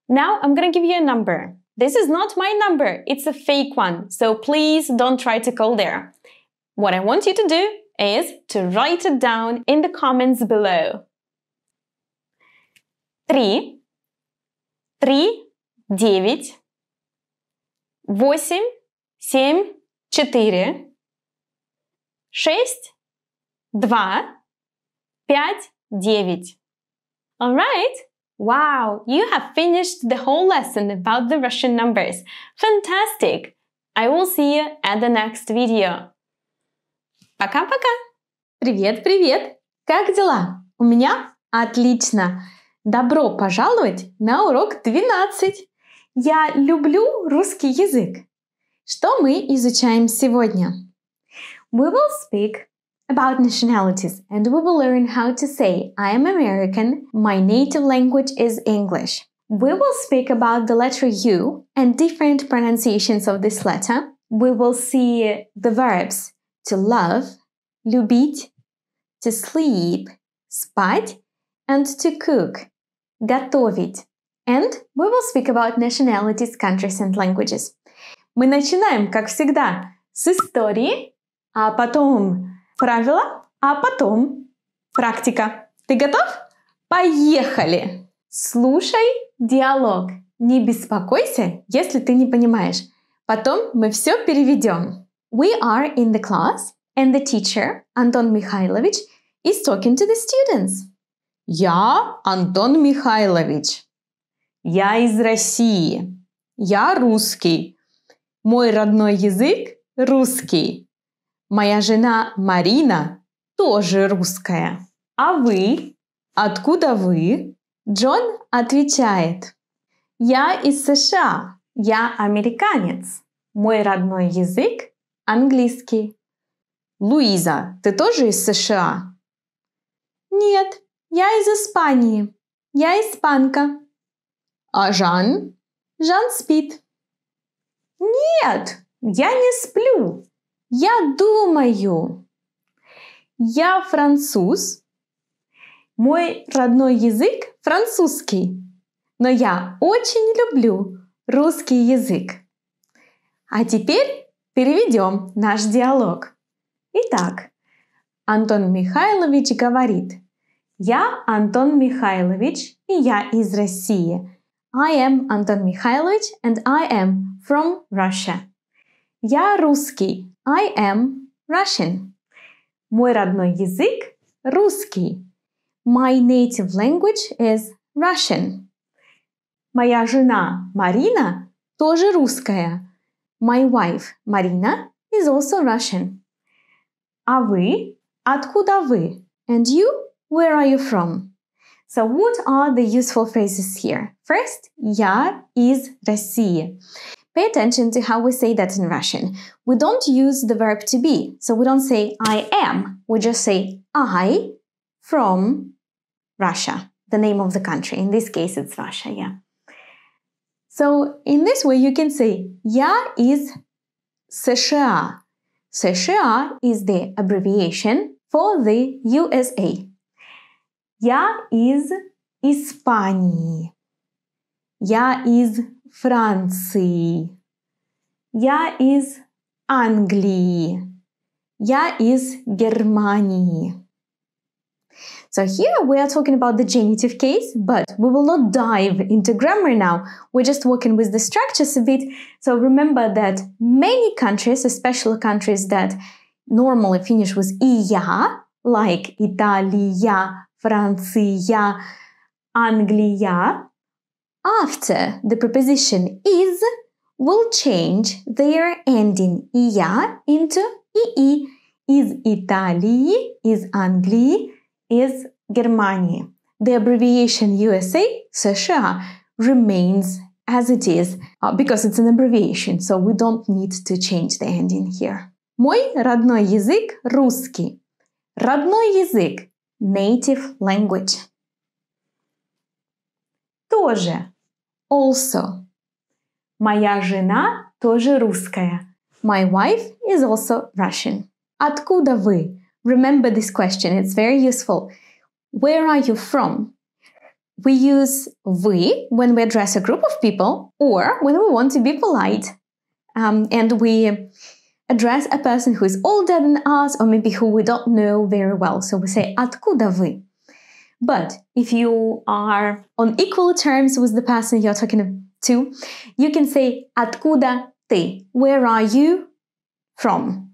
Now I'm gonna give you a number. This is not my number, it's a fake one, so please don't try to call there. What I want you to do is to write it down in the comments below. 3, 9, 8, 7, 4, 6, 2, 5, 9. All right? Wow, you have finished the whole lesson about the Russian numbers. Fantastic! I will see you at the next video. Пока-пока! Привет-привет! Как дела? У меня отлично! Добро пожаловать на урок 12! Я люблю русский язык. Что мы изучаем сегодня? We will speak about nationalities and we will learn how to say I am American, my native language is English. We will speak about the letter U and different pronunciations of this letter. We will see the verbs to love, любить, to sleep, спать, and to cook, готовить. And we will speak about nationalities, countries and languages. Мы начинаем, как всегда, с истории, а потом правила, а потом практика. Ты готов? Поехали! Слушай диалог. Не беспокойся, если ты не понимаешь. Потом мы все переведем. We are in the class, and the teacher, Антон Михайлович, is talking to the students. Я Антон Михайлович. Я из России. Я русский. Мой родной язык – русский. Моя жена Марина тоже русская. А вы? Откуда вы? Джон отвечает. Я из США. Я американец. Мой родной язык – английский. Луиза, ты тоже из США? Нет, я из Испании. Я испанка. А Жан? Жан спит. Нет, я не сплю. Я думаю. Я француз. Мой родной язык французский. Но я очень люблю русский язык. А теперь переведем наш диалог. Итак, Антон Михайлович говорит: Я Антон Михайлович, и я из России. I am Антон Михайлович, and I am from Russia. Я русский. I am Russian. Мой родной язык – русский. My native language is Russian. Моя жена Марина тоже русская. My wife Marina is also Russian. А вы? Откуда вы? And you? Where are you from? So what are the useful phrases here? First, я из России. Pay attention to how we say that in Russian. We don't use the verb to be. So we don't say I am. We just say I from Russia, the name of the country. In this case, it's Russia, yeah. So in this way, you can say я из США. США is the abbreviation for the USA. Я из Испании. Я из Франции. Я из Англии. Я из Германии. So here we are talking about the genitive case, but we will not dive into grammar now. We're just working with the structures a bit. So remember that many countries, especially countries that normally finish with «ия», like Italia, Francia, Anglia, after the preposition is, will change their ending «ия» into «ii». Is Italy, is Anglii, is Germany. The abbreviation USA, США, remains as it is because it's an abbreviation, so we don't need to change the ending here. Мой родной язык – русский. Родной язык – native language. Тоже – also. Моя жена тоже русская. My wife is also Russian. Откуда вы? Remember this question, it's very useful. Where are you from? We use вы when we address a group of people or when we want to be polite. And we address a person who is older than us or maybe who we don't know very well. So we say откуда вы? But if you are on equal terms with the person you're talking to, you can say откуда ты? Where are you from?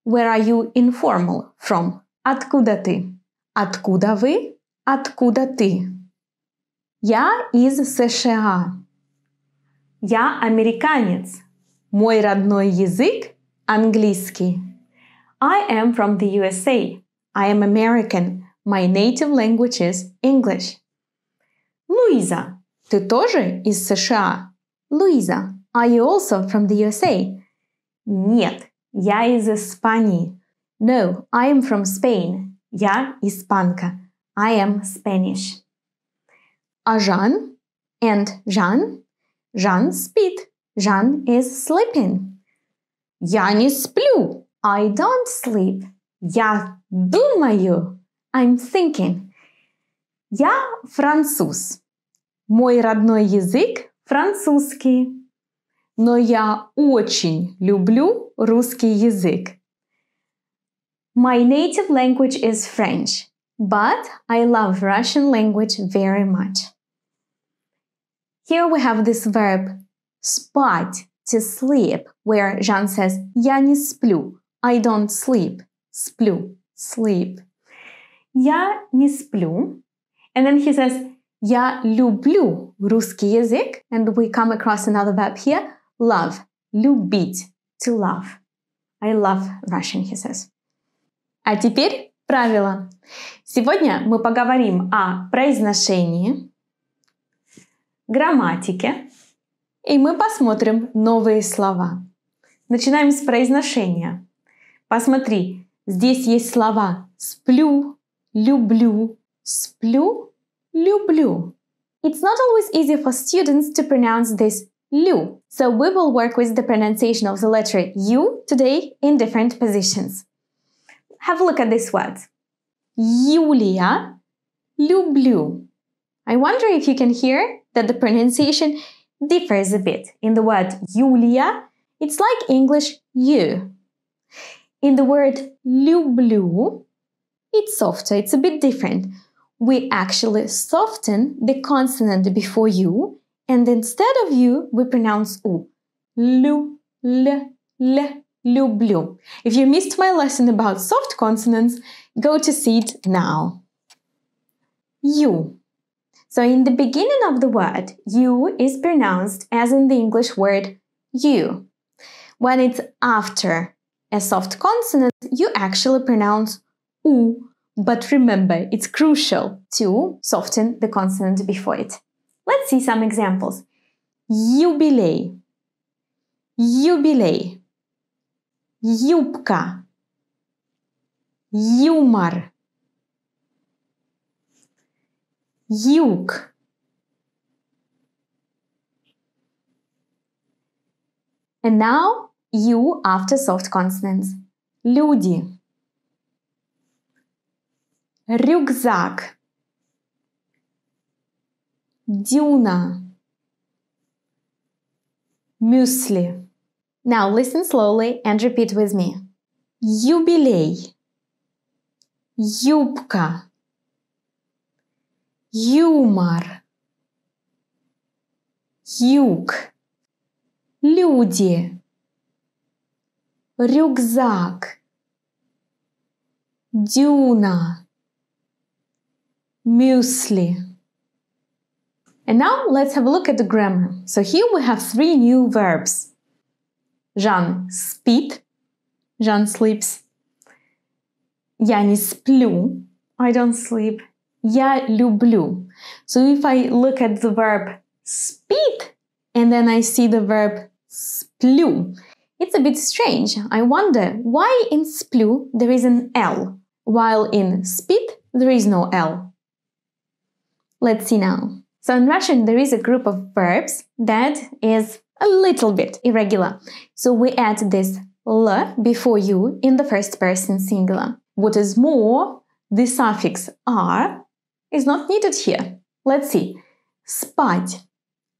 Where are you informal from? Откуда ты? Откуда вы? Откуда ты? Я из США. Я американец. Мой родной язык – английский. I am from the USA. I am American. My native language is English. Луиза, ты тоже из США? Луиза, are you also from the USA? Нет. Я из Испании. No, I am from Spain. Я испанка. I am Spanish. А Жан? And Жан? Жан спит. Жан is sleeping. Я не сплю. I don't sleep. Я думаю. I'm thinking. Я француз. Мой родной язык французский, но я очень люблю русский язык. My native language is French, but I love Russian language very much. Here we have this verb спать, to sleep, where Jean says я не сплю, I don't sleep, сплю, sleep. Я не сплю. And then he says я люблю русский язык, and we come across another verb here, love, любить, to love. I love Russian, he says. А теперь правила. Сегодня мы поговорим о произношении, грамматике, и мы посмотрим новые слова. Начинаем с произношения. Посмотри, здесь есть слова сплю, люблю, сплю, люблю. It's not always easy for students to pronounce this lю, so we will work with the pronunciation of the letter U today in different positions. Have a look at this word. Юлия, люблю. I wonder if you can hear that the pronunciation differs a bit. In the word Юлия, it's like English you. In the word люблю, it's softer, it's a bit different. We actually soften the consonant before you, and instead of you, we pronounce U. Лю, л, люблю. If you missed my lesson about soft consonants, go to see it now. You. So in the beginning of the word, you is pronounced as in the English word you. When it's after a soft consonant, you actually pronounce U. But remember, it's crucial to soften the consonant before it. Let's see some examples. Юбилей. Юбилей. Юбка. Юмор. Юг. And now, you after soft consonants. Люди. Рюкзак. Дюна. Мюсли. Now listen slowly and repeat with me. Юбилей. Юбка. Юмор. Юг. Люди. Рюкзак. Дюна. Мюсли. And now let's have a look at the grammar. So here we have 3 new verbs. Jean спит. Jean sleeps. Я не сплю. I don't sleep. Я люблю. So if I look at the verb спит and then I see the verb сплю, it's a bit strange. I wonder why in сплю there is an L, while in спит there is no L. Let's see now. So in Russian there is a group of verbs that is a little bit irregular. So we add this L before you in the first person singular. What is more, the suffix R is not needed here. Let's see. Спать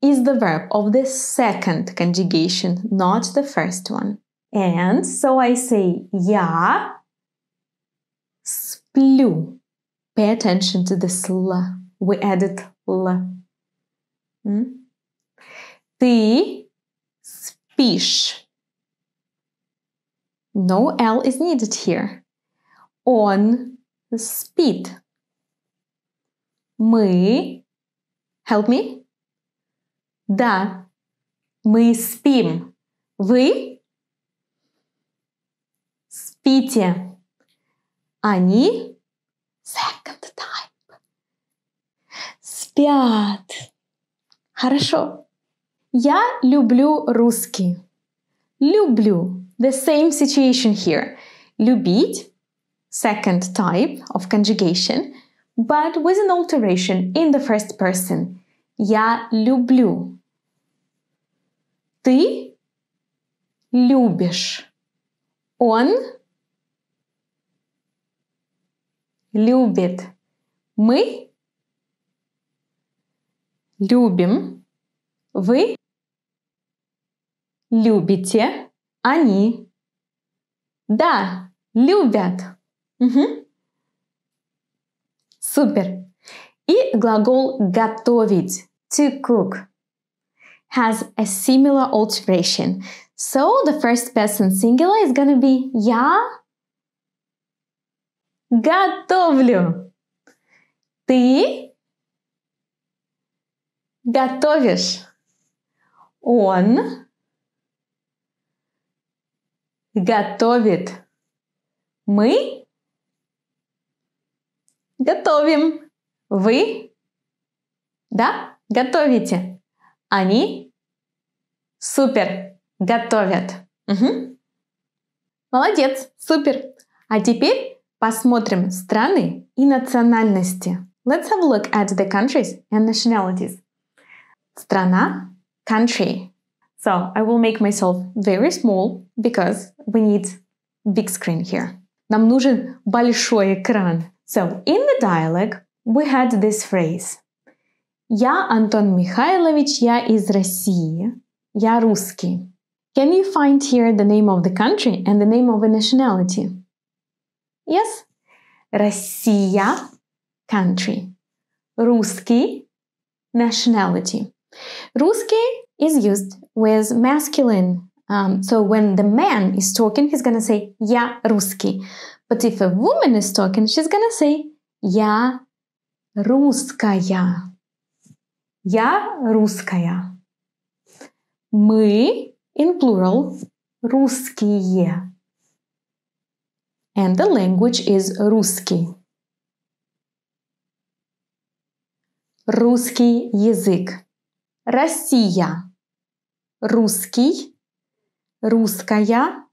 is the verb of the second conjugation, not the first one. And so I say я сплю. Pay attention to this L. We added L. Ты спишь. No L is needed here. Он спит. Мы. Help me. Да, мы спим. Вы спите. Они second type. Спят. Хорошо. Я люблю русский. Люблю. The same situation here. Любить, second type of conjugation, but with an alteration in the first person. Я люблю. Ты любишь. Он любит. Мы любим, вы любите, они, да, любят. Угу. Супер. И глагол готовить, to cook, has a similar alteration. So the first person singular is going to be я готовлю. Ты готовишь. Он готовит. Мы готовим. Вы, да, готовите. Они супер готовят. Угу. Молодец, супер. А теперь посмотрим страны и национальности. Let's have a look at the countries and nationalities. Страна, country. So I will make myself very small because we need big screen here. Нам нужен большой экран. So in the dialogue we had this phrase. Я Антон Михайлович, я из России, я русский. Can you find here the name of the country and the name of a nationality? Yes? Россия, country. Русский, nationality. Русский is used with masculine. So when the man is talking, he's going to say я русский. But if a woman is talking, she's going to say я русская. Я русская. Мы, in plural, русские. And the language is русский. Русский язык. Россия. Русский. Русская.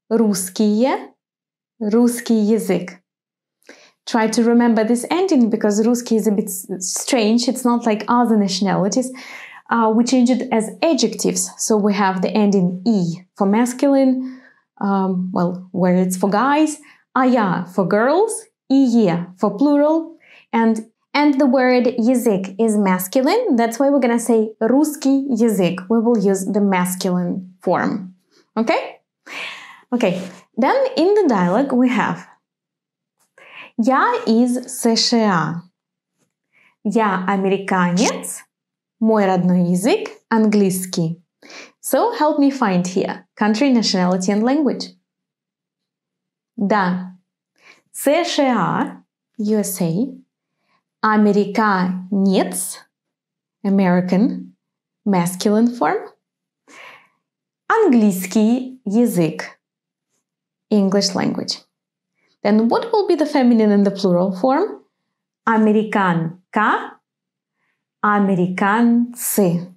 Русские. Русский язык. Try to remember this ending because русский is a bit strange. It's not like other nationalities. We change it as adjectives. So we have the ending E for masculine, where it's for guys, ая for girls, ие for plural, and the word язык is masculine. That's why we're going to say русский язык. We will use the masculine form. Okay? Okay. Then in the dialogue we have я из США. Я американец. Мой родной язык английский. So help me find here country, nationality and language. Да. США, USA. Американец, American, masculine form. Английский язык, English language. Then what will be the feminine and the plural form? Американка, американцы.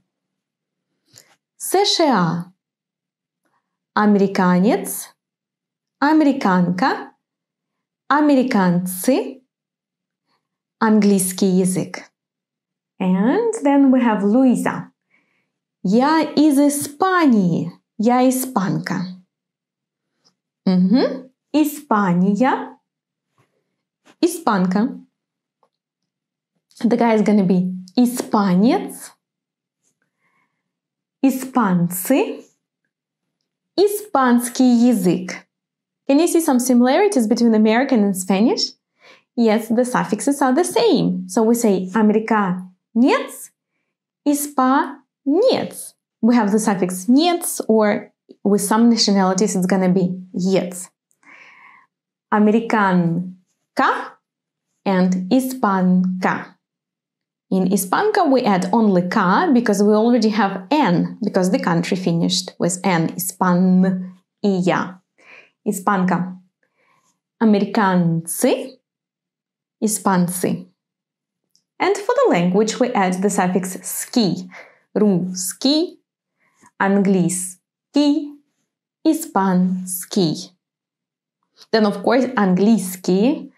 США. Американец, американка, американцы, английский язык. And then we have Luisa. Я из Испании. Я испанка. Испания. Испанка. The guy is going to be испанец. Испанцы. Испанский язык. Can you see some similarities between American and Spanish? Yes, the suffixes are the same. So we say американец, испанец. We have the suffix нец, or with some nationalities it's gonna be ец. Американка and испанка. In испанка we add only ka because we already have n, because the country finished with n. Испания. Испанка. Американцы. Испанцы. And for the language we add the suffix ski. Русский, английский, испанский. Then of course английский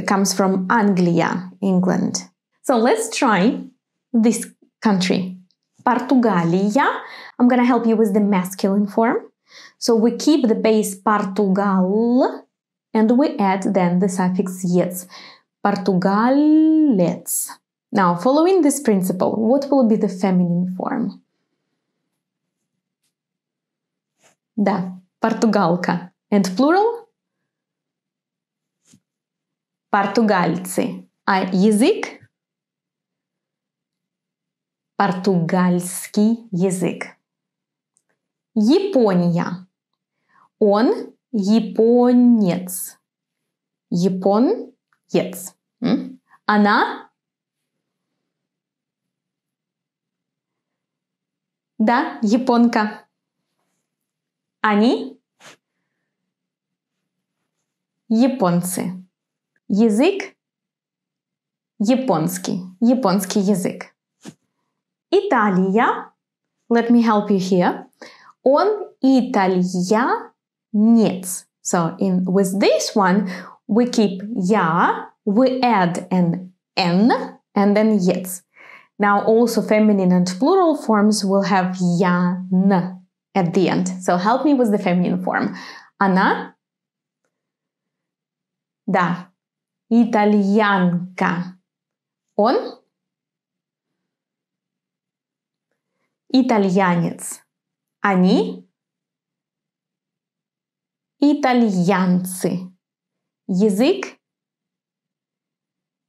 comes from Anglia, England. So let's try this country. Португалия. I'm going to help you with the masculine form. So we keep the base Portugal and we add then the suffix ец. Португалец. Now, following this principle, what will be the feminine form? Да, португалка. And plural? Португальцы. А язык? Португальский язык. Япония. Он японец. Японец. Она? Да, японка. Они? Японцы. Язык? Японский. Японский язык. Италия. Let me help you here. Он итальянец. So with this one, we keep я, we add an n, and then ец. Now also feminine and plural forms will have ян at the end. So help me with the feminine form. Она? Да. Итальянка. Он? Итальянец. Они? Итальянцы. Язык?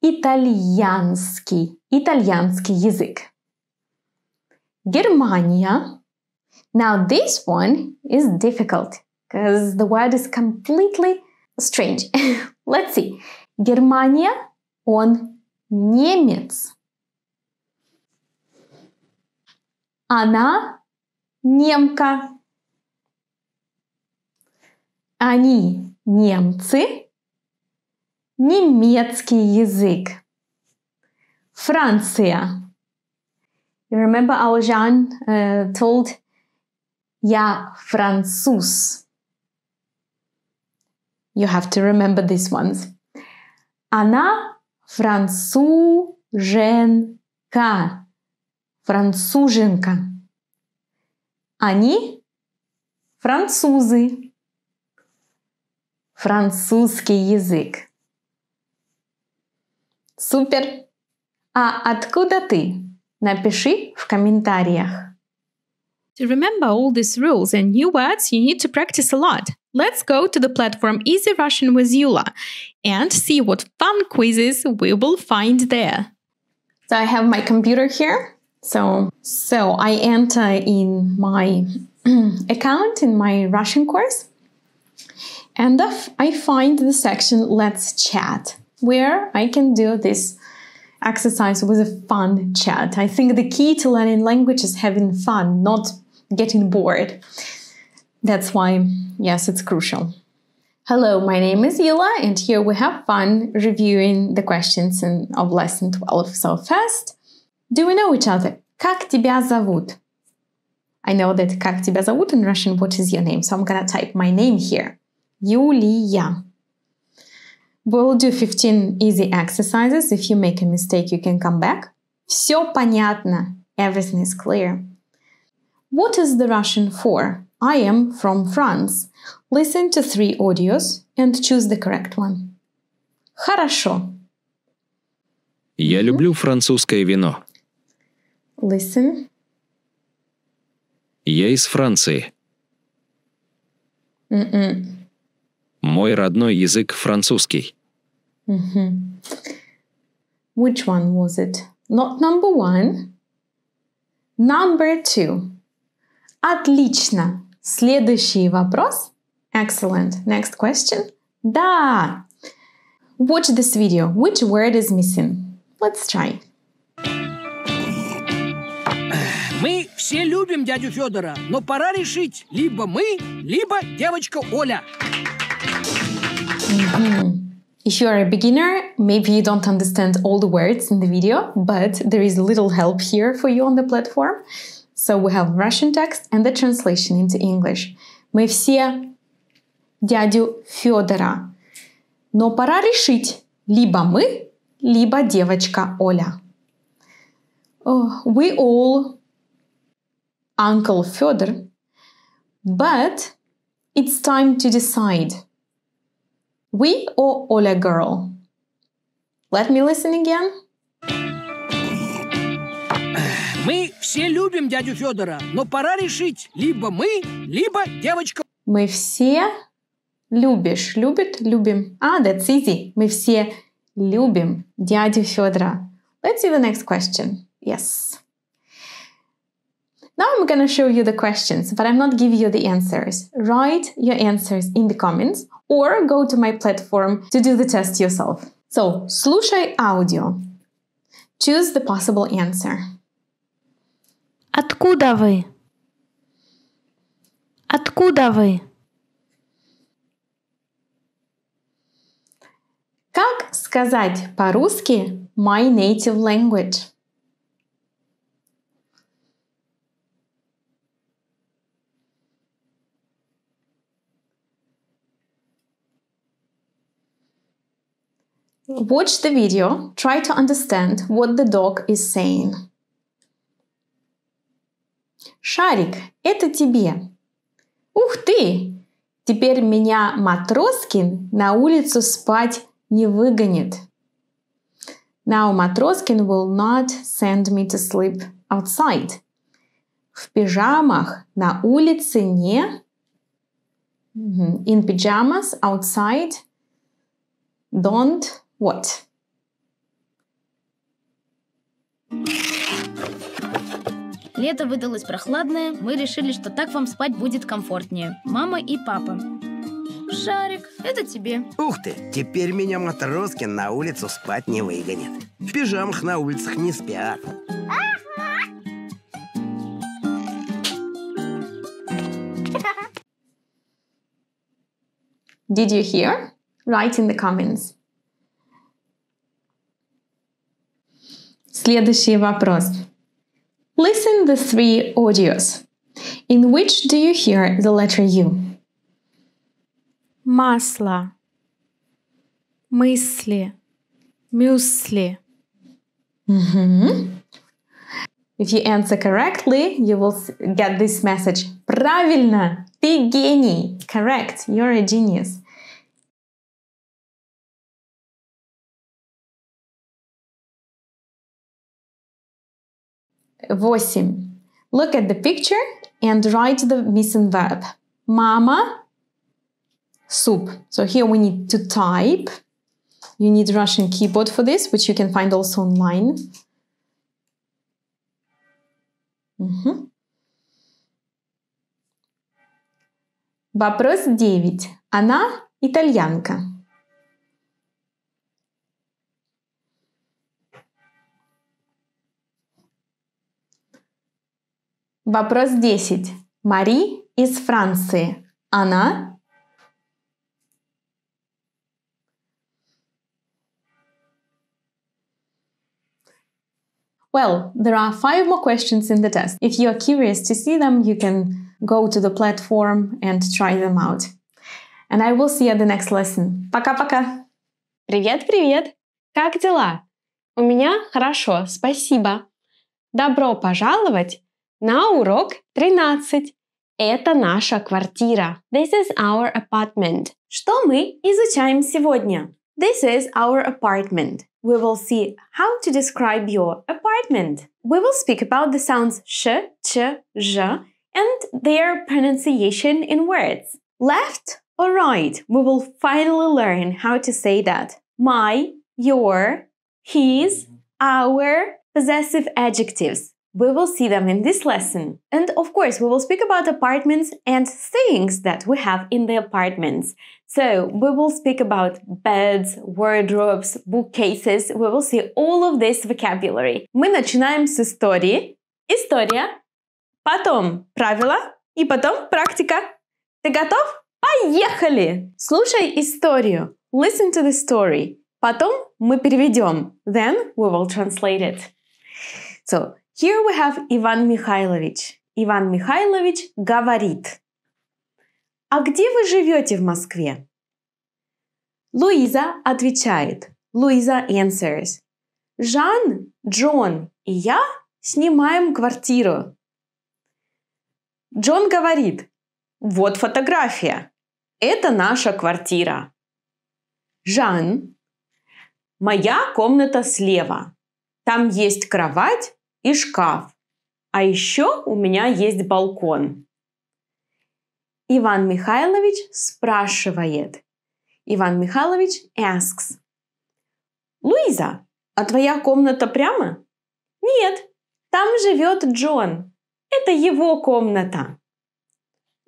Итальянский. Итальянский язык. Германия. Now this one is difficult because the word is completely strange. Let's see. Германия, он немец. Она немка. Они немцы. Немецкий язык. Франция. You remember our Jean told Я француз. You have to remember these ones. Она француженка. Француженка. Они французы. Французский язык. Супер! А откуда ты? Напиши в комментариях. To remember all these rules and new words, you need to practice a lot. Let's go to the platform Easy Russian with Yula and see what fun quizzes we will find there. So I have my computer here. So I enter in my account in my Russian course. And I find the section Let's Chat, where I can do this exercise with a fun chat. I think the key to learning language is having fun, not getting bored. That's why, yes, it's crucial. Hello, my name is Yula, and here we have fun reviewing the questions of lesson 12. So first, do we know each other? Как тебя зовут? I know that как тебя зовут in Russian, what is your name? So I'm gonna type my name here. Yulia. We'll do 15 easy exercises. If you make a mistake, you can come back. Все понятно. Everything is clear. What is the Russian for? I am from France. Listen to 3 audios and choose the correct one. Хорошо. Я люблю французское вино. Listen. Я из Франции. Мой родной язык французский. Which one was it? Not number 1. Number 2. Отлично. Следующий вопрос. Excellent. Next question. Да. Watch this video. Which word is missing? Let's try. Мы все любим дядю Федора, но пора решить, либо мы, либо девочка Оля. If you are a beginner, maybe you don't understand all the words in the video, but there is little help here for you on the platform. So we have Russian text and the translation into English. Мы все дядю Федора, но пора решить, либо мы, либо девочка Оля. We all Uncle Fyodor, but it's time to decide. We or Oля girl? Let me listen again. Мы все любим дядю Федора, но пора решить, либо мы, либо девочка. Мы все любишь, любит, любим. That's easy. Мы все любим дядю Федора. Let's see the next question. Yes. Now I'm going to show you the questions, but I'm not giving you the answers. Write your answers in the comments or go to my platform to do the test yourself. So, слушай аудио. Choose the possible answer. Откуда вы? Откуда вы? Как сказать по-русски my native language? Watch the video, try to understand what the dog is saying. Шарик, это тебе. Ух ты! Теперь меня Матроскин на улицу спать не выгонит. Now Матроскин will not send me to sleep outside. В пижамах на улице не... In pajamas, outside, don't... What? Лето выдалось прохладное, мы решили, что так вам спать будет комфортнее. Мама и папа. Шарик, это тебе. Ух ты, теперь меня Матроскин на улицу спать не выгонит. В пижамах на улицах не спят. Did you hear? Write in the comments. Следующий вопрос. Listen the three audios. In which do you hear the letter U? Масло. Мысли. Мюсли. If you answer correctly, you will get this message. Правильно! Ты гений! Correct! You're a genius. Восемь. Look at the picture and write the missing verb. Mama, soup. So here we need to type. You need Russian keyboard for this, which you can find also online. Вопрос 9. Она итальянка. Вопрос 10. Мари из Франции. Она... Well, there are 5 more questions in the test. If you are curious to see them, you can go to the platform and try them out. And I will see you at the next lesson. Пока-пока! Привет-привет! Как дела? У меня хорошо, спасибо. Добро пожаловать на урок 13. Это наша квартира. This is our apartment. Что мы изучаем сегодня? This is our apartment. We will see how to describe your apartment. We will speak about the sounds sh, ch, zh and their pronunciation in words. Left or right? We will finally learn how to say that. My, your, his, our, possessive adjectives. We will see them in this lesson. And of course, we will speak about apartments and things that we have in the apartments. So we will speak about beds, wardrobes, bookcases. We will see all of this vocabulary. Мы начинаем с истории. История. Потом правила. И потом практика. Ты готов? Поехали! Слушай историю. Listen to the story. Потом мы переведем. Then we will translate it. So, here we have Иван Михайлович. Иван Михайлович говорит. А где вы живете в Москве? Луиза отвечает. Луиза answers. Жан, Джон и я снимаем квартиру. Джон говорит. Вот фотография. Это наша квартира. Жан. Моя комната слева. Там есть кровать и шкаф. А еще у меня есть балкон. Иван Михайлович спрашивает. Иван Михайлович asks. Луиза, а твоя комната прямо? Нет, там живет Джон. Это его комната.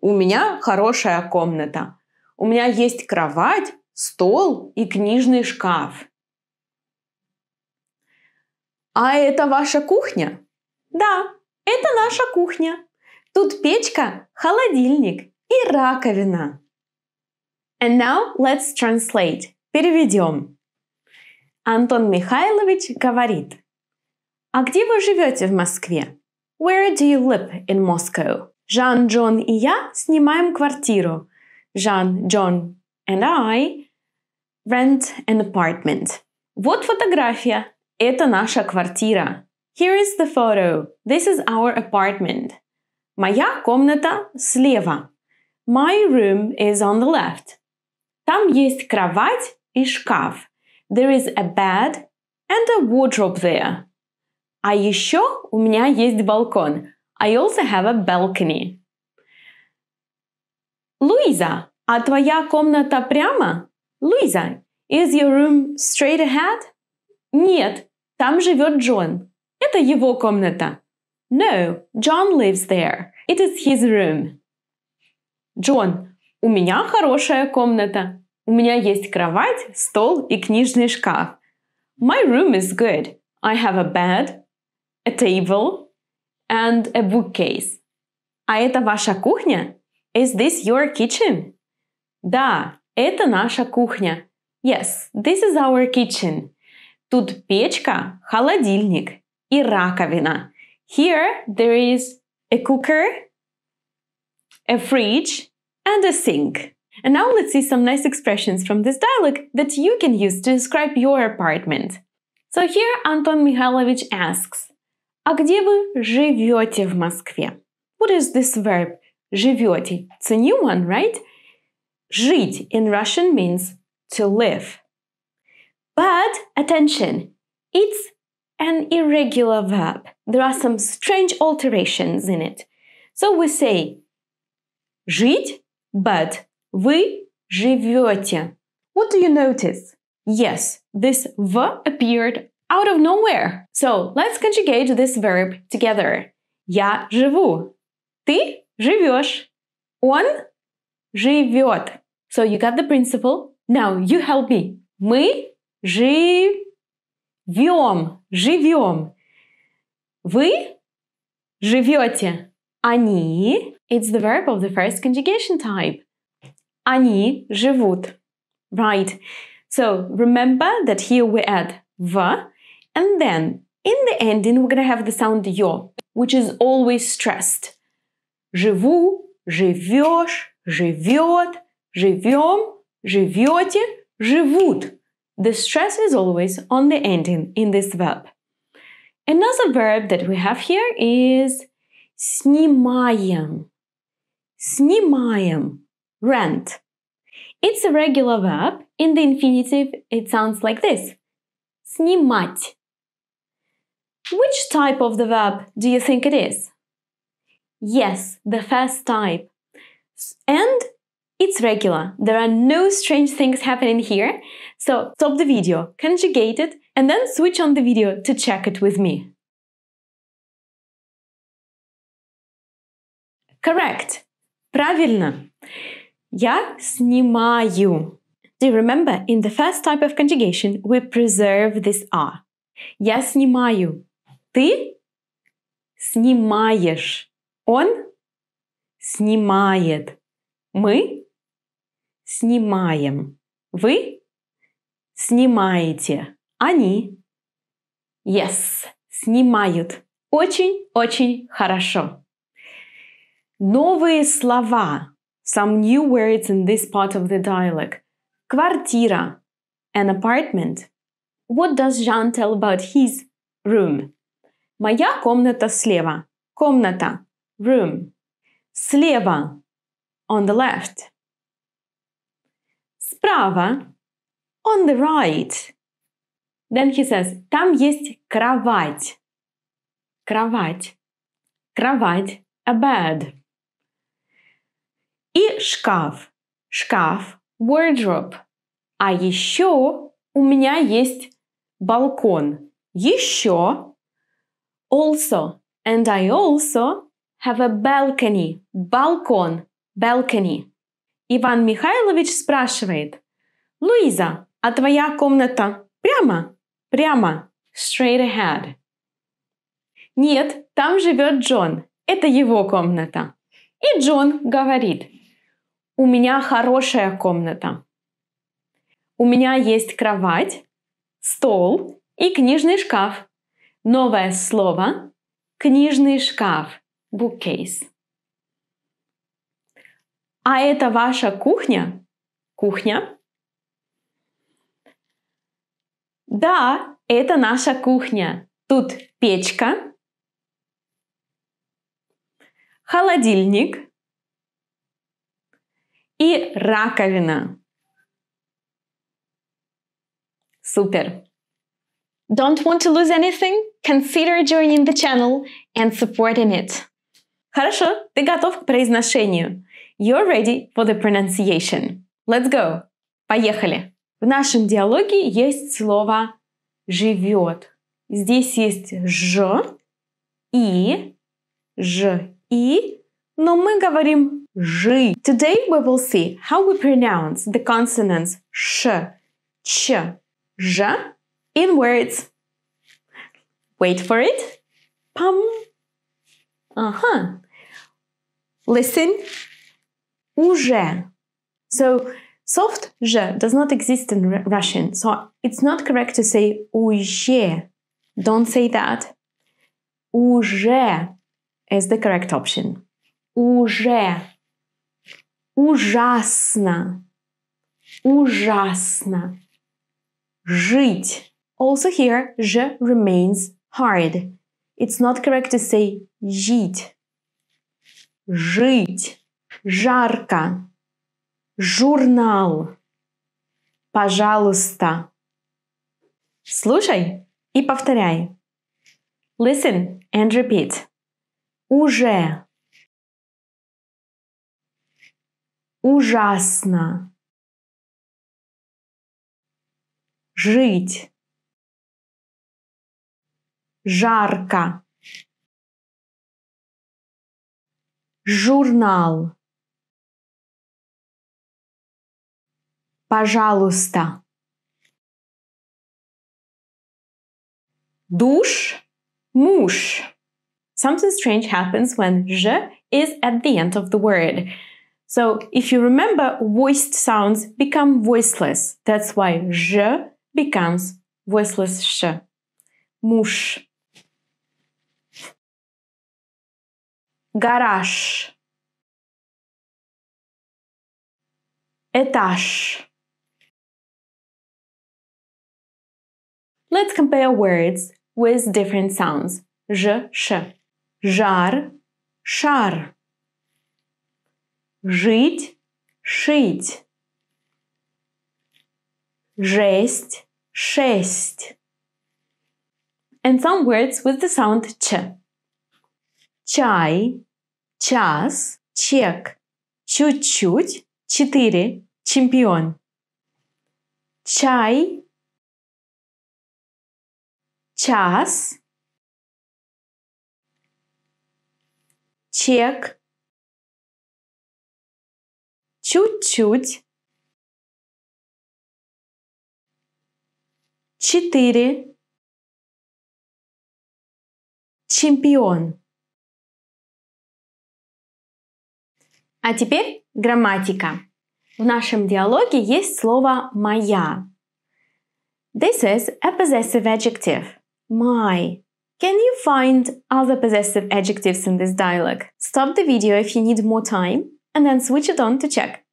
У меня хорошая комната. У меня есть кровать, стол и книжный шкаф. А это ваша кухня? Да, это наша кухня. Тут печка, холодильник и раковина. And now let's translate. Переведем. Антон Михайлович говорит. А где вы живете в Москве? Where do you live in Moscow? Жан, Джон и я снимаем квартиру. Жан, Джон and I rent an apartment. Вот фотография. Это наша квартира. Here is the photo. This is our apartment. Моя комната слева. My room is on the left. Там есть кровать и шкаф. There is a bed and a wardrobe there. А еще у меня есть балкон. I also have a balcony. Луиза, а твоя комната прямо? Луиза, is your room straight ahead? Нет, там живет Джон. Это его комната. No, John lives there. It is his room. Джон, у меня хорошая комната. У меня есть кровать, стол и книжный шкаф. My room is good. I have a bed, a table and a bookcase. А это ваша кухня? Is this your kitchen? Да, это наша кухня. Yes, this is our kitchen. Тут печка, холодильник и раковина. Here there is a cooker, a fridge and a sink. And now let's see some nice expressions from this dialogue that you can use to describe your apartment. So here Anton Mikhailovich asks, а где вы живете в Москве? What is this verb? Живете. It's a new one, right? Жить in Russian means to live. But attention, it's an irregular verb. There are some strange alterations in it. So we say жить, but вы живете. What do you notice? Yes, this v appeared out of nowhere. So let's conjugate this verb together. Я живу. Ты живешь. Он живет. So you got the principle. Now you help me. Мы живем. Живем. Вы живете. Они. It's the verb of the first conjugation type. Они живут. Right. So remember that here we add v, and then in the ending we're going to have the sound yo, which is always stressed. Живу, живешь, живет, живем, живете, живут. The stress is always on the ending in this verb. Another verb that we have here is снимаем. Снимаем. Rent. It's a regular verb. In the infinitive, it sounds like this. Снимать. Which type of the verb do you think it is? Yes, the first type. And it's regular. There are no strange things happening here. So stop the video, conjugate it, and then switch on the video to check it with me. Correct. Правильно. Я снимаю. Do you remember, in the first type of conjugation, we preserve this R. Я снимаю. Ты снимаешь. Он снимает. Мы снимаем. Вы снимаете. Они. Yes. Снимают. Очень-очень хорошо. Новые слова. Some new words in this part of the dialogue. Квартира. An apartment. What does Jean tell about his room? Моя комната слева. Комната. Room. Слева. On the left. Справа. On the right. Then he says, там есть кровать. Кровать. кровать, a bed. И шкаф, шкаф, wardrobe. А еще у меня есть балкон. Еще also. And I also have a balcony. Балкон, balcony. Иван Михайлович спрашивает: Луиза, а твоя комната прямо? Прямо. Straight ahead. Нет, там живет Джон. Это его комната. И Джон говорит: у меня хорошая комната. У меня есть кровать, стол и книжный шкаф. Новое слово – книжный шкаф, bookcase. А это ваша кухня? Кухня? Да, это наша кухня. Тут печка, холодильник и раковина. Супер! Don't want to lose anything? Consider joining the channel and supporting it. Хорошо, ты готов к произношению. You're ready for the pronunciation. Let's go! Поехали! В нашем диалоге есть слово «живет». Здесь есть «ж» и, но мы говорим «жи». Today we will see how we pronounce the consonants sh, ch, ж in words. Wait for it. Pam. Listen. Уже. So, soft «ж» does not exist in Russian, so it's not correct to say уже. Don't say that. Уже is the correct option. Уже. Ужасно. Ужасно. Жить. Also here, «ж» remains hard. It's not correct to say жить. Жить. Жарко. Журнал. Пожалуйста. Слушай и повторяй. Listen and repeat. Уже. Ужасно. Жить. Жарко. Журнал. Пожалуйста. Душ, муж. Something strange happens when «ж» is at the end of the word. So, if you remember, voiced sounds become voiceless. That's why «ж» becomes voiceless «ш». Муж. Гараж. Этаж. Let's compare words with different sounds. Ж, ш. Жар, шар. Жить, шить. Жесть, шесть. And some words with the sound ч. Чай, час, чек, чуть-чуть, 4, чемпион. Чай, час, чек, чуть-чуть, 4, чемпион. А теперь грамматика. В нашем диалоге есть слово «моя». This is a possessive adjective. My. Can you find other possessive adjectives in this dialogue? Stop the video if you need more time and then switch it on to check.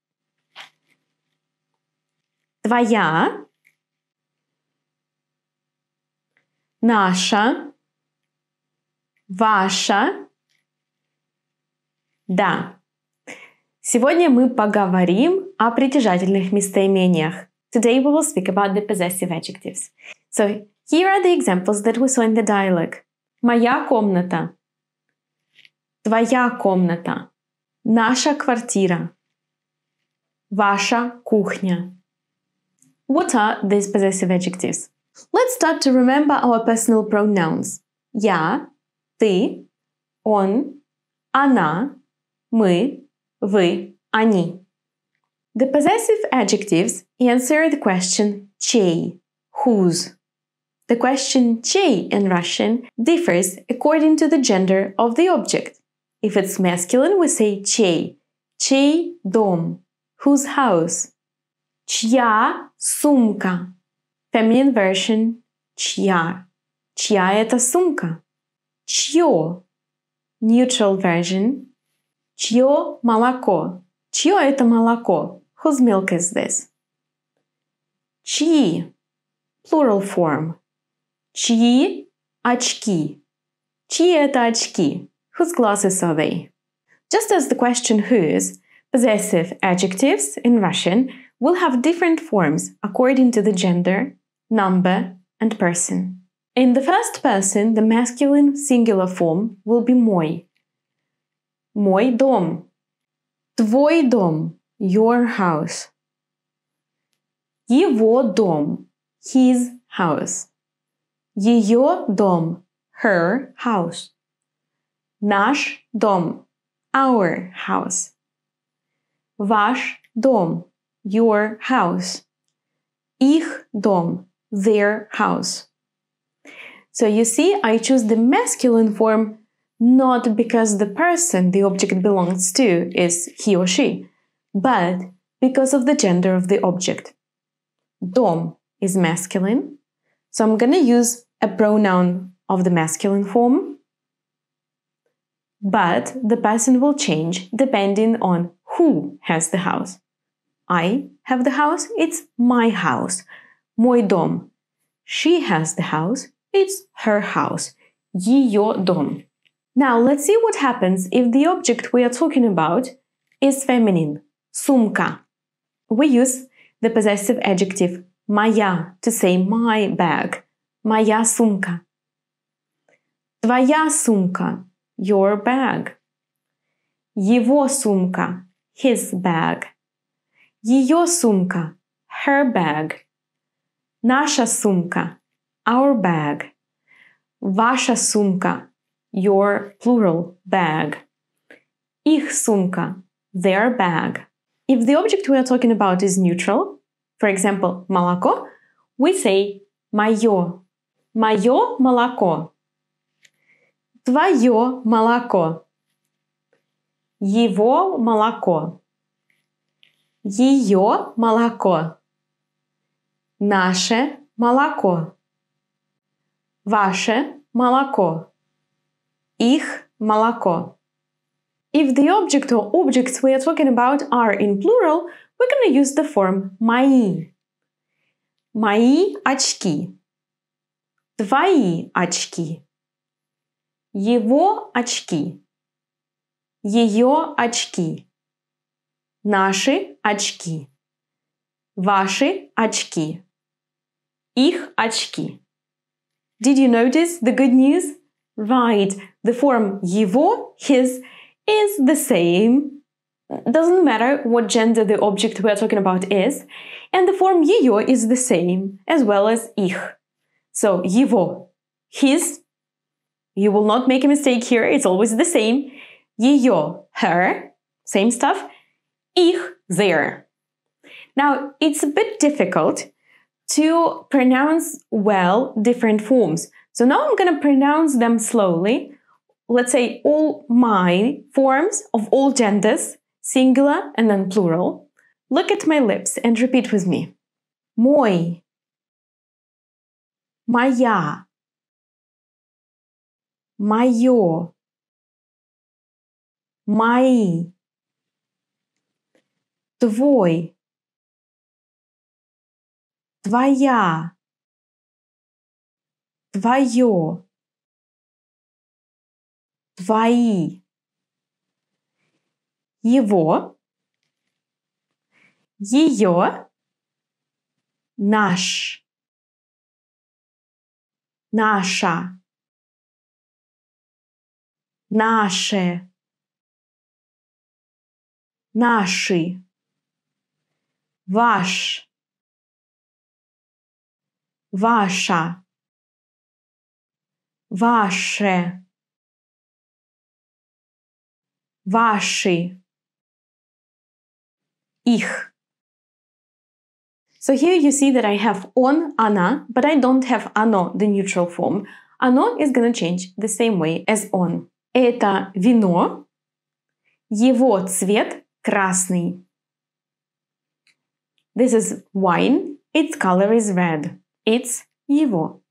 Твоя. Наша. Ваша. Да. Сегодня мы поговорим о притяжательных местоимениях. Today we will speak about the possessive adjectives. So, here are the examples that we saw in the dialogue. Моя комната. Твоя комната. Наша квартира. Ваша кухня. What are these possessive adjectives? Let's start to remember our personal pronouns. Я, ты, он, она, мы, вы, они. The possessive adjectives answer the question чей, whose. The question чей in Russian differs according to the gender of the object. If it's masculine, we say чей, чей дом, whose house. Чья сумка. Feminine version чья. Чья это сумка? Чье. Neutral version чье молоко. Чье это молоко? Whose milk is this? Чьи. Plural form. Чьи очки. Чьи это очки? Whose glasses are they? Just as the question whose, possessive adjectives in Russian will have different forms according to the gender, number, and person. In the first person, the masculine singular form will be мой. Мой дом. Твой дом. Your house. Его дом. His house. Ее дом. Her house. Наш дом. Our house. Ваш дом. Your house. Их дом. Their house. So you see, I choose the masculine form not because the person the object belongs to is he or she, but because of the gender of the object. Дом is masculine, so I'm going to use a pronoun of the masculine form, but the person will change depending on who has the house. I have the house, it's my house. Мой дом. She has the house, it's her house. Ее дом. Now let's see what happens if the object we are talking about is feminine. Сумка. We use the possessive adjective моя to say my bag. Моя сумка. Твоя сумка. Your bag. Его сумка. His bag. Ее сумка. Her bag. Наша сумка. Our bag. Ваша сумка. Your plural bag. Их сумка. Their bag. If the object we are talking about is neutral, for example, молоко, we say моё. Моё молоко. Твоё молоко. Его молоко. Ее молоко. Наше молоко. Ваше молоко. Их молоко. If the object or objects we are talking about are in plural, we're going to use the form мои. Мои очки. Твои очки. Его очки. Ее очки. Наши очки. Ваши очки. Их очки. Did you notice the good news? Right, the form его, his, is the same. Doesn't matter what gender the object we are talking about is. And the form ее is the same, as well as их. So, его, his. You will not make a mistake here, it's always the same. Ее, her, same stuff. Их, their. Now, it's a bit difficult to pronounce well different forms. So now I'm going to pronounce them slowly. Let's say all my forms of all genders, singular and then plural. Look at my lips and repeat with me. Мой. Моя. Моё. Мои. Твой. Твоя. Твоё. Твои. Его. Ее. Наш. Наша. Наше. наши, ваш, ваша, ваше, ваши, их. So here you see that I have on, она, but I don't have оно, the neutral form. Оно is gonna change the same way as on. Это вино, его цвет красный. This is wine, its color is red. It's его.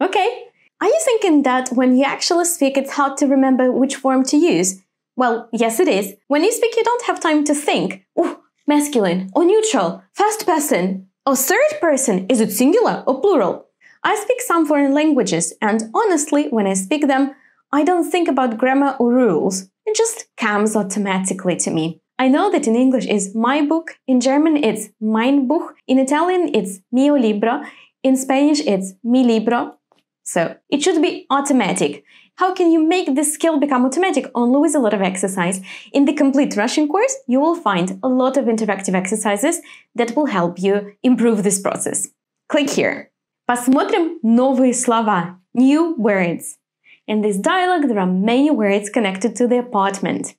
Okay, are you thinking that when you actually speak it's hard to remember which form to use? Well, yes it is. When you speak you don't have time to think. Oh, masculine or neutral, first person or third person, is it singular or plural? I speak some foreign languages and honestly, when I speak them, I don't think about grammar or rules. It just comes automatically to me. I know that in English it's my book, in German it's mein Buch, in Italian it's mio libro, in Spanish it's mi libro. So it should be automatic. How can you make this skill become automatic? Only with a lot of exercise. In the complete Russian course, you will find a lot of interactive exercises that will help you improve this process. Click here. Посмотрим новые слова. New words. In this dialogue, there are many words connected to the apartment.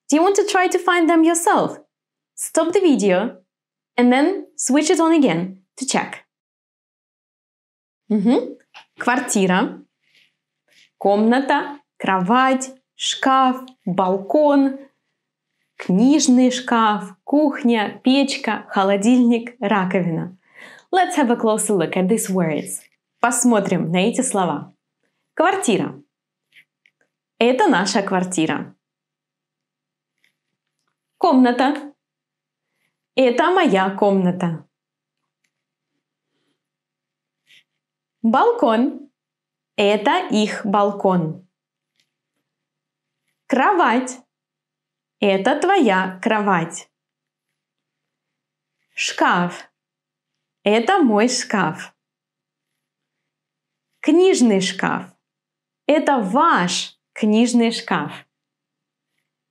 Do you want to try to find them yourself? Stop the video and then switch it on again to check. Квартира. Комната, кровать, шкаф, балкон, книжный шкаф, кухня, печка, холодильник, раковина. Let's have a closer look at these words. Посмотрим на эти слова. Квартира. Это наша квартира. Комната. Это моя комната. Балкон. Это их балкон. Кровать. Это твоя кровать. Шкаф. Это мой шкаф. Книжный шкаф. Это ваш книжный шкаф.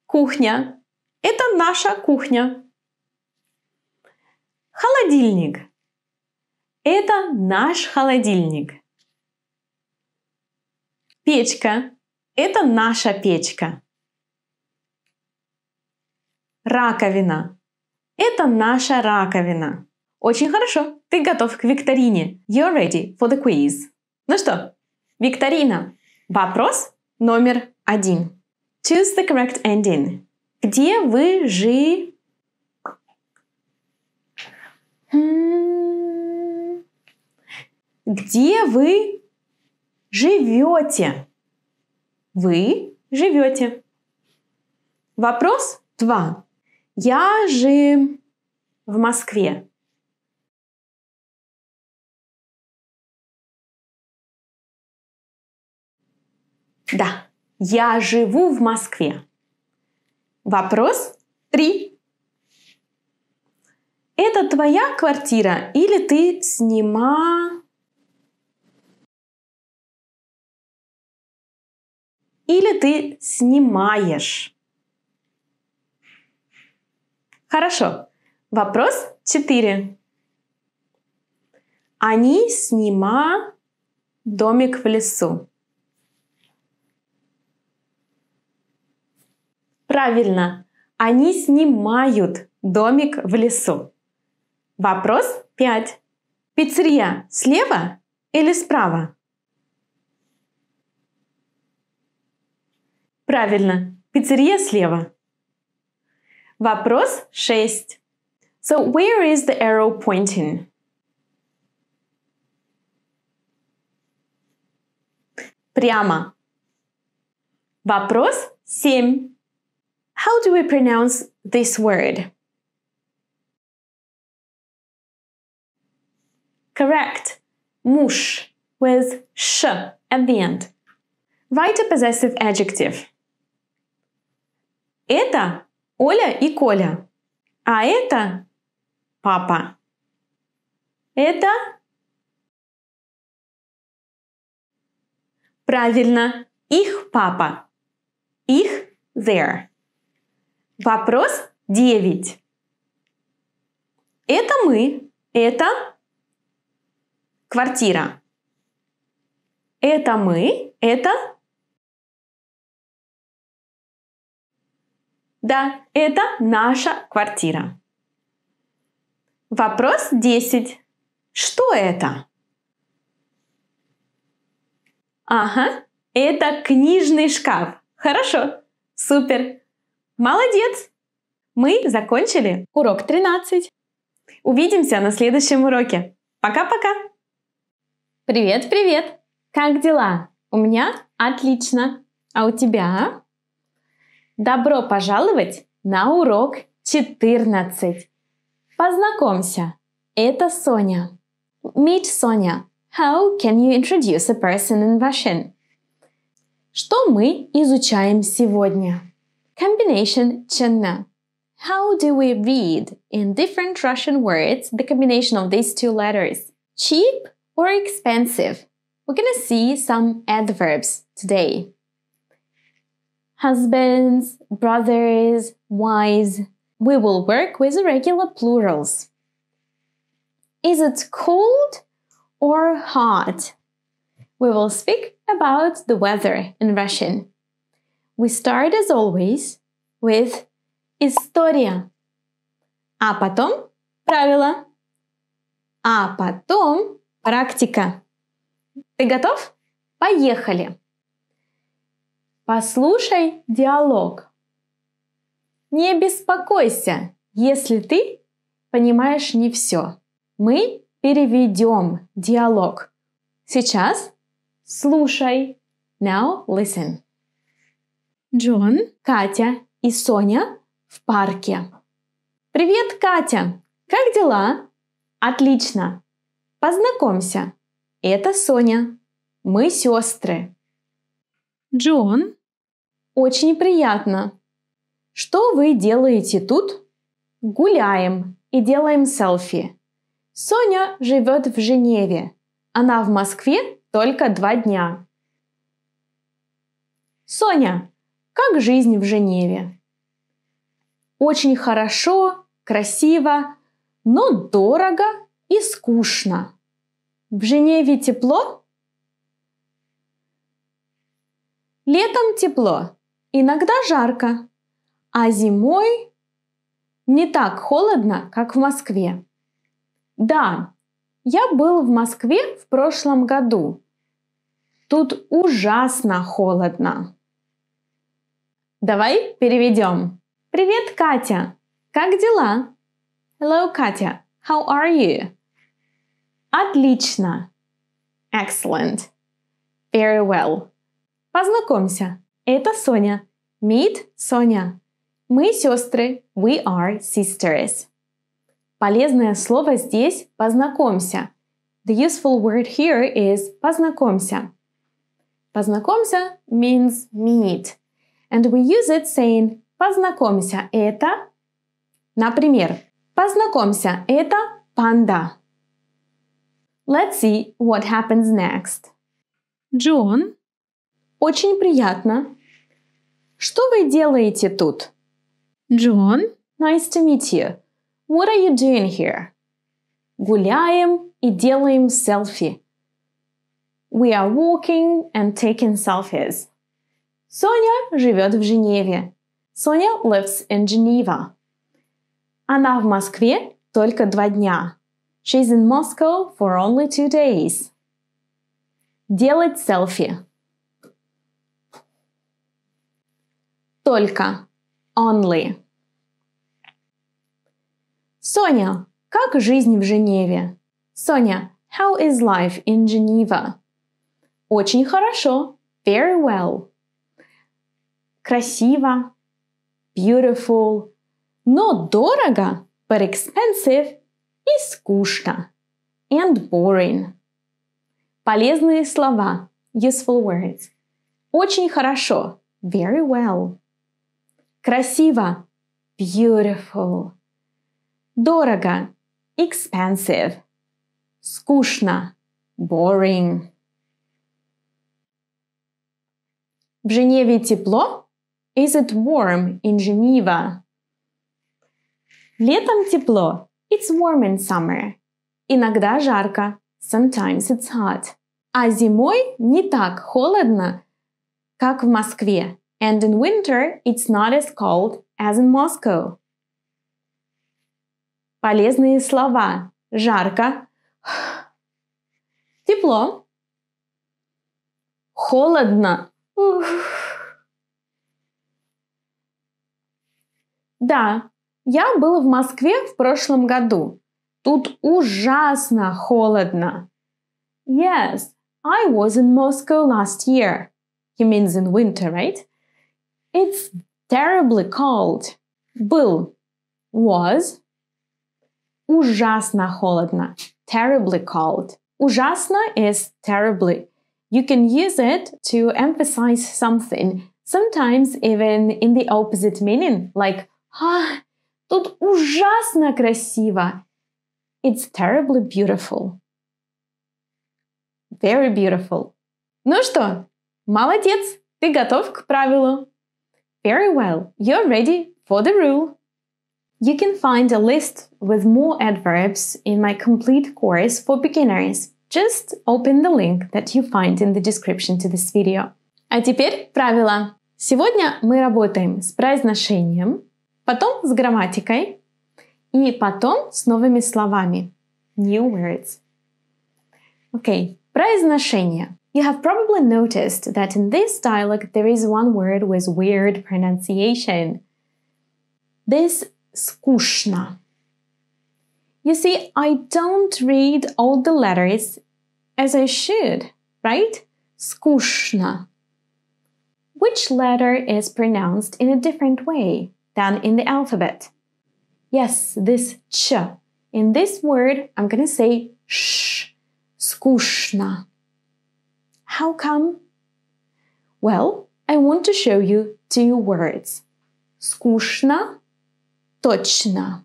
Кухня. Это наша кухня. Холодильник. Это наш холодильник. Печка. Это наша печка. Раковина. Это наша раковина. Очень хорошо. Ты готов к викторине. You're ready for the quiz. Ну что, викторина. Вопрос номер 1. Choose the correct ending. Где вы Где вы живете? Вы живете. Вопрос 2. Я же в Москве. Да, я живу в Москве. Вопрос 3. Это твоя квартира или ты Или ты снимаешь? Хорошо. Вопрос 4. Они снимают домик в лесу. Правильно. Они снимают домик в лесу. Вопрос 5. Пиццерия слева или справа? Правильно. Пиццерия слева. Вопрос 6. So where is the arrow pointing? Прямо. Вопрос 7. How do we pronounce this word? Correct. Муж with sh at the end. Write a possessive adjective. Это Оля и Коля, а это папа. Это правильно, их папа. Их their. Вопрос 9. Это мы, это квартира. Это мы, это... Да, это наша квартира. Вопрос 10. Что это? Ага, это книжный шкаф. Хорошо, супер. Молодец. Мы закончили урок 13. Увидимся на следующем уроке. Пока-пока. Привет-привет. Как дела? У меня отлично. А у тебя? Добро пожаловать на урок 14. Познакомься. Это Соня. Meet Соня. How can you introduce a person in Russian? Что мы изучаем сегодня? Combination чина. How do we read in different Russian words the combination of these two letters? Cheap or expensive? We're gonna see some adverbs today. Husbands, brothers, wives. We will work with irregular plurals. Is it cold or hot? We will speak about the weather in Russian. We start as always with история, а потом правила, а потом практика. Ты готов? Поехали! Послушай диалог. Не беспокойся, если ты понимаешь не все. Мы переведем диалог. Сейчас слушай. Now listen. Джон, Катя и Соня в парке. Привет, Катя! Как дела? Отлично. Познакомься. Это Соня. Мы сестры. Джон. Очень приятно. Что вы делаете тут? Гуляем и делаем селфи. Соня живет в Женеве. Она в Москве только 2 дня. Соня, как жизнь в Женеве? Очень хорошо, красиво, но дорого и скучно. В Женеве тепло? Летом тепло, иногда жарко, а зимой не так холодно, как в Москве. Да, я был в Москве в прошлом году. Тут ужасно холодно. Давай переведем. Привет, Катя! Как дела? Hello, Katya. How are you? Отлично. Excellent. Very well. Познакомься. Это Соня. Meet Соня. Мы сестры. We are sisters. Полезное слово здесь познакомься. The useful word here is познакомься. Познакомься means meet. And we use it saying познакомься это. Например, познакомься это панда. Let's see what happens next. Джон. Очень приятно. Что вы делаете тут? Джон. Nice to meet you. What are you doing here? Гуляем и делаем селфи. We are walking and taking selfies. Соня живет в Женеве. Соня lives in Geneva. Она в Москве только 2 дня. She's in Moscow for only 2 days. Делать селфи. Только. Only. Соня, как жизнь в Женеве? Соня, how is life in Geneva? Очень хорошо. Very well. Красиво. Beautiful. Но дорого. But expensive. И скучно. And boring. Полезные слова. Useful words. Очень хорошо. Very well. Красиво. Beautiful. Дорого. Expensive. Скучно. Boring. В Женеве тепло? Is it warm in Geneva? Летом тепло. It's warm in summer. Иногда жарко. Sometimes it's hot. А зимой не так холодно, как в Москве. And in winter, it's not as cold as in Moscow. Полезные слова. Жарко. Тепло. Холодно. Да, я был в Москве в прошлом году. Тут ужасно холодно. Yes, I was in Moscow last year. He means in winter, right? It's terribly cold. Был. Was. Ужасно холодно. Terribly cold. Ужасно is terribly. You can use it to emphasize something, sometimes even in the opposite meaning, like тут ужасно красиво. It's terribly beautiful. Very beautiful. Ну что, молодец, ты готов к правилу. Very well, you're ready for the rule. You can find a list with more adverbs in my complete course for beginners. Just open the link that you find in the description to this video. А теперь правила. Сегодня мы работаем с произношением, потом с грамматикой и потом с новыми словами. New words. Okay, произношение. You have probably noticed that in this dialogue there is one word with weird pronunciation. This скучно. You see, I don't read all the letters as I should, right? Скучно. Which letter is pronounced in a different way than in the alphabet? Yes, this ch. In this word, I'm going to say sh. Скучно. How come? Well, I want to show you two words. Скучно, точно.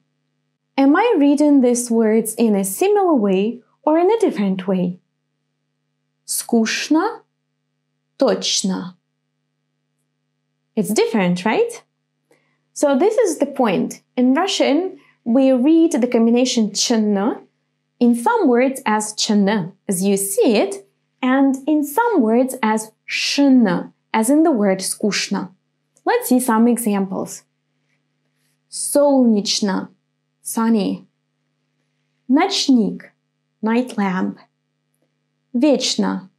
Am I reading these words in a similar way or in a different way? Скучно, точно. It's different, right? So this is the point. In Russian, we read the combination чно in some words as чно, as you see it, and in some words as шно, as in the word скучно. Let's see some examples. Солнечно, sunny. Ночник, night lamp. Вечно,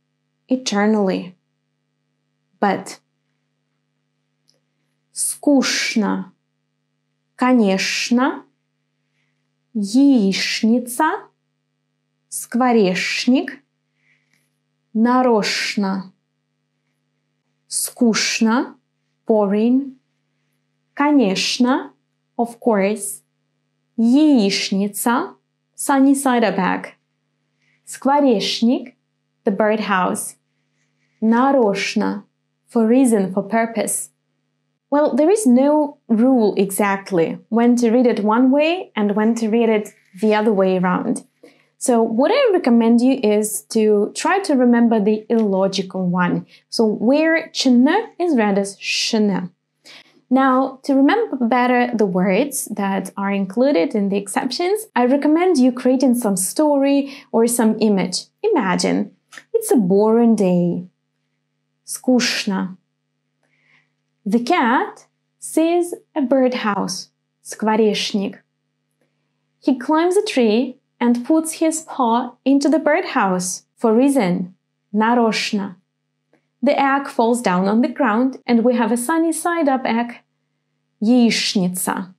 eternally. But. Скучно, конечно. Яичница, скворечник. Нарочно. Скучно, boring. Конечно, of course. Яичница, sunny side up egg. Скворечник, the birdhouse. Нарочно, for reason, for purpose. Well, there is no rule exactly when to read it one way and when to read it the other way around. So what I recommend you is to try to remember the illogical one. So where чно is read as шно. Now, to remember better the words that are included in the exceptions, I recommend you creating some story or some image. Imagine, it's a boring day. Скучно. The cat sees a birdhouse, скворечник. He climbs a tree and puts his paw into the birdhouse for reason, нарочно. The egg falls down on the ground and we have a sunny side up egg, яичница.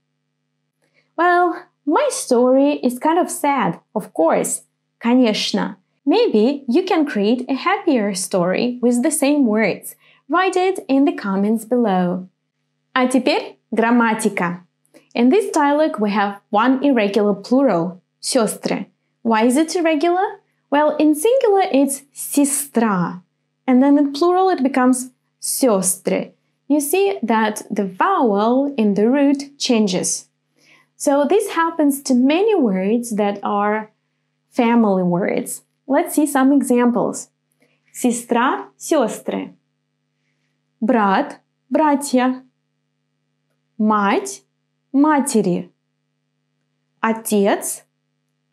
Well, my story is kind of sad, of course, конечно. Maybe you can create a happier story with the same words. Write it in the comments below. А теперь грамматика. In this dialogue we have one irregular plural, сестры. Why is it irregular? Well, in singular it's сестра, and then in plural it becomes сестры. You see that the vowel in the root changes. So this happens to many words that are family words. Let's see some examples. Сестра, сестры. Брат, братья. Мать, матери. Отец,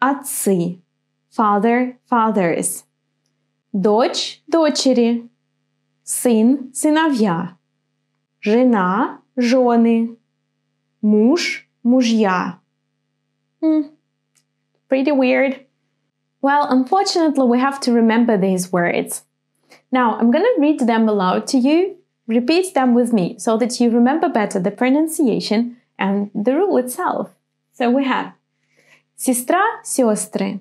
отцы. Father, fathers. Дочь, дочери. Сын, сыновья. Жена, жены. Муж, мужья. Pretty weird. Well, unfortunately, we have to remember these words. Now, I'm going to read them aloud to you. Repeat them with me so that you remember better the pronunciation and the rule itself. So we have сестра, сестры.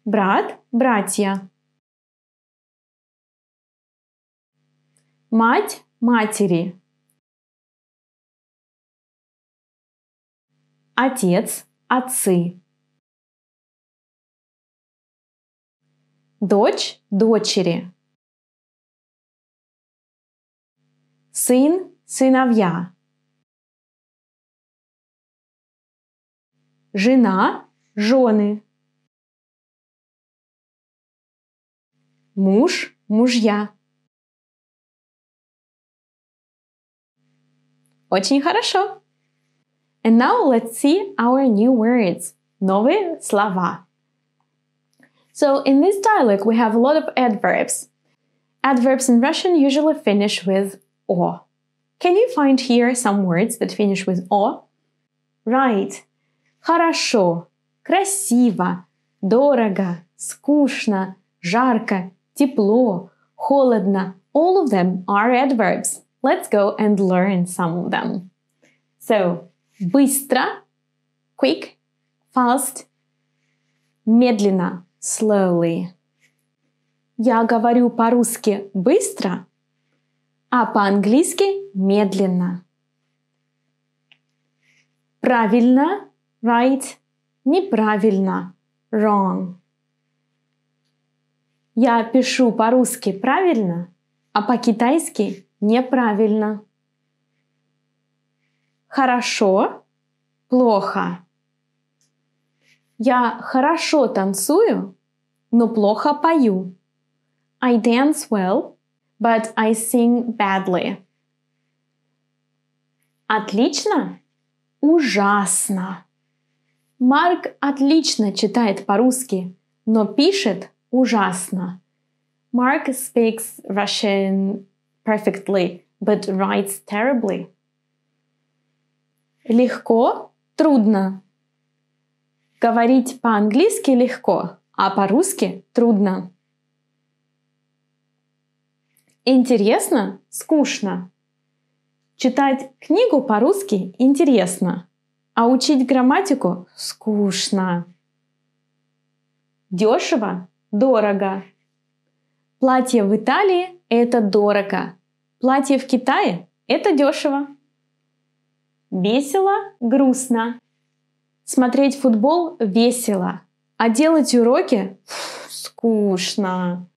Брат, братья. Мать, матери. Отец, отцы. Дочь, дочери. Сын, сыновья. Жена, жены. Муж, мужья. Очень хорошо. And now let's see our new words. Новые слова. So in this dialogue we have a lot of adverbs. Adverbs in Russian usually finish with o. Can you find here some words that finish with o? Right. Хорошо, красиво, дорого, скучно, жарко, тепло, холодно. All of them are adverbs. Let's go and learn some of them. So, быстро, quick, fast, медленно, slowly. Я говорю по-русски быстро, а по-английски медленно. Правильно, right, неправильно, wrong. Я пишу по-русски правильно, а по-китайски неправильно. Хорошо, плохо. Я хорошо танцую, но плохо пою. I dance well, but I sing badly. Отлично, ужасно. Марк отлично читает по-русски, но пишет ужасно. Mark speaks Russian perfectly, but writes terribly. Легко, трудно. Говорить по-английски легко, а по-русски трудно. Интересно, скучно. Читать книгу по-русски интересно, а учить грамматику скучно. Дешево, дорого. Платье в Италии – это дорого. Платье в Китае – это дешево. Весело, грустно. Смотреть футбол весело, а делать уроки скучно.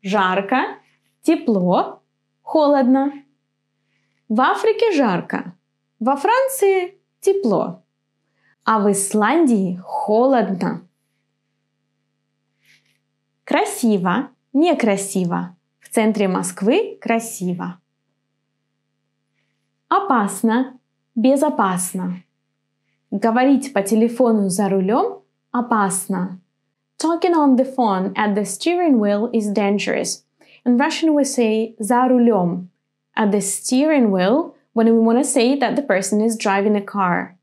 Жарко, тепло, холодно. В Африке жарко, во Франции тепло, а в Исландии холодно. Красиво, некрасиво. В центре Москвы красиво. Опасно, безопасно. Говорить по телефону за рулем опасно. Talking on the phone at the steering wheel is dangerous. In Russian we say за рулем at the steering wheel when we want to say that the person is driving a car.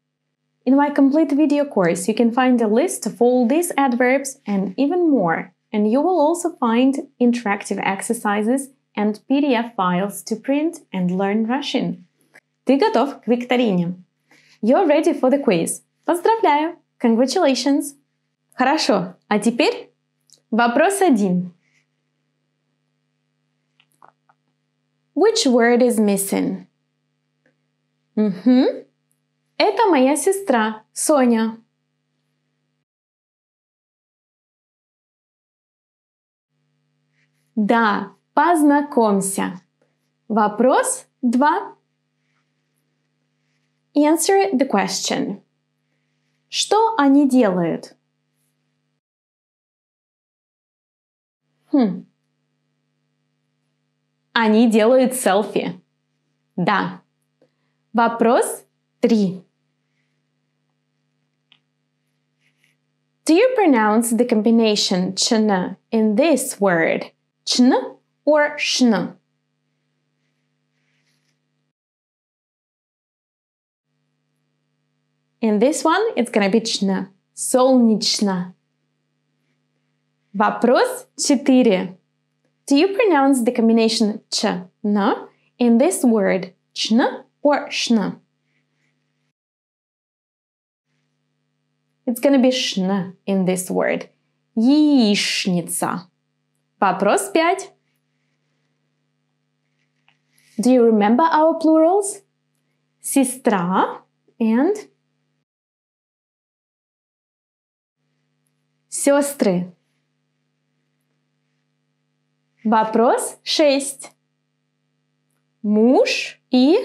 In my complete video course, you can find a list of all these adverbs and even more. And you will also find interactive exercises and PDF files to print and learn Russian. Ты готов к викторине? You're ready for the quiz. Поздравляю! Congratulations! Хорошо, а теперь вопрос 1. Which word is missing? Это моя сестра, Соня. Да, познакомься. Вопрос 2. Answer the question. Что они делают? Они делают селфи. Да. Вопрос 3. Do you pronounce the combination chn in this word? Chn or shn? In this one, it's gonna be chn. Солнечно. Вопрос 4. Do you pronounce the combination chn in this word? Chn or shn? It's gonna be shn in this word. Яичница. Вопрос 5. Do you remember our plurals? Сестра and сестры. Вопрос 6. Муж и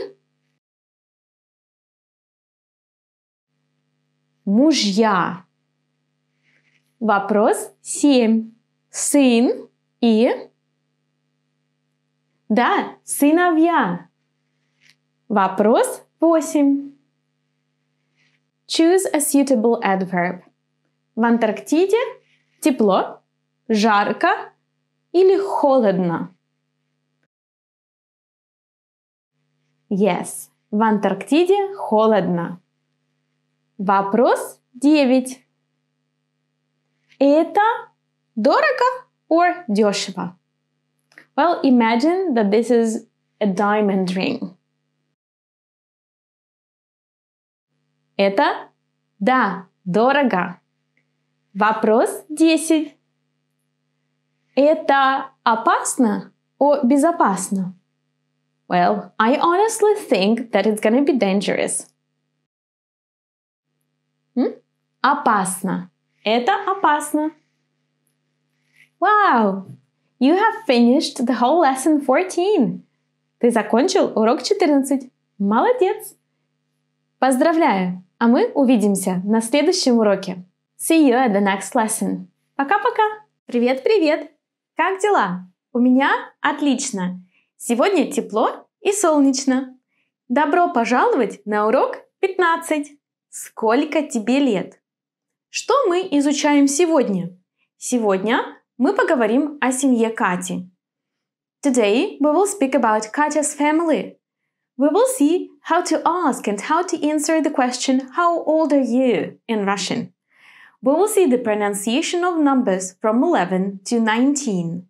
мужья. Вопрос 7. Сын и... Да, сыновья. Вопрос 8. Choose a suitable adverb. В Антарктиде тепло, жарко или холодно? Yes, в Антарктиде холодно. Вопрос 9. Это дорого or дешево? Well, imagine that this is a diamond ring. Это да, дорого. Вопрос 10. Это опасно or безопасно? Well, I honestly think that it's gonna be dangerous. Опасно. Это опасно. Wow! You have finished the whole lesson 14. Ты закончил урок 14. Молодец! Поздравляю! А мы увидимся на следующем уроке. See you at the next lesson. Пока-пока! Привет-привет! Как дела? У меня отлично. Сегодня тепло и солнечно. Добро пожаловать на урок 15. Сколько тебе лет? Что мы изучаем сегодня? Сегодня мы поговорим о семье Кати. Today we will speak about Katya's family. We will see how to ask and how to answer the question, how old are you in Russian? We will see the pronunciation of numbers from 11 to 19.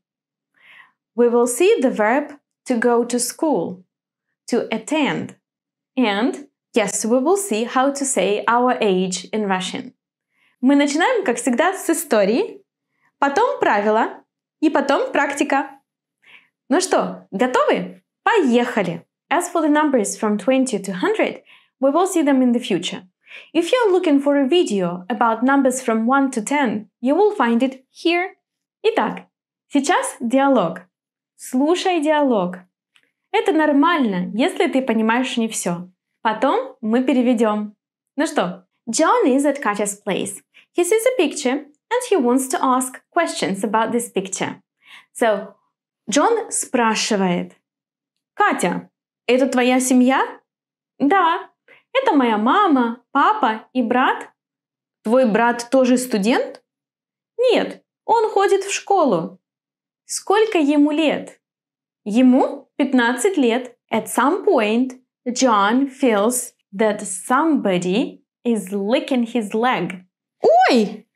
We will see the verb to go to school, to attend. And, yes, we will see how to say our age in Russian. Мы начинаем, как всегда, с истории, потом правила и потом практика. Ну что, готовы? Поехали! As for the numbers from 20 to 100, we will see them in the future. If you're looking for a video about numbers from 1 to 10, you will find it here. Итак, сейчас диалог. Слушай диалог. Это нормально, если ты понимаешь не все. Потом мы переведем. Ну что, John is at Katya's place. He sees a picture and he wants to ask questions about this picture. So, John спрашивает. Катя, это твоя семья? Да. Это моя мама, папа и брат. Твой брат тоже студент? Нет, он ходит в школу. Сколько ему лет? Ему 15 лет. At some point, John feels that somebody is licking his leg. Ой!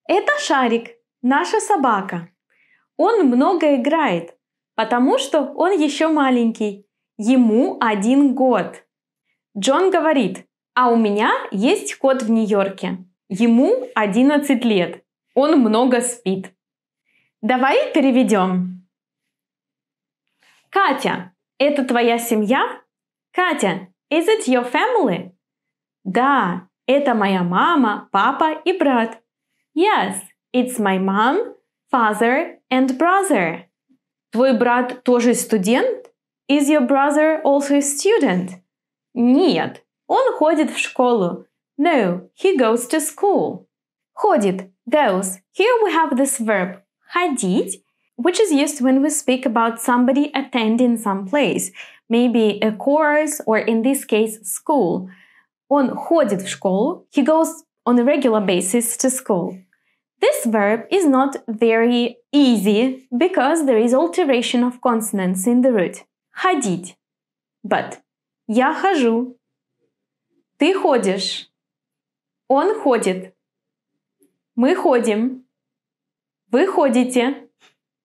Это Шарик, наша собака. Он много играет, потому что он еще маленький. Ему 1 год. Джон говорит, а у меня есть кот в Нью-Йорке. Ему 11 лет. Он много спит. Давай переведем. Катя, это твоя семья? Катя, is it your family? Да, это моя мама, папа и брат. Yes, it's my mom, father and brother. Твой брат тоже студент? Is your brother also a student? Нет, он ходит в школу. No, he goes to school. Ходит, goes. Here we have this verb, ходить, which is used when we speak about somebody attending some place, maybe a course or in this case, school. Он ходит в школу. He goes on a regular basis to school. This verb is not very easy because there is alteration of consonants in the root. Ходить. But я хожу. Ты ходишь. Он ходит. Мы ходим. Вы ходите.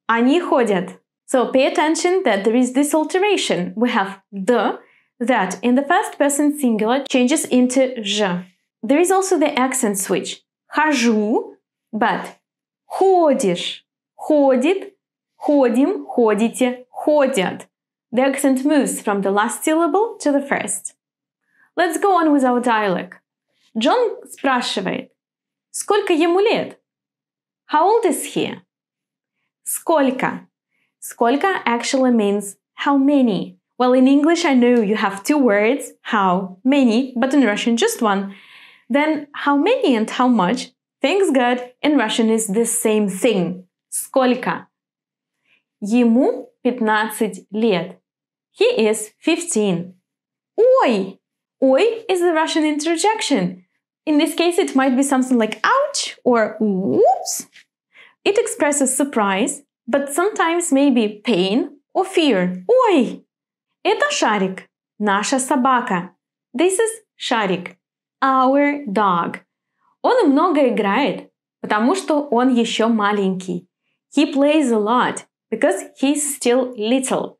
Они ходят. So pay attention that there is this alteration. We have the that in the first person singular changes into ж. There is also the accent switch. Хожу, but ходишь, ходит, ходим, ходите, ходят. The accent moves from the last syllable to the first. Let's go on with our dialogue. Джон спрашивает, сколько ему лет? How old is he? Сколько? Сколько actually means how many. Well, in English, I know you have two words, how, many, but in Russian, just one. Then how many and how much, thanks God, in Russian is the same thing. Сколько? Ему 15 лет. He is 15. Ой! Ой is the Russian interjection. In this case, it might be something like ouch or whoops. It expresses surprise, but sometimes maybe pain or fear. Ой! Это Шарик, наша собака. This is Шарик, our dog. Он много играет, потому что он еще маленький. He plays a lot because he's still little.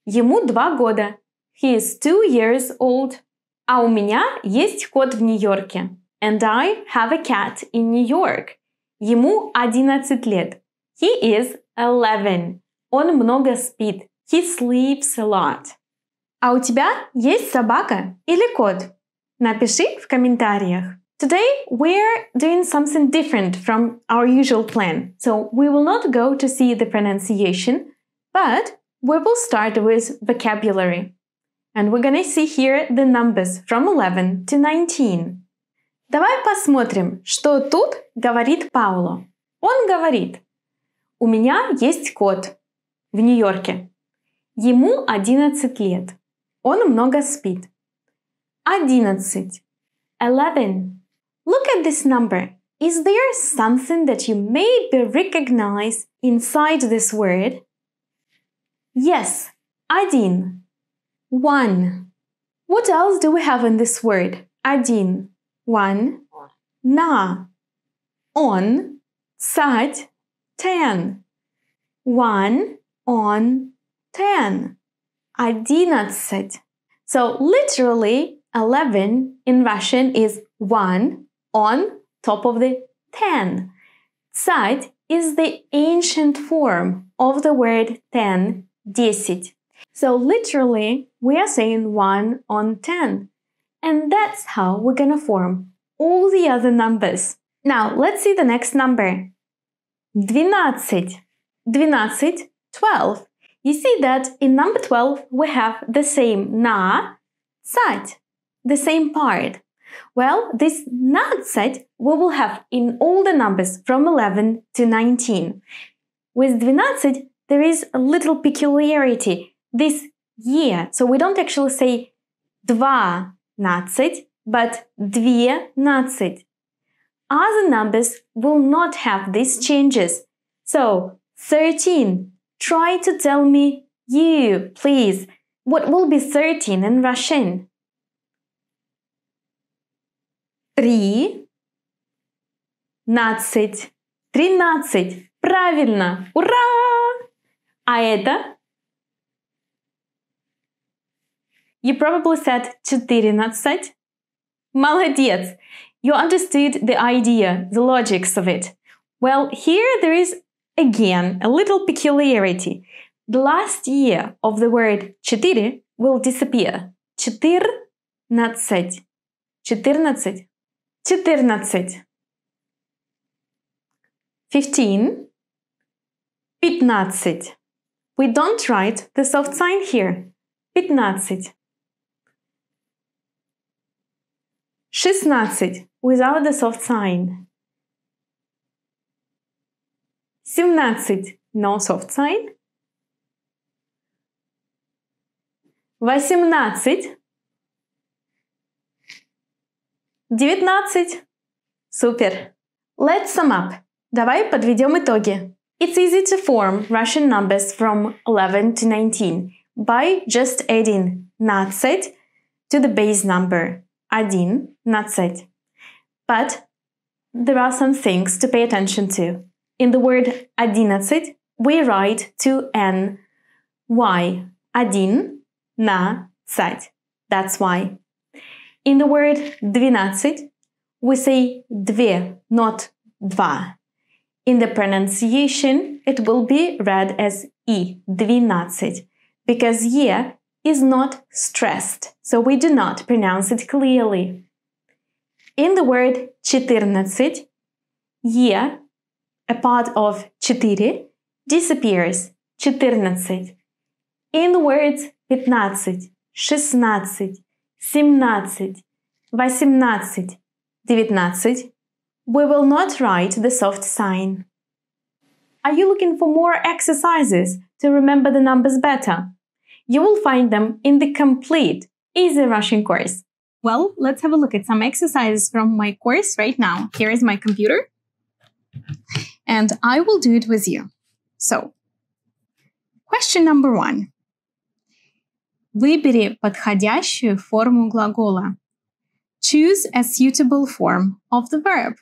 Ему 2 года. He is 2 years old. А у меня есть кот в Нью-Йорке. And I have a cat in New York. Ему 11 лет. He is 11. Он много спит. He sleeps a lot. А у тебя есть собака или кот? Напиши в комментариях. Today we're doing something different from our usual plan. So we will not go to see the pronunciation, but we will start with vocabulary. And we're gonna see here the numbers from 11 to 19. Давай посмотрим, что тут говорит Пауло. Он говорит, у меня есть кот в Нью-Йорке. Ему 11 лет. Он много спит. 11. 11. Look at this number. Is there something that you maybe recognize inside this word? Yes. Один. 1. What else do we have in this word? Один. 1. На. On. Сядь. 10. 1 on 10. 11. So literally 11 in Russian is 1 on top of the 10. Сядь is the ancient form of the word 10, 10. So literally we are saying 1 on 10. And that's how we're gonna form all the other numbers. Now let's see the next number. 12. 12, 12. You see that in number 12 we have the same на, сядь, the same part. Well, this на, сядь we will have in all the numbers from 11 to 19. With 12 there is a little peculiarity, this year. So we don't actually say 12, but 12. Other numbers will not have these changes. So 13. Try to tell me you, please. What will be 13 in Russian? 13. 13. Правильно! Ура! А это? You probably said 14. Молодец! You understood the idea, the logics of it. Well, here there is again a little peculiarity. The last year of the word 4 will disappear. 14. 14. 14. 15. 15. We don't write the soft sign here. 15. 16 without the soft sign. 17 no soft sign. 18 19. Супер! Let's sum up. Давай подведем итоги. It's easy to form Russian numbers from 11 to 19 by just adding нацать to the base number 11. But there are some things to pay attention to. In the word 11, we write two N. Why? 11. That's why. In the word 12, we say две, not два. In the pronunciation, it will be read as I, 12, because ye is not stressed, so we do not pronounce it clearly. In the word 14, ye, a part of 4, disappears, 14. In the words 15, 16, 17, 18, 19, we will not write the soft sign. Are you looking for more exercises to remember the numbers better? You will find them in the complete Easy Russian course. Well, let's have a look at some exercises from my course right now. Here is my computer, and I will do it with you. So, question number 1. Выбери подходящую форму глагола. Choose a suitable form of the verb.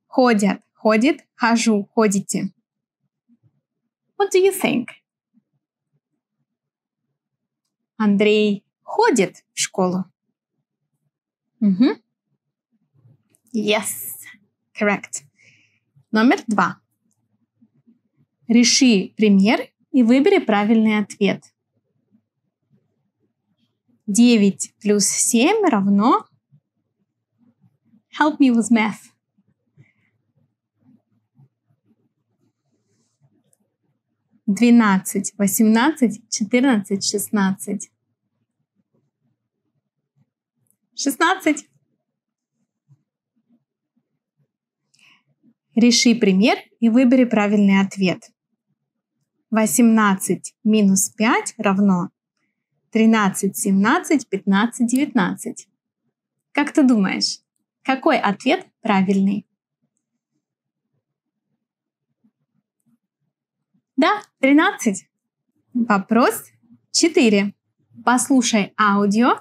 Ходят, ходит, хожу, ходите. What do you think? Андрей ходит в школу. Yes, correct. Номер 2. Реши пример и выбери правильный ответ. 9 плюс 7 равно... Help me with math. 12, 18, 14, 16. 16. Реши пример и выбери правильный ответ. 18 минус 5 равно 13, 17, 15, 19. Как ты думаешь, какой ответ правильный? Да, 13. Вопрос 4. Послушай аудио,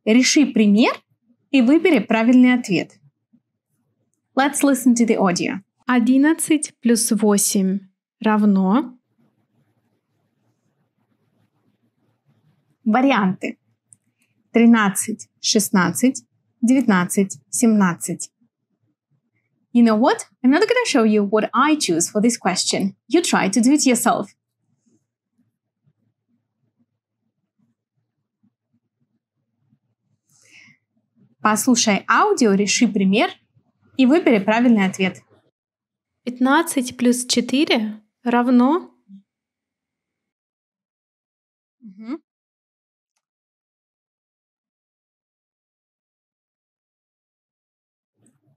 реши пример и выбери правильный ответ. Let's listen to the audio. 11 плюс 8 равно... Варианты. 13, 16, 19, 17. You know what? I'm not going to show you what I choose for this question. You try to do it yourself. Послушай аудио, реши пример и выбери правильный ответ. 15 плюс 4 равно...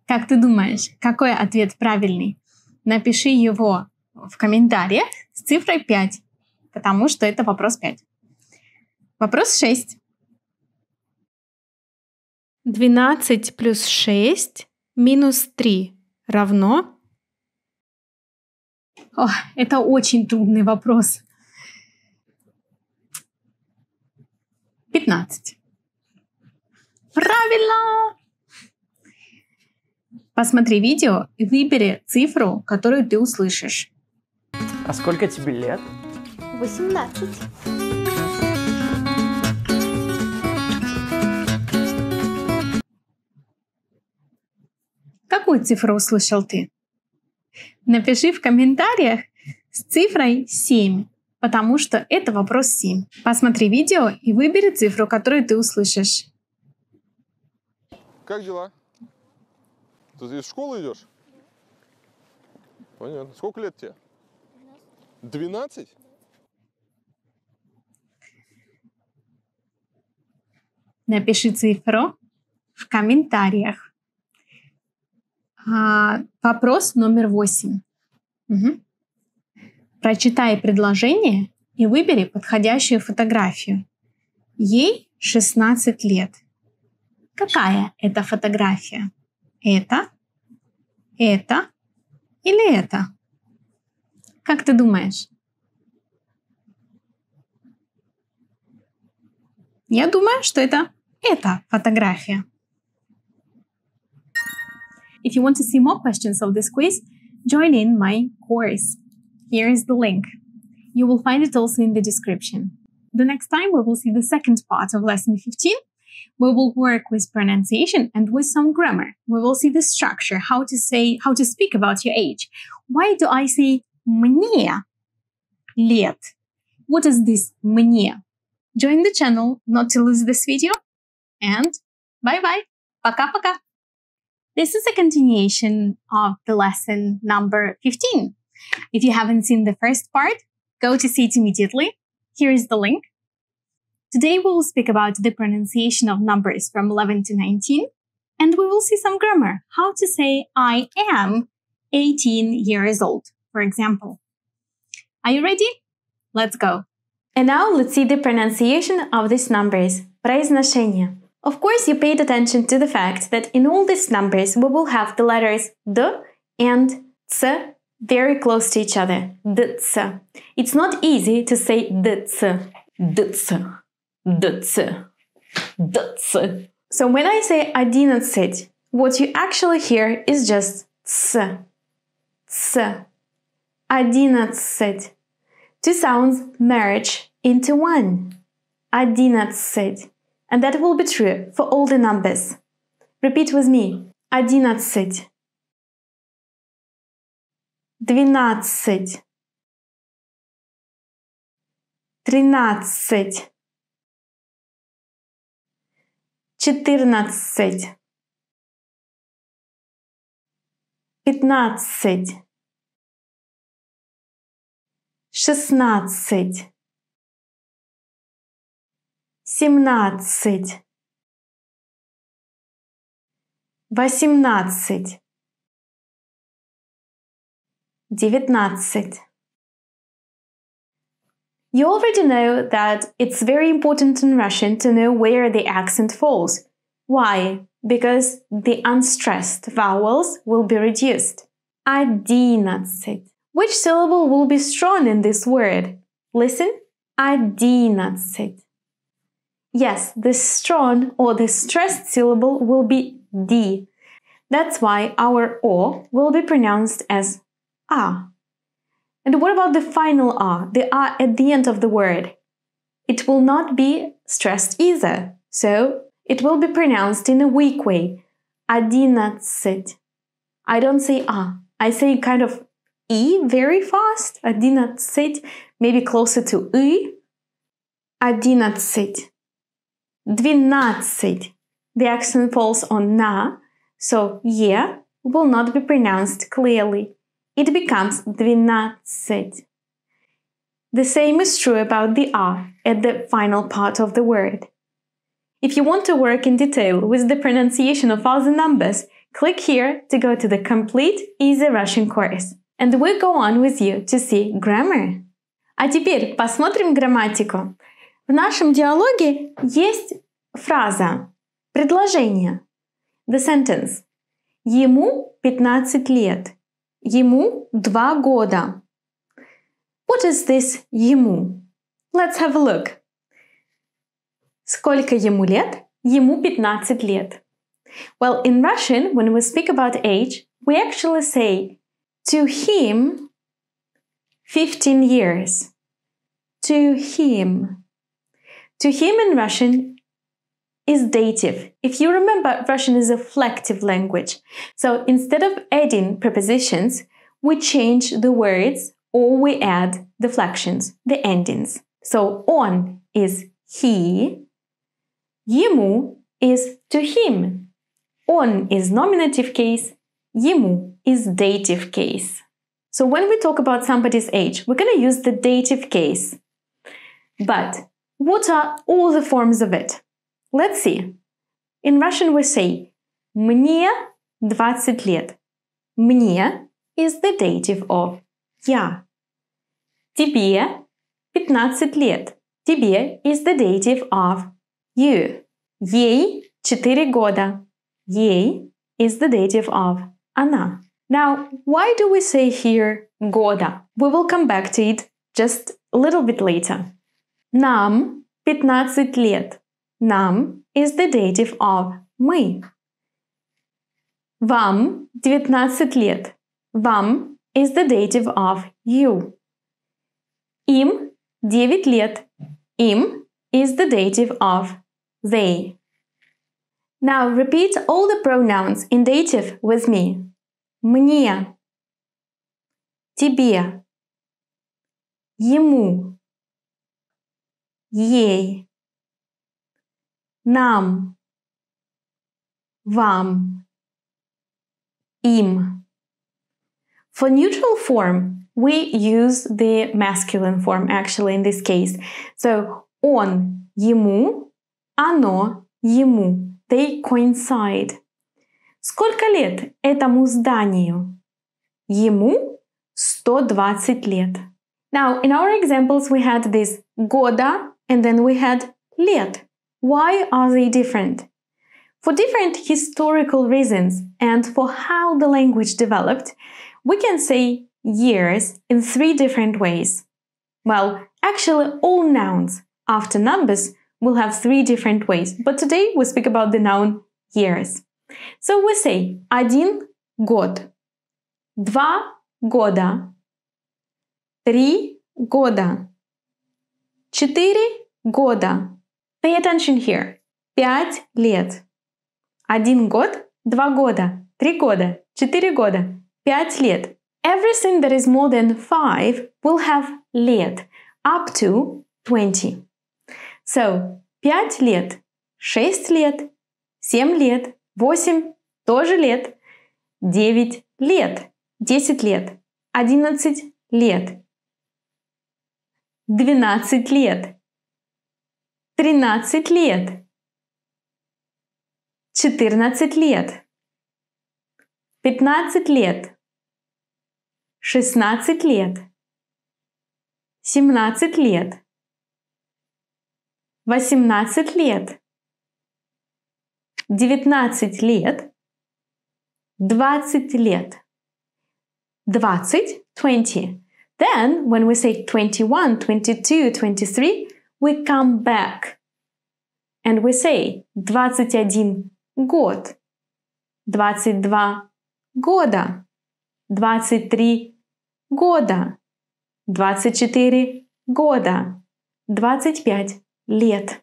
Как ты думаешь, какой ответ правильный? Напиши его в комментариях с цифрой 5, потому что это вопрос 5. Вопрос 6. 12 плюс 6 минус 3 равно... О, это очень трудный вопрос. 15. Правильно! Посмотри видео и выбери цифру, которую ты услышишь. А сколько тебе лет? 18. Какую цифру услышал ты? Напиши в комментариях с цифрой 7, потому что это вопрос 7. Посмотри видео и выбери цифру, которую ты услышишь. Как дела? Ты из школы идешь? Понятно. Сколько лет тебе? 12? Напиши цифру в комментариях. Вопрос номер 8. Прочитай предложение и выбери подходящую фотографию. Ей 16 лет. Какая это фотография? Это или это? Как ты думаешь? Я думаю, что это эта фотография. If you want to see more questions of this quiz, join in my course. Here is the link. You will find it also in the description. The next time we will see the second part of lesson 15. We will work with pronunciation and with some grammar. We will see the structure, how to speak about your age. Why do I say мне лет? What is this мне? Join the channel not to lose this video. And bye-bye. Пока-пока. This is a continuation of the lesson number 15. If you haven't seen the first part, go to see it immediately. Here is the link. Today we will speak about the pronunciation of numbers from 11 to 19, and we will see some grammar, how to say I am 18 years old, for example. Are you ready? Let's go. And now let's see the pronunciation of these numbers. Произношение. Of course, you paid attention to the fact that in all these numbers we will have the letters D and C very close to each other. DC. It's not easy to say DC. DC. DC. DC. So when I say 11, what you actually hear is just C. C. 11. Two sounds merge into one. 11. And that will be true for all the numbers. Repeat with me. 11. 12. 13. 14. 15. 16. 17. 18. 19. You already know that it's very important in Russian to know where the accent falls. Why? Because the unstressed vowels will be reduced. 11. Which syllable will be strong in this word? Listen. 11. Yes, the strong or the stressed syllable will be D. That's why our O will be pronounced as A. And what about the final A, the A at the end of the word? It will not be stressed either, so it will be pronounced in a weak way. 11. I don't say A, I say kind of E very fast. 11, maybe closer to I. 11. 12. The accent falls on na, so ye will not be pronounced clearly. It becomes 12. The same is true about the a at the final part of the word. If you want to work in detail with the pronunciation of other numbers, click here to go to the complete Easy Russian course. And we'll go on with you to see grammar. А теперь посмотрим грамматику. В нашем диалоге есть фраза, предложение. The sentence. Ему 15 лет. Ему 2 года. What is this ему? Let's have a look. Сколько ему лет? Ему 15 лет. Well, in Russian, when we speak about age, we actually say to him 15 years. To him. To him in Russian is dative. If you remember, Russian is a flective language. So instead of adding prepositions, we change the words or we add the flections, the endings. So он is he, ему is to him. Он is nominative case, ему is dative case. So when we talk about somebody's age, we're going to use the dative case. But what are all the forms of it? Let's see. In Russian we say мне 20 лет. Мне is the dative of я. Тебе 15 лет. Тебе is the dative of you. Ей 4 года. Ей is the dative of она. Now, why do we say here года? We will come back to it just a little bit later. Нам 15 лет. Нам is the dative of мы. Вам 19 лет. Вам is the dative of you. Им 9 лет. Им is the dative of they. Now repeat all the pronouns in dative with me. Мне, тебе, ему, ей, нам, вам, им. For neutral form, we use the masculine form actually in this case. So он, ему, оно, ему. They coincide. Сколько лет этому зданию? Ему 120 лет. Now, in our examples, we had this года and then we had лет. Why are they different? For different historical reasons and for how the language developed, we can say years in 3 different ways. Well, actually, all nouns after numbers will have 3 different ways, but today we speak about the noun years. So we say 1 год, 2 года, 3 года, 4 года. Pay attention here. 5 лет. 1 год, 2 года, 3 года, 4 года, 5 лет. Everything that is more than 5 will have лет, up to 20. So, 5 лет, 6 лет, 7 лет, 8 тоже лет, 9 лет, 10 лет, 11 лет, 12 лет, 13 лет, 14 лет, 15 лет, 16 лет, 17 лет, 18 лет, 19 лет, 20 лет. 20, 20. Then, when we say 21, 22, 23, we come back. And we say 21 год, 22 года, 23 года, 24 года, 25 лет.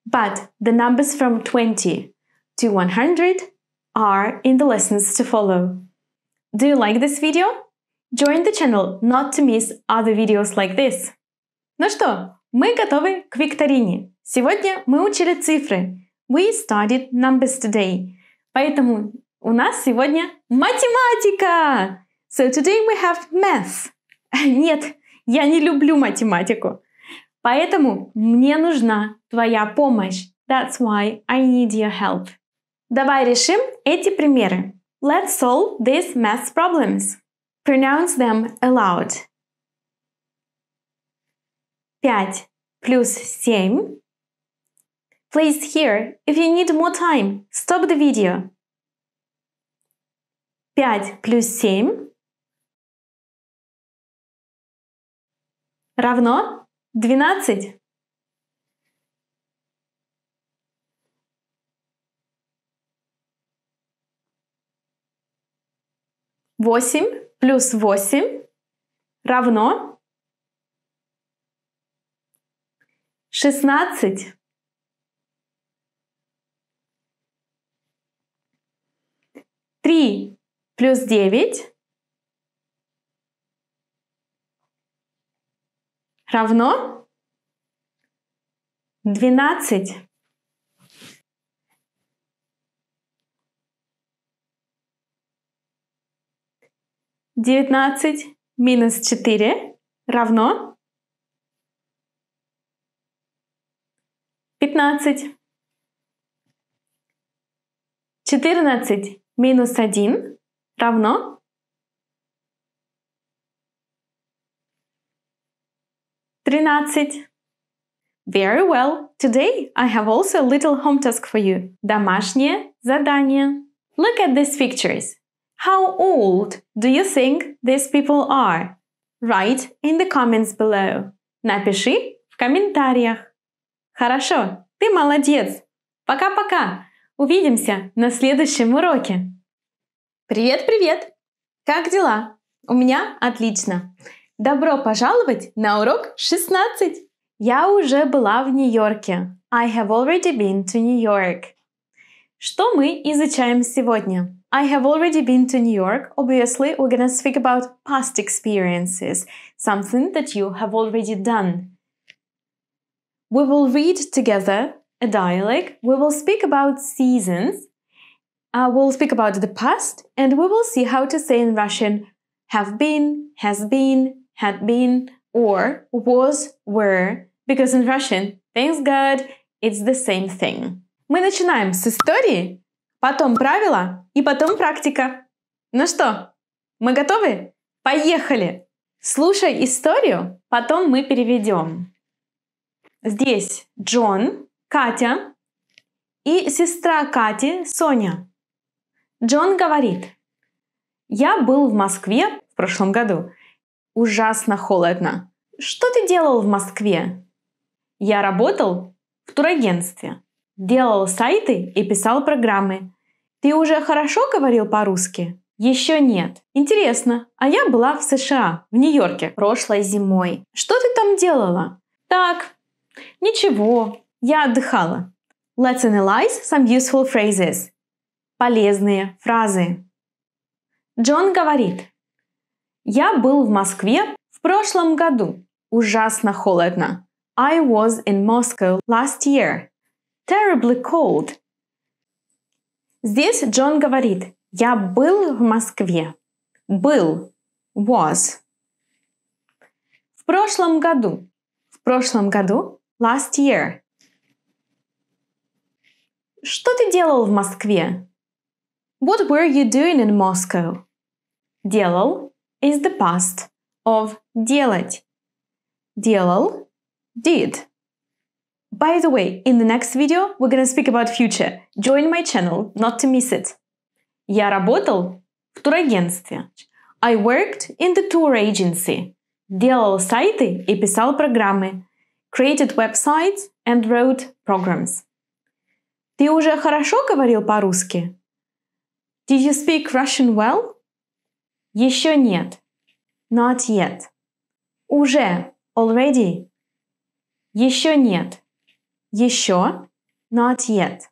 But the numbers from 20 to 100 are in the lessons to follow. Do you like this video? Join the channel not to miss other videos like this. Ну что, мы готовы к викторине. Сегодня мы учили цифры. We studied numbers today. Поэтому у нас сегодня математика! So today we have math. Нет, я не люблю математику. Поэтому мне нужна твоя помощь. That's why I need your help. Давай решим эти примеры. Let's solve these math problems. Pronounce them aloud. 5 плюс 7. Please here, if you need more time, stop the video. 5 плюс 7 равно 12. Восемь плюс 8 равно 16. 3 плюс 9 равно 12. 19 минус 4 равно 15. 14 минус 1 равно 13. Very well. Today I have also a little home task for you. Домашнее задание. Look at these pictures. How old do you think these people are? Write in the comments below. Напиши в комментариях. Хорошо, ты молодец. Пока-пока. Увидимся на следующем уроке. Привет-привет! Как дела? У меня отлично. Добро пожаловать на урок 16. Я уже была в Нью-Йорке. I have already been to New York. Что мы изучаем сегодня? I have already been to New York. Obviously, we're going to speak about past experiences, something that you have already done. We will read together a dialogue. We will speak about seasons. We'll speak about the past, and we will see how to say in Russian have been, has been, had been, or was, were, because in Russian, thanks God, it's the same thing. Мы начинаем с истории, потом правила и потом практика. Ну что, мы готовы? Поехали! Слушай историю, потом мы переведем. Здесь Джон, Катя и сестра Кати, Соня. Джон говорит: «Я был в Москве в прошлом году. Ужасно холодно. Что ты делал в Москве?» «Я работал в турагентстве. Делал сайты и писал программы. Ты уже хорошо говорил по-русски?» «Еще нет. Интересно, а я была в США, в Нью-Йорке, прошлой зимой. Что ты там делала?» «Так, ничего, я отдыхала». Let's analyze some useful phrases. Полезные фразы. Джон говорит: «Я был в Москве в прошлом году. Ужасно холодно. I was in Moscow last year. Terribly cold». Здесь Джон говорит: «Я был в Москве». Был. Was. В прошлом году. В прошлом году. Last year. Что ты делал в Москве? What were you doing in Moscow? Делал is the past of делать. Делал, did. By the way, in the next video, we're going to speak about future. Join my channel, not to miss it. Я работал в турагентстве. I worked in the tour agency. Делал сайты и писал программы. Created websites and wrote programs. Ты уже хорошо говорил по-русски? Did you speak Russian well? Еще нет. Not yet. Уже. Already. Еще нет. Еще. Not yet.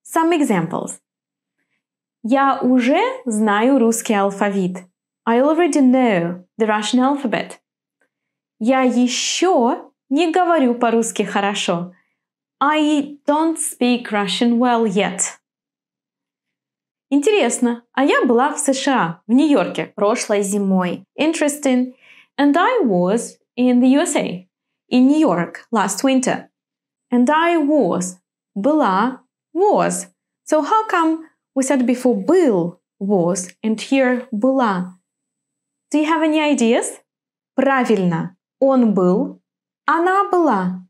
Some examples. Я уже знаю русский алфавит. I already know the Russian alphabet. Я еще не говорю по-русски хорошо. I don't speak Russian well yet. Интересно, а я была в США, в Нью-Йорке, прошлой зимой. Interesting. And I was in the USA, in New York, last winter. And I was, была, was. So how come we said before был, was, and here была? Do you have any ideas? Правильно. Он был, она была.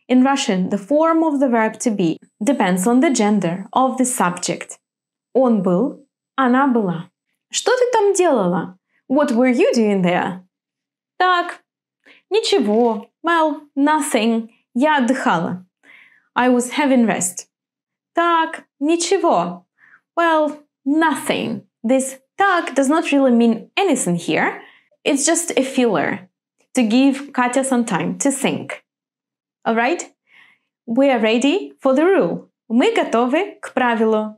In Russian, the form of the verb to be depends on the gender of the subject. Он был, она была. Что ты там делала? What were you doing there? Так, ничего. Well, nothing. Я отдыхала. I was having rest. Так, ничего. Well, nothing. This так does not really mean anything here. It's just a filler to give Katya some time to think. Alright? We are ready for the rule. Мы готовы к правилу.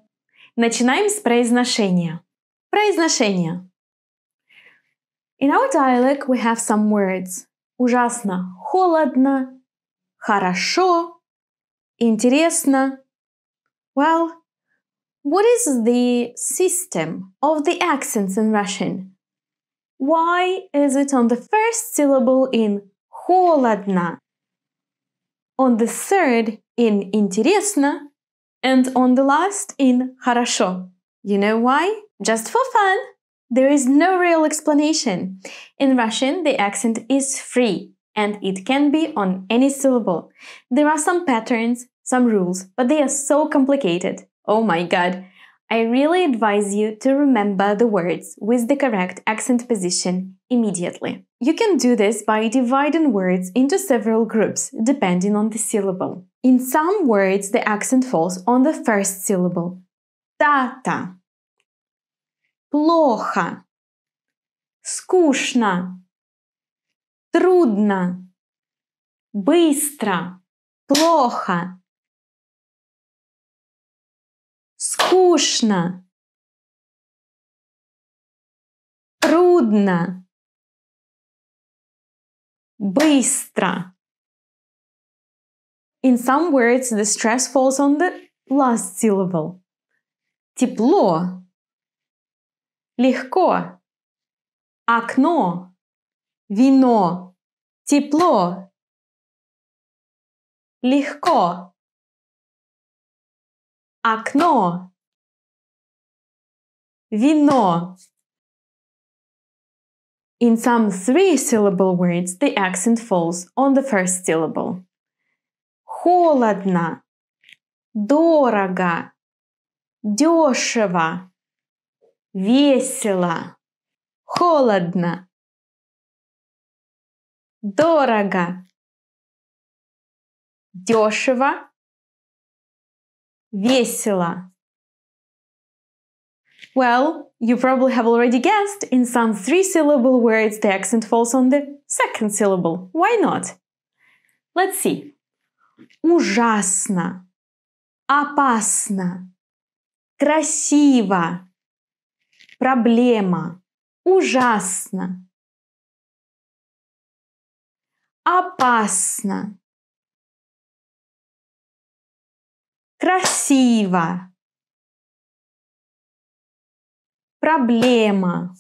Начинаем с произношения. Произношение. In our dialogue we have some words. Ужасно, холодно, хорошо, интересно. Well, what is the system of the accents in Russian? Why is it on the first syllable in холодно, on the third in интересно, and on the last in хорошо? You know why? Just for fun. There is no real explanation. In Russian, the accent is free. and it can be on any syllable. There are some patterns, some rules, but they are so complicated. Oh my god! I really advise you to remember the words with the correct accent position immediately. You can do this by dividing words into several groups, depending on the syllable. In some words, the accent falls on the first syllable. Тата. Плохо. Скучно. Трудно. Быстро. Плохо. Скучно. Трудно. Быстро. In some words, the stress falls on the last syllable. Тепло. Легко. Окно. Вино. Тепло. Легко. Окно. Вино. In some three-syllable words, the accent falls on the first syllable. Холодно. Дорого. Дешево. Весело. Холодно. Дорого. Дешево. Весело. Well, you probably have already guessed, in some three-syllable words the accent falls on the second syllable. Why not? Let's see. Ужасно. Опасно. Красиво. Проблема. Ужасно. Опасно. Красиво. Проблема.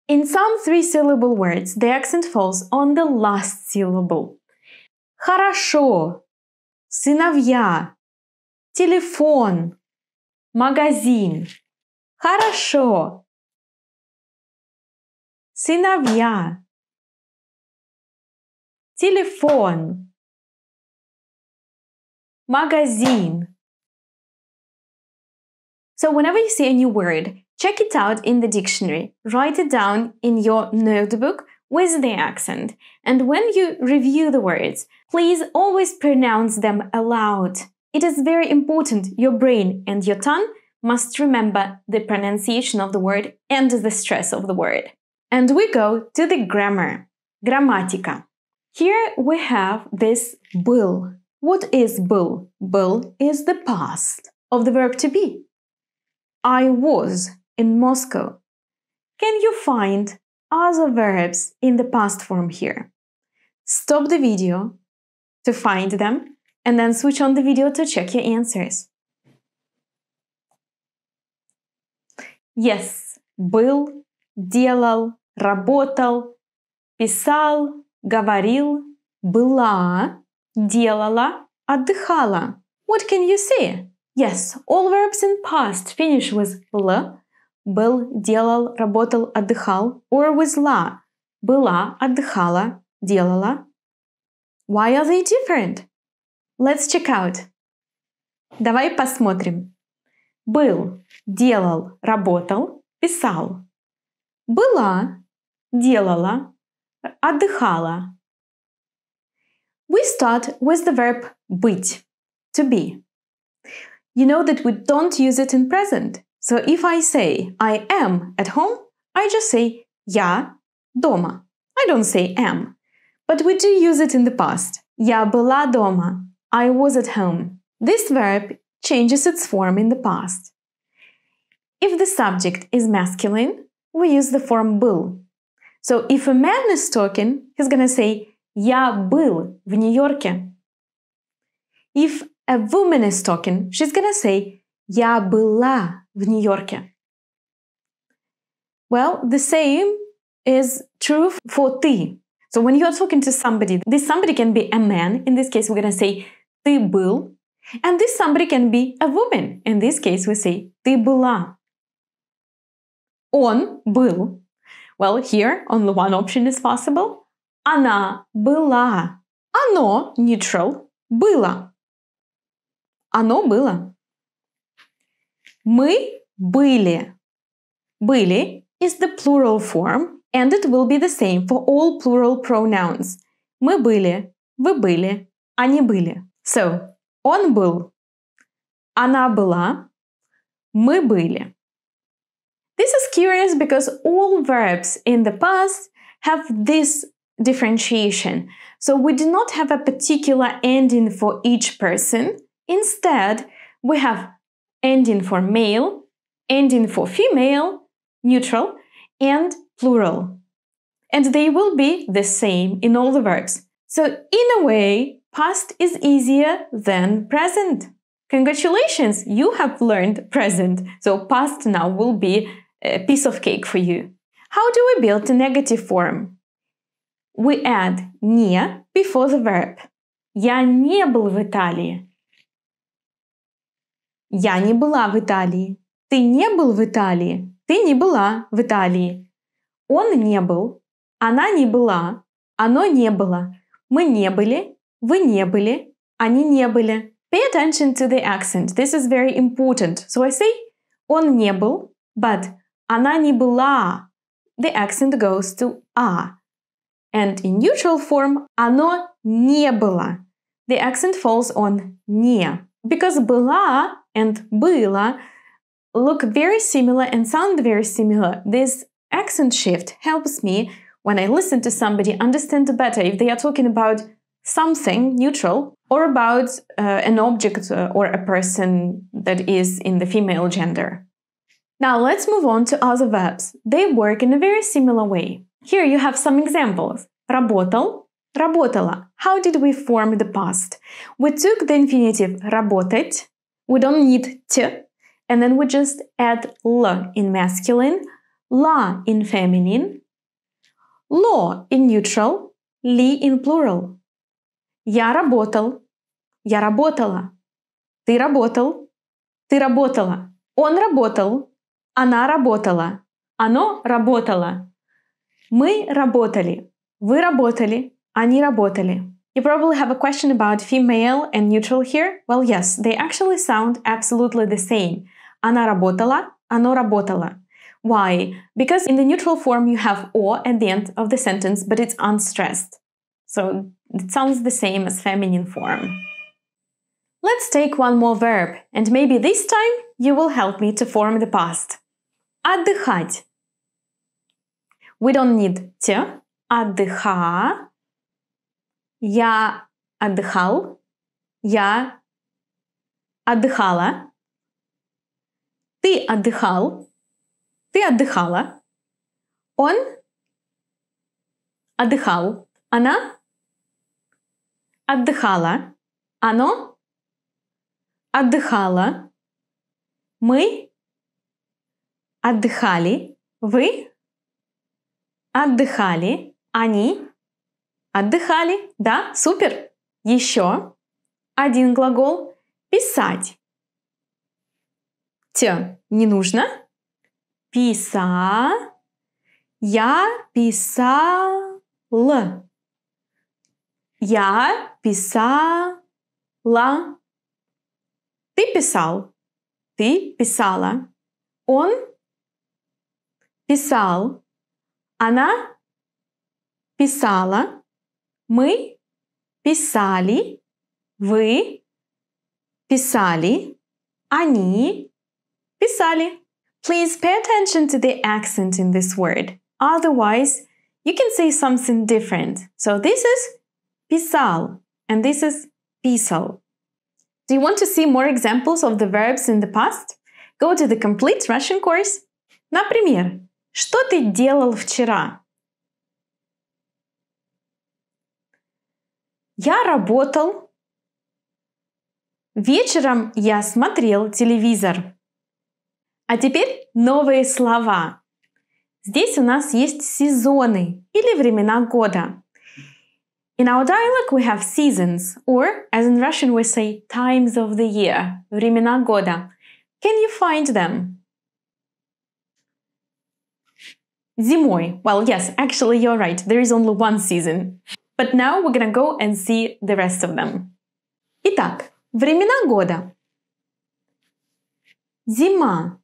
In some three-syllable words, the accent falls on the last syllable. Хорошо. Сыновья. Телефон. Магазин. Хорошо. Сыновья. Телефон. Магазин. So whenever you see a new word, check it out in the dictionary, write it down in your notebook with the accent, and when you review the words, please always pronounce them aloud. It is very important. Your brain and your tongue must remember the pronunciation of the word and the stress of the word. And we go to the grammar, грамматика. Here we have this был. What is был? Был is the past of the verb to be. I was in Moscow. Can you find other verbs in the past form here? Stop the video to find them and then switch on the video to check your answers. Yes, был, делал, работал, писал, говорил, была, делала, отдыхала. What can you say? Yes, all verbs in past finish with л, был, делал, работал, отдыхал, or with ла, была, отдыхала, делала. Why are they different? Let's check out. Давай посмотрим. Был, делал, работал, писал. Была, делала, отдыхала. We start with the verb быть, to be. You know that we don't use it in present. So if I say I am at home, I just say я дома. I don't say am. But we do use it in the past. Я была дома. I was at home. This verb changes its form in the past. If the subject is masculine, we use the form был. So if a man is talking, he's gonna say я был в Нью-Йорке. If a woman is talking, she's gonna say я была в Нью-Йорке. Well, the same is true for ты. So when you are talking to somebody, this somebody can be a man. In this case, we're gonna say ты был. And this somebody can be a woman. In this case, we say ты была. Он был. Well, here only one option is possible. Она была. Оно, neutral, было. Оно было. Мы были. Были is the plural form, and it will be the same for all plural pronouns. Мы были, вы были, они были. So, он был, она была, мы были. This is curious because all verbs in the past have this differentiation. So we do not have a particular ending for each person. Instead, we have ending for male, ending for female, neutral, and plural. And they will be the same in all the verbs. So in a way, past is easier than present. Congratulations, you have learned present. So past now will be a piece of cake for you. How do we build a negative form? We add «не» before the verb. Я не был в Италии. Я не была в Италии. Ты не был в Италии. Ты не была в Италии. Он не был. Она не была. Оно не было. Мы не были. Вы не были. Они не были. Pay attention to the accent. This is very important. So I say он не был, but она не была. The accent goes to а. And in neutral form, оно не было. The accent falls on не. Because была and было look very similar and sound very similar. This accent shift helps me when I listen to somebody understand better if they are talking about something neutral or about an object or a person that is in the female gender. Now let's move on to other verbs. They work in a very similar way. Here you have some examples. Работал, работала. How did we form the past? We took the infinitive работать. We don't need t. And then we just add l in masculine, la in feminine, lo in neutral, li in plural. Я работал, я работала. Ты работал, ты работала. Он работал, она работала. Оно работало. Мы работали. Вы работали. Они работали. You probably have a question about female and neutral here. Well, yes, they actually sound absolutely the same. Она работала, оно работало. Why? Because in the neutral form you have «о» at the end of the sentence, but it's unstressed. So it sounds the same as feminine form. Let's take one more verb, and maybe this time you will help me to form the past. Отдыхать. We don't need «т». Отдыха. Я отдыхал. Я отдыхала. Ты отдыхал. Ты отдыхала. Он отдыхал. Она отдыхала. Оно отдыхало. Мы отдыхали. Вы отдыхали. Они отдыхали. Да, супер. Еще один глагол. Писать. Т не нужно. Писа. Я писал. Я писала. Ты писал. Ты писала. Он писал. Она писала. Мы писали. Вы писали. Они писали. Please pay attention to the accent in this word. Otherwise, you can say something different. So this is писал and this is писал. Do you want to see more examples of the verbs in the past? Go to the complete Russian course. Например, что ты делал вчера? Я работал. Вечером я смотрел телевизор. А теперь новые слова. Здесь у нас есть сезоны или времена года. In our dialect we have seasons, or as in Russian we say times of the year, времена года. Can you find them? Зимой. Well, yes, actually you're right. There is only one season. But now we're gonna go and see the rest of them. Итак, времена года. Зима,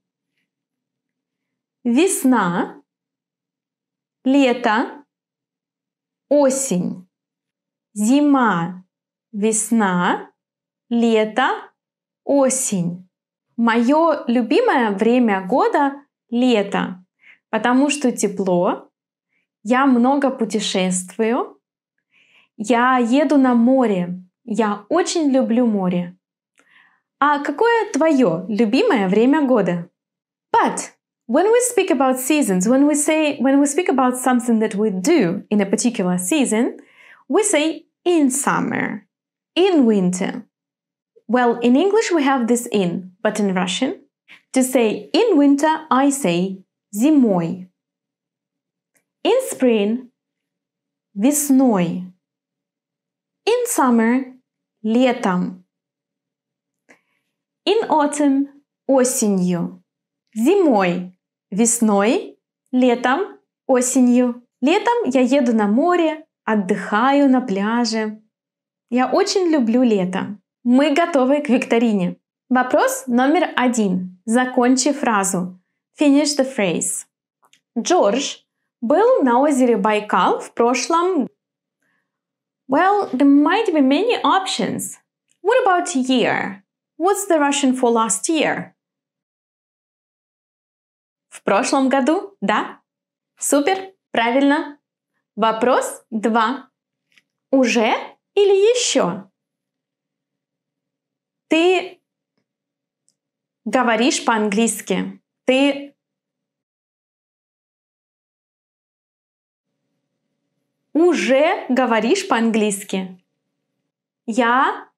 весна, лето, осень. Зима, весна, лето, осень. Мое любимое время года — лето, потому что тепло, я много путешествую, я еду на море, я очень люблю море. А какое твое любимое время года? But when we speak about seasons, when we speak about something that we do in a particular season, we say in summer, in winter. Well, in English we have this in, but in Russian, to say in winter, I say зимой. In spring, весной. In summer, летом. In autumn, осенью. Зимой, весной, летом, осенью. Летом я еду на море, отдыхаю на пляже. Я очень люблю лето. Мы готовы к викторине. Вопрос номер 1. Закончи фразу. Finish the phrase. Джордж был на озере Байкал в прошлом. Well, there might be many options. What about year? What's the Russian for last year? В прошлом году, да? Супер, правильно. Вопрос 2. Уже или еще? Ты говоришь по-английски. Ты уже говоришь по-английски. Я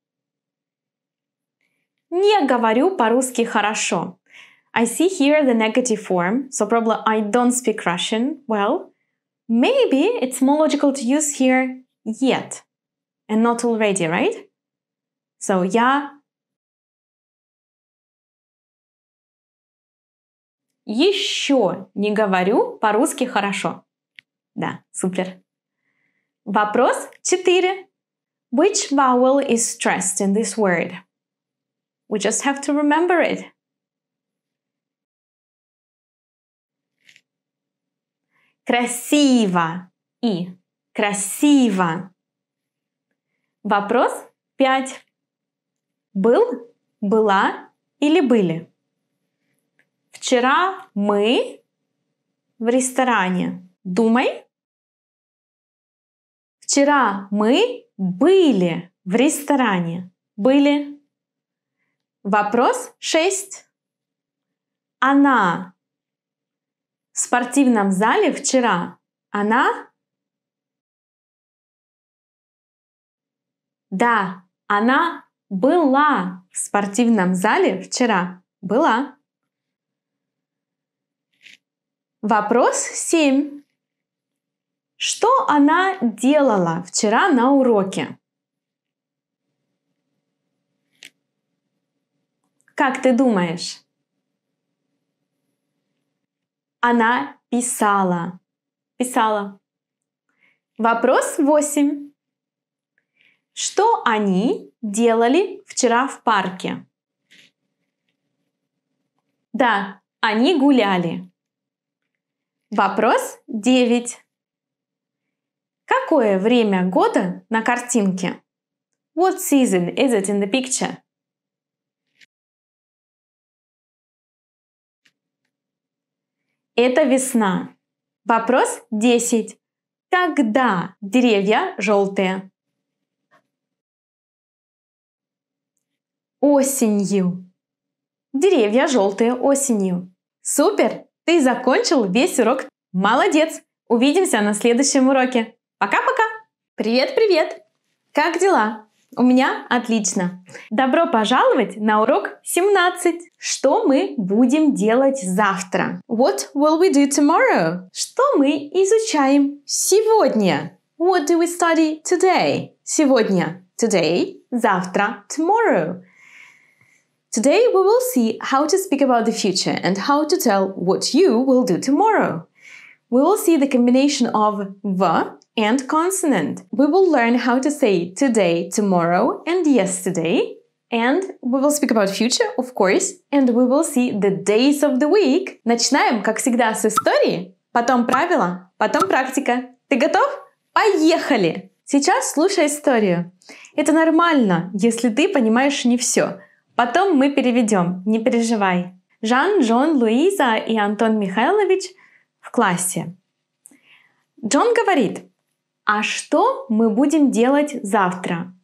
не говорю по-русски хорошо. I see here the negative form, so probably I don't speak Russian well. Maybe it's more logical to use here yet and not already, right? So я еще не говорю по-русски хорошо. Да, супер. Вопрос 4. Which vowel is stressed in this word? We just have to remember it. Красиво и красиво. Вопрос 5. Был, была или были? Вчера мы в ресторане. Думай. Вчера мы были в ресторане. Были. Вопрос 6. Она в спортивном зале вчера. Она? Да, она была в спортивном зале вчера. Была. Вопрос 7. Что она делала вчера на уроке? Как ты думаешь? Она писала. Писала. Вопрос 8. Что они делали вчера в парке? Да, они гуляли. Вопрос 9. Какое время года на картинке? What season is it in the picture? Это весна. Вопрос 10. Когда деревья желтые? Осенью. Деревья желтые осенью. Супер! Ты закончил весь урок. Молодец! Увидимся на следующем уроке. Пока-пока! Привет-привет! Как дела? У меня отлично. Добро пожаловать на урок 17. Что мы будем делать завтра? What will we do tomorrow? Что мы изучаем сегодня? What do we study today? Сегодня. Today. Завтра. Tomorrow. Today we will see how to speak about the future and how to tell what you will do tomorrow. we will see the combination of v and consonant. We will learn how to say today, tomorrow, and yesterday. And we will speak about future, of course, and we will see the days of the week. Начинаем, как всегда, с истории, потом правила, потом практика. Ты готов? Поехали! Сейчас слушай историю. Это нормально, если ты понимаешь не все. Потом мы переведем, не переживай. Жан, Джон, Луиза и Антон Михайлович в классе. Джон говорит: а что мы будем делать завтра?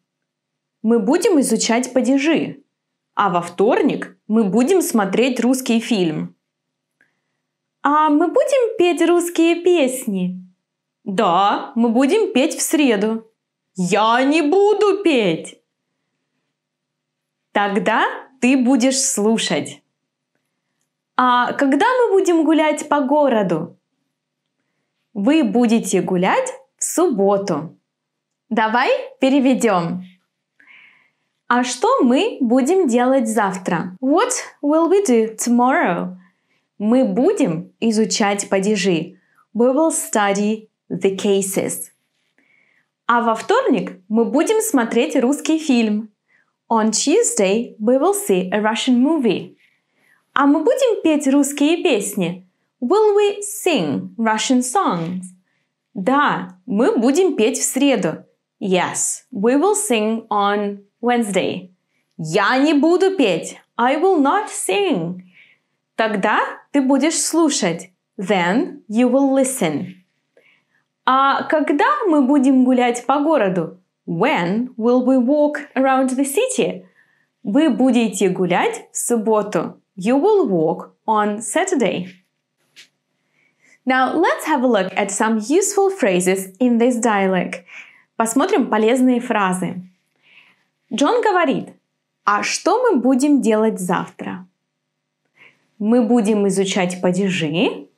Мы будем изучать падежи, а во вторник мы будем смотреть русский фильм. А мы будем петь русские песни? Да, мы будем петь в среду. Я не буду петь. Тогда ты будешь слушать. А когда мы будем гулять по городу? Вы будете гулять в субботу. Давай переведем. А что мы будем делать завтра? What will we do tomorrow? Мы будем изучать падежи. We will study the cases. А во вторник мы будем смотреть русский фильм. On Tuesday we will see a Russian movie. А мы будем петь русские песни? Will we sing Russian songs? Да, мы будем петь в среду. Yes, we will sing on Wednesday. Я не буду петь. I will not sing. Тогда ты будешь слушать. Then you will listen. А когда мы будем гулять по городу? When will we walk around the city? Вы будете гулять в субботу. You will walk on Saturday. Now let's have a look at some useful phrases in this dialogue. Посмотрим полезные фразы. Джон говорит: а что мы будем делать завтра? Мы будем изучать падежи,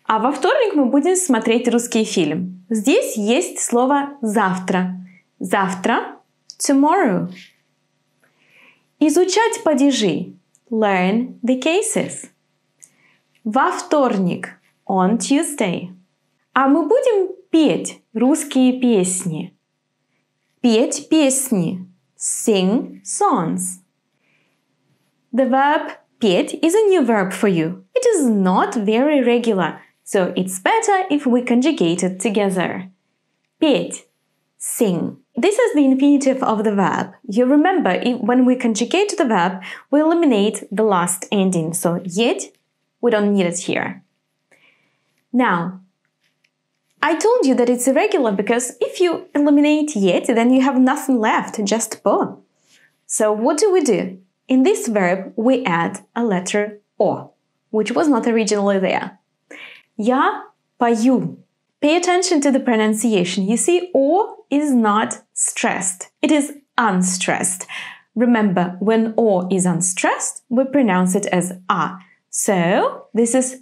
а во вторник мы будем смотреть русский фильм. Здесь есть слово «завтра». Завтра – tomorrow. Изучать падежи – learn the cases. Во вторник – on Tuesday. А мы будем петь русские песни. Петь песни – sing songs. The verb петь is a new verb for you. It is not very regular, so it's better if we conjugate it together. Петь – sing. This is the infinitive of the verb. You remember, when we conjugate the verb, we eliminate the last ending. So, еть, we don't need it here. Now, I told you that it's irregular because if you eliminate еть, then you have nothing left, just по. So, what do? In this verb, we add a letter о, which was not originally there. Я пою. Pay attention to the pronunciation. You see, о is not stressed. It is unstressed. Remember, when о is unstressed, we pronounce it as а. So, this is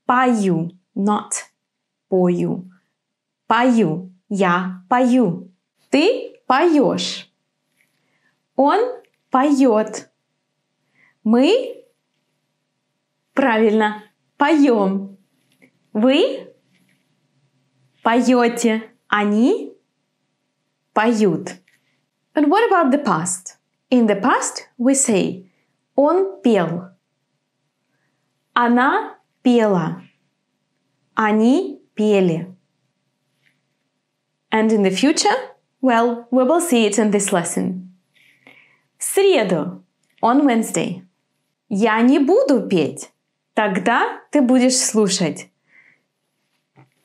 пою, not пою. Пою. Я пою. Ты поешь. Он поет. Мы, правильно, поем. Вы поете. Они поют. But what about the past? In the past, we say он пел. Она пела. Они пели. And in the future, well, we will see it in this lesson. В среду, on Wednesday. Я не буду петь. Тогда ты будешь слушать.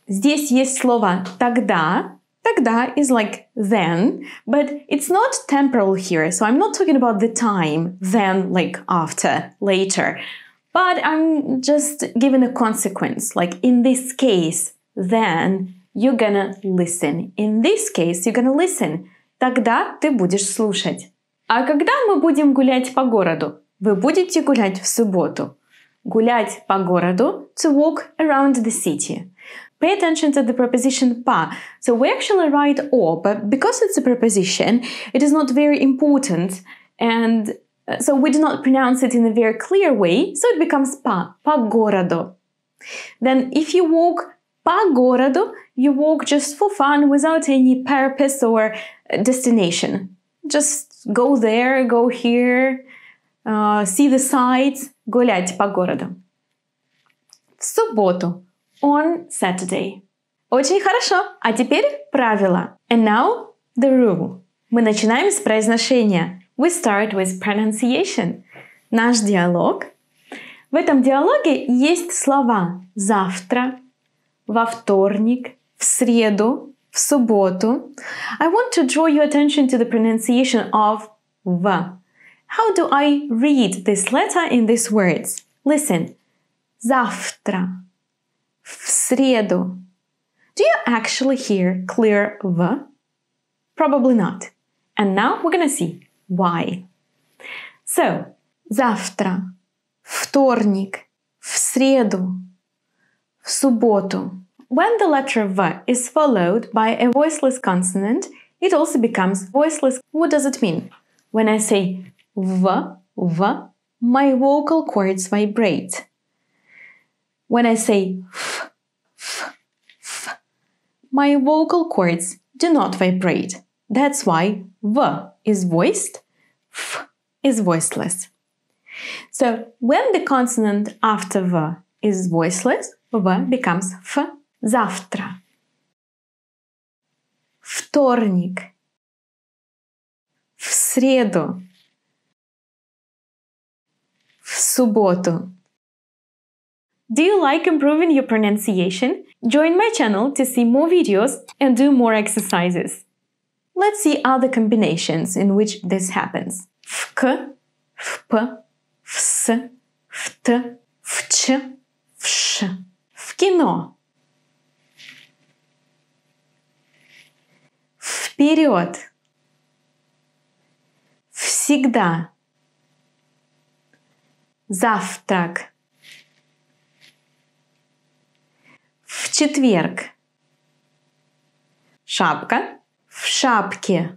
Здесь есть слово «тогда». «Тогда» is like then, but it's not temporal here, so I'm not talking about the time, then, like after, later. But I'm just giving a consequence, like in this case, then you're gonna listen. In this case, you're gonna listen. Тогда ты будешь слушать. А когда мы будем гулять по городу? Вы будете гулять в субботу. Гулять по городу, to walk around the city. Pay attention to the preposition по. So we actually write о, but because it's a preposition, it is not very important, and so we do not pronounce it in a very clear way, so it becomes по городу. Then if you walk По городу, you walk just for fun without any purpose or destination. Just go there, go here, see the sights, гулять по городу. В субботу, on Saturday. Очень хорошо. А теперь правило. And now the rule. Мы начинаем с произношения. We start with pronunciation. Наш диалог. В этом диалоге есть слова завтра, во вторник, в среду, в субботу. I want to draw your attention to the pronunciation of в. How do I read this letter in these words? Listen. Завтра, в среду. Do you actually hear clear в? Probably not. And now we're gonna see why. So, завтра, вторник, в среду, в субботу. When the letter V is followed by a voiceless consonant, it also becomes voiceless. What does it mean? When I say V, my vocal cords vibrate. When I say f, my vocal cords do not vibrate. That's why V is voiced, F is voiceless. So when the consonant after V is voiceless, V becomes F. Завтра. Вторник. В среду. В субботу. Do you like improving your pronunciation? Join my channel to see more videos and do more exercises. Let's see other combinations in which this happens. В к, в п, в с, в т, в ч, в ш. В кино. Вперед. Всегда. Завтрак. В четверг. Шапка. В шапке.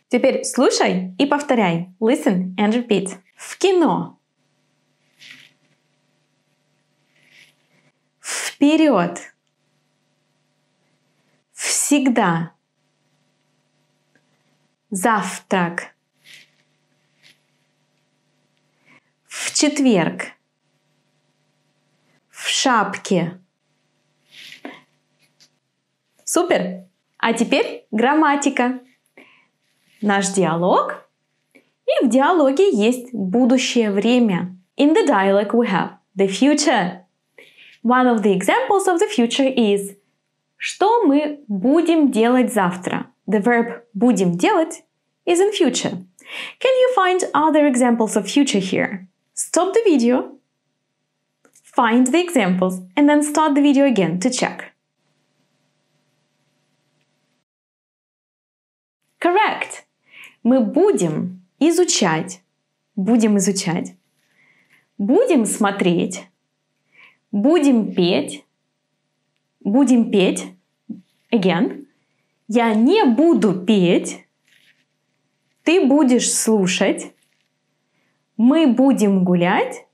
Теперь слушай и повторяй. Listen and repeat. В кино. Вперед. Всегда. Завтрак. В четверг. В шапке. Супер! А теперь грамматика. Наш диалог. И в диалоге есть будущее время. In the dialogue we have the future. One of the examples of the future is что мы будем делать завтра? The verb будем делать is in future. Can you find other examples of future here? Stop the video, find the examples, and then start the video again to check. Correct! Мы будем изучать, будем смотреть, будем петь, again. Я не буду петь, ты будешь слушать, мы будем гулять,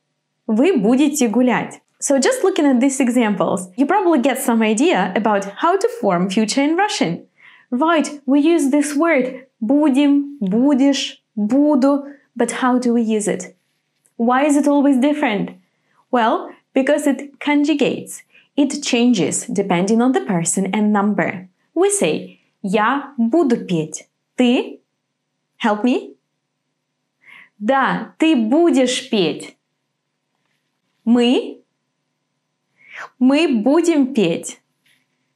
вы будете гулять. So just looking at these examples, you probably get some idea about how to form future in Russian. Right, we use this word будем, будешь, буду, but how do we use it? Why is it always different? Well, because it conjugates. It changes depending on the person and number. We say я буду петь. Ты? Help me? Да, ты будешь петь. Мы будем петь.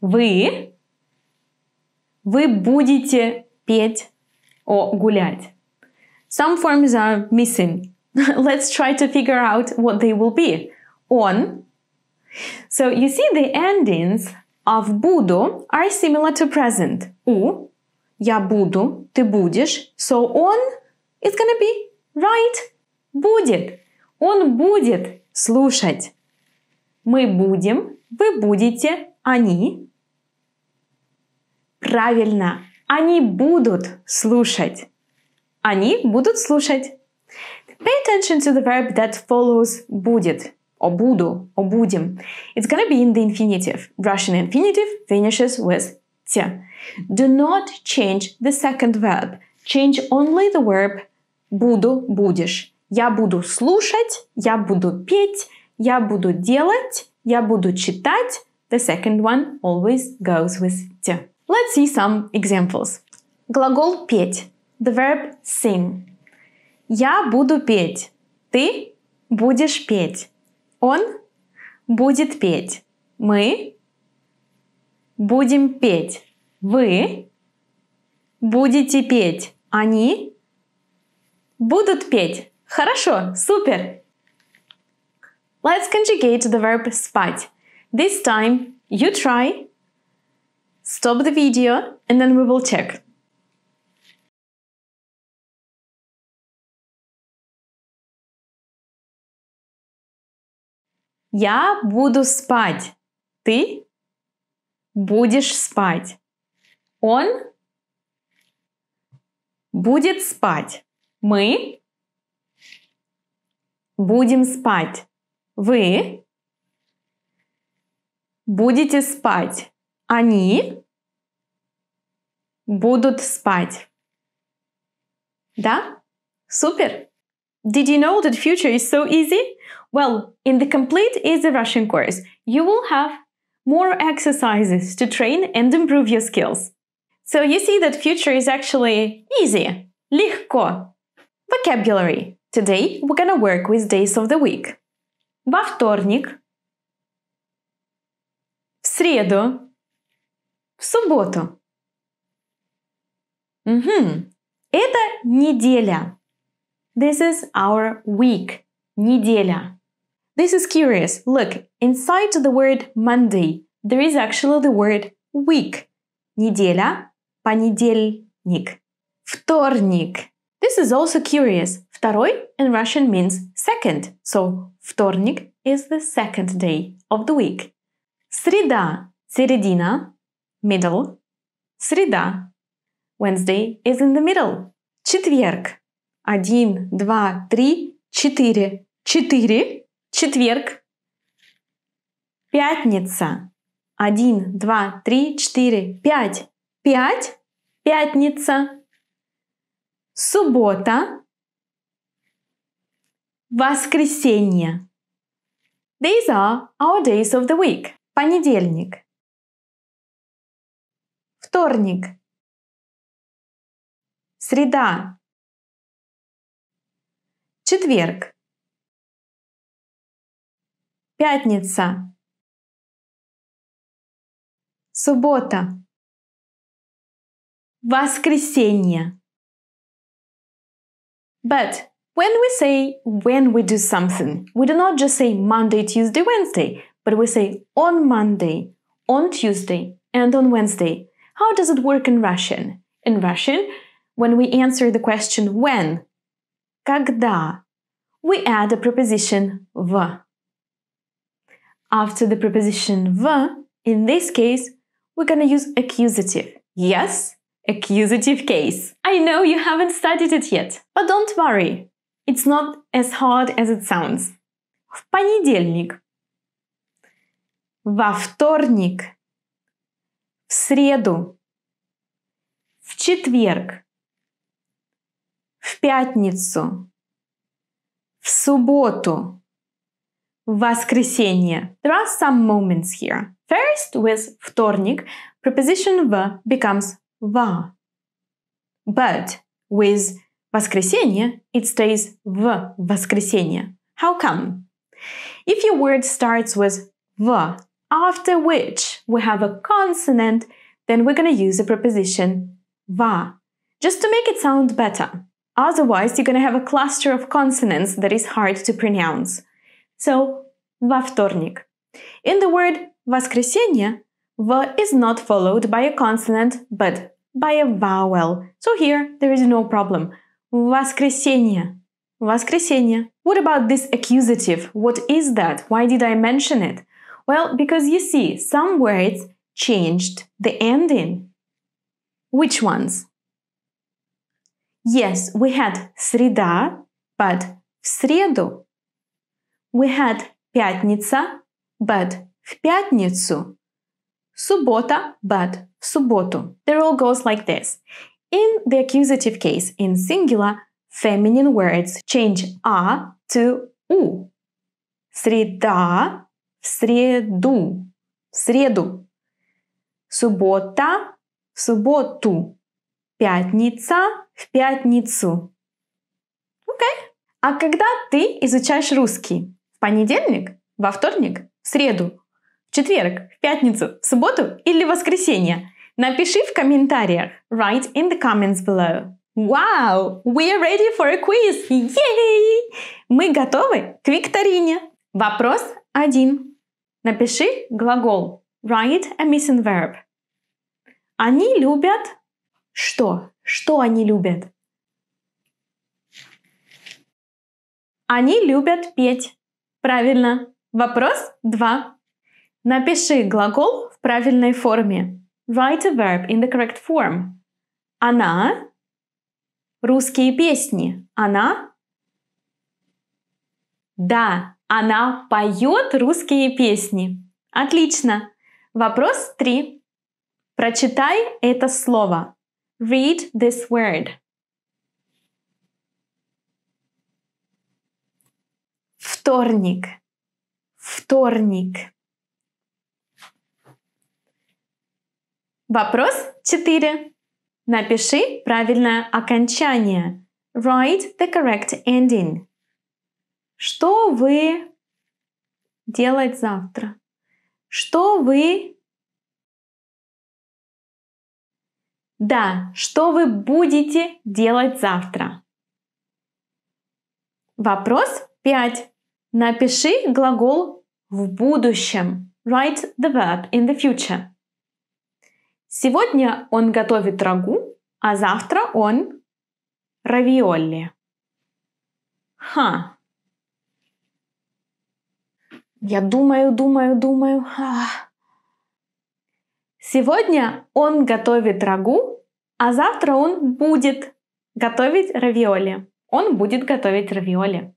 Вы будете петь or гулять. Some forms are missing. Let's try to figure out what they will be. On. So you see the endings of буду are similar to present. У, я буду, ты будешь. So on is gonna be right. Будет. Он будет слушать. Мы будем, вы будете, они. Правильно. Они будут слушать. Они будут слушать. Pay attention to the verb that follows будет. О буду, о будем. It's gonna be in the infinitive. Russian infinitive finishes with «т». Do not change the second verb. Change only the verb буду, будешь. Я буду слушать, я буду петь, я буду делать, я буду читать. The second one always goes with «т». Let's see some examples. Глагол петь. The verb sing. Я буду петь. Ты будешь петь. Он будет петь. Мы будем петь. Вы будете петь. Они будут петь. Хорошо, супер. Let's conjugate the verb спать. This time you try. Stop the video and then we will check. Я буду спать. Ты будешь спать. Он будет спать. Мы будем спать. Вы будете спать. Они будут спать. Да? Супер! Did you know that future is so easy? Well, in the complete Easy Russian course, you will have more exercises to train and improve your skills. So you see that future is actually easy, легко. Vocabulary. Today we're gonna work with days of the week. Во вторник, в среду, в субботу. Это неделя. This is our week. Неделя. This is curious. Look, inside the word Monday, there is actually the word week. Неделя, понедельник. Вторник. This is also curious. Второй in Russian means second. So, вторник is the second day of the week. Среда, середина, middle. Среда. Wednesday is in the middle. Четверг. 1, 2, 3, 4. 4. Четверг. Пятница. 1, 2, 3, 4, 5. 5. Пятница. Суббота. Воскресенье. These are our days of the week. Понедельник. Вторник. Среда. Четверг. Пятница. Суббота. Воскресенье. But when we say when we do something, we do not just say Monday, Tuesday, Wednesday, but we say on Monday, on Tuesday, and on Wednesday. How does it work in Russian? In Russian, when we answer the question when, когда, we add a preposition в. After the preposition в, in this case, we're going to use accusative. Yes, accusative case. I know you haven't studied it yet, but don't worry. It's not as hard as it sounds. В понедельник. Во вторник. В среду. В четверг. В пятницу. В субботу. В воскресенье. There are some moments here. First, with вторник, preposition в becomes ва. But with воскресенье, it stays в воскресенье. How come? If your word starts with в, after which we have a consonant, then we're going to use a preposition va, just to make it sound better. Otherwise, you're going to have a cluster of consonants that is hard to pronounce. So, во вторник. In the word воскресенье, v is not followed by a consonant, but by a vowel. So here, there is no problem. Воскресенье. Воскресенье. What about this accusative? What is that? Why did I mention it? Well, because you see, some words changed the ending. Which ones? Yes, we had среда, but в среду. We had пятница, but в пятницу. Суббота, but в субботу. The rule goes like this. In the accusative case, in singular, feminine words change a to u. Среда, в среду, в среду. Суббота, в субботу. Пятница, в пятницу. Окей. А когда ты изучаешь русский? В понедельник, во вторник, в среду, в четверг, в пятницу, в субботу или в воскресенье? Напиши в комментариях. Write in the comments below. Wow! We are ready for a quiz! Yay! Мы готовы к викторине. Вопрос 1. Напиши глагол. Write a missing verb. Они любят что? Что они любят? Они любят петь. Правильно. Вопрос 2. Напиши глагол в правильной форме. Write a verb in the correct form. Она. Русские песни. Она. Да, она поет русские песни. Отлично. Вопрос 3. Прочитай это слово. Read this word. Вторник. Вторник. Вопрос 4. Напиши правильное окончание. Write the correct ending. Что вы делать завтра? Что вы... Да, что вы будете делать завтра? Вопрос 5. Напиши глагол в будущем. Write the verb in the future. Сегодня он готовит рагу, а завтра он равиолли. Я думаю. Сегодня он готовит рагу, а завтра он будет готовить равиоли. Он будет готовить равиоли.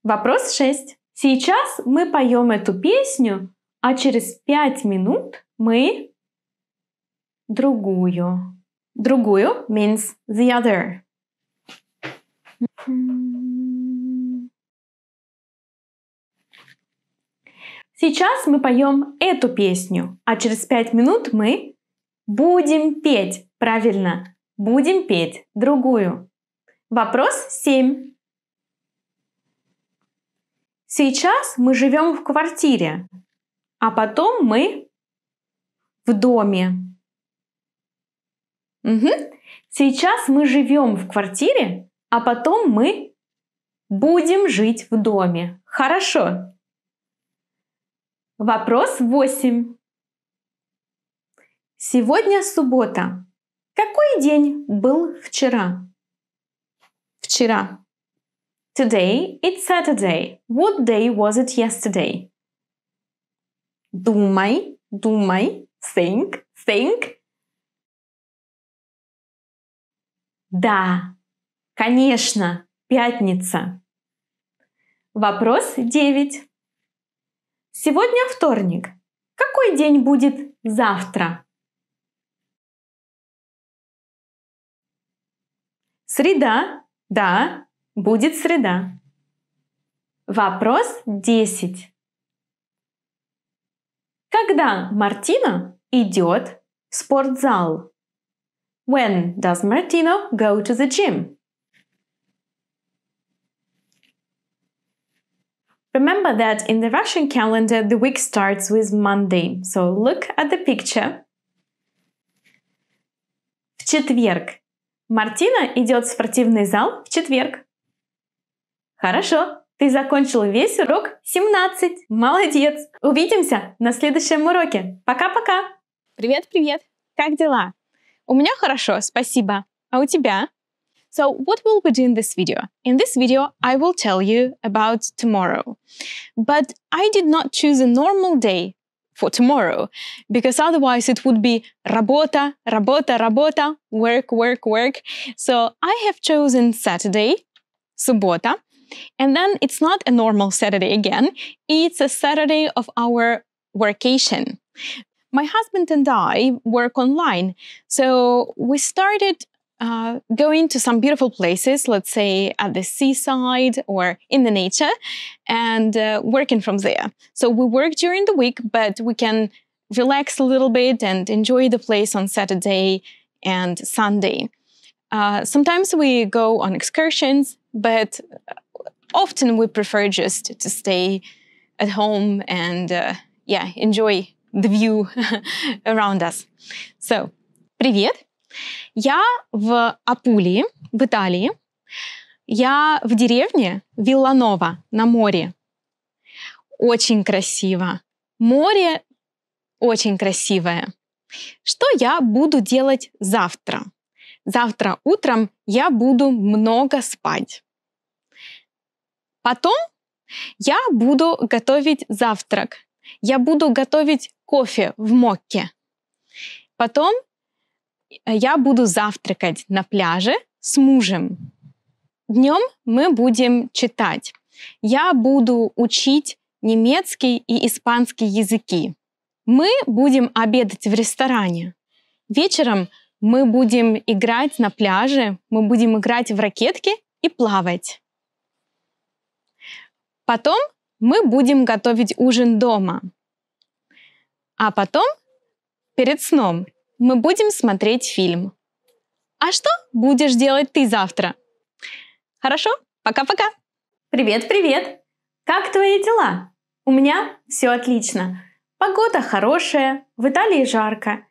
Вопрос 6. Сейчас мы поем эту песню, а через 5 минут мы другую. Другую means the other. Сейчас мы поем эту песню, а через 5 минут мы будем петь. Правильно, будем петь другую. Вопрос 7. Сейчас мы живем в квартире, а потом мы в доме. Сейчас мы живем в квартире, а потом мы будем жить в доме. Хорошо. Вопрос 8. Сегодня суббота. Какой день был вчера? Вчера. Today it's Saturday. What day was it yesterday? Думай. Think. Да, конечно, пятница. Вопрос 9. Сегодня вторник. Какой день будет завтра? Среда. Да, будет среда. Вопрос 10. Когда Мартина идет в спортзал? When does Martino go to the gym? Remember that in the Russian calendar, the week starts with Monday. So look at the picture. В четверг. Мартина идет в спортивный зал в четверг. Хорошо. Ты закончил весь урок 17. Молодец. Увидимся на следующем уроке. Пока-пока. Привет. Как дела? У меня хорошо, спасибо. А у тебя? So, what will we do in this video? In this video, I will tell you about tomorrow. But I did not choose a normal day for tomorrow, because otherwise it would be работа, work. So, I have chosen Saturday, суббота, And then it's not a normal Saturday again. It's a Saturday of our workation. My husband and I work online. So we started going to some beautiful places, let's say at the seaside or in the nature, and working from there. So we work during the week, but we can relax a little bit and enjoy the place on Saturday and Sunday. Sometimes we go on excursions, but often we prefer just to stay at home and enjoy the view around us. So, привет! Я в Апулии, в Италии. Я в деревне Вилланова на море. Очень красиво. Море очень красивое. Что я буду делать завтра? Завтра утром я буду много спать. Потом я буду готовить завтрак. Я буду готовить кофе в мокке. Потом я буду завтракать на пляже с мужем. Днем мы будем читать. Я буду учить немецкий и испанский языки. Мы будем обедать в ресторане. Вечером мы будем играть на пляже, мы будем играть в ракетки и плавать. Потом мы будем готовить ужин дома. А потом, перед сном, мы будем смотреть фильм. А что будешь делать ты завтра? Хорошо? Пока-пока! Привет-привет! Как твои дела? У меня все отлично. Погода хорошая, в Италии жарко.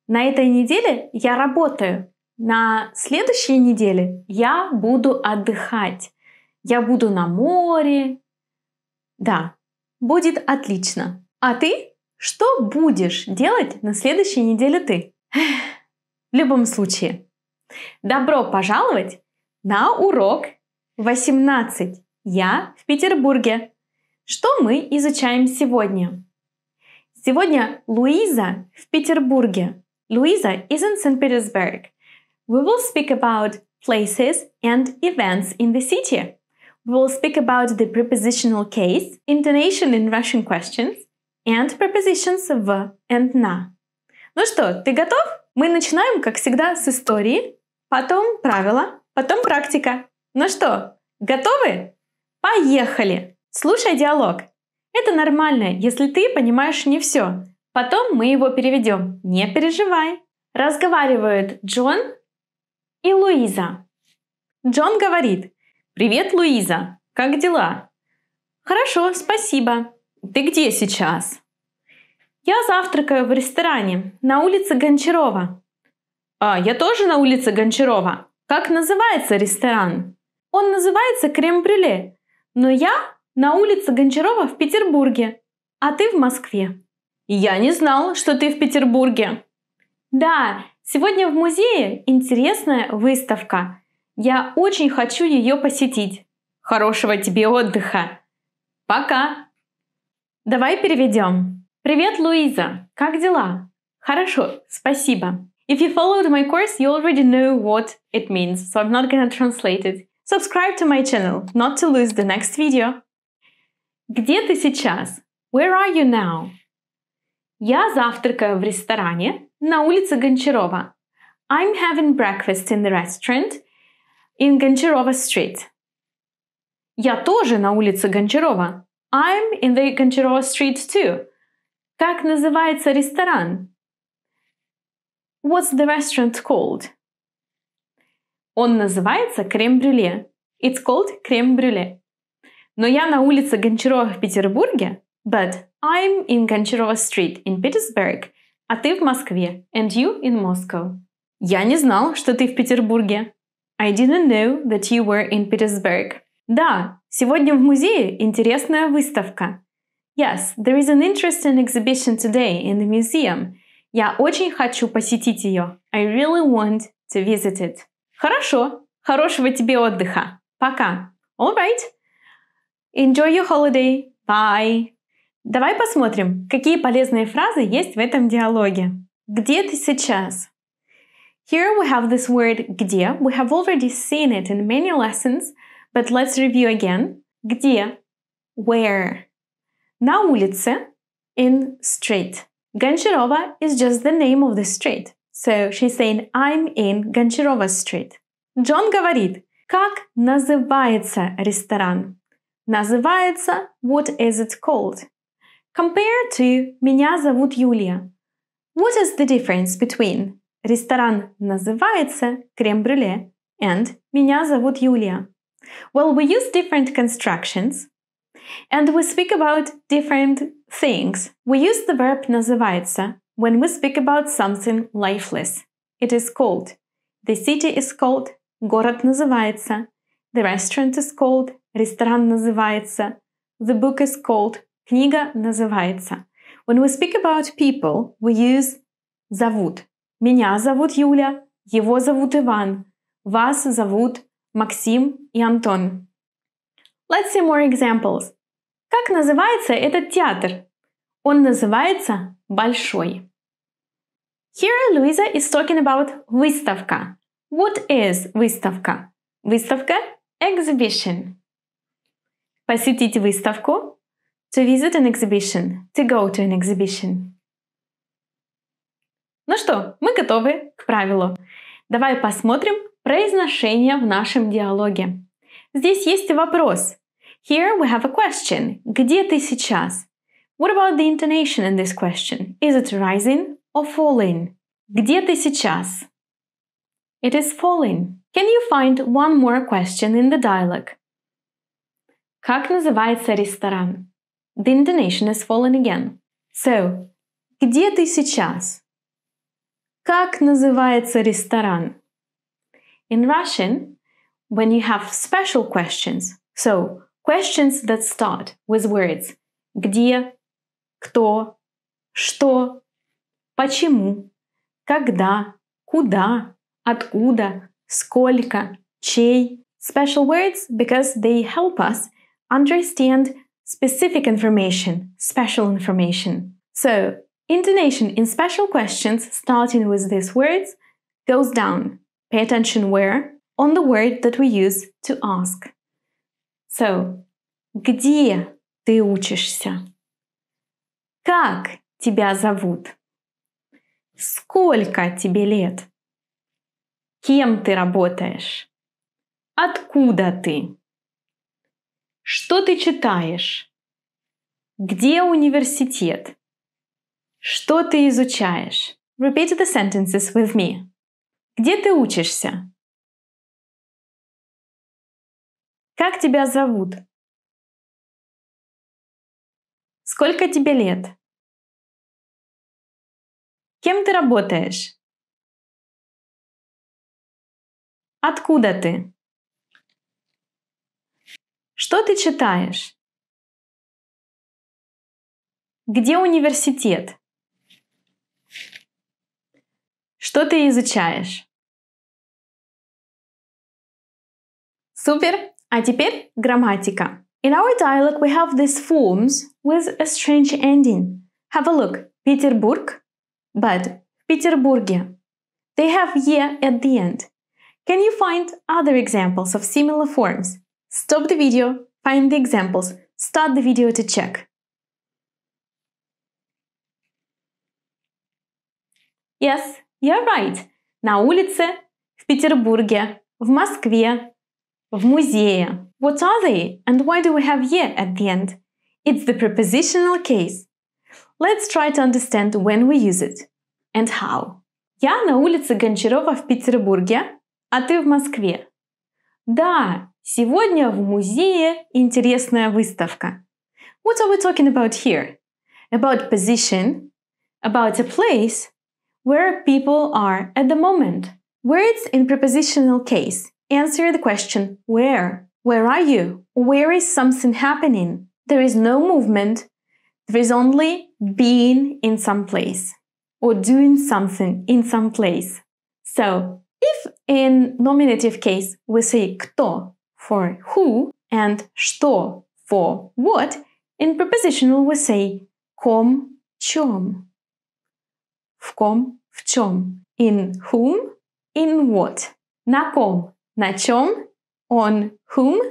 На этой неделе я работаю. На следующей неделе я буду отдыхать. Я буду на море. Да, будет отлично. А ты? Что будешь делать на следующей неделе ты? В любом случае, добро пожаловать на урок 18. Я в Петербурге. Что мы изучаем сегодня? Сегодня Луиза в Петербурге. Luisa is in St. Petersburg. We will speak about places and events in the city. We will speak about the prepositional case, intonation in Russian questions, and prepositions в and на. Ну что, ты готов? Мы начинаем, как всегда, с истории, потом правила, потом практика. Ну что, готовы? Поехали! Слушай диалог. Это нормально, если ты понимаешь не все. Потом мы его переведем. Не переживай. Разговаривают Джон и Луиза. Джон говорит: «Привет, Луиза. Как дела?» «Хорошо, спасибо. Ты где сейчас?» «Я завтракаю в ресторане на улице Гончарова». «А, я тоже на улице Гончарова. Как называется ресторан?» «Он называется Крем-брюле. Но я на улице Гончарова в Петербурге. А ты в Москве». «Я не знал, что ты в Петербурге». «Да, сегодня в музее интересная выставка. Я очень хочу ее посетить. Хорошего тебе отдыха. Пока». Давай переведем. Привет, Луиза. Как дела? Хорошо, спасибо. If you followed my course, you already know what it means, so I'm not gonna translate it. Subscribe to my channel, not to lose the next video. Где ты сейчас? Where are you now? Я завтракаю в ресторане на улице Гончарова. I'm having breakfast in the restaurant in Goncharova Street. Я тоже на улице Гончарова. I'm in the Goncharova Street too. Как называется ресторан? What's the restaurant called? Он называется Крем-брюле. It's called Крем-брюле. Но я на улице Гончарова в Петербурге. But I'm in Goncharova Street in Petersburg. А ты в Москве. And you in Moscow. Я не знал, что ты в Петербурге. I didn't know that you were in Petersburg. Да, сегодня в музее интересная выставка. Yes, there is an interesting exhibition today in the museum. Я очень хочу посетить ее. I really want to visit it. Хорошо. Хорошего тебе отдыха. Пока. All right. Enjoy your holiday. Bye. Давай посмотрим, какие полезные фразы есть в этом диалоге. Где ты сейчас? Here we have this word где. We have already seen it in many lessons, but let's review again. Где? Where? На улице. In street. Гончарова is just the name of the street. So she's saying, I'm in Гончарова street. Джон говорит, как называется ресторан? Называется, what is it called? Compare to меня зовут Юлия. What is the difference between ресторан называется крем-брюле and меня зовут Юлия? Well, we use different constructions and we speak about different things. We use the verb называется when we speak about something lifeless. It is called. The city is called. Город называется. The restaurant is called. Ресторан называется. The book is called. Книга называется. When we speak about people, we use зовут. Меня зовут Юля, его зовут Иван, вас зовут Максим и Антон. Let's see more examples. Как называется этот театр? Он называется Большой. Here Luisa is talking about выставка. What is выставка? Выставка – exhibition. Посетить выставку – to visit an exhibition, to go to an exhibition. Ну что, мы готовы к правилу. Давай посмотрим произношение в нашем диалоге. Здесь есть вопрос. Here we have a question. Где ты сейчас? What about the intonation in this question? Is it rising or falling? Где ты сейчас? It is falling. Can you find one more question in the dialogue? Как называется ресторан? The intonation is fallen again. So, где ты сейчас? Как называется ресторан? In Russian, when you have special questions, so questions that start with words где, кто, что, почему, когда, куда, откуда, сколько, чей. Special words because they help us understand specific information, special information. So, intonation in special questions starting with these words goes down. Pay attention where? On the word that we use to ask. So, где ты учишься? Как тебя зовут? Сколько тебе лет? Кем ты работаешь? Откуда ты? Что ты читаешь? Где университет? Что ты изучаешь? Repeat the sentences with me. Где ты учишься? Как тебя зовут? Сколько тебе лет? Кем ты работаешь? Откуда ты? Что ты читаешь? Где университет? Что ты изучаешь? Супер! А теперь грамматика. In our dialogue we have these forms with a strange ending. Have a look. Петербург, but в Петербурге. They have «е» at the end. Can you find other examples of similar forms? Stop the video, find the examples, start the video to check. Yes, you're right. На улице, в Петербурге, в Москве, в музее. What are they? And why do we have «е» at the end? It's the prepositional case. Let's try to understand when we use it. And how. Я на улице Гончарова в Петербурге, а ты в Москве. Да, сегодня в музее интересная выставка. What are we talking about here? About position, about a place where people are at the moment. Words in prepositional case answer the question where. Where are you? Where is something happening? There is no movement. There is only being in some place or doing something in some place. So, if in nominative case we say кто for who and что for what, in prepositional we say ком, чем. В ком, в чем. In whom, in what. На ком, на чем. On whom,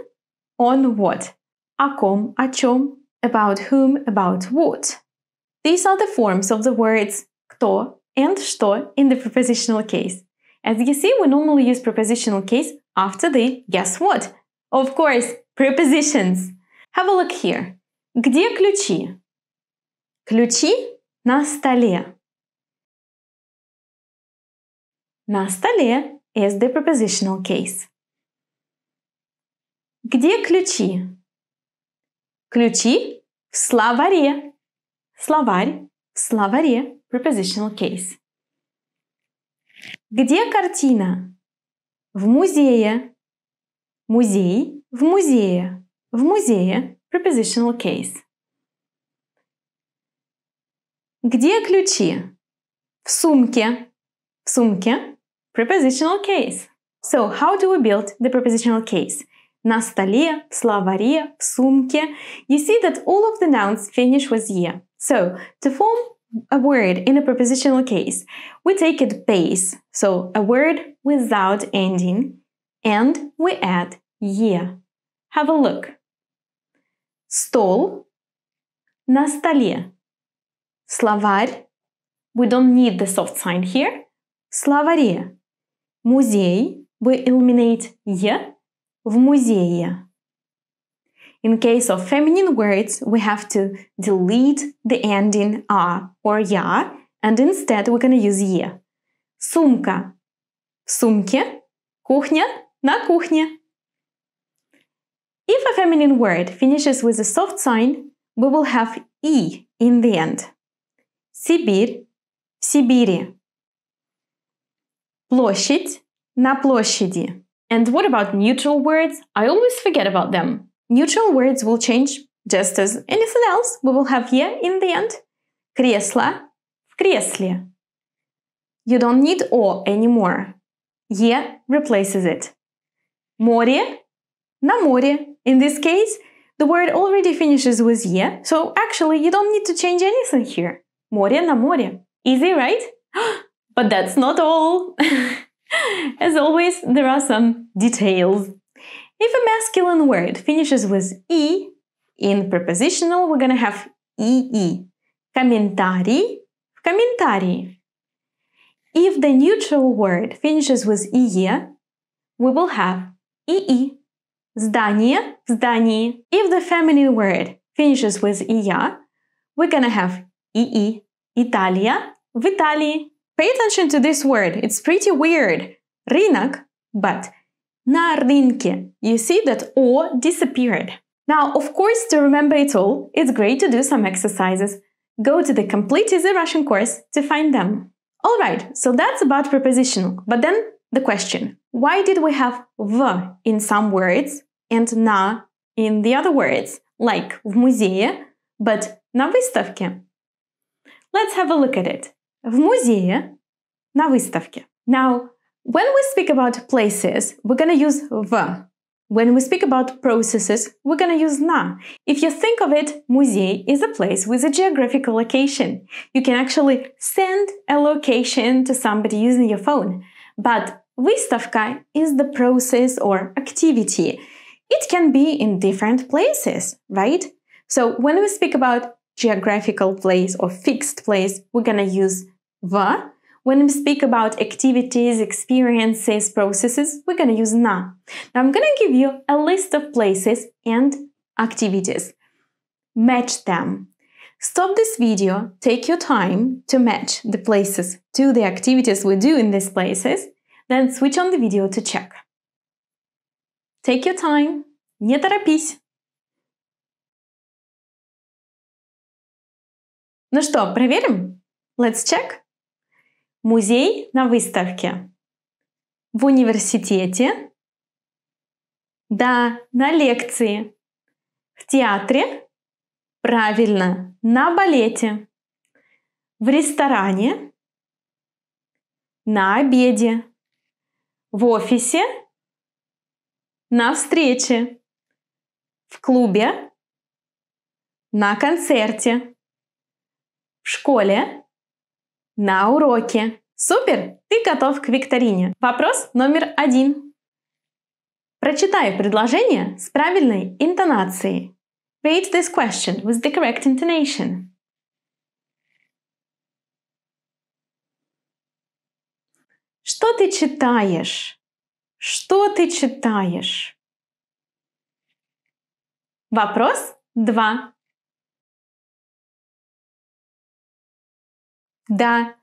On what? О ком, о чем, about whom, about what. These are the forms of the words кто and что in the prepositional case. As you see, we normally use prepositional case after the guess what? Of course, prepositions. Have a look here. Где ключи? Ключи на столе. На столе is the prepositional case. Где ключи? Ключи в словаре. Словарь в словаре, prepositional case. Где картина? В музее. Музей в музее. В музее, prepositional case. Где ключи? В сумке. В сумке, prepositional case. So, how do we build the prepositional case? На столе, в словаре, в сумке. You see that all of the nouns finish with «е». So, to form a word in a prepositional case, we take it base, so a word without ending, and we add «е». Have a look. Стол на столе. Словарь. We don't need the soft sign here. В словаре. Музей. We eliminate «е». В музее. In case of feminine words, we have to delete the ending «а» or «я», and instead we're going to use «е». Сумка. В сумке. Кухня. На кухне. If a feminine word finishes with a soft sign, we will have «и» in the end. Сибирь. В Сибири. Площадь. На площади. And what about neutral words? I always forget about them. Neutral words will change just as anything else. We will have «е» in the end. Кресло. В кресле. You don't need «о» anymore. «е» replaces it. Море. На море. In this case, the word already finishes with «е», so actually you don't need to change anything here. Море на море. Easy, right? But that's not all. As always, there are some details. If a masculine word finishes with «и», in prepositional we're gonna have «ии». Комментарий. В комментарии. If the neutral word finishes with «ие», we will have «ии». Здание. В здании. If the feminine word finishes with «ия», we're gonna have «ии». Италия. В Италии. Pay attention to this word. It's pretty weird. Рынок, but на рынке. You see that «о» disappeared. Now, of course, to remember it all, it's great to do some exercises. Go to the Complete Easy Russian course to find them. Alright, so that's about prepositional. But then the question, why did we have «в» in some words and «на» in the other words, like в музее, but на выставке? Let's have a look at it. В музее, на выставке. Now, when we speak about places, we're going to use «в». When we speak about processes, we're going to use «на». If you think of it, музей is a place with a geographical location. You can actually send a location to somebody using your phone. But выставка is the process or activity. It can be in different places, right? So when we speak about geographical place or fixed place, we're going to use «в». When we speak about activities, experiences, processes, we're going to use «на». Now I'm going to give you a list of places and activities. Match them. Stop this video, take your time to match the places to the activities we do in these places, then switch on the video to check. Take your time, не торопись. Ну что, проверим? Let's check. Музей на выставке. В университете. Да, на лекции. В театре. Правильно, на балете. В ресторане. На обеде. В офисе. На встрече. В клубе. На концерте. В школе. На уроке. Супер! Ты готов к викторине. Вопрос номер 1. Прочитай предложение с правильной интонацией. Read this question with the correct intonation. Что ты читаешь? Что ты читаешь? Вопрос 2. Да.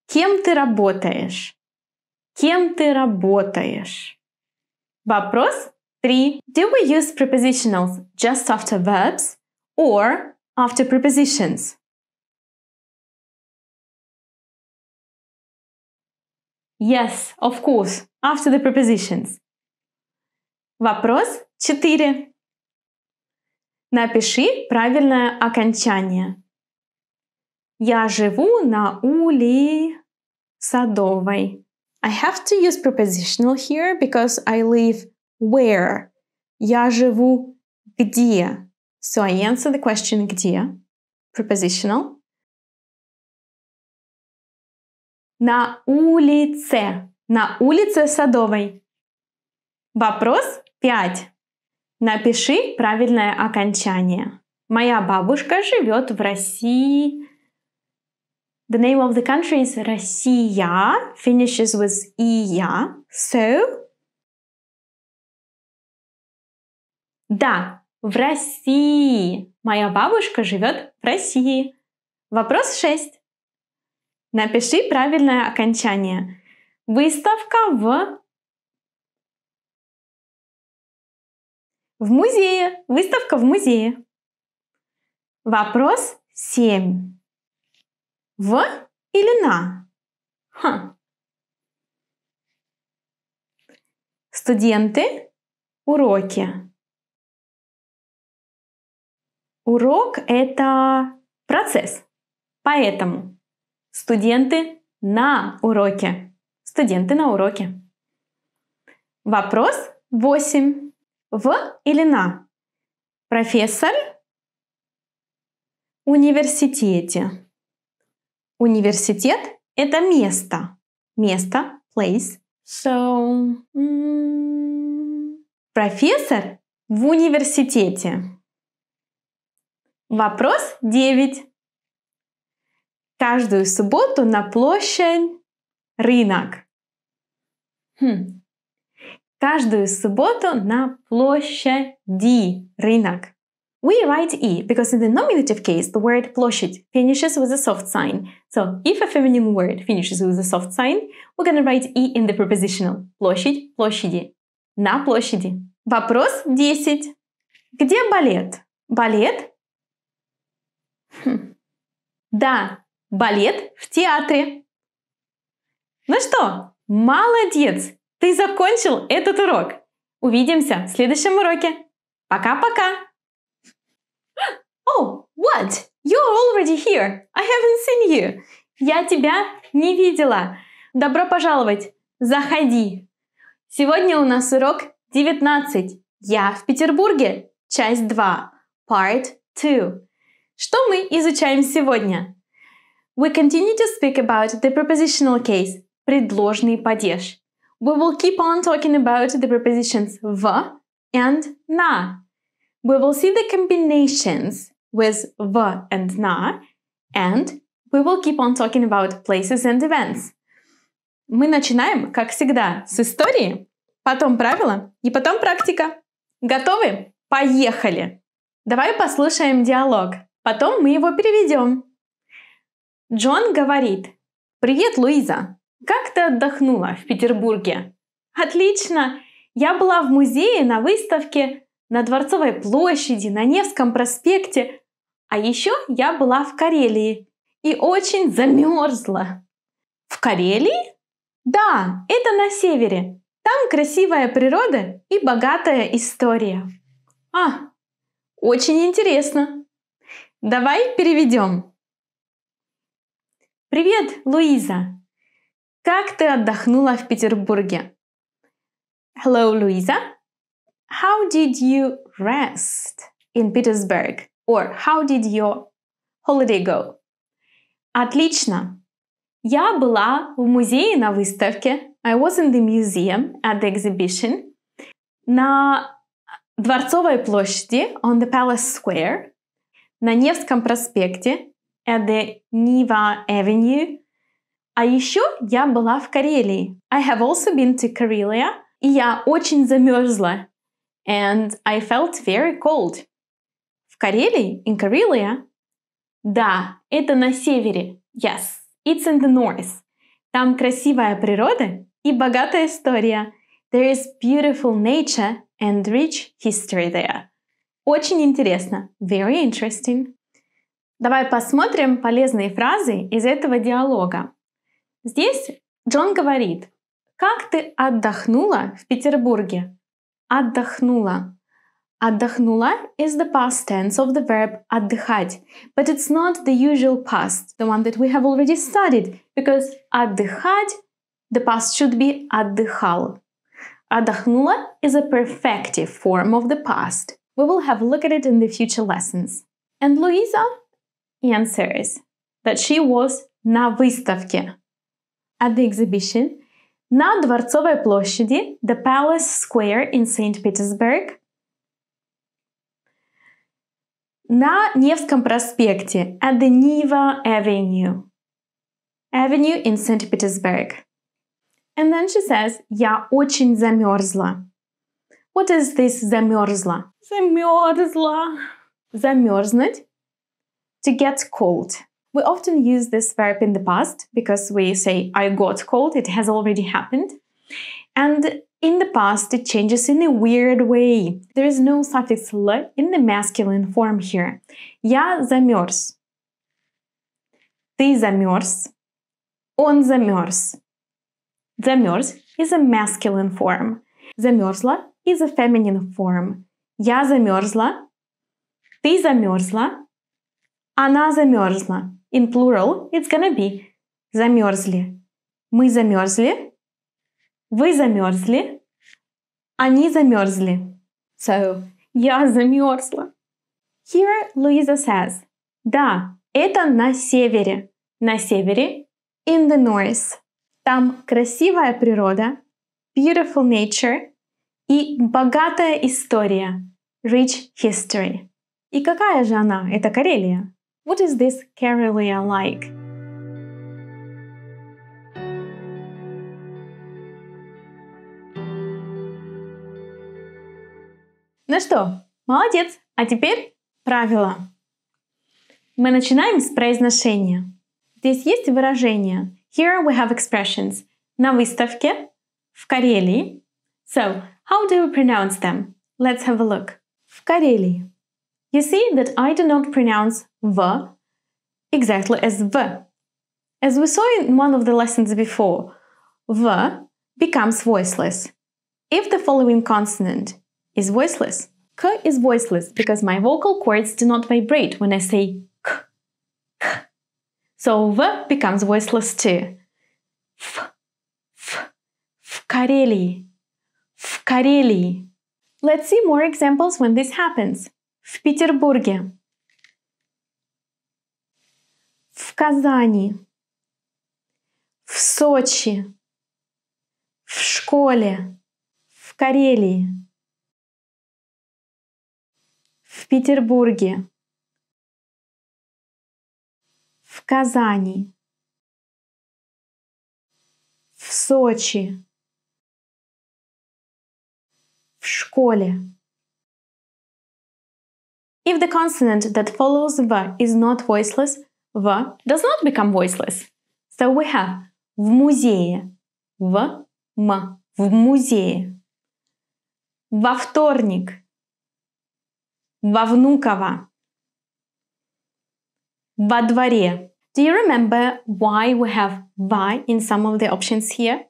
Кем ты работаешь? Кем ты работаешь? Вопрос 3. Do we use prepositionals just after verbs or after prepositions? Yes, of course, after the prepositions. Вопрос 4. Напиши правильное окончание. Я живу на улице Садовой. I have to use prepositional here because I live where. Я живу где. So I answer the question где. Prepositional. На улице. На улице Садовой. Вопрос 5. Напиши правильное окончание. Моя бабушка живет в России. The name of the country is Россия. Finishes with ия. So, да, в России. Моя бабушка живет в России. Вопрос 6. Напиши правильное окончание. Выставка в музее. Выставка в музее. Вопрос 7. В или на? Студенты. Уроки. Урок – это процесс. Поэтому студенты на уроке. Студенты на уроке. Вопрос 8. В или на? Профессор. Университете. Университет – это место. Место, place. So, профессор в университете. Вопрос 9. Каждую субботу на площадь рынок. Каждую субботу на площади рынок. We write E because in the nominative case, the word площадь finishes with a soft sign. So, if a feminine word finishes with a soft sign, we're going to write E in the prepositional. Площадь, площади. На площади. Вопрос 10. Где балет? Балет? Да, балет в театре. Ну что, молодец! Ты закончил этот урок. Увидимся в следующем уроке. Пока-пока! Oh, what? You're already here. I haven't seen you. Я тебя не видела. Добро пожаловать. Заходи. Сегодня у нас урок 19. Я в Петербурге. Часть 2. Part 2. Что мы изучаем сегодня? We continue to speak about the prepositional case. Предложный падеж. We will keep on talking about the prepositions в and на. We will see the combinations with в and на, and we will keep on talking about places and events. Мы начинаем, как всегда, с истории, потом правила и потом практика. Готовы? Поехали! Давай послушаем диалог, потом мы его переведем. Джон говорит: «Привет, Луиза! Как ты отдохнула в Петербурге?» «Отлично! Я была в музее на выставке, на Дворцовой площади, на Невском проспекте. А еще я была в Карелии и очень замерзла». «В Карелии?» «Да, это на севере. Там красивая природа и богатая история». Очень интересно. Давай переведем. «Привет, Луиза! Как ты отдохнула в Петербурге?» «Hello, Louisa. How did you rest in Petersburg?» Or how did your holiday go? Отлично. Я была в музее на выставке. I was in the museum at the exhibition. На Дворцовой площади, on the Palace Square, на Невском проспекте, at the Neva Avenue. А еще я была в Карелии. I have also been to Karelia. И я очень замерзла. And I felt very cold. В Карелии, in Karelia? Да, это на севере. Yes, it's in the north. Там красивая природа и богатая история. There is beautiful nature and rich history there. Очень интересно. Very interesting. Давай посмотрим полезные фразы из этого диалога. Здесь Джон говорит: «Как ты отдохнула в Петербурге?» Отдохнула. Отдохнула is the past tense of the verb отдыхать, but it's not the usual past, the one that we have already studied, because отдыхать, the past should be отдыхал. Отдохнула is a perfective form of the past. We will have a look at it in the future lessons. And Louisa answers that she was на выставке, at the exhibition, на Дворцовой площади, the Palace Square in St. Petersburg, на Невском проспекте, at the Neva Avenue, Avenue in St. Petersburg. And then she says, я очень замерзла. What is this замерзла? Замерзла. Замерзнуть. To get cold. We often use this verb in the past because we say, I got cold, it has already happened. And in the past, it changes in a weird way. There is no suffix l in the masculine form here. Я замерз. Ты замерз. Он замерз. Замерз is a masculine form. Замерзла is a feminine form. Я замерзла. Ты замерзла. Она замерзла. In plural, it's gonna be замерзли. Мы замерзли. Вы замерзли. Они замерзли. So, я замерзла. Here, Louisa says, да, это на севере. На севере, in the north. Там красивая природа, beautiful nature и богатая история, rich history. И какая же она, эта Карелия? What is this Karelia like? Ну что, молодец! А теперь правила. Мы начинаем с произношения. Здесь есть выражения. Here we have expressions. На выставке, в Карелии. So, how do we pronounce them? Let's have a look. В Карелии. You see that I do not pronounce v exactly as v. As we saw in one of the lessons before, v becomes voiceless if the following consonant is voiceless. K is voiceless because my vocal cords do not vibrate when I say k. K. So v becomes voiceless too. F, f, в Карелии, в Карелии. Let's see more examples when this happens. В Петербурге, в Казани, в Сочи, в школе, в Карелии, в Петербурге, в Казани, в Сочи, в школе. If the consonant that follows v is not voiceless, v does not become voiceless. So we have в музее, в, м, в музее. Во вторник, во Внуково. Во дворе. Do you remember why we have v in some of the options here?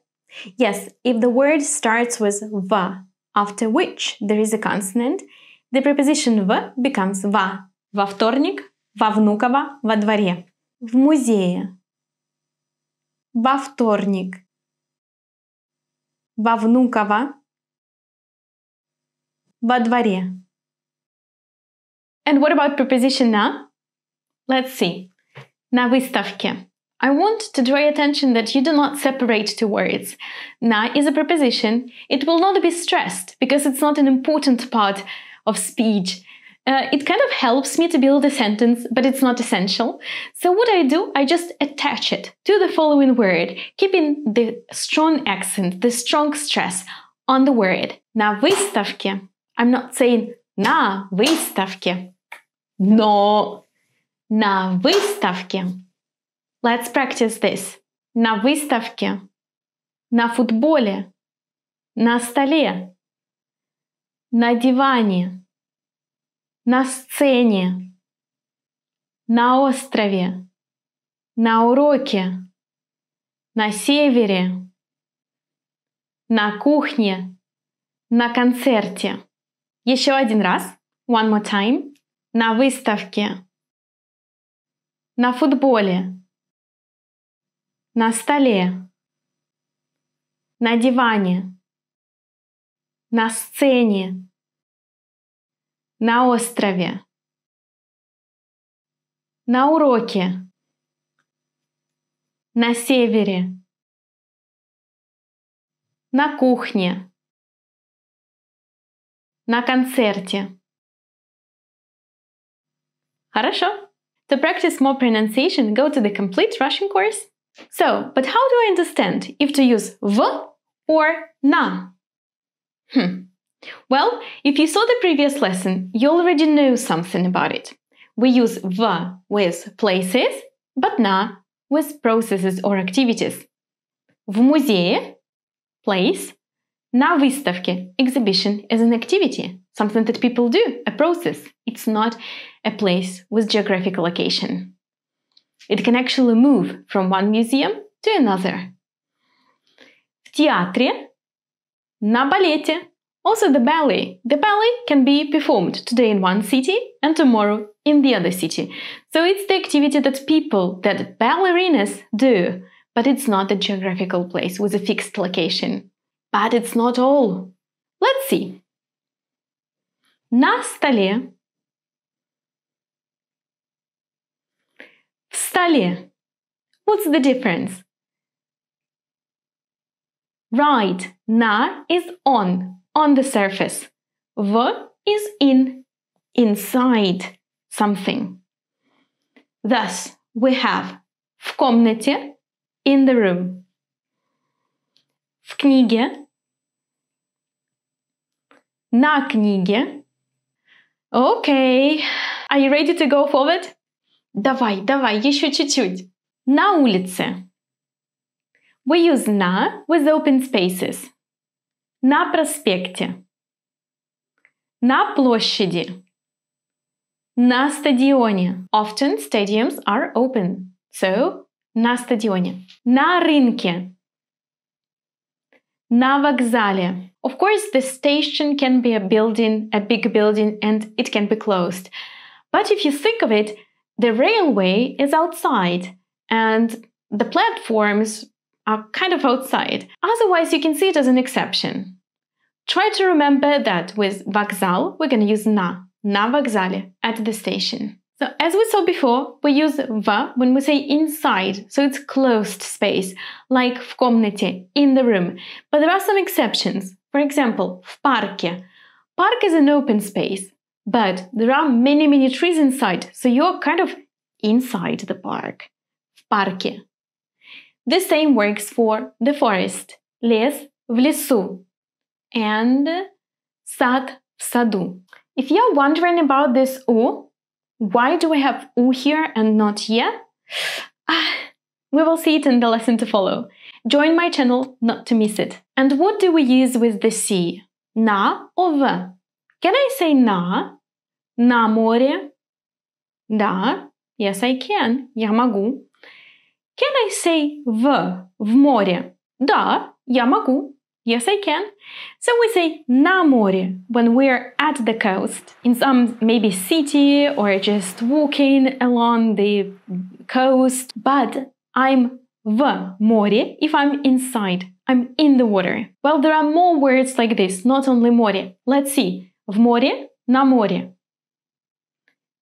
Yes, if the word starts with v, after which there is a consonant, the preposition в becomes va. Во вторник, во Внуково, во дворе. В музее. Во вторник. Во Внуково. Во дворе. And what about preposition на? Let's see. На выставке. I want to draw your attention that you do not separate two words. Na is a preposition. It will not be stressed because it's not an important part of speech. It kind of helps me to build a sentence, but it's not essential. So what I do, I just attach it to the following word, keeping the strong accent, the strong stress on the word. На выставке. I'm not saying на выставке. No. На выставке. Let's practice this. На выставке. На футболе. На столе. На диване. На сцене, на острове, на уроке, на севере, на кухне, на концерте. Еще один раз. One more time. На выставке, на футболе, на столе, на диване, на сцене, на острове, на уроке, на севере, на кухне, на концерте. Хорошо. To practice more pronunciation, go to the complete Russian course. So, but how do I understand if to use v or na? Well, if you saw the previous lesson, you already know something about it. We use v with places, but na with processes or activities. В музее, place, на выставке, exhibition, is an activity, something that people do, a process. It's not a place with geographical location. It can actually move from one museum to another. В театре, на балете. Also the ballet. The ballet can be performed today in one city and tomorrow in the other city. So it's the activity that people, that ballerinas do, but it's not a geographical place with a fixed location. But it's not all. Let's see. На столе. В столе. What's the difference? Right, на is on the surface. V is inside something. Thus, we have в комнате, in the room. В книге, на книге. Okay, are you ready to go forward? Давай, еще чуть-чуть. На улице. We use на with open spaces. На проспекте. На площади. На стадионе. Often stadiums are open. So, на стадионе. На рынке. На вокзале. Of course, the station can be a building, a big building, and it can be closed. But if you think of it, the railway is outside, and the platforms are kind of outside. Otherwise, you can see it as an exception. Try to remember that with вокзал, we're going to use на вокзале, at the station. So, as we saw before, we use в when we say inside, so it's closed space, like в комнате, in the room. But there are some exceptions. For example, в парке. Park is an open space, but there are many trees inside, so you're kind of inside the park. В парке. The same works for the forest. Лес в лесу. And сад в саду. If you're wondering about this U, why do we have U here and not ye? We will see it in the lesson to follow. Join my channel not to miss it. And what do we use with the C? На or в? Can I say на море? Да, yes I can. Я могу. Can I say в море? Да, я могу. Yes, I can. So we say на море when we're at the coast, in some maybe city or just walking along the coast. But I'm в море if I'm inside. I'm in the water. Well, there are more words like this, not only море. Let's see. В море, на море.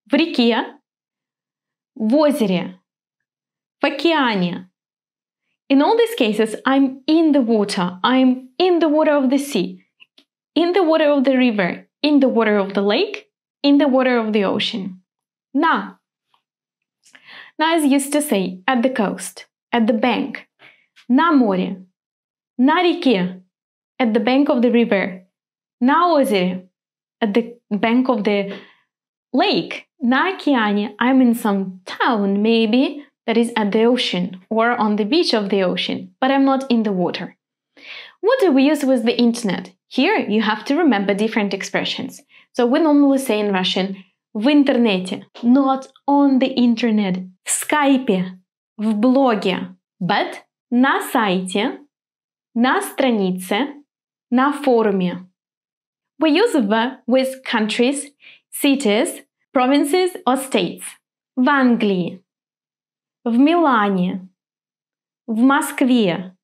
В реке, в озере. в океане. In all these cases, I'm in the water. I'm in the water of the sea, in the water of the river, in the water of the lake, in the water of the ocean. На. На is used to say at the coast, at the bank, на море, на реке, at the bank of the river, на озере, at the bank of the lake, на океане, I'm in some town maybe that is at the ocean or on the beach of the ocean, but I'm not in the water. What do we use with the internet? Here you have to remember different expressions. So we normally say in Russian в интернете, not on the internet, в скайпе, в блоге, but на сайте, на странице, на форуме. We use в with countries, cities, provinces or states. В Англии, в Милане, в Москве,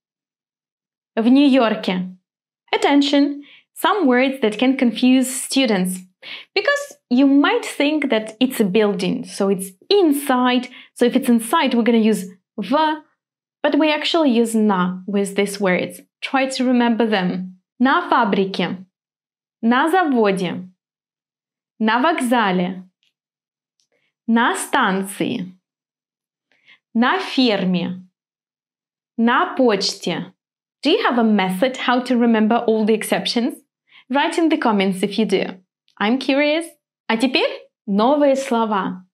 в Нью-Йорке. Attention! Some words that can confuse students. Because you might think that it's a building, so it's inside. So if it's inside, we're going to use в, but we actually use на with these words. Try to remember them. На фабрике, на заводе, на вокзале, на станции, на ферме, на почте. Do you have a method how to remember all the exceptions? Write in the comments if you do. I'm curious. А теперь новые слова.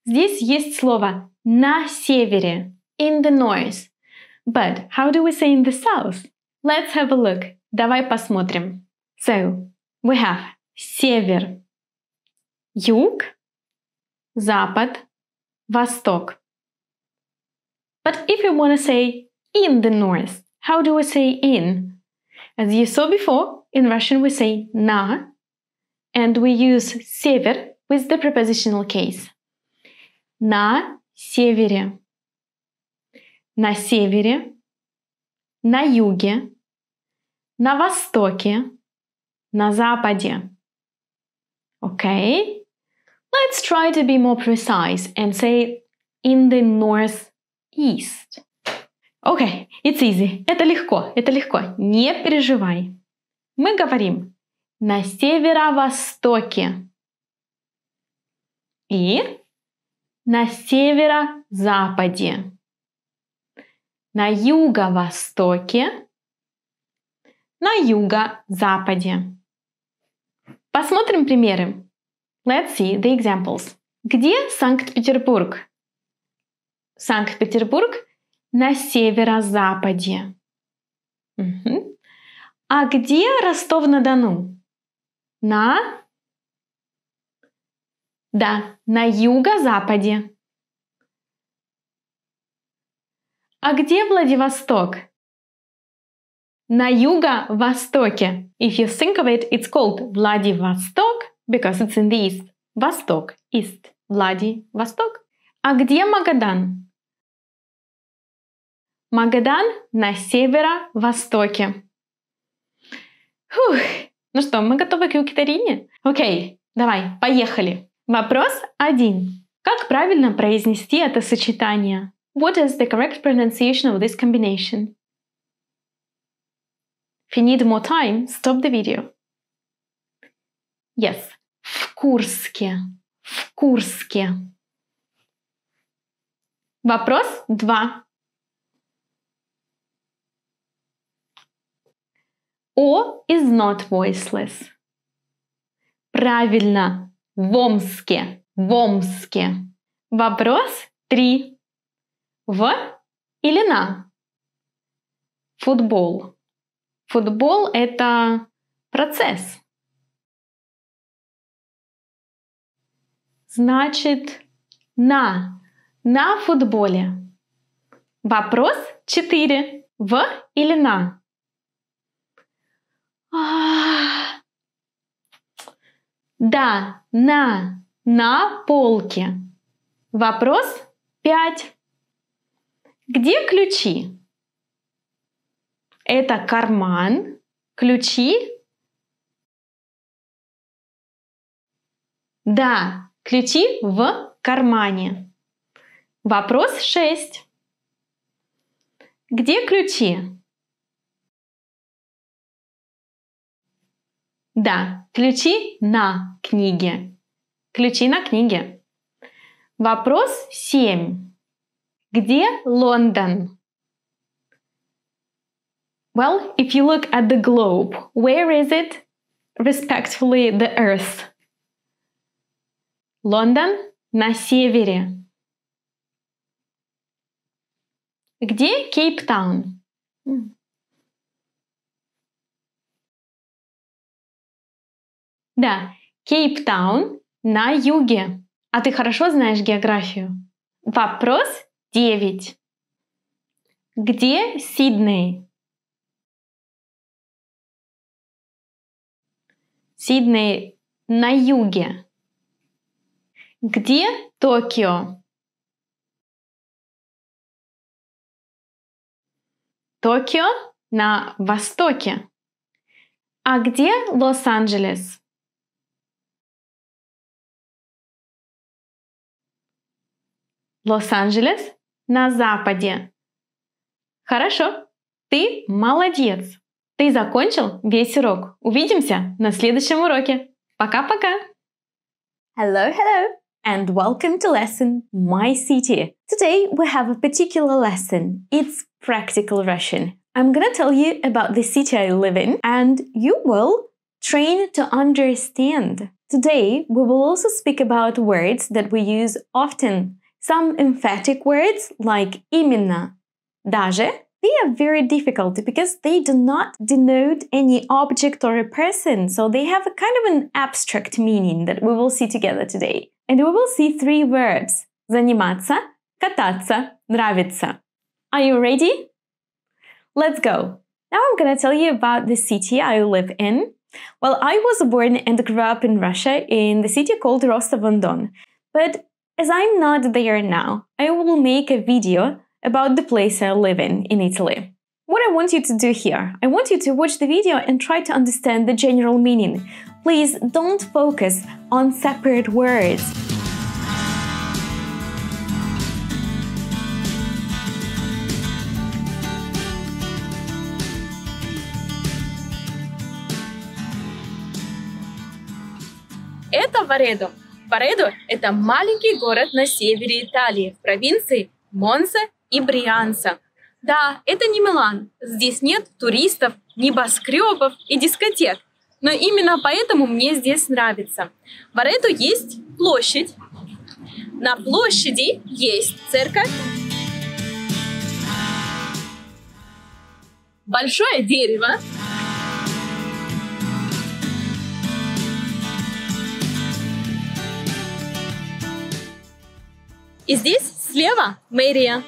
Здесь есть слово на севере, in the north. But how do we say in the south? Let's have a look. Давай посмотрим. So, we have север, юг, запад, восток. But if you want to say in the north, how do we say in? As you saw before, in Russian we say на, and we use север with the prepositional case. На севере, на севере, на юге, на востоке, на западе. Okay? Let's try to be more precise and say in the northeast. Okay, it's easy. Это легко, не переживай. Мы говорим на северо-востоке и на северо-западе, на юго-востоке, на юго-западе. Посмотрим примеры. Let's see the examples. Где Санкт-Петербург? Санкт-Петербург на северо-западе. А где Ростов-на-Дону? На юго-западе. А где Владивосток? На юго-востоке. If you think of it, it's called Владивосток because it's in the east. Восток, east. Владивосток. А где Магадан? Магадан на северо-востоке. Фух. Ну что, мы готовы к викторине? Окей, давай, поехали. Вопрос 1. Как правильно произнести это сочетание? What is the correct pronunciation of this combination? If you need more time, stop the video. Yes. В Курске. В Курске. Вопрос 2. O is not voiceless. Правильно. В Омске. В Омске. Вопрос 3. В или на? Футбол. Футбол – это процесс. Значит, на футболе. Вопрос 4. В или на? Да, на полке. Вопрос 5. Где ключи? Это карман, ключи. Да, ключи в кармане. Вопрос 6. Где ключи? Да, ключи на книге. Ключи на книге. Вопрос 7. Где Лондон? Well, if you look at the globe, where is it? Respectfully, the Earth. Лондон на севере. Где Кейптаун? Да, Кейптаун на юге. А ты хорошо знаешь географию? Вопрос 9. Где Сидней? Сидней на юге. Где Токио? Токио на востоке. А где Лос-Анджелес? Лос-Анджелес на западе. Хорошо, ты молодец. Ты закончил весь урок. Увидимся на следующем уроке. Пока-пока. Hello, hello, and welcome to lesson My City. Today we have a particular lesson. It's practical Russian. I'm gonna tell you about the city I live in, and you will train to understand. Today we will also speak about words that we use often. Some emphatic words like именно, даже, they are very difficult because they do not denote any object or a person, so they have a kind of an abstract meaning that we will see together today. And we will see 3 verbs: заниматься, кататься, нравится. Are you ready? Let's go. Now I'm gonna tell you about the city I live in. Well, I was born and grew up in Russia in the city called Rostov-on-Don, but as I'm not there now, I will make a video about the place I live in Italy. What I want you to do here, I want you to watch the video and try to understand the general meaning. Please don't focus on separate words. Это Варедо. Варедо – это маленький город на севере Италии, в провинции Монза и Брианца. Да, это не Милан. Здесь нет туристов, небоскребов и дискотек. Но именно поэтому мне здесь нравится. В Варедо есть площадь. На площади есть церковь. Большое дерево. И здесь слева мэрия.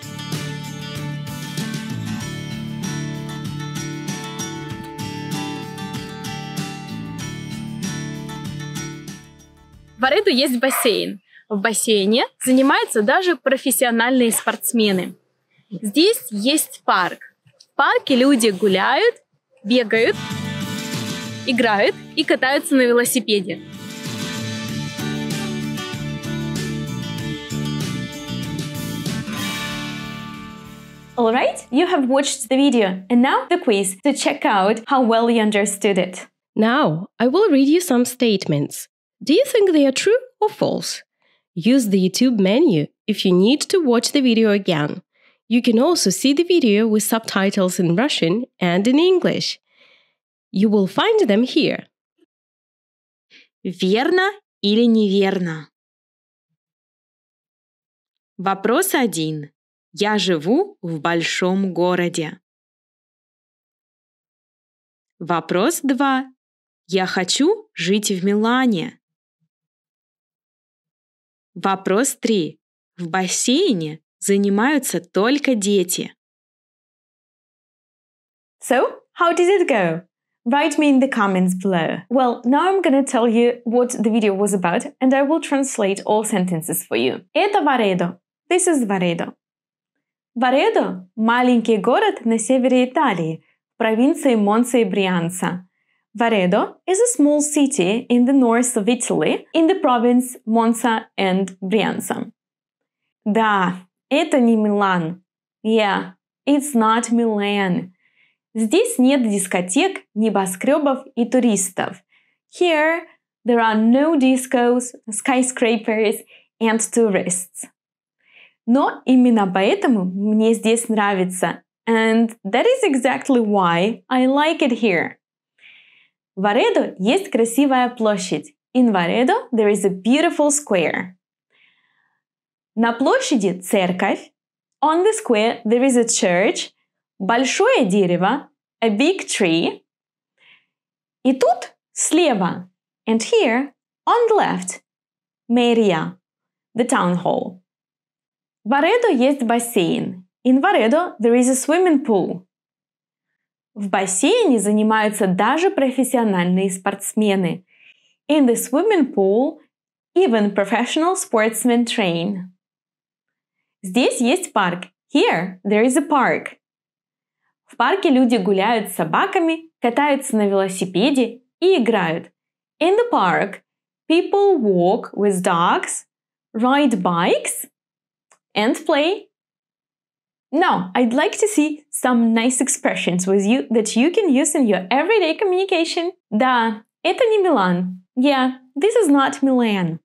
В Варедо есть бассейн. В бассейне занимаются даже профессиональные спортсмены. Здесь есть парк. В парке люди гуляют, бегают, играют и катаются на велосипеде. Alright, you have watched the video, and now the quiz to check out how well you understood it. Now, I will read you some statements. Do you think they are true or false? Use the YouTube menu if you need to watch the video again. You can also see the video with subtitles in Russian and in English. You will find them here. Верно или неверно? Вопрос 1. Я живу в большом городе. Вопрос 2. Я хочу жить в Милане. Вопрос 3. В бассейне занимаются только дети. So, how did it go? Write me in the comments below. Well, now I'm gonna tell you what the video was about, and I will translate all sentences for you. Это Варедо. This is Варедо. Варедо – маленький город на севере Италии, в провинции Монца и Брианца. Варедо is a small city in the north of Italy, in the province Monza and Brianza. Да, это не Милан. Yeah, It's not Milan. Здесь нет дискотек, небоскребов и туристов. Here, there are no discos, skyscrapers and tourists. Но именно поэтому мне здесь нравится. And that is exactly why I like it here. В Ларедо есть красивая площадь. In Laredo, there is a beautiful square. На площади церковь. On the square, there is a church. Большое дерево. A big tree. И тут слева. And here, on the left, мэрия. The town hall. В Ларедо есть бассейн. In Laredo, there is a swimming pool. В бассейне занимаются даже профессиональные спортсмены. In the swimming pool, even professional sportsmen train. Здесь есть парк. Here, there is a park. В парке люди гуляют с собаками, катаются на велосипеде и играют. In the park, people walk with dogs, ride bikes, and play. Now, I'd like to see some nice expressions with you that you can use in your everyday communication. Да, это не Милан. Yeah, this is not Milan.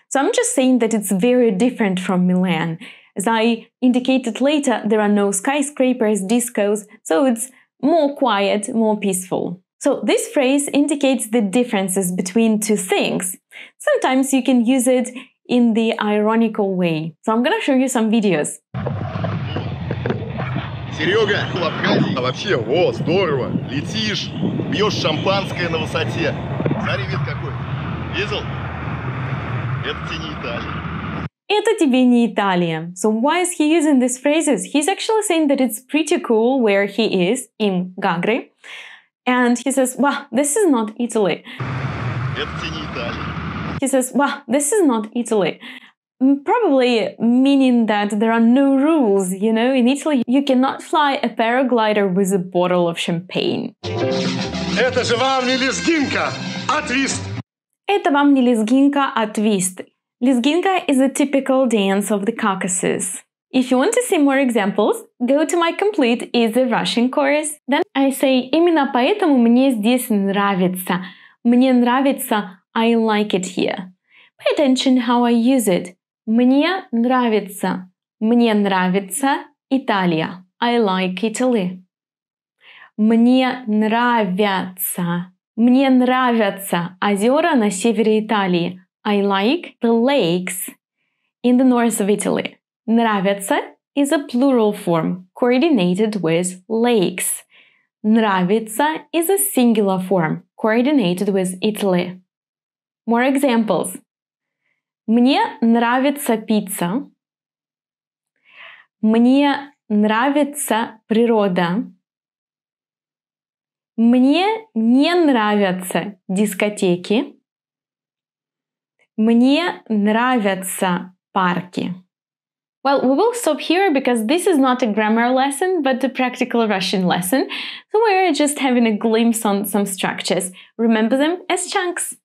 So I'm just saying that it's very different from Milan. As I indicated later, there are no skyscrapers, discos, so it's more quiet, more peaceful. So this phrase indicates the differences between two things. Sometimes you can use it in the ironical way. So I'm gonna show you some videos. Серега, в Абхазии. Вообще, о, здорово. Летишь, пьешь шампанское на высоте. Смотри, вид какой. Видел? Это тебе не Италия. Это тебе не Италия. So why is he using these phrases? He's actually saying that it's pretty cool where he is, in Gagri. And he says, wow, this is not Italy. Это тебе не Италия. He says, wow, this is not Italy. Probably meaning that there are no rules, you know, in Italy you cannot fly a paraglider with a bottle of champagne. Это же вам не лезгинка, а твист. Это вам не лезгинка, а твист. Лезгинка is a typical dance of the Caucasus. If you want to see more examples, go to my complete Easy Russian course. Then I say, именно поэтому мне здесь нравится. Мне нравится, I like it here. Pay attention how I use it. Мне нравится. Мне нравится Италия. I like Italy. Мне нравятся. Мне нравятся озера на севере Италии. I like the lakes in the north of Italy. Нравятся is a plural form, coordinated with lakes. Нравится is a singular form, coordinated with Italy. More examples. Мне нравится пицца. Мне нравится природа. Мне не нравятся дискотеки. Мне нравятся парки. Well, we will stop here because this is not a grammar lesson, but a practical Russian lesson. So we're just having a glimpse on some structures. Remember them as chunks.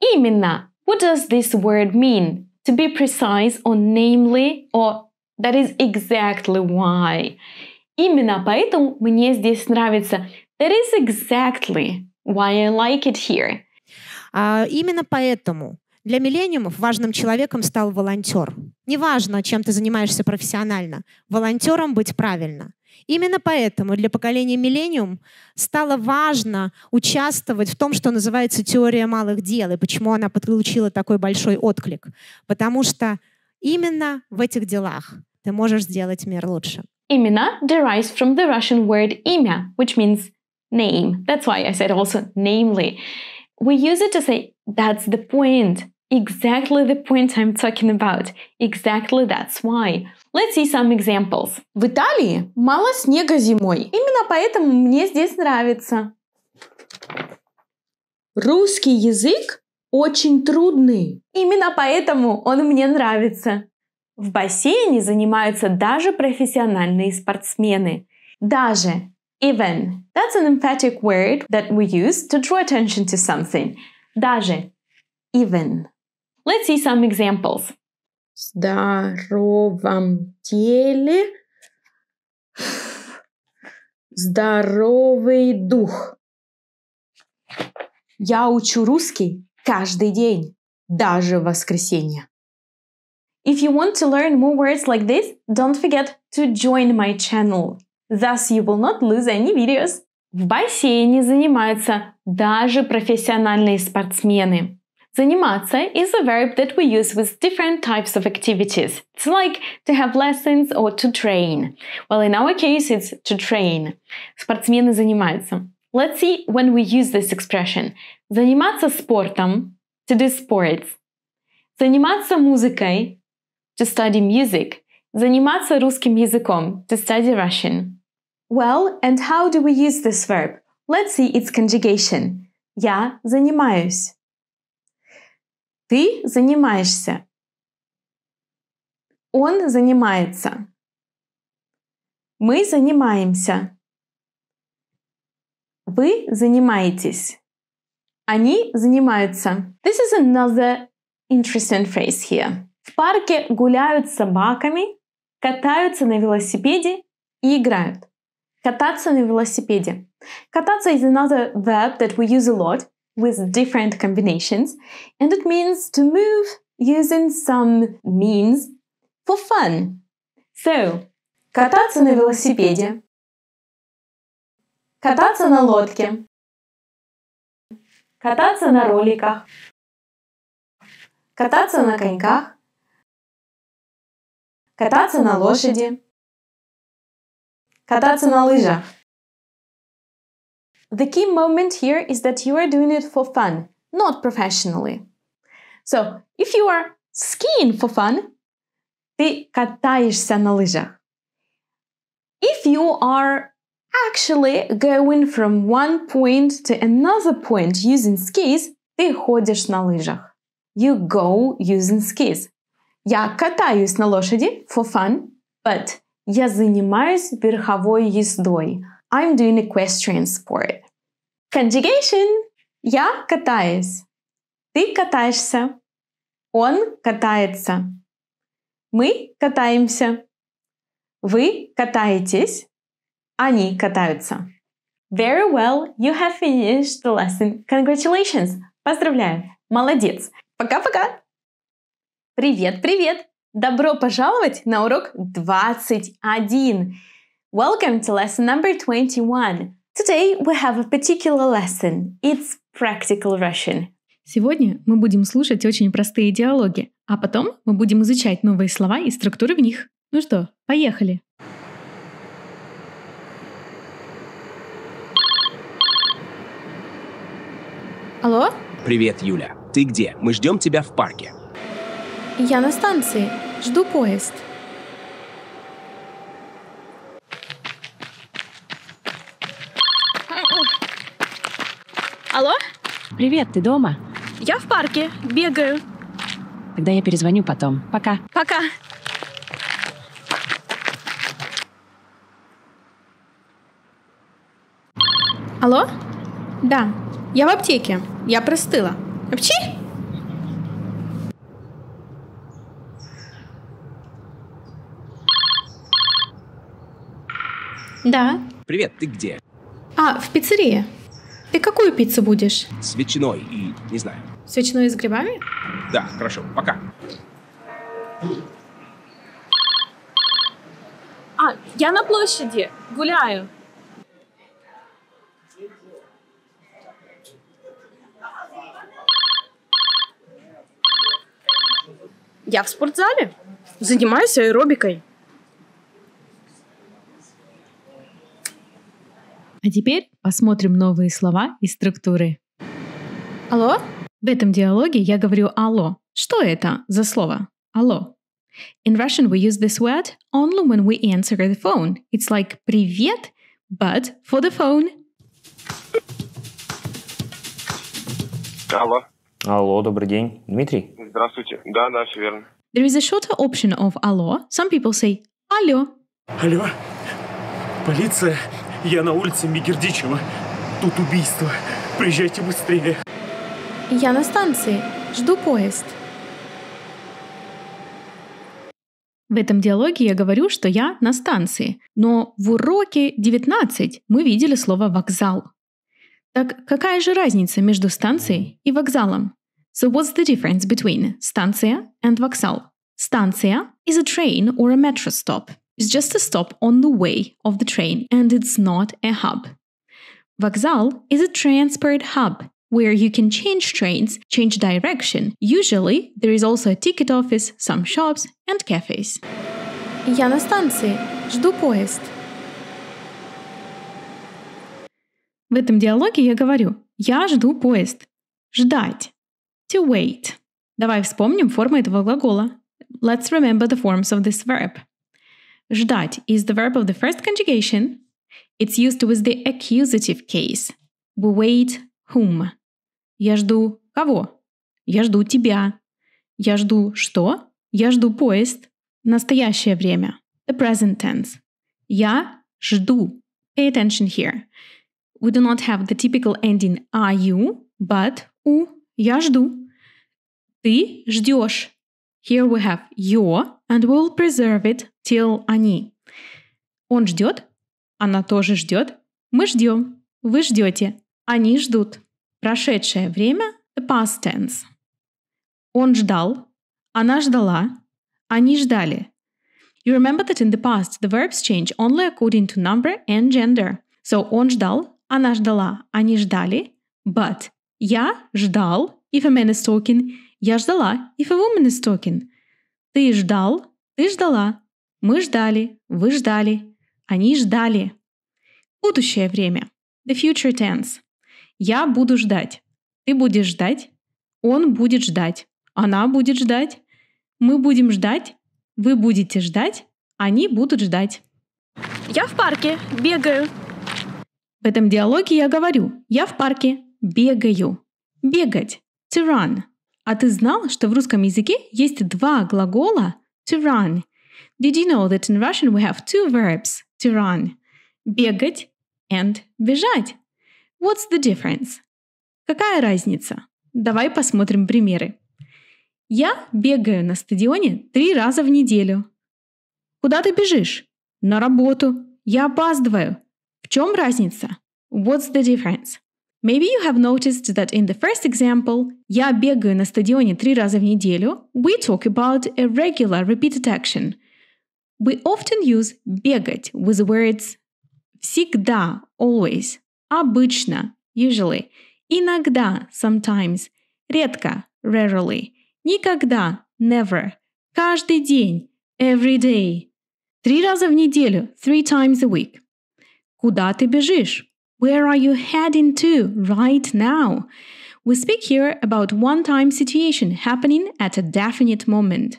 Именно. What does this word mean? To be precise, or namely, or that is exactly why. Именно поэтому мне здесь нравится. That is exactly why I like it here. Именно поэтому для миллениумов важным человеком стал волонтер. Неважно, чем ты занимаешься профессионально, волонтером быть правильно. Именно поэтому для поколения миллениум стало важно участвовать в том, что называется теория малых дел, и почему она получила такой большой отклик. Потому что именно в этих делах ты можешь сделать мир лучше. Именно derives from the Russian word имя, which means name. That's why I said also namely. We use it to say, that's the point. Exactly the point I'm talking about. Exactly that's why. Let's see some examples. В Италии мало снега зимой. Именно поэтому мне здесь нравится. Русский язык очень трудный. Именно поэтому он мне нравится. В бассейне занимаются даже профессиональные спортсмены. Даже. Even. That's an emphatic word that we use to draw attention to something. Даже. Even. Let's see some examples. В здоровом теле Здоровый дух. Я учу русский каждый день, даже в воскресенье. If you want to learn more words like this, don't forget to join my channel. Thus you will not lose any videos. В бассейне занимаются даже профессиональные спортсмены. Заниматься is a verb that we use with different types of activities. It's like to have lessons or to train. Well, in our case, it's to train. Спортсмены занимаются. Let's see when we use this expression. Заниматься спортом, to do sports. Заниматься музыкой, to study music. Заниматься русским языком, to study Russian. Well, and how do we use this verb? Let's see its conjugation. Я занимаюсь. Ты занимаешься. Он занимается. Мы занимаемся. Вы занимаетесь. Они занимаются. This is another interesting phrase here. В парке гуляют с собаками, катаются на велосипеде и играют. Кататься на велосипеде. Кататься is another verb that we use a lot with different combinations, and it means to move using some means for fun. So, кататься на велосипеде, кататься на лодке, кататься на роликах, кататься на коньках, кататься на лошади, кататься на лыжах. The key moment here is that you are doing it for fun, not professionally. So, if you are skiing for fun, ты катаешься на лыжах. If you are actually going from one point to another point using skis, ты ходишь на лыжах. You go using skis. Я катаюсь на лошади for fun, but я занимаюсь верховой ездой. I'm doing equestrian sport. Conjugation. Я катаюсь. Ты катаешься. Он катается. Мы катаемся. Вы катаетесь. Они катаются. Very well, you have finished the lesson. Congratulations. Поздравляю. Молодец. Пока-пока. Привет-привет. Добро пожаловать на урок 21. Welcome to lesson number 21. Today we have a particular lesson. It's practical Russian. Сегодня мы будем слушать очень простые диалоги, а потом мы будем изучать новые слова и структуры в них. Ну что, поехали! Алло? Привет, Юля. Ты где? Мы ждем тебя в парке. Я на станции. Жду поезд. Алло? Привет, ты дома? Я в парке, бегаю. Тогда я перезвоню потом. Пока. Пока. Алло? Да, я в аптеке. Я простыла. Апчи? Да. Привет, ты где? В пиццерии. Ты какую пиццу будешь? С ветчиной и не знаю. С ветчиной и с грибами? Да, хорошо, пока. Я на площади, гуляю. Я в спортзале. Занимаюсь аэробикой. А теперь посмотрим новые слова и структуры. Алло? В этом диалоге я говорю «алло». Что это за слово? «Алло». In Russian we use this word only when we answer the phone. It's like «привет», but for the phone. Алло. Алло, добрый день. Дмитрий? Здравствуйте. Да, все верно. There is a shorter option of «алло». Some people say «алло». Алло. Полиция. Я на улице Мигердичева. Тут убийство. Приезжайте быстрее. Я на станции. Жду поезд. В этом диалоге я говорю, что я на станции, но в уроке 19 мы видели слово «вокзал». Так какая же разница между станцией и вокзалом? So what's the difference between станция and вокзал? Станция is a train or a metro stop. It's just a stop on the way of the train, and it's not a hub. Вокзал is a transport hub, where you can change trains, change direction. Usually, there is also a ticket office, some shops and cafes. Я на станции. Жду поезд. В этом диалоге я говорю «я жду поезд». Ждать. To wait. Давай вспомним форму этого глагола. Let's remember the forms of this verb. Ждать is the verb of the first conjugation. It's used with the accusative case. We wait whom? Я жду кого? Я жду тебя. Я жду что? Я жду поезд. Настоящее время. The present tense. Я жду. Pay attention here. We do not have the typical ending «аю», but «у». Я жду. Ты ждешь. Here we have your, and we'll preserve it till они. Он ждет. Она тоже ждет. Мы ждем. Вы ждете. Они ждут. Прошедшее время – the past tense. Он ждал. Она ждала. Они ждали. You remember that in the past the verbs change only according to number and gender. So он ждал. Она ждала, они ждали, but я ждал, if a man is talking, я ждала, if a woman is talking. Ты ждал, ты ждала, мы ждали, вы ждали, они ждали. Будущее время, the future tense. Я буду ждать, ты будешь ждать, он будет ждать, она будет ждать, мы будем ждать, вы будете ждать, они будут ждать. Я в парке, бегаю. В этом диалоге я говорю «я в парке, бегаю». Бегать – to run. А ты знал, что в русском языке есть два глагола to run? Did you know that in Russian we have two verbs to run? Бегать and бежать. What's the difference? Какая разница? Давай посмотрим примеры. Я бегаю на стадионе 3 раза в неделю. Куда ты бежишь? На работу. Я опаздываю. В чем разница? What's the difference? Maybe you have noticed that in the first example, я бегаю на стадионе 3 раза в неделю, we talk about a regular repeated action. We often use бегать with the words всегда, always, обычно, usually, иногда, sometimes, редко, rarely, никогда, never, каждый день, every day, 3 раза в неделю, 3 times a week. Куда ты бежишь? Where are you heading to right now? We speak here about one-time situation happening at a definite moment.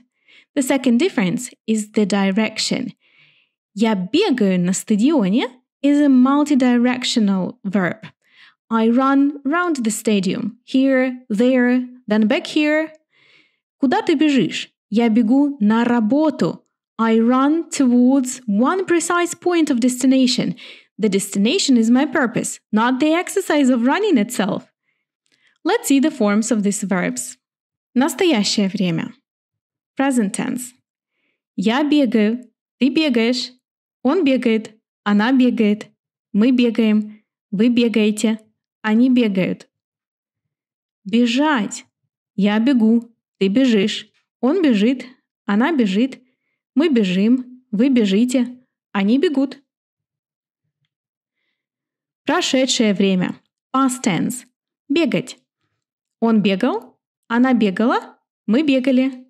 The second difference is the direction. Я бегаю на стадионе is a multidirectional verb. I run round the stadium, here, there, then back here. Куда ты бежишь? Я бегу на работу. I run towards one precise point of destination. The destination is my purpose, not the exercise of running itself. Let's see the forms of these verbs. Настоящее время. Present tense. Я бегаю, ты бегаешь, он бегает, она бегает, мы бегаем, вы бегаете, они бегают. Бежать. Я бегу, ты бежишь, он бежит, она бежит, мы бежим, вы бежите, они бегут. Прошедшее время. Past tense. Бегать. Он бегал, она бегала, мы бегали.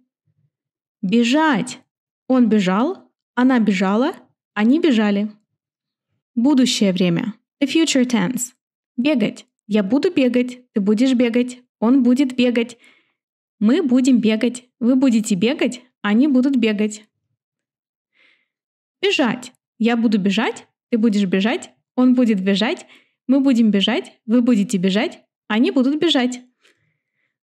Бежать. Он бежал, она бежала, они бежали. Будущее время. The future tense. Бегать. Я буду бегать, ты будешь бегать, он будет бегать. Мы будем бегать, вы будете бегать, они будут бегать. Бежать. Я буду бежать, ты будешь бежать, он будет бежать, мы будем бежать, вы будете бежать, они будут бежать.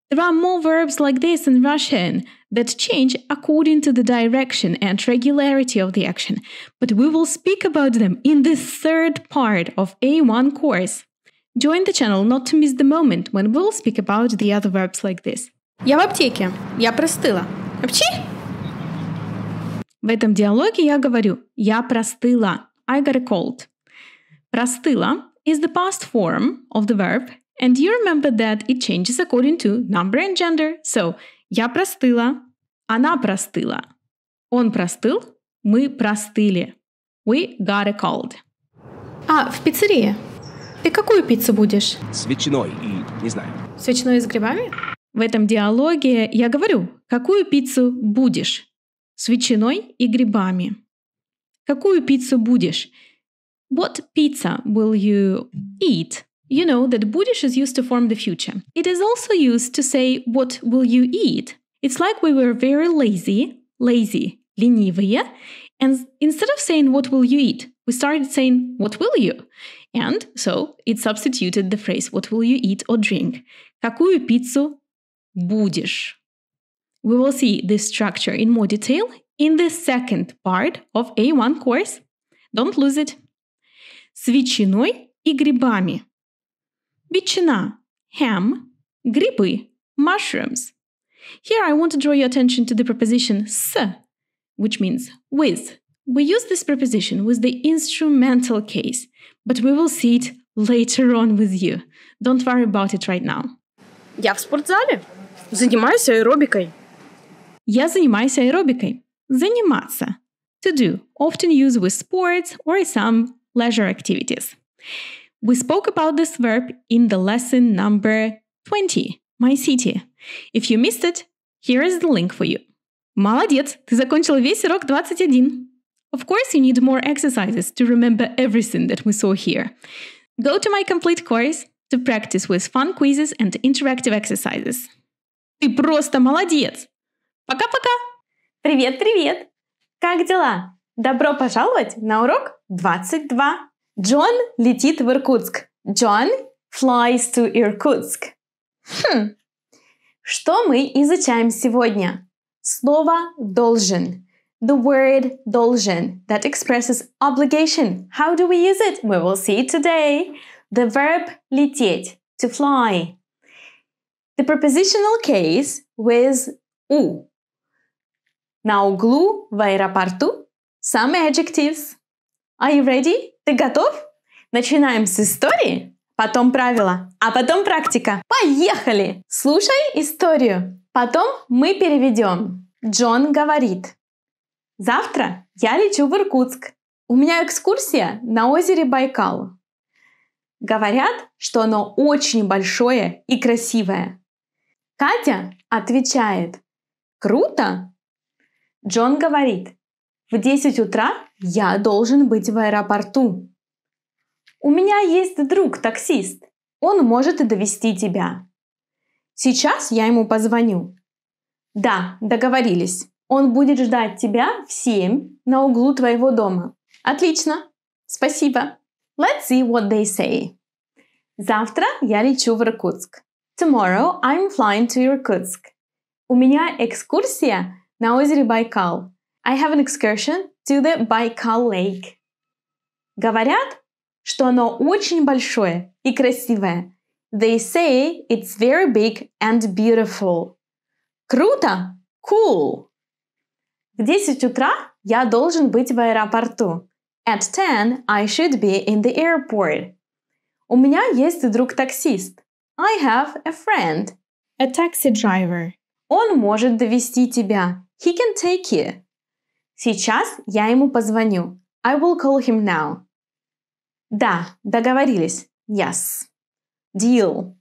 There are more verbs like this in Russian that change according to the direction and regularity of the action, but we will speak about them in the third part of A1 course. Join the channel not to miss the moment when we'll speak about the other verbs like this. Я в аптеке. Я простыла. Апчи! В этом диалоге я говорю «я простыла». I got a cold. Простыла is the past form of the verb, and you remember that it changes according to number and gender. So, я простыла, она простыла, он простыл, мы простыли. We got a cold. А, в пиццерии? Ты какую пиццу будешь? С ветчиной и, не знаю. С ветчиной и с грибами? В этом диалоге я говорю, какую пиццу будешь? С ветчиной и грибами. Какую пиццу будешь? What pizza will you eat? You know that будешь is used to form the future. It is also used to say what will you eat? It's like we were very lazy, ленивые, and instead of saying what will you eat, we started saying what will you? And so it substituted the phrase what will you eat or drink? Какую пиццу будешь? We will see this structure in more detail in the second part of A1 course. Don't lose it. С ветчиной и грибами. Ветчина, ham, грибы, mushrooms. Here I want to draw your attention to the preposition с, which means with. We use this preposition with the instrumental case, but we will see it later on with you. Don't worry about it right now. Я в спортзале. Занимаюсь аэробикой. Я занимаюсь аэробикой. Заниматься. To do, often used with sports or some leisure activities. We spoke about this verb in the lesson number 20, My City. If you missed it, here is the link for you. Молодец, ты закончил весь урок 21. Of course, you need more exercises to remember everything that we saw here. Go to my complete course to practice with fun quizzes and interactive exercises. Ты просто молодец! Пока-пока! Привет-привет! Как дела? Добро пожаловать на урок 22. Джон летит в Иркутск. John flies to Irkutsk. Что мы изучаем сегодня? Слово «должен». The word «должен» that expresses obligation. How do we use it? We will see it today. The verb «лететь», to fly. The prepositional case with «у». На углу, в аэропорту. Some adjectives. Are you ready? Ты готов? Начинаем с истории, потом правила, а потом практика. Поехали! Слушай историю. Потом мы переведем. Джон говорит. Завтра я лечу в Иркутск. У меня экскурсия на озере Байкал. Говорят, что оно очень большое и красивое. Катя отвечает. Круто! Джон говорит. В 10 утра я должен быть в аэропорту. У меня есть друг-таксист. Он может довезти тебя. Сейчас я ему позвоню. Да, договорились. Он будет ждать тебя в 7 на углу твоего дома. Отлично. Спасибо. Let's see what they say. Завтра я лечу в Иркутск. Tomorrow I'm flying to Irkutsk. У меня экскурсия на озере Байкал. I have an excursion to the Baikal Lake. Говорят, что оно очень большое и красивое. They say it's very big and beautiful. Круто! Cool! В 10 утра я должен быть в аэропорту. At 10 I should be in the airport. У меня есть друг-таксист. I have a friend. A taxi driver. Он может довезти тебя. He can take you. Сейчас я ему позвоню. I will call him now. Да, договорились. Yes. Deal.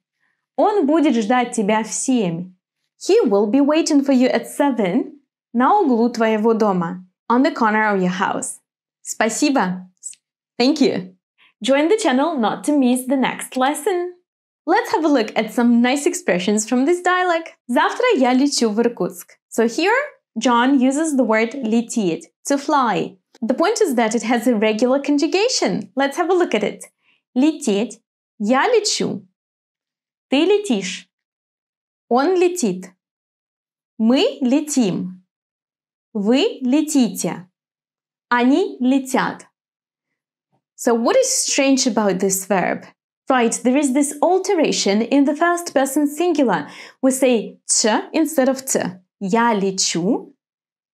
Он будет ждать тебя в 7. He will be waiting for you at 7 на углу твоего дома. On the corner of your house. Спасибо. Thank you. Join the channel not to miss the next lesson. Let's have a look at some nice expressions from this dialogue. Завтра я лечу в Иркутск. So here, John uses the word лететь, to fly. The point is that it has a regular conjugation. Let's have a look at it. Лететь. Я лечу. Ты летишь. Он летит. Мы летим. Вы летите. Они летят. So what is strange about this verb? Right, there is this alteration in the first person singular. We say ch instead of t. Я лечу,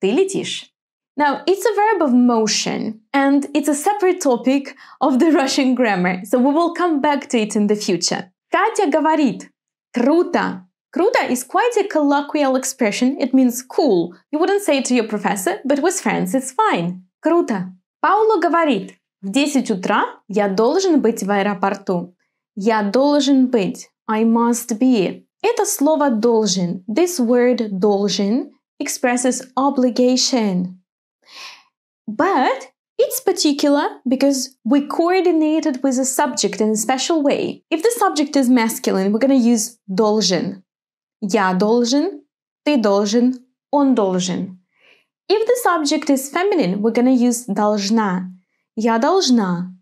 ты летишь. Now, it's a verb of motion, and it's a separate topic of the Russian grammar, so we will come back to it in the future. Katya говорит. Круто. Круто is quite a colloquial expression. It means cool. You wouldn't say it to your professor, but with friends it's fine. Круто. Пауло говорит. В 10 утра я должен быть в аэропорту. Я должен быть. I must be. Это слово должен. This word должен expresses obligation. But it's particular because we coordinate it with a subject in a special way. If the subject is masculine, we're going to use должен. Я должен, ты должен, он должен. If the subject is feminine, we're going to use должна. Я должна,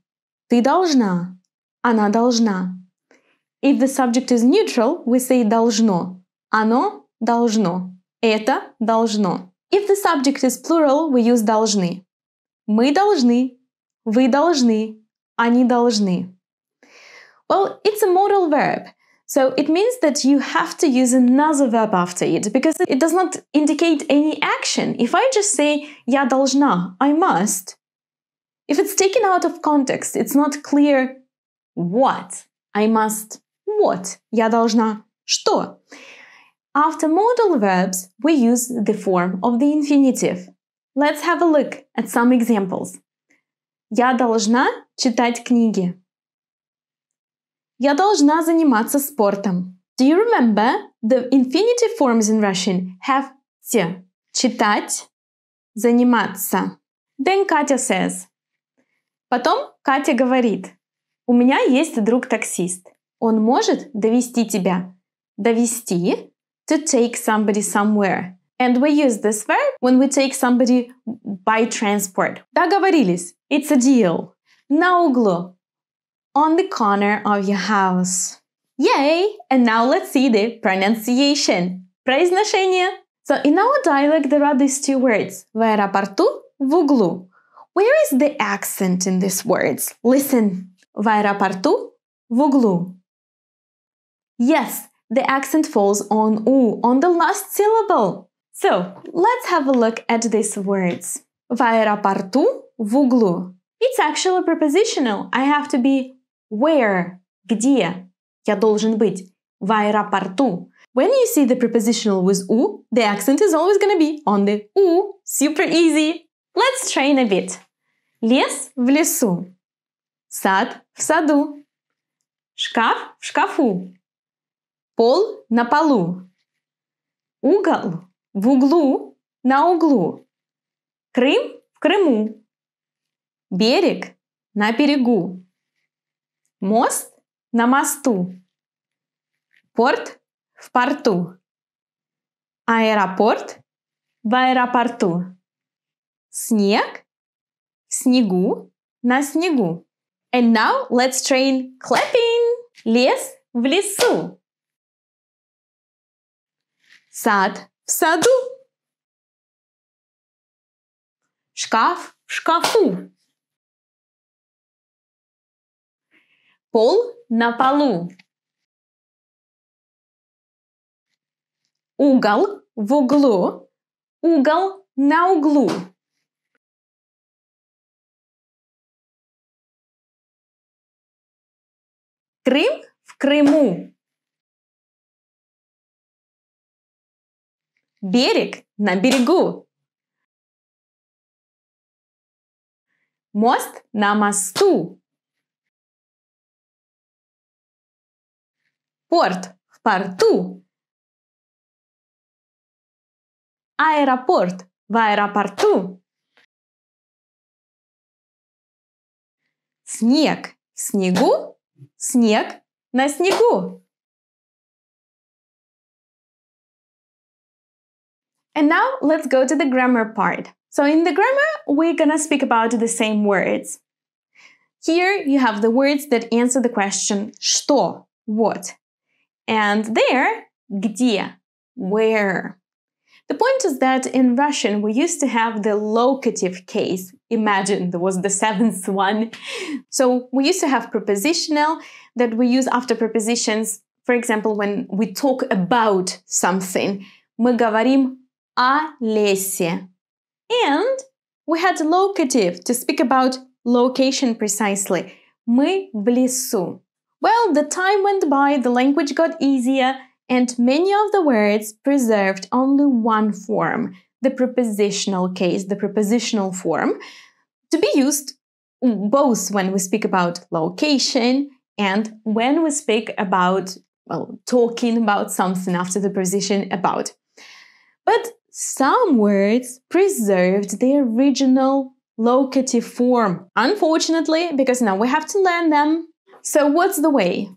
ты должна, она должна. If the subject is neutral, we say должно. Оно должно. Это должно. If the subject is plural, we use должны. Мы должны, вы должны, они должны. Well, it's a modal verb, so it means that you have to use another verb after it because it does not indicate any action. If I just say я должна, I must, if it's taken out of context, it's not clear what. I must what? Я должна что? After modal verbs, we use the form of the infinitive. Let's have a look at some examples. Я должна читать книги. Я должна заниматься спортом. Do you remember the infinitive forms in Russian have «те» – читать, заниматься. Then Katya says. Потом Катя говорит. У меня есть друг-таксист. Он может довести тебя. Довести – to take somebody somewhere. And we use this verb when we take somebody by transport. Договорились. It's a deal. На углу. On the corner of your house. Yay! And now let's see the pronunciation. Произношение. So in our dialect there are these two words. В аэропорту, в углу. Where is the accent in these words? Listen. В аэропорту, в углу. Yes, the accent falls on U, on the last syllable. So, let's have a look at these words. В аэропорту, в углу. It's actually prepositional. I have to be where, где. Я должен быть в аэропорту. When you see the prepositional with U, the accent is always going to be on the U. Super easy. Let's train a bit. Лес в лесу. Сад в саду. Шкаф в шкафу. Пол на полу. Угол в углу, на углу. Крым в Крыму. Берег на берегу. Мост на мосту. Порт в порту. Аэропорт в аэропорту. Снег в снегу, на снегу. And now let's train clapping. Лес в лесу. Сад в саду. Шкаф в шкафу. Пол на полу. Угол в углу. Угол на углу. Крым в Крыму. Берег на берегу. Мост на мосту. Порт в порту. Аэропорт в аэропорту. Снег в снегу. Снег на снегу. And now let's go to the grammar part. So in the grammar, we're gonna speak about the same words. Here you have the words that answer the question что, what. And there, где, where. The point is that in Russian, we used to have the locative case. Imagine there was the seventh one. So we used to have prepositional that we use after prepositions. For example, when we talk about something, мы говорим о лесе. And we had locative to speak about location precisely. Мы в лесу. Well, the time went by, the language got easier, and many of the words preserved only one form, the prepositional case, the prepositional form, to be used both when we speak about location and when we speak about, well, talking about something after the preposition about. But some words preserved their original locative form, unfortunately, because now we have to learn them. So what's the way?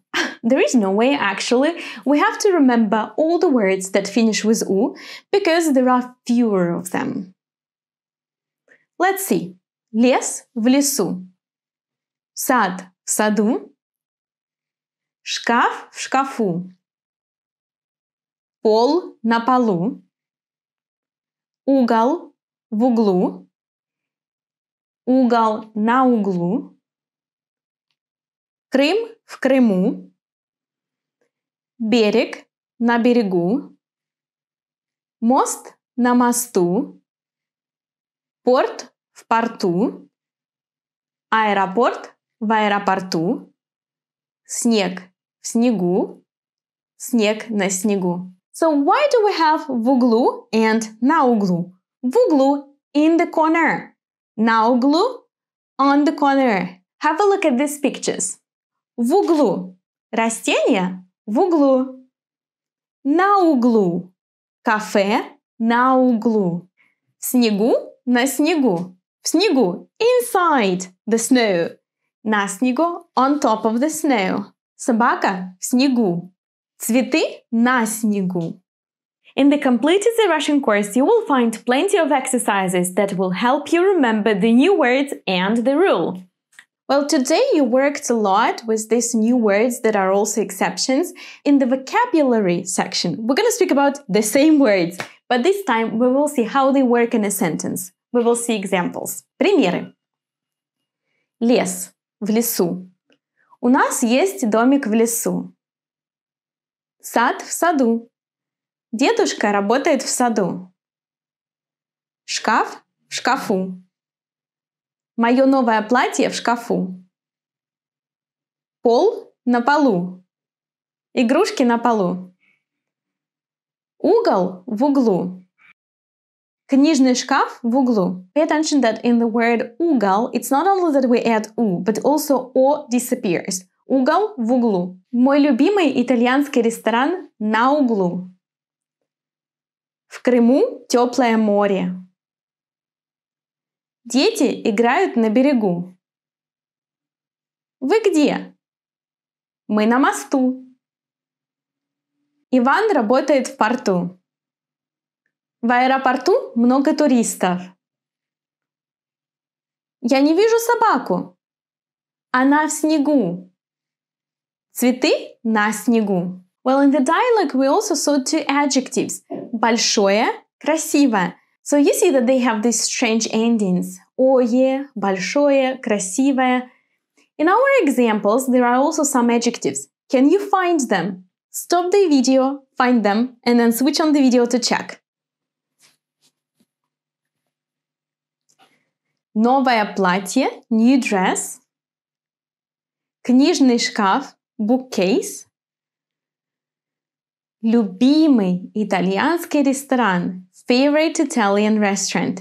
There is no way, actually. We have to remember all the words that finish with U because there are fewer of them. Let's see. Лес в лесу. Сад в саду. Шкаф в шкафу. Пол на полу. Угол в углу. Угол на углу. Крым в Крыму. Берег на берегу. Мост на мосту. Порт в порту. Аэропорт в аэропорту. Снег в снегу. Снег на снегу. So why do we have в углу and на углу? В углу in the corner. На углу on the corner. Have a look at these pictures. В углу растение в углу. На углу кафе на углу. В снегу на снегу. В снегу inside the snow. На снегу on top of the snow. Собака в снегу. Цветы на снегу. In the Complete Easy Russian course, you will find plenty of exercises that will help you remember the new words and the rule. Well, today you worked a lot with these new words that are also exceptions. In the vocabulary section, we're going to speak about the same words, but this time we will see how they work in a sentence. We will see examples. Примеры. Лес в лесу. У нас есть домик в лесу. Сад в саду. Дедушка работает в саду. Шкаф в шкафу. Мое новое платье в шкафу. Пол на полу. Игрушки на полу. Угол в углу. Книжный шкаф в углу. Pay attention that in the word угол, it's not only that we add у, but also о disappears. Угол в углу. Мой любимый итальянский ресторан на углу. В Крыму теплое море. Дети играют на берегу. Вы где? Мы на мосту. Иван работает в порту. В аэропорту много туристов. Я не вижу собаку. Она в снегу. Цветы на снегу. Well, in the dialogue we also saw two adjectives. Большое, красивое. So you see that they have these strange endings. Ое, большое, красивое. In our examples, there are also some adjectives. Can you find them? Stop the video, find them, and then switch on the video to check. Новое платье, new dress. Книжный шкаф, bookcase. Любимый итальянский ресторан, favorite Italian restaurant.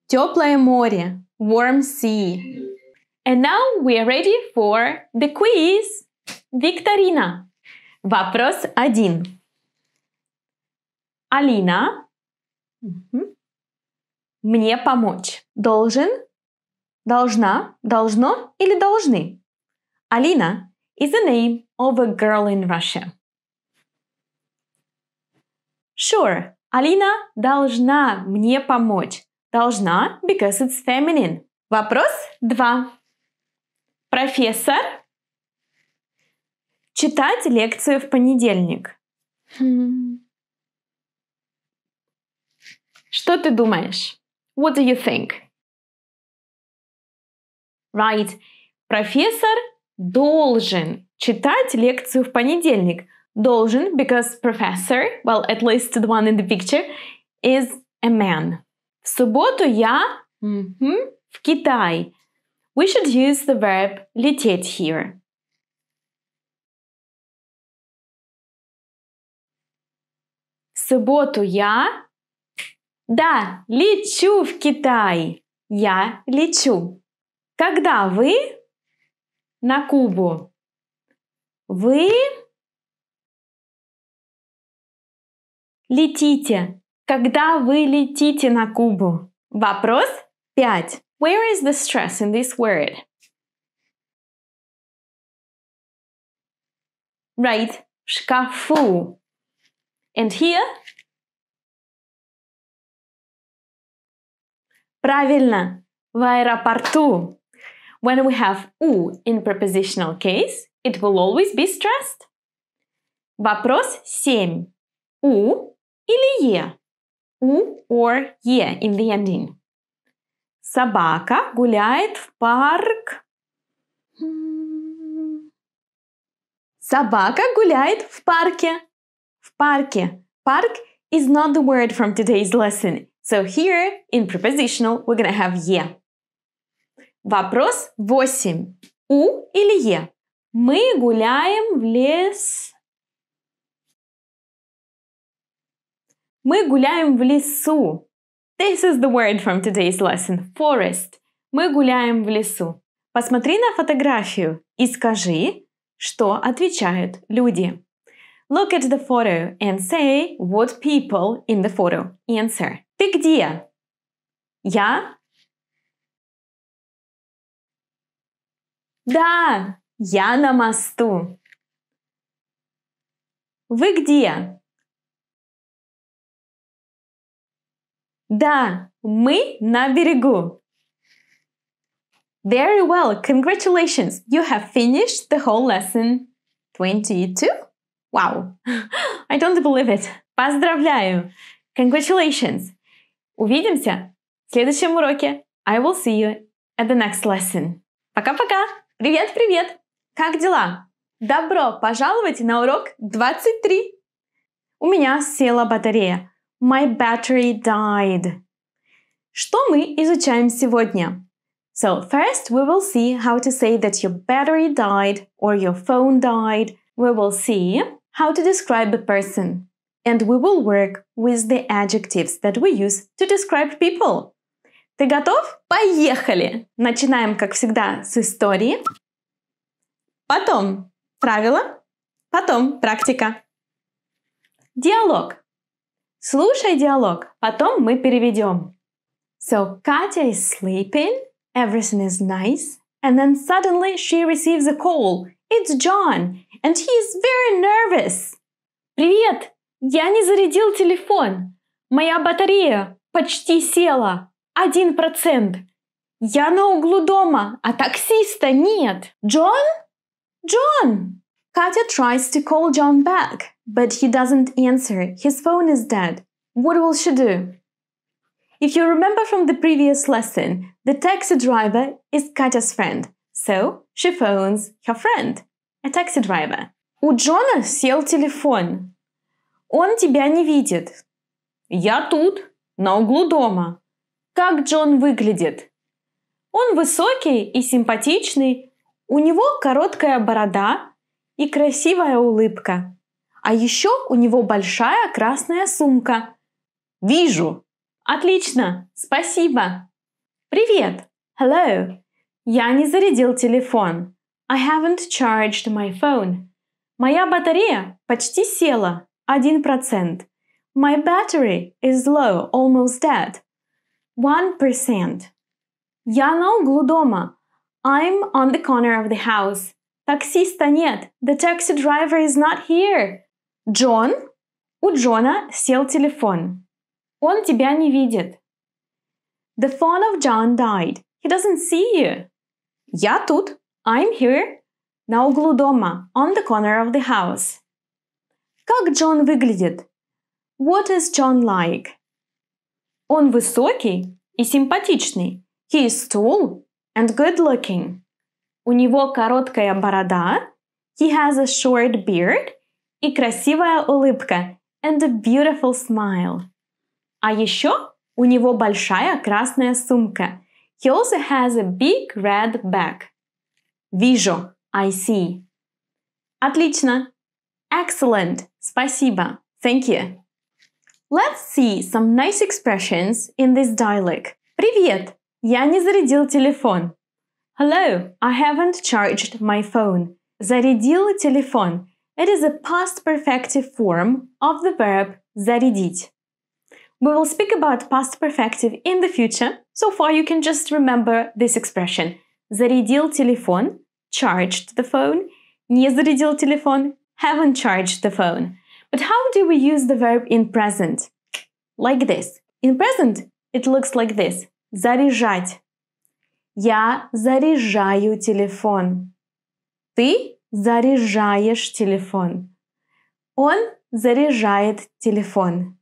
Теплое море, warm sea. And now we are ready for the quiz. Викторина. Вопрос 1. Алина. Мне помочь. Должен, должна, должно или должны? Alina is the name of a girl in Russia. Sure, Alina должна мне помочь. Должна because it's feminine. Вопрос 2. Профессор. Читать лекцию в понедельник. Что ты думаешь? What do you think? Right. Профессор должен читать лекцию в понедельник. Должен because professor, well, at least the one in the picture, is a man. В субботу я В Китай. We should use the verb лететь here. В субботу я... Да, лечу в Китай. Я лечу. Когда вы... На Кубу. Вы... Летите. Когда вы летите на Кубу? Вопрос 5. Where is the stress in this word? Right. В шкафу. And here? Правильно. В аэропорту. When we have «у» in prepositional case, it will always be stressed. Вопрос 7. «У» или «е»? «У» or «е» in the ending. Собака гуляет в парк. Собака гуляет в парке. В парке. Park is not the word from today's lesson. So here, in prepositional, we're gonna have «е». Вопрос 8. «У» или «е»? Мы гуляем в лес. Мы гуляем в лесу. This is the word from today's lesson. Forest. Мы гуляем в лесу. Посмотри на фотографию и скажи, что отвечают люди. Look at the photo and say what people in the photo answer. Ты где? Я? Да, я на мосту. Вы где? Да, мы на берегу. Very well, congratulations! You have finished the whole lesson. 22? Wow, I don't believe it. Поздравляю! Congratulations! Увидимся в следующем уроке. I will see you at the next lesson. Пока-пока! Привет-привет! Как дела? Добро пожаловать на урок 23. У меня села батарея. My battery died. Что мы изучаем сегодня? So first we will see how to say that your battery died or your phone died. We will see how to describe a person. And we will work with the adjectives that we use to describe people. Ты готов? Поехали! Начинаем, как всегда, с истории. Потом правила. Потом практика. Диалог. Слушай диалог. Потом мы переведем. So Katya is sleeping. Everything is nice. And then suddenly she receives a call. It's John. And he is very nervous. Привет! Я не зарядил телефон. Моя батарея почти села. 1%. Я на углу дома, а таксиста нет. John? John! Katya tries to call John back, but he doesn't answer. His phone is dead. What will she do? If you remember from the previous lesson, the taxi driver is Katya's friend. So she phones her friend, a taxi driver. У Джона сел телефон. Он тебя не видит. Я тут, на углу дома. Как Джон выглядит? Он высокий и симпатичный. У него короткая борода и красивая улыбка. А еще у него большая красная сумка. Вижу. Отлично. Спасибо. Привет. Hello. Я не зарядил телефон. I haven't charged my phone. Моя батарея почти села. 1%. My battery is low, almost dead. 1%. Я на углу дома. I'm on the corner of the house. Таксиста нет. The taxi driver is not here. Джон? У Джона сел телефон. Он тебя не видит. The phone of John died. He doesn't see you. Я тут. I'm here. На углу дома. On the corner of the house. Как Джон выглядит? What is John like? Он высокий и симпатичный. He is tall and good looking. У него короткая борода. He has a short beard. И красивая улыбка. And a beautiful smile. А еще У него большая красная сумка. He also has a big red bag. Вижу. I see. Отлично. Excellent. Спасибо. Thank you. Let's see some nice expressions in this dialogue. Привет. Я не зарядил телефон. Hello. I haven't charged my phone. Зарядил телефон. It is a past perfective form of the verb зарядить. We will speak about past perfective in the future. So far you can just remember this expression. Зарядил телефон. Charged the phone. Не зарядил телефон. Haven't charged the phone. But how do we use the verb in present? Like this. In present, it looks like this. Заряжать. Я заряжаю телефон. Ты заряжаешь телефон. Он заряжает телефон.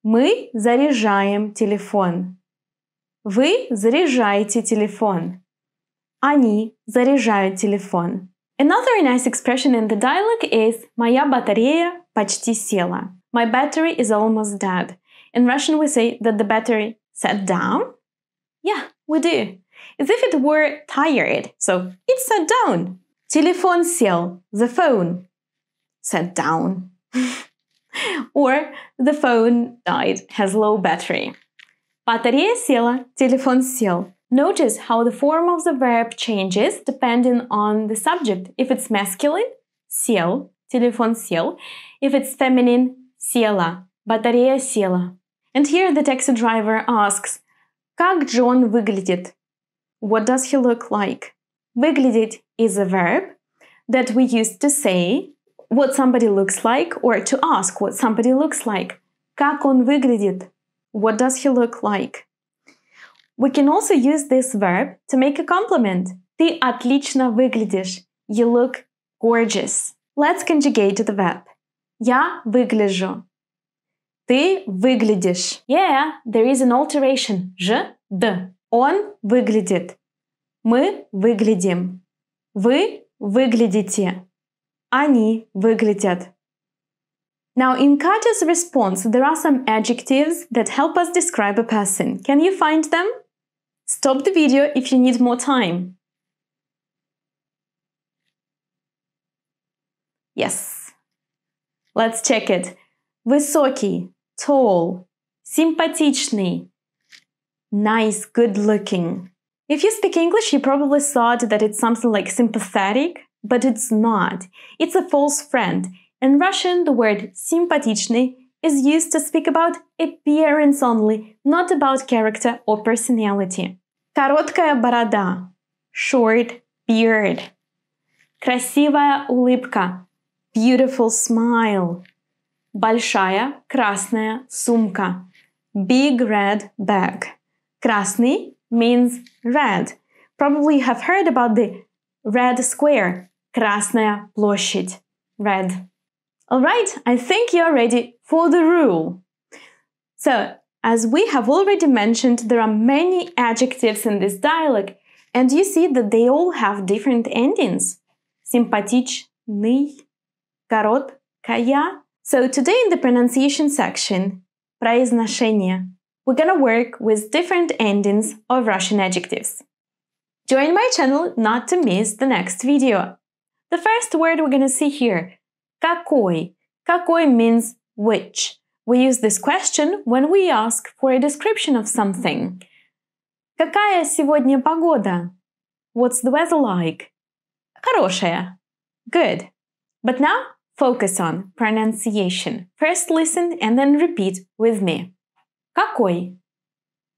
Мы заряжаем телефон. Вы заряжаете телефон. Они заряжают телефон. Another nice expression in the dialogue is «Моя батарея почти села». My battery is almost dead. In Russian we say that the battery sat down. Yeah, we do. As if it were tired. So, it sat down. Телефон сел. The phone sat down. Or the phone died, has low battery. Батарея села. Телефон сел. Notice how the form of the verb changes depending on the subject. If it's masculine, сел, телефон сел. If it's feminine, села, батарея села. And here the taxi driver asks, как Джон выглядит? What does he look like? Выглядеть is a verb that we use to say what somebody looks like or to ask what somebody looks like. Как он выглядит? What does he look like? We can also use this verb to make a compliment. Ты отлично выглядишь. You look gorgeous. Let's conjugate the verb. Я выгляжу. Ты выглядишь. Yeah, there is an alteration. Ж, д. Он выглядит. Мы выглядим. Вы выглядите. Они выглядят. Now, in Katya's response, there are some adjectives that help us describe a person. Can you find them? Stop the video if you need more time. Yes. Let's check it. Высокий, tall, симпатичный, nice, good-looking. If you speak English, you probably thought that it's something like sympathetic, but it's not. It's a false friend. In Russian, the word симпатичный is used to speak about appearance only, not about character or personality. Короткая борода, short beard. Красивая улыбка, beautiful smile. Большая красная сумка, big red bag. Красный means red. Probably you have heard about the red square, Красная площадь, red. Alright, I think you're ready for the rule. So, as we have already mentioned, there are many adjectives in this dialogue, and you see that they all have different endings. Симпатичный, короткая. So today in the pronunciation section, произношение, we're gonna work with different endings of Russian adjectives. Join my channel not to miss the next video. The first word we're gonna see here, какой. Какой means which. We use this question when we ask for a description of something. Какая сегодня погода? What's the weather like? Хорошая. Good. But now, focus on pronunciation. First listen and then repeat with me. Какой?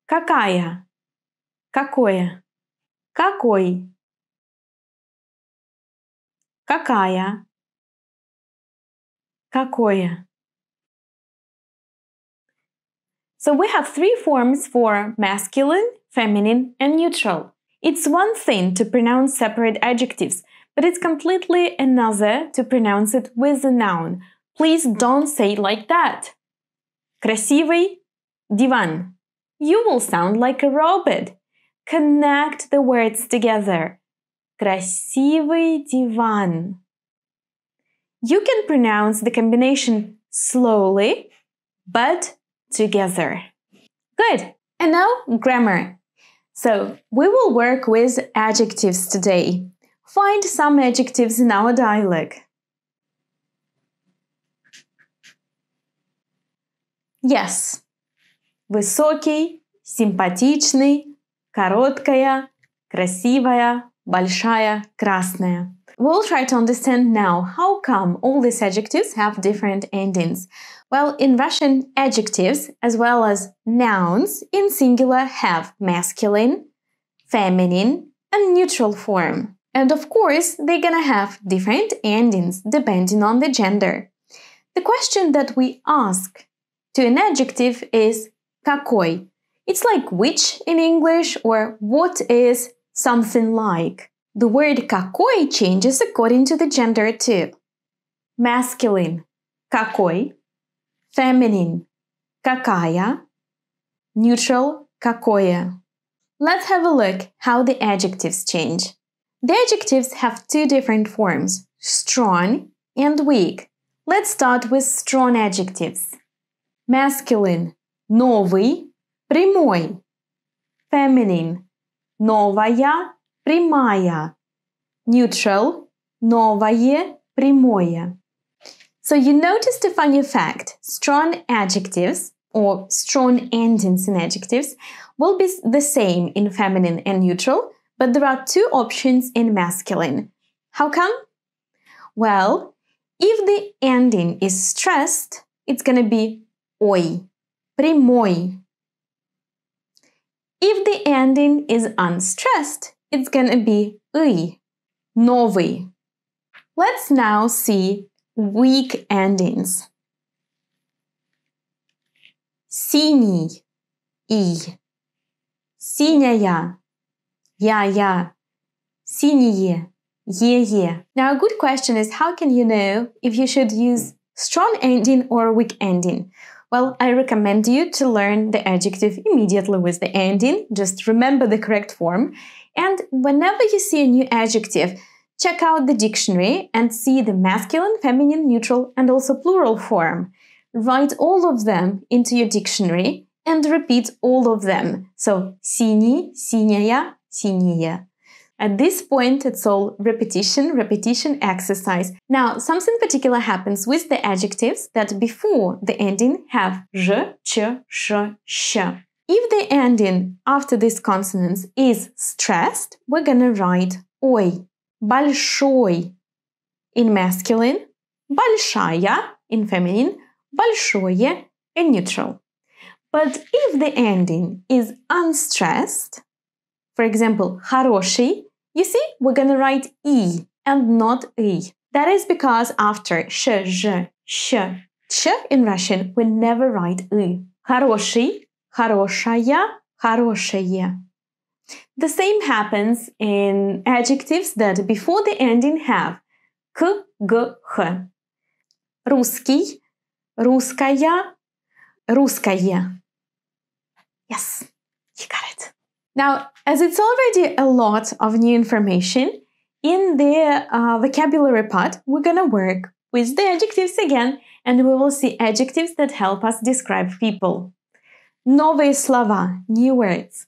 Какая? Какое? Какой? Какая? Какое? So we have three forms for masculine, feminine, and neutral. It's one thing to pronounce separate adjectives, but it's completely another to pronounce it with a noun. Please don't say it like that. Красивый диван. You will sound like a robot. Connect the words together. Красивый диван. You can pronounce the combination slowly, but together. Good. And now grammar. So we will work with adjectives today. Find some adjectives in our dialogue. Yes. Высокий, симпатичный, короткая, красивая, большая, красная. We'll try to understand now how come all these adjectives have different endings. Well, in Russian, adjectives, as well as nouns, in singular have masculine, feminine, and neutral form. And of course, they're gonna have different endings depending on the gender. The question that we ask to an adjective is какой. It's like which in English, or what is something like. The word какой changes according to the gender too. Masculine – какой, feminine – какая, neutral – какое. Let's have a look how the adjectives change. The adjectives have two different forms, strong and weak. Let's start with strong adjectives. Masculine – новый, прямой. Feminine – новая, прямая. Neutral – новое, прямое. So you noticed a funny fact. Strong adjectives or strong endings in adjectives will be the same in feminine and neutral, but there are two options in masculine. How come? Well, if the ending is stressed, it's going to be ой, прямой. If the ending is unstressed, it's going to be ый, новый. Let's now see weak endings. Синий, и. Синяя, я. Синие, е. Now a good question is how can you know if you should use strong ending or weak ending? Well, I recommend you to learn the adjective immediately with the ending. Just remember the correct form. And whenever you see a new adjective, check out the dictionary and see the masculine, feminine, neutral, and also plural form. Write all of them into your dictionary and repeat all of them. So, синий, синяя, синие. At this point, it's all repetition exercise. Now, something particular happens with the adjectives that before the ending have zh, ch, sh, sh. If the ending after these consonants is stressed, we're gonna write ой. Большой in masculine, большая in feminine, большое in neutral. But if the ending is unstressed, for example, хороший, you see, we're gonna write и and not и. That is because after sh, zh, sh, ch in Russian, we never write и. Хороший, хорошая, хорошее. The same happens in adjectives that before the ending have к, г, х. Русский, русская, русское. Yes, you got it. Now, as it's already a lot of new information, in the vocabulary part, we're gonna work with the adjectives again, and we will see adjectives that help us describe people. Новые слова, new words.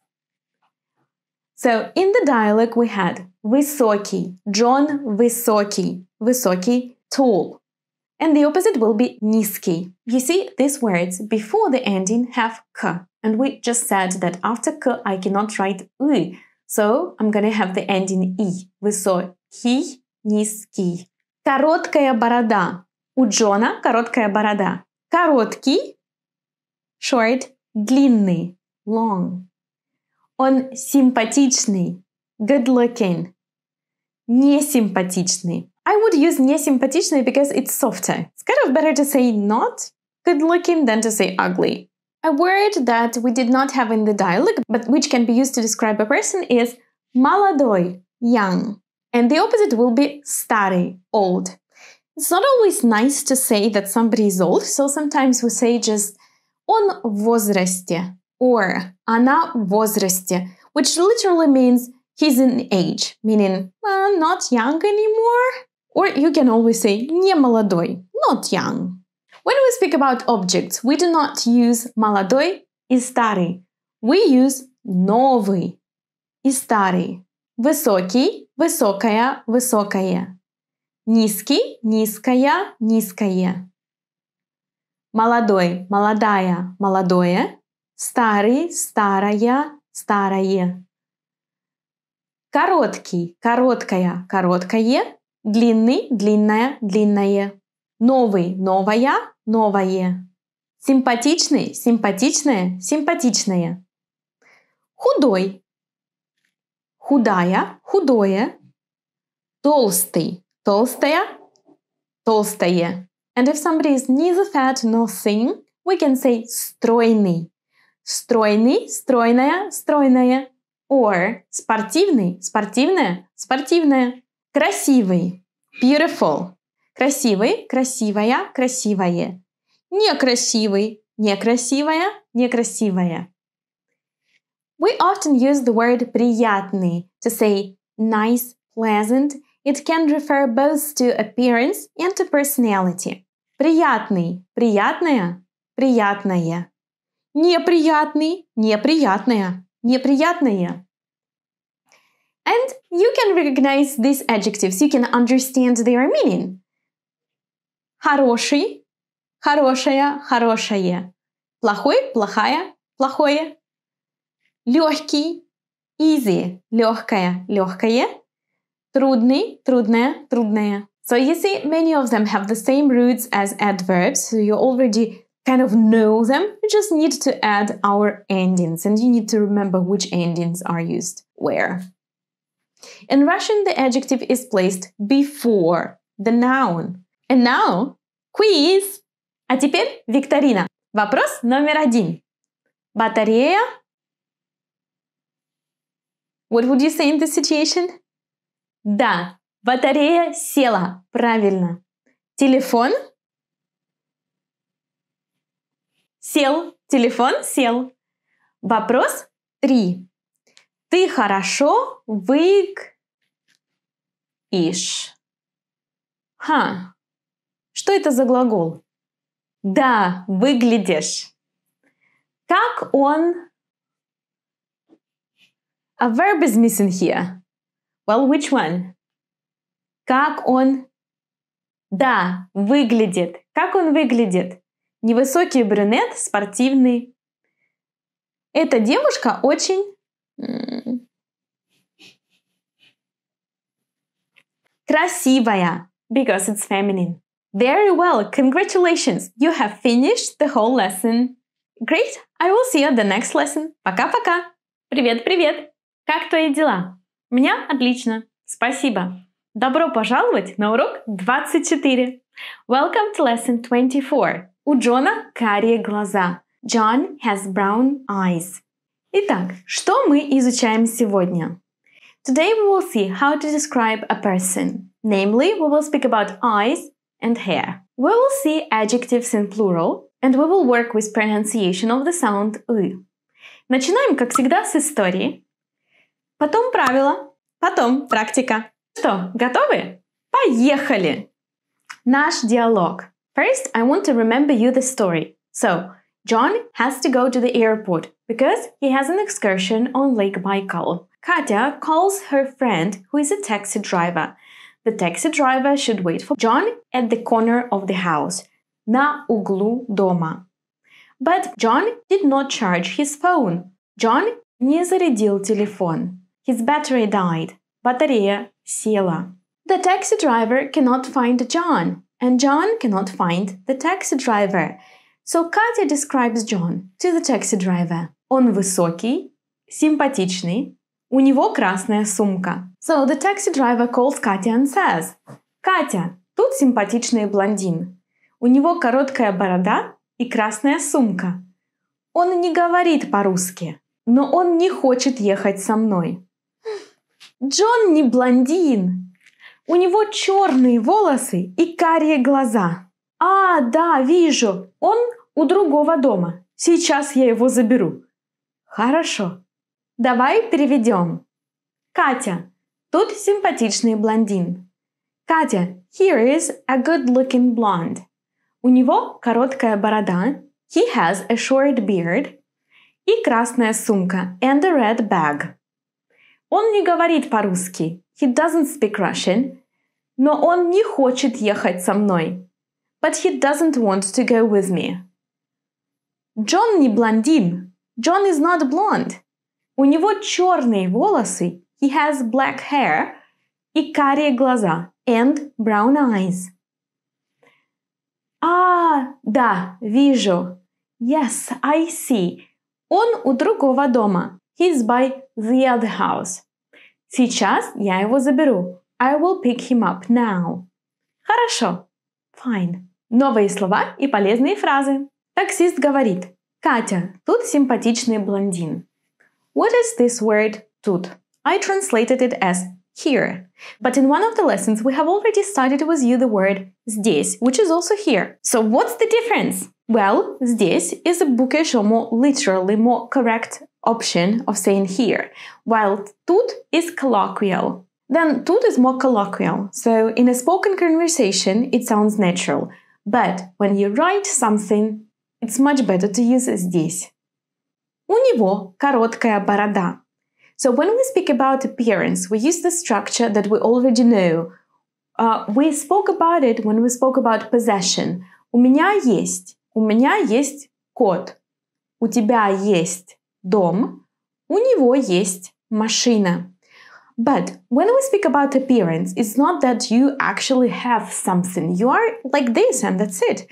So, in the dialogue we had высокий, John высокий, высокий, tall. And the opposite will be низкий. You see, these words before the ending have k. And we just said that after k I cannot write y. So, I'm gonna have the ending и. Высокий, низкий. Короткая борода. У Джона короткая борода. Короткий, short, длинный, long. Он симпатичный, good looking. Несимпатичный. I would use несимпатичный because it's softer. It's kind of better to say not good looking than to say ugly. A word that we did not have in the dialogue, but which can be used to describe a person is молодой, young. And the opposite will be старый, old. It's not always nice to say that somebody is old, so sometimes we say just он в возрасте or она в возрасте, which literally means he's in age, meaning not young anymore. Or you can always say не молодой, not young. When we speak about objects, we do not use молодой и старый. We use новый и старый. Высокий, высокая, высокое. Низкий, низкая, низкое. Молодой, молодая, молодое. Старый, старая, старое. Короткий, короткая, короткое. Длинный, длинная, длинное. Новый, новая, новое. Симпатичный, симпатичная, симпатичное. Худой. Худая, худое. Толстый, толстая, толстое. And if somebody is neither fat nor thin, we can say стройный. Стройный, стройная, стройная. Or спортивный, спортивная, спортивная. Красивый. Beautiful. Красивый, красивая, красивое. Некрасивый, некрасивая, некрасивая. We often use the word приятный to say nice, pleasant. It can refer both to appearance and to personality. Приятный, приятная, приятное. Неприятный, неприятная, неприятное. And you can recognize these adjectives. You can understand their meaning. Хороший, хорошая, хорошее. Плохой, плохая, плохое. Легкий, easy, легкая, легкое. Трудный, трудная, трудное. So you see, many of them have the same roots as adverbs, so you already kind of know them. You just need to add our endings, and you need to remember which endings are used where. In Russian, the adjective is placed before the noun. And now, quiz! А теперь викторина. Вопрос номер 1. Батарея. What would you say in this situation? Да, батарея села. Правильно. Телефон. Сел. Телефон сел. Вопрос 3. Ты хорошо выглядишь. Что это за глагол? Да, выглядишь. Как он... A verb is missing here. Well, which one? Как он... Да, выглядит. Как он выглядит? Невысокий брюнет, спортивный. Эта девушка очень... красивая. Because it's feminine. Very well. Congratulations. You have finished the whole lesson. Great. I will see you at the next lesson. Пока-пока. Привет-привет. Как твои дела? У меня отлично. Спасибо. Добро пожаловать на урок 24. Welcome to lesson 24. У Джона карие глаза. John has brown eyes. Итак, что мы изучаем сегодня? Today we will see how to describe a person. Namely, we will speak about eyes and hair. We will see adjectives in plural, and we will work with pronunciation of the sound «ы». Начинаем, как всегда, с истории. Потом правила, потом практика. Что, готовы? Поехали! Наш диалог. First, I want to remember you the story. So, John has to go to the airport because he has an excursion on Lake Baikal. Katya calls her friend who is a taxi driver. The taxi driver should wait for John at the corner of the house, на углу дома. But John did not charge his phone. John не зарядил телефон. His battery died. Батарея села. The taxi driver cannot find John, and John cannot find the taxi driver. So Katya describes John to the taxi driver. Он высокий, симпатичный, у него красная сумка. So the taxi driver calls Katya and says, Катя, тут симпатичный блондин. У него короткая борода и красная сумка. Он не говорит по-русски, но он не хочет ехать со мной. Джон не блондин. У него черные волосы и карие глаза. А, да, вижу. Он у другого дома. Сейчас я его заберу. Хорошо. Давай переведем. Катя, тут симпатичный блондин. Катя, here is a good-looking blonde. У него короткая борода. He has a short beard. и красная сумка, and a red bag. Он не говорит по-русски. He doesn't speak Russian. Но он не хочет ехать со мной. But he doesn't want to go with me. Джон не блондин. John is not blonde. У него черные волосы. He has black hair. И карие глаза. And brown eyes. Да, вижу. Yes, I see. Он у другого дома. He's by the other house. Сейчас я его заберу. I will pick him up now. Хорошо. Fine. Новые слова и полезные фразы. Таксист говорит: Катя, тут симпатичный блондин. What is this word тут? I translated it as here. But in one of the lessons we have already studied with you the word здесь, which is also here. So what's the difference? Well, здесь is a bookish or more literally more correct option of saying here, while тут is colloquial. Then тут is more colloquial, so in a spoken conversation it sounds natural. But when you write something, it's much better to use здесь. У него короткая борода. So when we speak about appearance, we use the structure that we already know. We spoke about it when we spoke about possession. У меня есть кот. У тебя есть дом. У него есть машина. But when we speak about appearance, it's not that you actually have something. You are like this and that's it.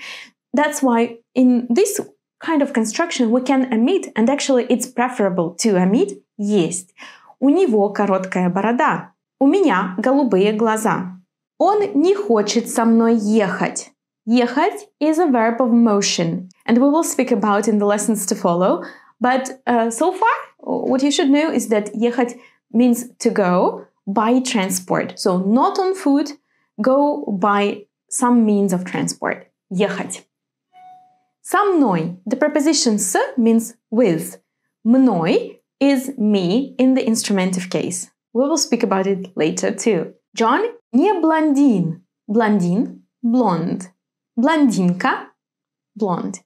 That's why in this kind of construction we can omit, and actually it's preferable to omit есть. У него короткая борода. У меня голубые глаза. Он не хочет со мной ехать. Ехать is a verb of motion, and we will speak about in the lessons to follow. But so far, what you should know is that ехать means to go by transport. So not on foot, go by some means of transport. Ехать. Со мной. The preposition с means with. Мной is me in the instrumentive case. We will speak about it later too. John не блондин. Блондин – blonde. Блондинка – blonde.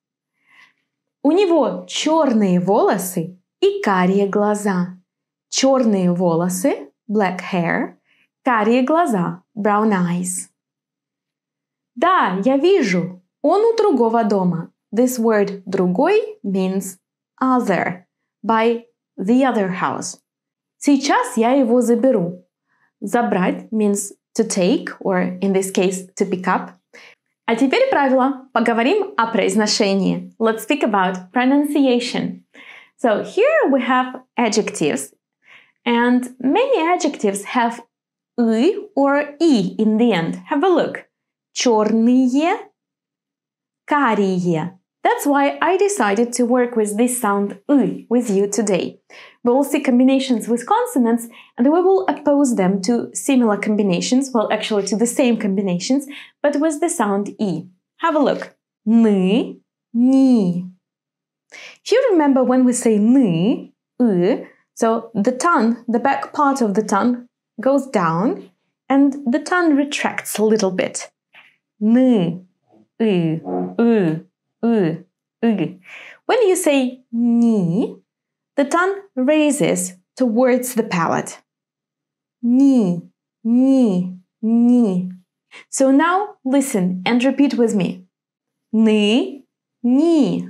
У него черные волосы и карие глаза. Черные волосы – black hair. Карие глаза – brown eyes. Да, я вижу. Он у другого дома. This word «другой» means other, by the other house. Сейчас я его заберу. Забрать means to take, or in this case, to pick up. А теперь правило. Поговорим о произношении. Let's speak about pronunciation. So here we have adjectives, and many adjectives have «ы» or «и» in the end. Have a look. Черные, карие. That's why I decided to work with this sound «ы» with you today. We will see combinations with consonants, and we will oppose them to similar combinations, well, actually to the same combinations, but with the sound «и». Have a look. Ны, ни. If you remember when we say «ны», «ы», so the tongue, the back part of the tongue, goes down, and the tongue retracts a little bit. Ны, «ы», «ы». When you say ни, the tongue raises towards the palate. Ни, ни, ни. So now listen and repeat with me. Ны, ни.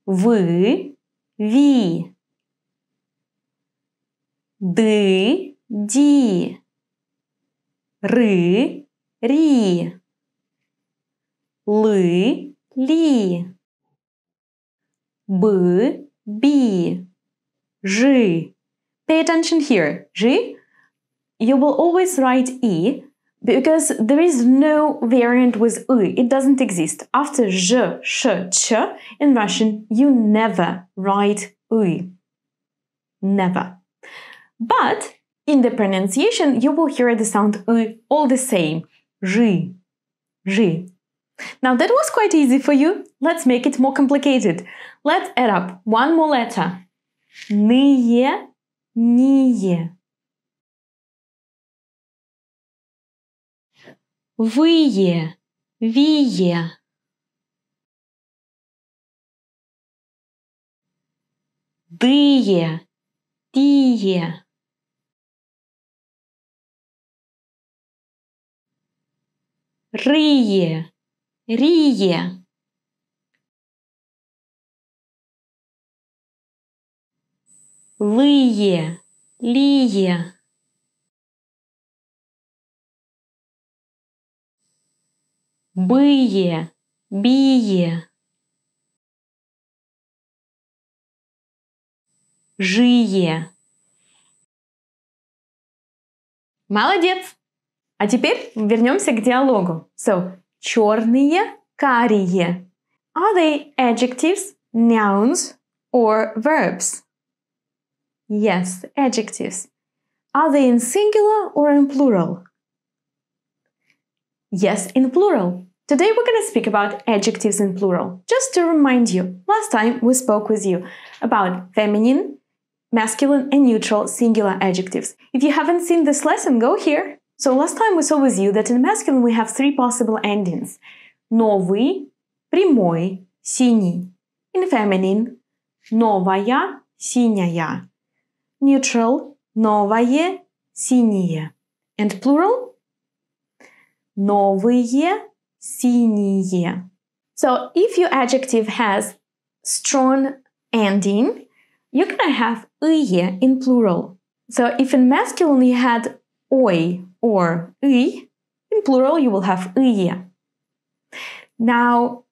Вы, ви. Ды, ди. Ры, ри. Лы, ли. Бы, би. Жи. Pay attention here. Жи. You will always write «и» because there is no variant with «ы». It doesn't exist. After «ж», «ш», «ч» in Russian, you never write «ы». Never. But in the pronunciation, you will hear the sound «ы» all the same. Жи. Жи. Now that was quite easy for you. Let's make it more complicated. Let's add up one more letter. Ные, ние. Вые, вие. дые, тие. Рые, рие. Лые, лие. Бые, бие. Жие. Молодец! А теперь вернемся к диалогу. So, черные, карие. Are they adjectives, nouns, or verbs? Yes, adjectives. Are they in singular or in plural? Yes, in plural. Today we're going to speak about adjectives in plural. Just to remind you, last time we spoke with you about feminine, masculine and neutral singular adjectives. If you haven't seen this lesson, go here. So last time we saw with you that in masculine we have three possible endings. Новый, прямой, синий. In feminine, новая, синяя. Neutral, новое, синее. And plural, новые, синие. So if your adjective has strong ending, you're gonna have ые in plural. So if in masculine you had ой or ый, in plural you will have ые. Now,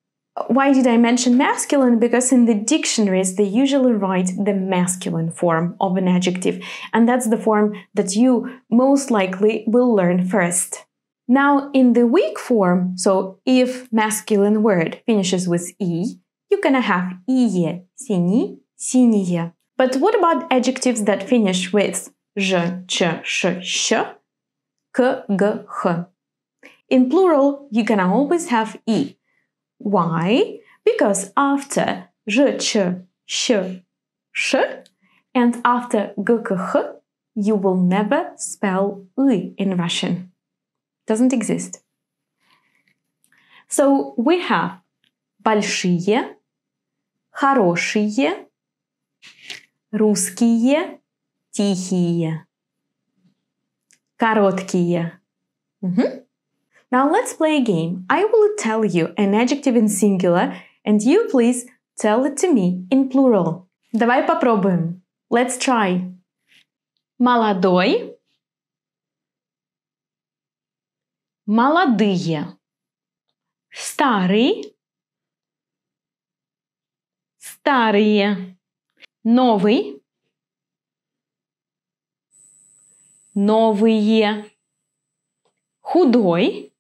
why did I mention masculine? Because in the dictionaries they usually write the masculine form of an adjective, and that's the form that you most likely will learn first. Now, in the weak form, so if masculine word finishes with и, you're gonna have ие, синий, синие. But what about adjectives that finish with ж, ч, ш, щ, к, г, х? In plural, you're gonna always have и. Why? Because after ж, ч, щ, ш, and after г, к, х, you will never spell ы in Russian. Doesn't exist. So we have большие, хорошие, русские, тихие, короткие. Now let's play a game. I will tell you an adjective in singular, and you please tell it to me in plural. Давай попробуем. Let's try. Молодой, молодые, старый, старые, новый, новые, худой,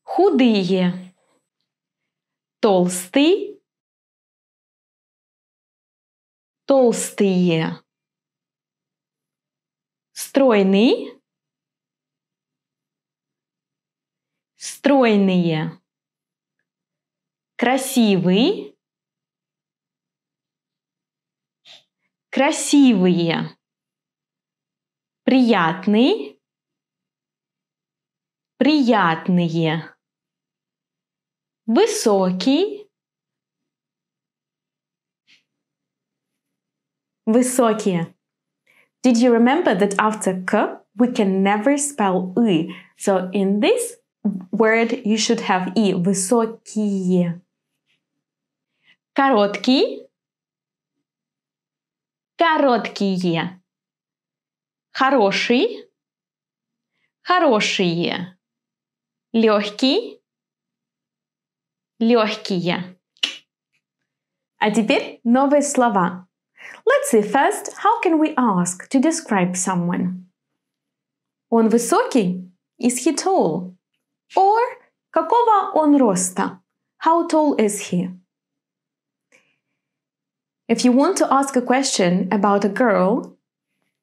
худые, толстый, толстые, стройный, стройные, красивый, красивые, приятный, приятные, высокий, высокие. Did you remember that after k we can never spell y? So in this word you should have и. Высокие. Короткий, короткие. Хороший, хорошие. Легкий, легкие. А теперь новые слова. Let's see first, how can we ask to describe someone? Он высокий? Is he tall? Or какого он роста? How tall is he? If you want to ask a question about a girl,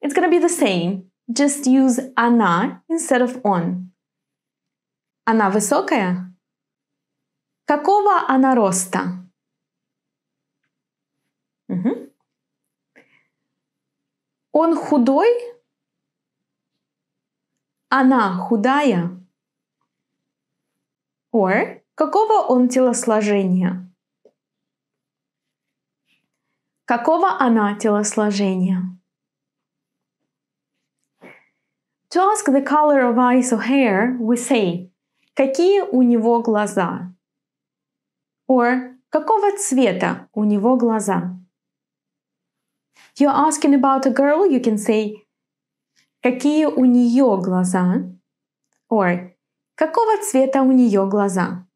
it's going to be the same. Just use она instead of он. Она высокая? Какого она роста? Он худой? Она худая? Or какого он телосложения? Какого она телосложения? To ask the color of eyes or hair, we say какие у него глаза? Or какого цвета у него глаза? If you're asking about a girl, you can say какие у нее глаза? Or какого цвета у нее глаза?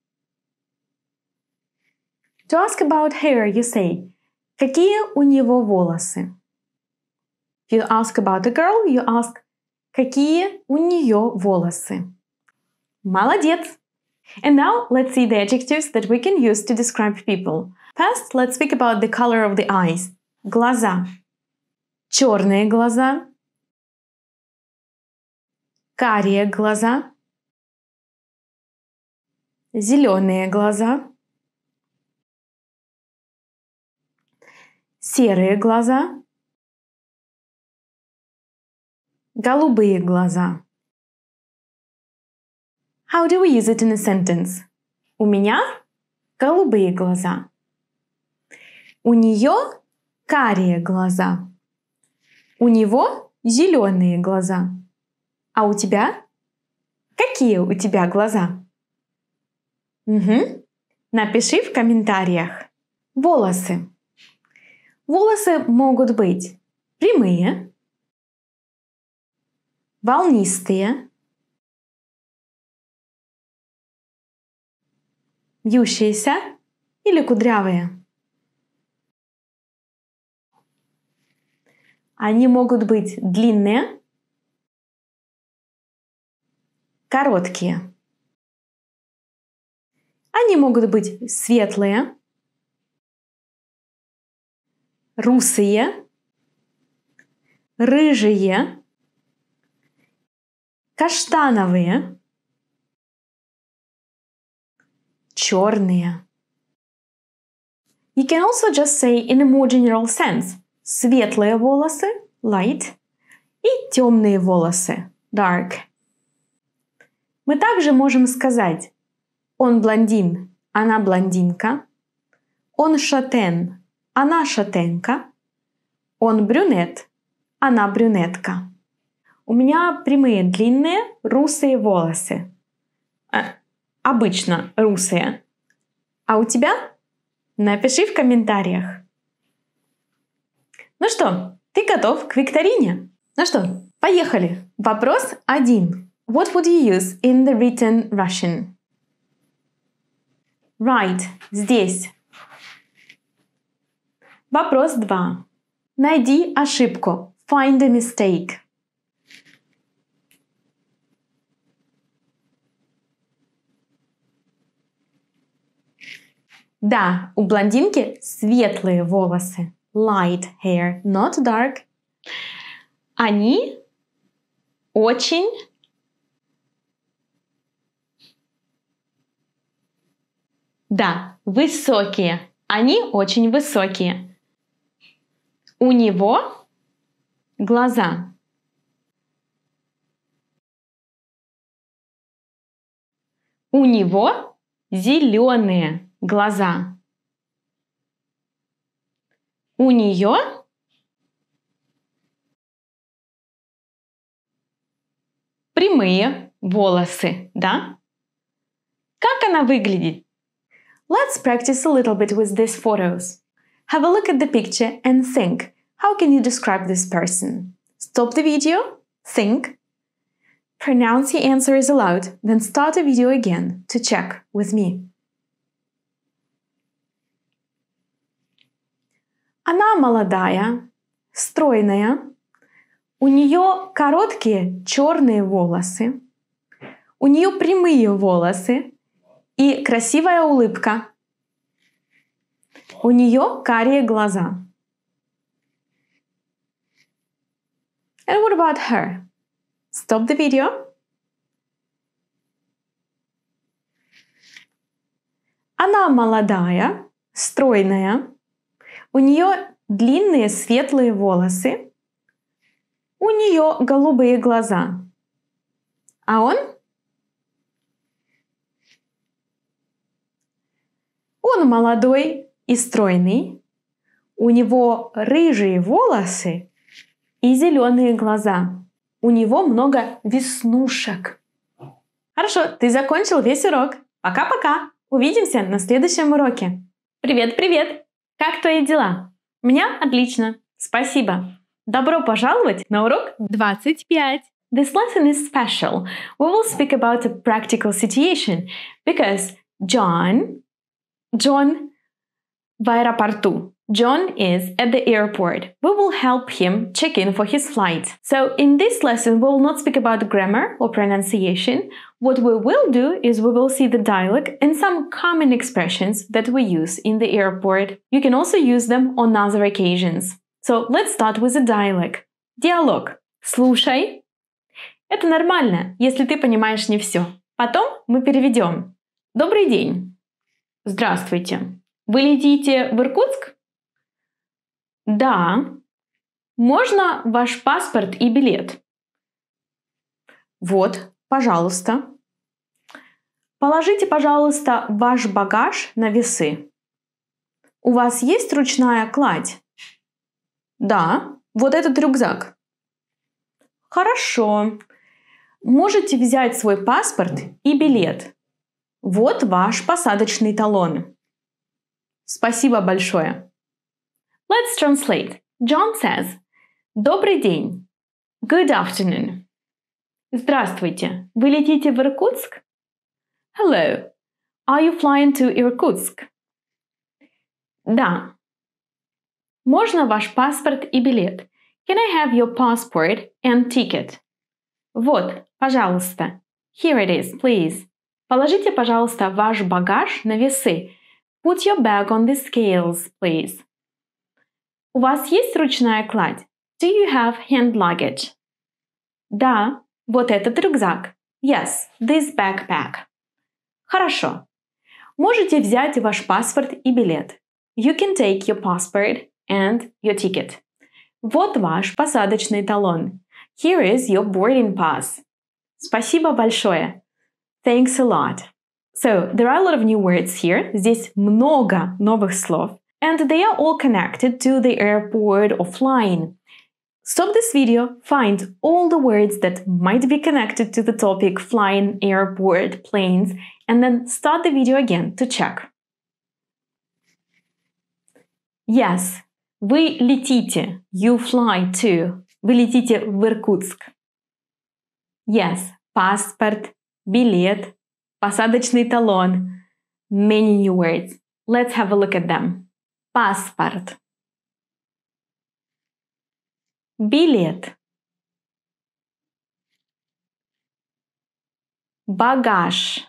To ask about hair, you say какие у него волосы? If you ask about a girl, you ask какие у нее волосы? Молодец! And now let's see the adjectives that we can use to describe people. First, let's speak about the color of the eyes. Глаза. Черные глаза. Карие глаза. Зеленые глаза. Серые глаза. Голубые глаза. How do we use it in a sentence? У меня голубые глаза. У нее карие глаза. У него зеленые глаза. А у тебя? Какие у тебя глаза? Напиши в комментариях. Волосы. Волосы могут быть прямые, волнистые, вьющиеся или кудрявые. Они могут быть длинные, короткие. Они могут быть светлые, русые, рыжие, каштановые, черные. You can also just say in a more general sense светлые волосы, light, и темные волосы, dark. Мы также можем сказать он блондин, она блондинка, он шатен, она шатенка, он брюнет, она брюнетка. У меня прямые, длинные, русые волосы. Обычно русые. А у тебя? Напиши в комментариях. Ну что, ты готов к викторине? Ну что, поехали. Вопрос 1. What would you use in the written Russian? Right, здесь. Вопрос 2. Найди ошибку. Find a mistake. Да, у блондинки светлые волосы. Light hair, not dark. Они очень высокие. Они очень высокие. У него глаза. У него зеленые глаза. У нее прямые волосы, да? Как она выглядит? Let's practice a little bit with these photos. Have a look at the picture and think, how can you describe this person? Stop the video, think, pronounce your answers aloud, then start the video again to check with me. Она молодая, стройная, у нее короткие черные волосы, у нее прямые волосы и красивая улыбка. У нее карие глаза. And what about her? Stop the video. Она молодая, стройная, у нее длинные светлые волосы, у нее голубые глаза. А он? Он молодой и стройный, У него рыжие волосы и зеленые глаза. У него много веснушек. Хорошо, ты закончил весь урок. Пока-пока. Увидимся на следующем уроке. Привет-привет. Как твои дела? У меня отлично. Спасибо. Добро пожаловать на урок 25. This lesson is special. We will speak about a practical situation because John в аэропорту. John is at the airport. We will help him check in for his flight. So in this lesson, we will not speak about grammar or pronunciation. What we will do is we will see the dialogue and some common expressions that we use in the airport. You can also use them on other occasions. So let's start with the dialogue. Диалог. Слушай. Это нормально, если ты понимаешь не все. Потом мы переведем. Добрый день. Здравствуйте. Вы летите в Иркутск? Да. Можно ваш паспорт и билет? Вот, пожалуйста. Положите, пожалуйста, ваш багаж на весы. У вас есть ручная кладь? Да, вот этот рюкзак. Хорошо. Можете взять свой паспорт и билет. Вот ваш посадочный талон. Спасибо большое. Let's translate. John says, Добрый день. Good afternoon. Здравствуйте. Вы летите в Иркутск? Hello. Are you flying to Irkutsk? Да. Можно ваш паспорт и билет? Can I have your passport and ticket? Вот, пожалуйста. Here it is, please. Положите, пожалуйста, ваш багаж на весы. Put your bag on the scales, please. У вас есть ручная кладь? Do you have hand luggage? Да, вот этот рюкзак. Yes, this backpack. Хорошо. Можете взять ваш паспорт и билет. You can take your passport and your ticket. Вот ваш посадочный талон. Here is your boarding pass. Спасибо большое. Thanks a lot. So, there are a lot of new words here. Здесь много новых слов. And they are all connected to the airport or flying. Stop this video, find all the words that might be connected to the topic flying, airport, planes, and then start the video again to check. Yes, вы летите. You fly to. Вы летите в Иркутск. Yes, паспорт, билет, посадочный талон. Many new words. Let's have a look at them. Паспорт. Билет. Багаж.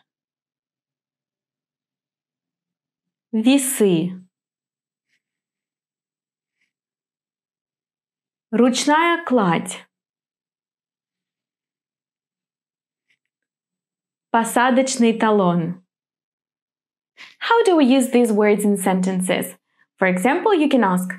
Весы. Ручная кладь. Посадочный талон. How do we use these words in sentences? For example, you can ask,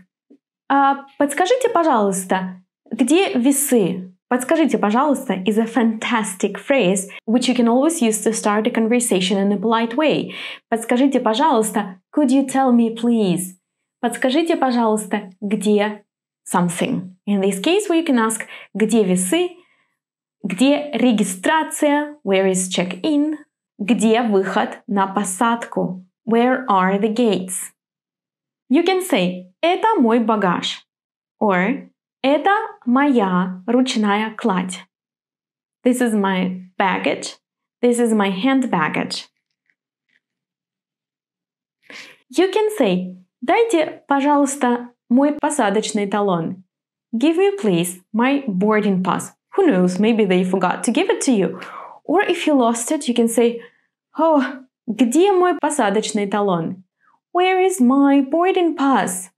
подскажите, пожалуйста, где весы? Подскажите, пожалуйста is a fantastic phrase which you can always use to start a conversation in a polite way. Подскажите, пожалуйста, could you tell me please? Подскажите, пожалуйста, где something. In this case, you can ask, где весы? Где регистрация? Where is check-in? Где выход на посадку? Where are the gates? You can say, это мой багаж. Or, это моя ручная кладь. This is my baggage. This is my hand baggage. You can say, дайте, пожалуйста, мой посадочный талон. Give me, please, my boarding pass. Who knows, maybe they forgot to give it to you. Or if you lost it, you can say, oh, где мой посадочный талон? Where is my boarding pass?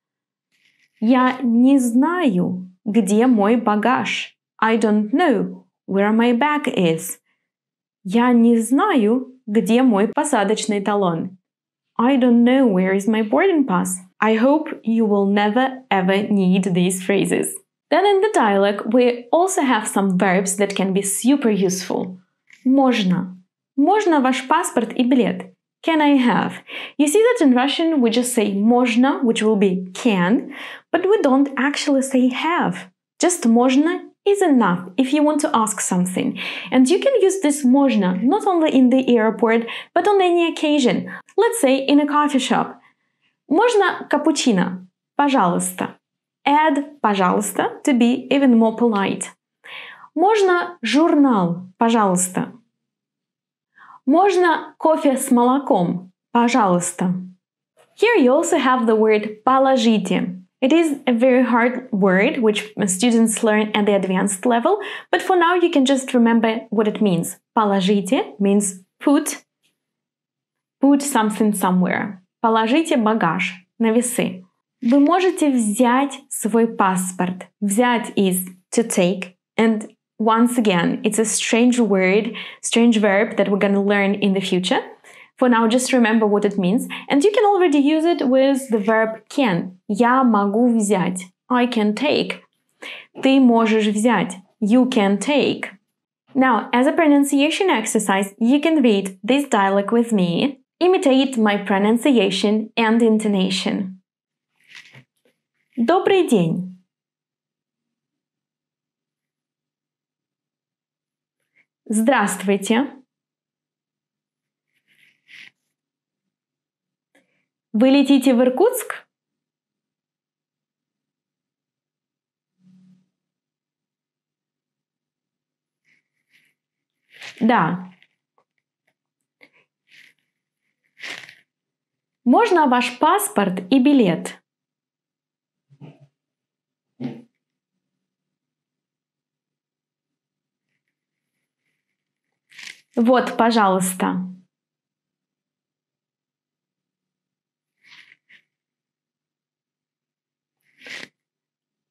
Я не знаю, где мой багаж. I don't know where my bag is. Я не знаю, где мой посадочный талон. I don't know where is my boarding pass. I hope you will never ever need these phrases. Then in the dialogue, we also have some verbs that can be super useful. Можно. Можно ваш паспорт и билет? Can I have? You see that in Russian we just say можно, which will be can, but we don't actually say have. Just можно is enough if you want to ask something. And you can use this можно not only in the airport, but on any occasion. Let's say in a coffee shop. Можно капучино? Пожалуйста. Add пожалуйста to be even more polite. Можно журнал? Пожалуйста. Можно кофе с молоком? Пожалуйста. Here you also have the word положите. It is a very hard word which students learn at the advanced level, but for now you can just remember what it means. Положите means put something somewhere. Положите багаж на весы. Вы можете взять свой паспорт. Взять is to take, and once again, it's a strange word, strange verb that we're going to learn in the future. For now, just remember what it means. And you can already use it with the verb can. Я могу взять. I can take. Ты можешь взять. You can take. Now, as a pronunciation exercise, you can read this dialogue with me. Imitate my pronunciation and intonation. Добрый день. Здравствуйте. Вы летите в Иркутск? Да. Можно ваш паспорт и билет? Вот, пожалуйста.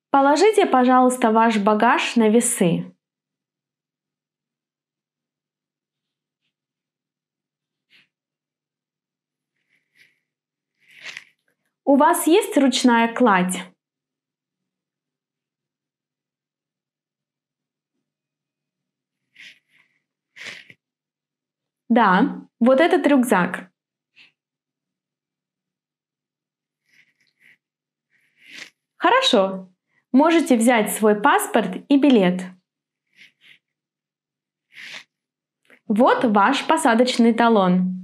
Положите, пожалуйста, ваш багаж на весы. У вас есть ручная кладь? Да, вот этот рюкзак. Хорошо. Можете взять свой паспорт и билет. Вот ваш посадочный талон.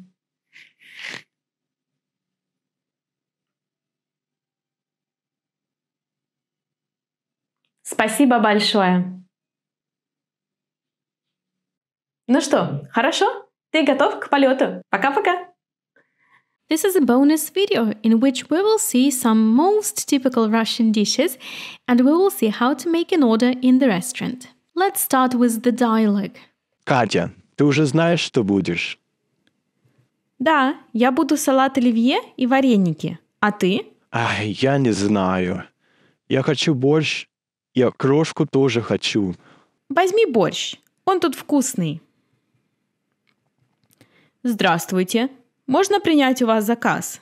Спасибо большое. Ну что, хорошо? Ты готов к полету? Пока-пока! This is a bonus video in which we will see some most typical Russian dishes and we will see how to make an order in the restaurant. Let's start with the dialogue. Катя, ты уже знаешь, что будешь? Да, я буду салат оливье и вареники. А ты? Ай, я не знаю. Я хочу борщ, и окрошку тоже хочу. Возьми борщ, он тут вкусный. Здравствуйте. Можно принять у вас заказ?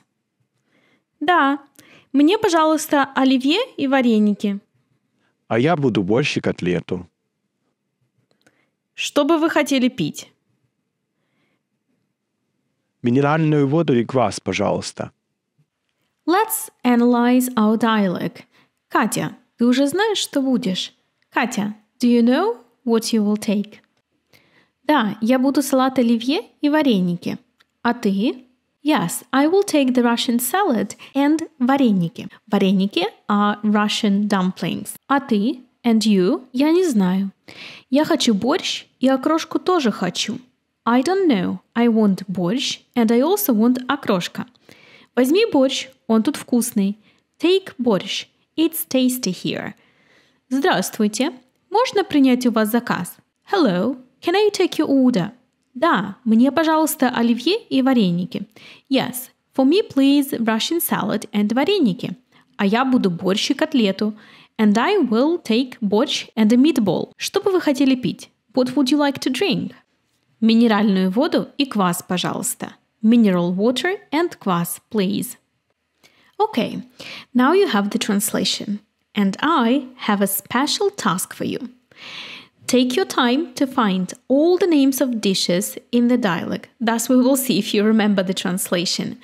Да. Мне, пожалуйста, оливье и вареники. А я буду борщ и котлету. Что бы вы хотели пить? Минеральную воду и квас, пожалуйста. Let's analyze our dialogue. Катя, ты уже знаешь, что будешь? Катя, do you know what you will take? Да, я буду салат оливье и вареники. А ты? Yes, I will take the Russian salad and вареники. Вареники are Russian dumplings. А ты? And you? Я не знаю. Я хочу борщ и окрошку тоже хочу. I don't know. I want борщ and I also want окрошка. Возьми борщ, он тут вкусный. Take борщ. It's tasty here. Здравствуйте. Можно принять у вас заказ? Hello. Can I take your order? Да, мне, пожалуйста, оливье и вареники. Yes, for me, please, Russian salad and вареники. А я буду борщ и котлету. And I will take борщ and a meatball. Что бы вы хотели пить? What would you like to drink? Минеральную воду и квас, пожалуйста. Mineral water and квас, please. Okay, now you have the translation. And I have a special task for you. Take your time to find all the names of dishes in the dialogue. Thus, we will see if you remember the translation.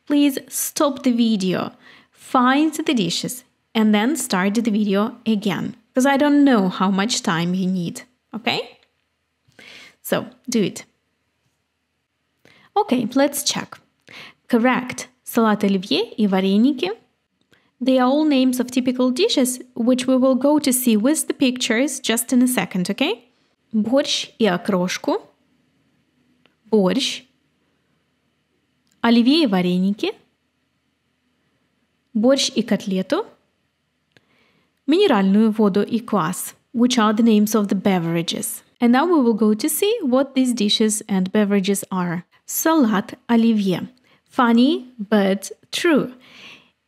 Please stop the video, find the dishes, and then start the video again, because I don't know how much time you need. Okay? So, do it. Okay, let's check. Correct. Салат оливье и вареники. They are all names of typical dishes, which we will go to see with the pictures just in a second, okay? Борщ и окрошку. Борщ. Оливье и вареники. Борщ и котлету. Минеральную воду и квас, which are the names of the beverages. And now we will go to see what these dishes and beverages are. Салат оливье. Funny, but true.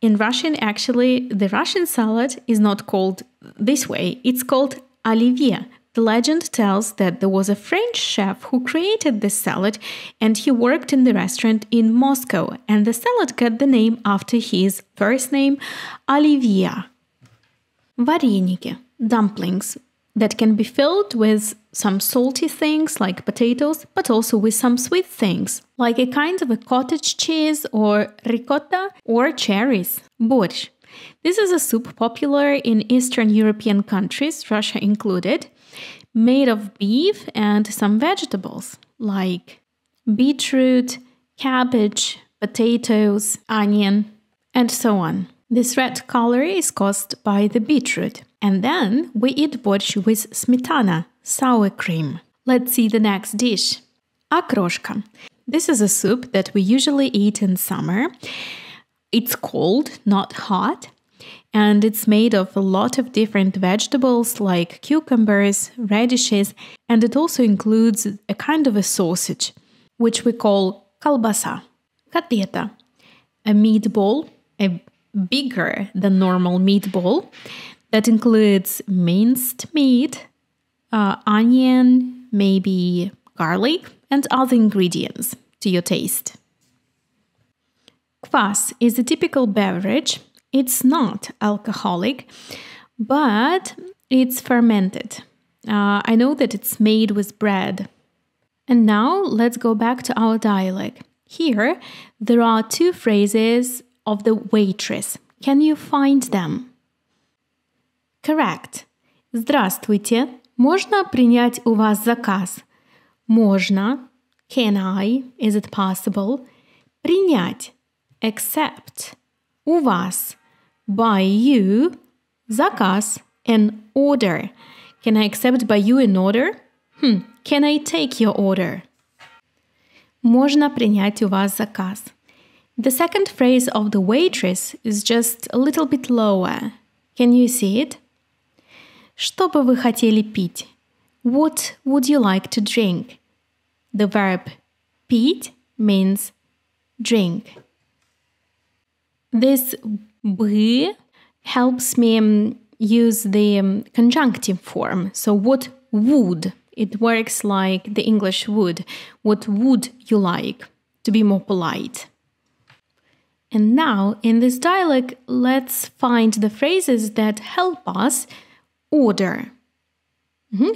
In Russian, actually, the Russian salad is not called this way. It's called оливье. The legend tells that there was a French chef who created this salad, and he worked in the restaurant in Moscow, and the salad got the name after his first name, Оливье. Вареники, dumplings, that can be filled with some salty things like potatoes, but also with some sweet things, like a kind of a cottage cheese or ricotta or cherries. Борщ. This is a soup popular in Eastern European countries, Russia included, made of beef and some vegetables, like beetroot, cabbage, potatoes, onion, and so on. This red color is caused by the beetroot. And then we eat борщ with smetana, sour cream. Let's see the next dish. Окрошка. This is a soup that we usually eat in summer. It's cold, not hot, and it's made of a lot of different vegetables like cucumbers, radishes, and it also includes a kind of a sausage, which we call колбаса. Котлета. A meatball, a bigger than normal meatball, that includes minced meat, onion, maybe garlic, and other ingredients to your taste. Kvass is a typical beverage. It's not alcoholic, but it's fermented. I know that it's made with bread. And now let's go back to our dialogue. Here, there are two phrases of the waitress. Can you find them? Correct. Здравствуйте. Можно принять у вас заказ? Можно. Can I? Is it possible? Принять. Accept. У вас. By you. Заказ. An order. Can I accept by you an order? Can I take your order? Можно принять у вас заказ. The second phrase of the waitress is just a little bit lower. Can you see it? Что бы вы хотели пить? What would you like to drink? The verb пить means drink. This бы helps me use the conjunctive form. So what would? It works like the English would. What would you like? To be more polite. And now, in this dialogue, let's find the phrases that help us order.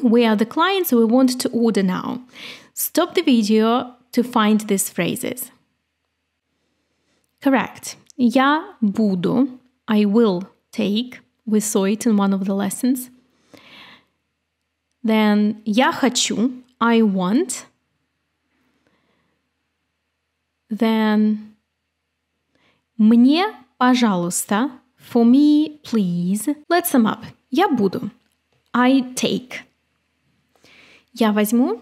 We are the clients, so we want to order now. Stop the video to find these phrases. Correct. Я буду, I will take. We saw it in one of the lessons. Then я хочу, I want. Then мне, пожалуйста, for me, please. Let's sum up. Я буду, I take. Я возьму,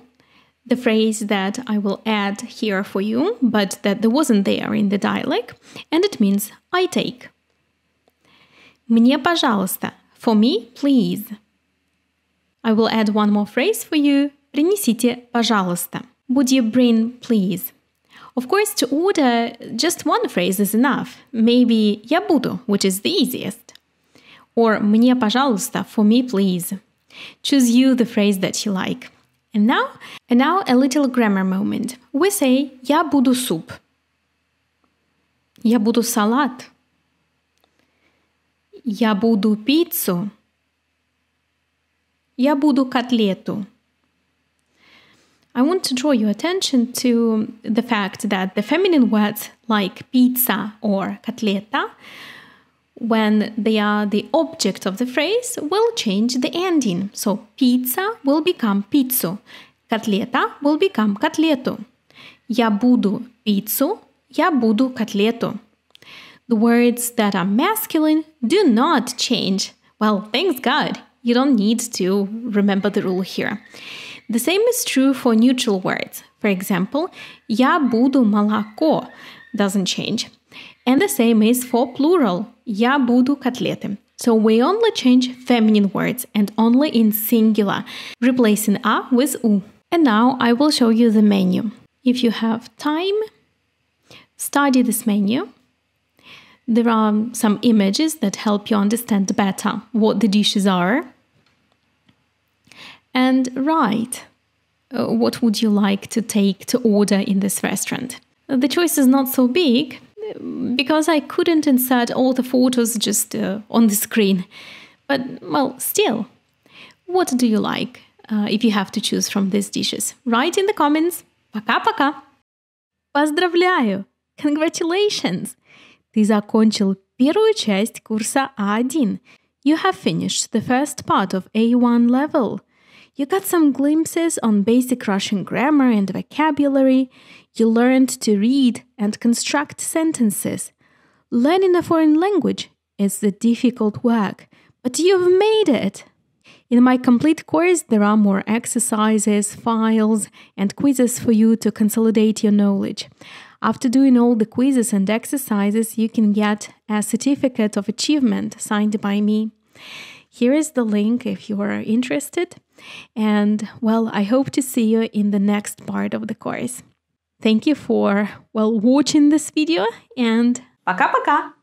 the phrase that I will add here for you, but that there wasn't there in the dialogue, and it means I take. Мне, пожалуйста, for me, please. I will add one more phrase for you. Принесите, пожалуйста. Would you bring, please? Of course, to order, just one phrase is enough. Maybe я буду, which is the easiest. Or мне, пожалуйста, for me, please. Choose you the phrase that you like. And now a little grammar moment. We say я буду суп. Я буду салат. Я буду пиццу. Я буду котлету. I want to draw your attention to the fact that the feminine words like pizza or котлета, when they are the object of the phrase, will change the ending. So pizza will become пиццу, котлета will become котлету. Я буду пиццу, я буду котлету. The words that are masculine do not change. Well, thanks God, you don't need to remember the rule here. The same is true for neutral words. For example, я буду молоко doesn't change. And the same is for plural. Я буду котлеты. So we only change feminine words and only in singular, replacing a with u. And now I will show you the menu. If you have time, study this menu. There are some images that help you understand better what the dishes are. And write, what would you like to take to order in this restaurant? The choice is not so big because I couldn't insert all the photos just on the screen. But, well, still, what do you like if you have to choose from these dishes? Write in the comments. Пока-пока! Поздравляю! Congratulations! Ты закончил первую часть курса А1. You have finished the first part of A1 level. You got some glimpses on basic Russian grammar and vocabulary. You learned to read and construct sentences. Learning a foreign language is a difficult work, but you've made it! In my complete course, there are more exercises, files, and quizzes for you to consolidate your knowledge. After doing all the quizzes and exercises, you can get a certificate of achievement signed by me. Here is the link if you are interested. And, well, I hope to see you in the next part of the course. Thank you for, well, watching this video and пока-пока!